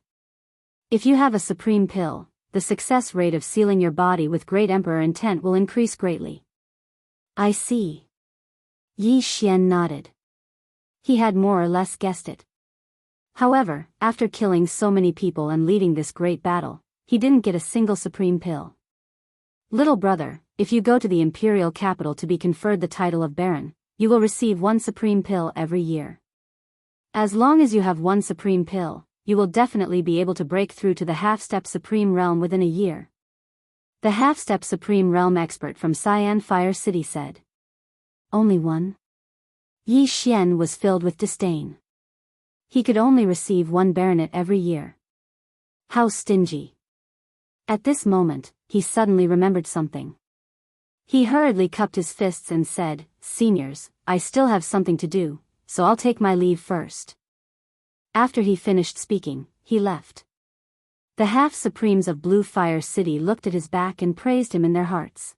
If you have a supreme pill, the success rate of sealing your body with great emperor intent will increase greatly. I see. Yi Xian nodded. He had more or less guessed it. However, after killing so many people and leading this great battle, he didn't get a single supreme pill. Little brother, if you go to the imperial capital to be conferred the title of baron, you will receive 1 supreme pill every year. As long as you have 1 supreme pill, you will definitely be able to break through to the half-step supreme realm within a year. The half-step supreme realm expert from Cyan Fire City said. Only 1? Yi Xian was filled with disdain. He could only receive 1 baronet every year. How stingy. At this moment, he suddenly remembered something. He hurriedly cupped his fists and said, Seniors, I still have something to do, so I'll take my leave first. After he finished speaking, he left. The half-supremes of Blue Fire City looked at his back and praised him in their hearts.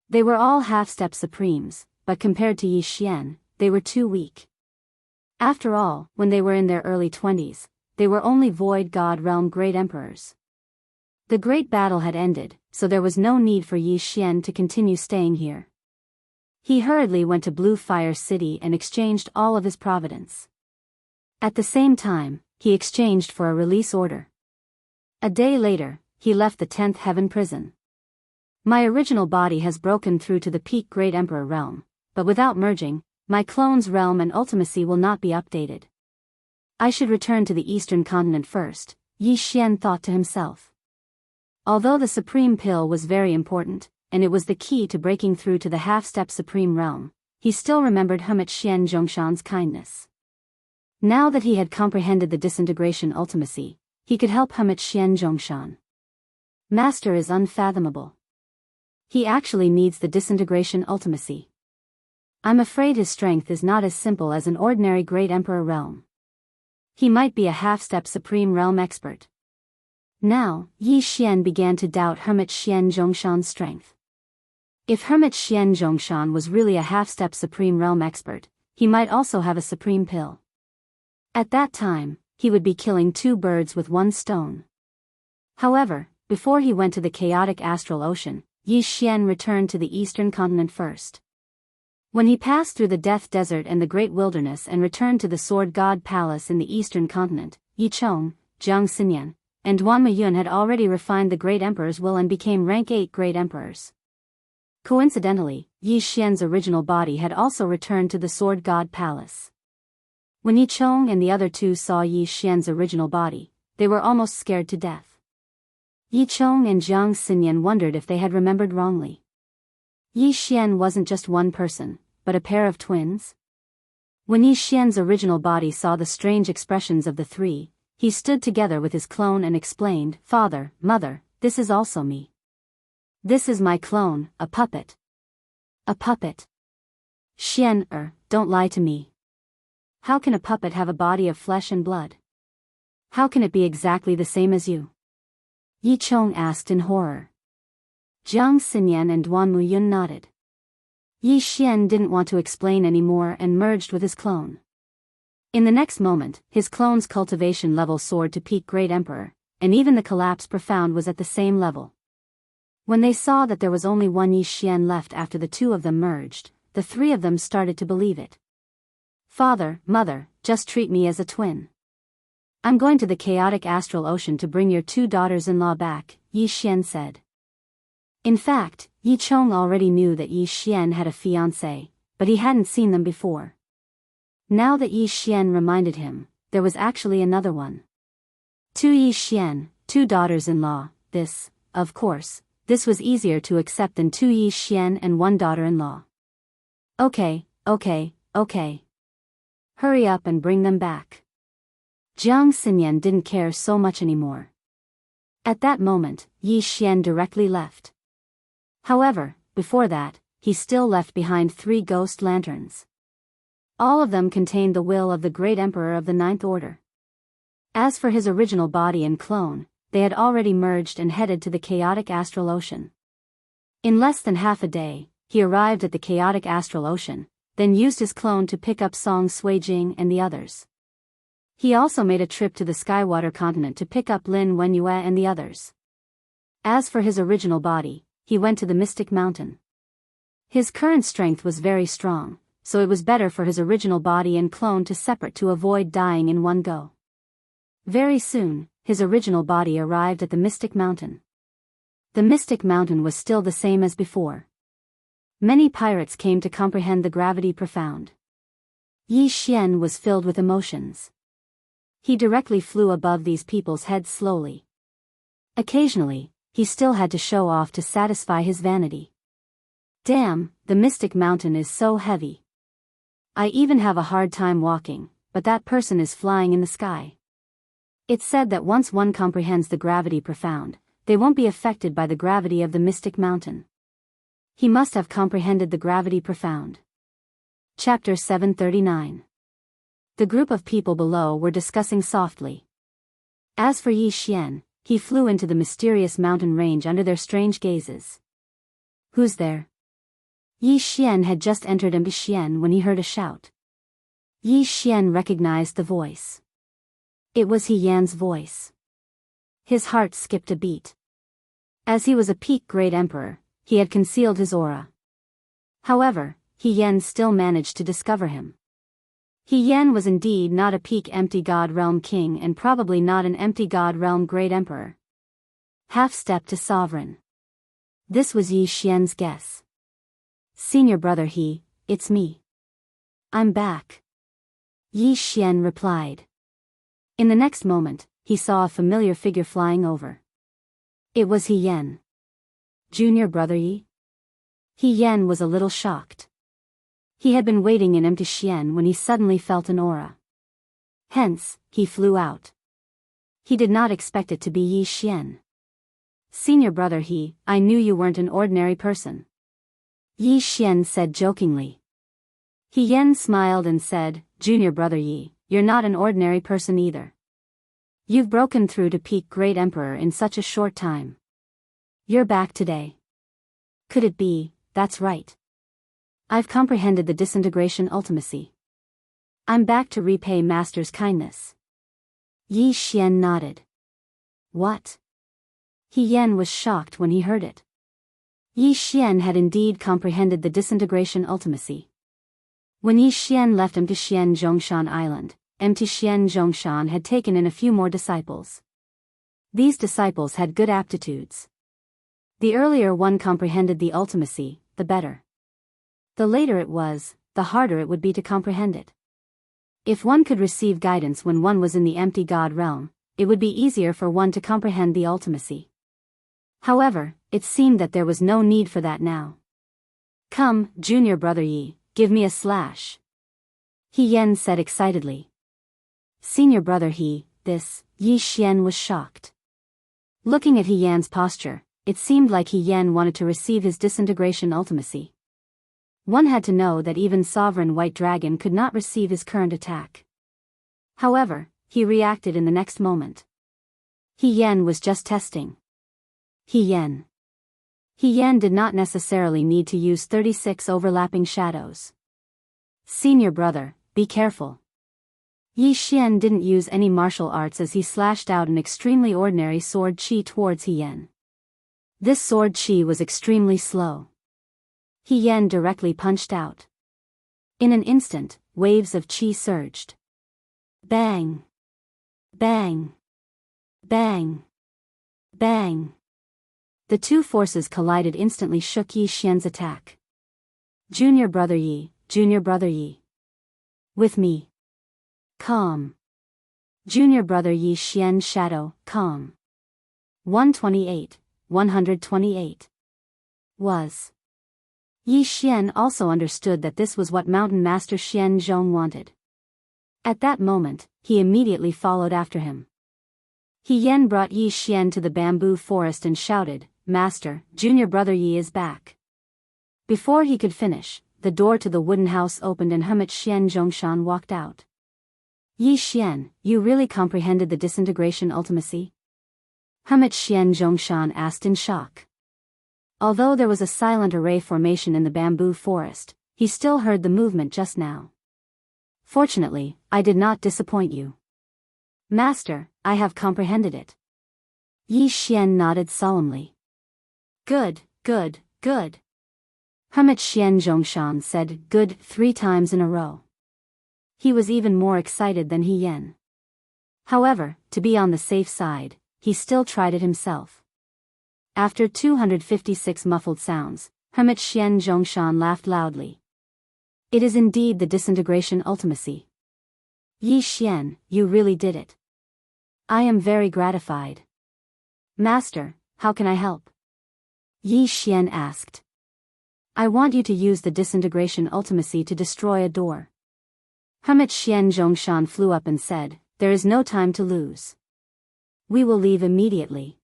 They were all half-step supremes, but compared to Yi Xian, they were too weak. After all, when they were in their early 20s, they were only Void God Realm Great Emperors. The great battle had ended, so there was no need for Yi Xian to continue staying here. He hurriedly went to Blue Fire City and exchanged all of his providence. At the same time, he exchanged for a release order. A day later, he left the 10th Heaven prison. My original body has broken through to the peak Great Emperor realm, but without merging, my clone's realm and ultimacy will not be updated. I should return to the Eastern continent first, Yi Xian thought to himself. Although the Supreme Pill was very important, and it was the key to breaking through to the half-step Supreme Realm, he still remembered Hermit Xian Zhongshan's kindness. Now that he had comprehended the disintegration ultimacy, he could help Hermit Xian Zhongshan. Master is unfathomable. He actually needs the disintegration ultimacy. I'm afraid his strength is not as simple as an ordinary Great Emperor realm. He might be a half-step Supreme Realm expert. Now, Yi Xian began to doubt Hermit Xian Zhongshan's strength. If Hermit Xian Zhongshan was really a half-step Supreme Realm expert, he might also have a Supreme Pill. At that time, he would be killing 2 birds with 1 stone. However, before he went to the chaotic astral ocean, Yi Xian returned to the Eastern continent first. When he passed through the Death Desert and the Great Wilderness and returned to the Sword God Palace in the Eastern continent, Yi Chong, Jiang Xinyan, and Duan Meiyun had already refined the Great Emperor's will and became rank 8 Great Emperors. Coincidentally, Yi Xian's original body had also returned to the Sword God Palace. When Yi Chong and the other 2 saw Yi Xian's original body, they were almost scared to death. Yi Chong and Jiang Xinyan wondered if they had remembered wrongly. Yi Xian wasn't just one person, but a pair of twins. When Yi Xian's original body saw the strange expressions of the 3, he stood together with his clone and explained, Father, Mother, this is also me. This is my clone, a puppet. A puppet. Xian, don't lie to me. How can a puppet have a body of flesh and blood? How can it be exactly the same as you? Yi Chong asked in horror. Jiang Xinyan and Duan Muyun nodded. Yi Xian didn't want to explain anymore and merged with his clone. In the next moment, his clone's cultivation level soared to peak Great Emperor, and even the collapse profound was at the same level. When they saw that there was only one Yi Xian left after the two of them merged, the three of them started to believe it. Father, Mother, just treat me as a twin. I'm going to the chaotic astral ocean to bring your two daughters-in-law back, Yi Xian said. In fact, Yi Chong already knew that Yi Xian had a fiancé, but he hadn't seen them before. Now that Yi Xian reminded him, there was actually another one. Two Yi Xian, two daughters-in-law, of course, this was easier to accept than two Yi Xian and one daughter-in-law. Okay. Hurry up and bring them back. Jiang Xinyan didn't care so much anymore. At that moment, Yi Xian directly left. However, before that, he still left behind 3 ghost lanterns. All of them contained the will of the great emperor of the Ninth Order. As for his original body and clone, they had already merged and headed to the chaotic astral ocean. In less than half a day, he arrived at the chaotic astral ocean, then used his clone to pick up Song Suijing and the others. He also made a trip to the Skywater continent to pick up Lin Wenyue and the others. As for his original body, he went to the Mystic Mountain. His current strength was very strong, so it was better for his original body and clone to separate to avoid dying in one go. Very soon, his original body arrived at the Mystic Mountain. The Mystic Mountain was still the same as before. Many pirates came to comprehend the gravity profound. Yi Xian was filled with emotions. He directly flew above these people's heads slowly. Occasionally, he still had to show off to satisfy his vanity. Damn, the Mystic Mountain is so heavy. I even have a hard time walking, but that person is flying in the sky. It's said that once one comprehends the gravity profound, they won't be affected by the gravity of the Mystic Mountain. He must have comprehended the gravity profound. Chapter 739. The group of people below were discussing softly. As for Yi Xian, he flew into the mysterious mountain range under their strange gazes. Who's there? Yi Xian had just entered Yi Xian when he heard a shout. Yi Xian recognized the voice. It was He Yan's voice. His heart skipped a beat. As he was a peak great emperor, he had concealed his aura. However, He Yan still managed to discover him. He Yan was indeed not a peak empty god realm king and probably not an empty god realm great emperor. Half-step to sovereign. This was Yi Xian's guess. Senior brother He, it's me. I'm back. Yi Xian replied. In the next moment, he saw a familiar figure flying over. It was He Yan. Junior brother Yi? He Yan was a little shocked. He had been waiting in empty Xian when he suddenly felt an aura. Hence, he flew out. He did not expect it to be Yi Xian. Senior brother He, I knew you weren't an ordinary person. Yi Xian said jokingly. He Yan smiled and said, Junior brother Yi, you're not an ordinary person either. You've broken through to peak great emperor in such a short time. You're back today. Could it be, that's right. I've comprehended the disintegration ultimacy. I'm back to repay master's kindness. Yi Xian nodded. What? He Yan was shocked when he heard it. Yi Xian had indeed comprehended the disintegration ultimacy. When Yi Xian left Xian Zhongshan Island, Xian Zhongshan had taken in a few more disciples. These disciples had good aptitudes. The earlier one comprehended the ultimacy, the better. The later it was, the harder it would be to comprehend it. If one could receive guidance when one was in the empty god realm, it would be easier for one to comprehend the ultimacy. However, it seemed that there was no need for that now. Come, junior brother Yi, give me a slash. He Yan said excitedly. Senior brother Yi Xian was shocked. Looking at He Yan's posture, it seemed like He Yan wanted to receive his disintegration ultimacy. One had to know that even Sovereign White Dragon could not receive his current attack. However, he reacted in the next moment. He Yen was just testing. He Yen did not necessarily need to use 36 overlapping shadows. Senior brother, be careful. Yi Xian didn't use any martial arts as he slashed out an extremely ordinary sword chi towards He Yen. This sword chi was extremely slow. He Yen directly punched out. In an instant, waves of chi surged. Bang! Bang! Bang! Bang! The two forces collided instantly shook Yi Xian's attack. Junior brother Yi. With me. Calm. Junior brother Yi Xian shadow, calm. 128. Was. Yi Xian also understood that this was what Mountain Master Xian Zhong wanted. At that moment, he immediately followed after him. He Yen brought Yi Xian to the bamboo forest and shouted, Master, junior brother Yi is back. Before he could finish, the door to the wooden house opened and Hermit Xian Zhongshan walked out. Yi Xian, you really comprehended the disintegration ultimacy? Hermit Xian Zhongshan asked in shock. Although there was a silent array formation in the bamboo forest, he still heard the movement just now. Fortunately, I did not disappoint you. Master, I have comprehended it. Yi Xian nodded solemnly. Good. Hermit Xian Zhongshan said good 3 times in a row. He was even more excited than He Yen. However, to be on the safe side, he still tried it himself. After 256 muffled sounds, Hermit Xian Zhongshan laughed loudly. It is indeed the disintegration ultimacy. Yi Xian, you really did it. I am very gratified. Master, how can I help? Yi Xian asked. I want you to use the disintegration ultimacy to destroy a door. Hermit Xian Zhongshan flew up and said, there is no time to lose. We will leave immediately.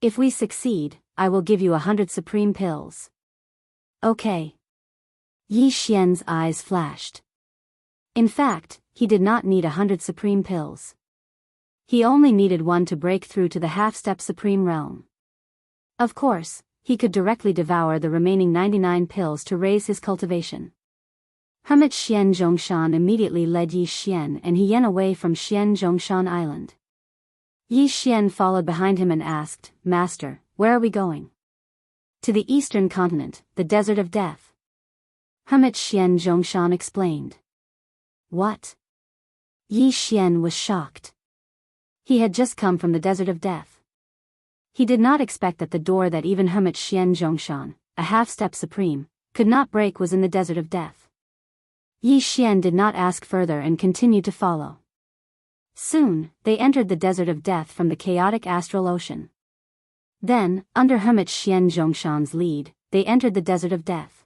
If we succeed, I will give you 100 supreme pills. Okay. Yi Xian's eyes flashed. In fact, he did not need 100 supreme pills. He only needed 1 to break through to the half-step supreme realm. Of course, he could directly devour the remaining 99 pills to raise his cultivation. Hermit Xian Zhongshan immediately led Yi Xian and He Yen away from Xian Zhongshan Island. Yi Xian followed behind him and asked, Master, where are we going? To the eastern continent, the desert of death. Hermit Xian Zhongshan explained. What? Yi Xian was shocked. He had just come from the desert of death. He did not expect that the door that even Hermit Xian Zhongshan, a half-step supreme, could not break was in the desert of death. Yi Xian did not ask further and continued to follow. Soon, they entered the desert of death from the chaotic astral ocean. Then, under Hermit Xian Zhongshan's lead, they entered the desert of death.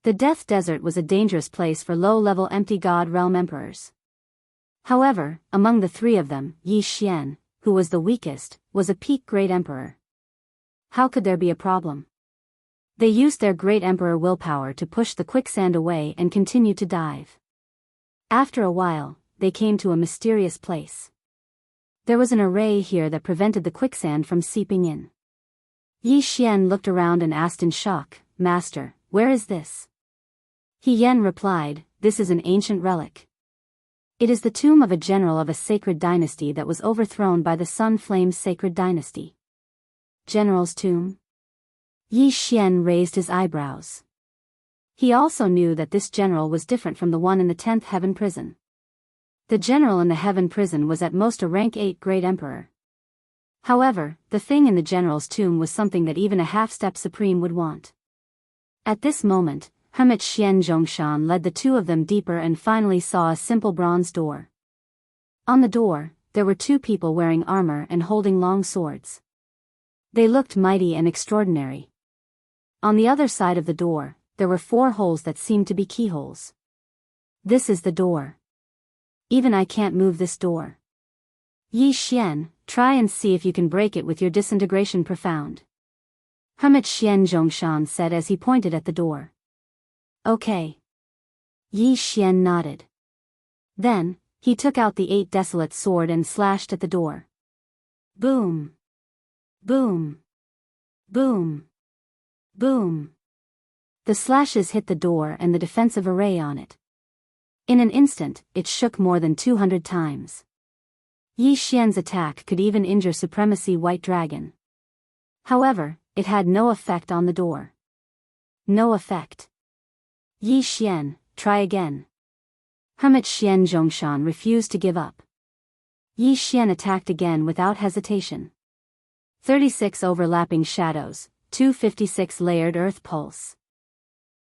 The Death Desert was a dangerous place for low-level empty God realm emperors. However, among the 3 of them, Yi Xian, who was the weakest, was a peak Great Emperor. How could there be a problem? They used their Great Emperor willpower to push the quicksand away and continued to dive. After a while, they came to a mysterious place. There was an array here that prevented the quicksand from seeping in. Yi Xian looked around and asked in shock, Master, where is this? He Yen replied, this is an ancient relic. It is the tomb of a general of a sacred dynasty that was overthrown by the Sun Flame's sacred dynasty. General's tomb? Yi Xian raised his eyebrows. He also knew that this general was different from the one in the 10th Heaven Prison. The general in the Heaven Prison was at most a rank 8 Great Emperor. However, the thing in the general's tomb was something that even a half-step supreme would want. At this moment, Hermit Xian Zhongshan led the 2 of them deeper and finally saw a simple bronze door. On the door, there were 2 people wearing armor and holding long swords. They looked mighty and extraordinary. On the other side of the door, there were 4 holes that seemed to be keyholes. This is the door. Even I can't move this door. Yi Xian, try and see if you can break it with your disintegration profound. Hermit Xian Zhongshan said as he pointed at the door. Okay. Yi Xian nodded. Then, he took out the 8 desolate sword and slashed at the door. Boom. Boom. Boom. Boom. The slashes hit the door and the defensive array on it. In an instant, it shook more than 200 times. Yi Xian's attack could even injure Supremacy White Dragon. However, it had no effect on the door. No effect. Yi Xian, try again. Hermit Xian Zhongshan refused to give up. Yi Xian attacked again without hesitation. 36 overlapping shadows, 256 layered earth pulse.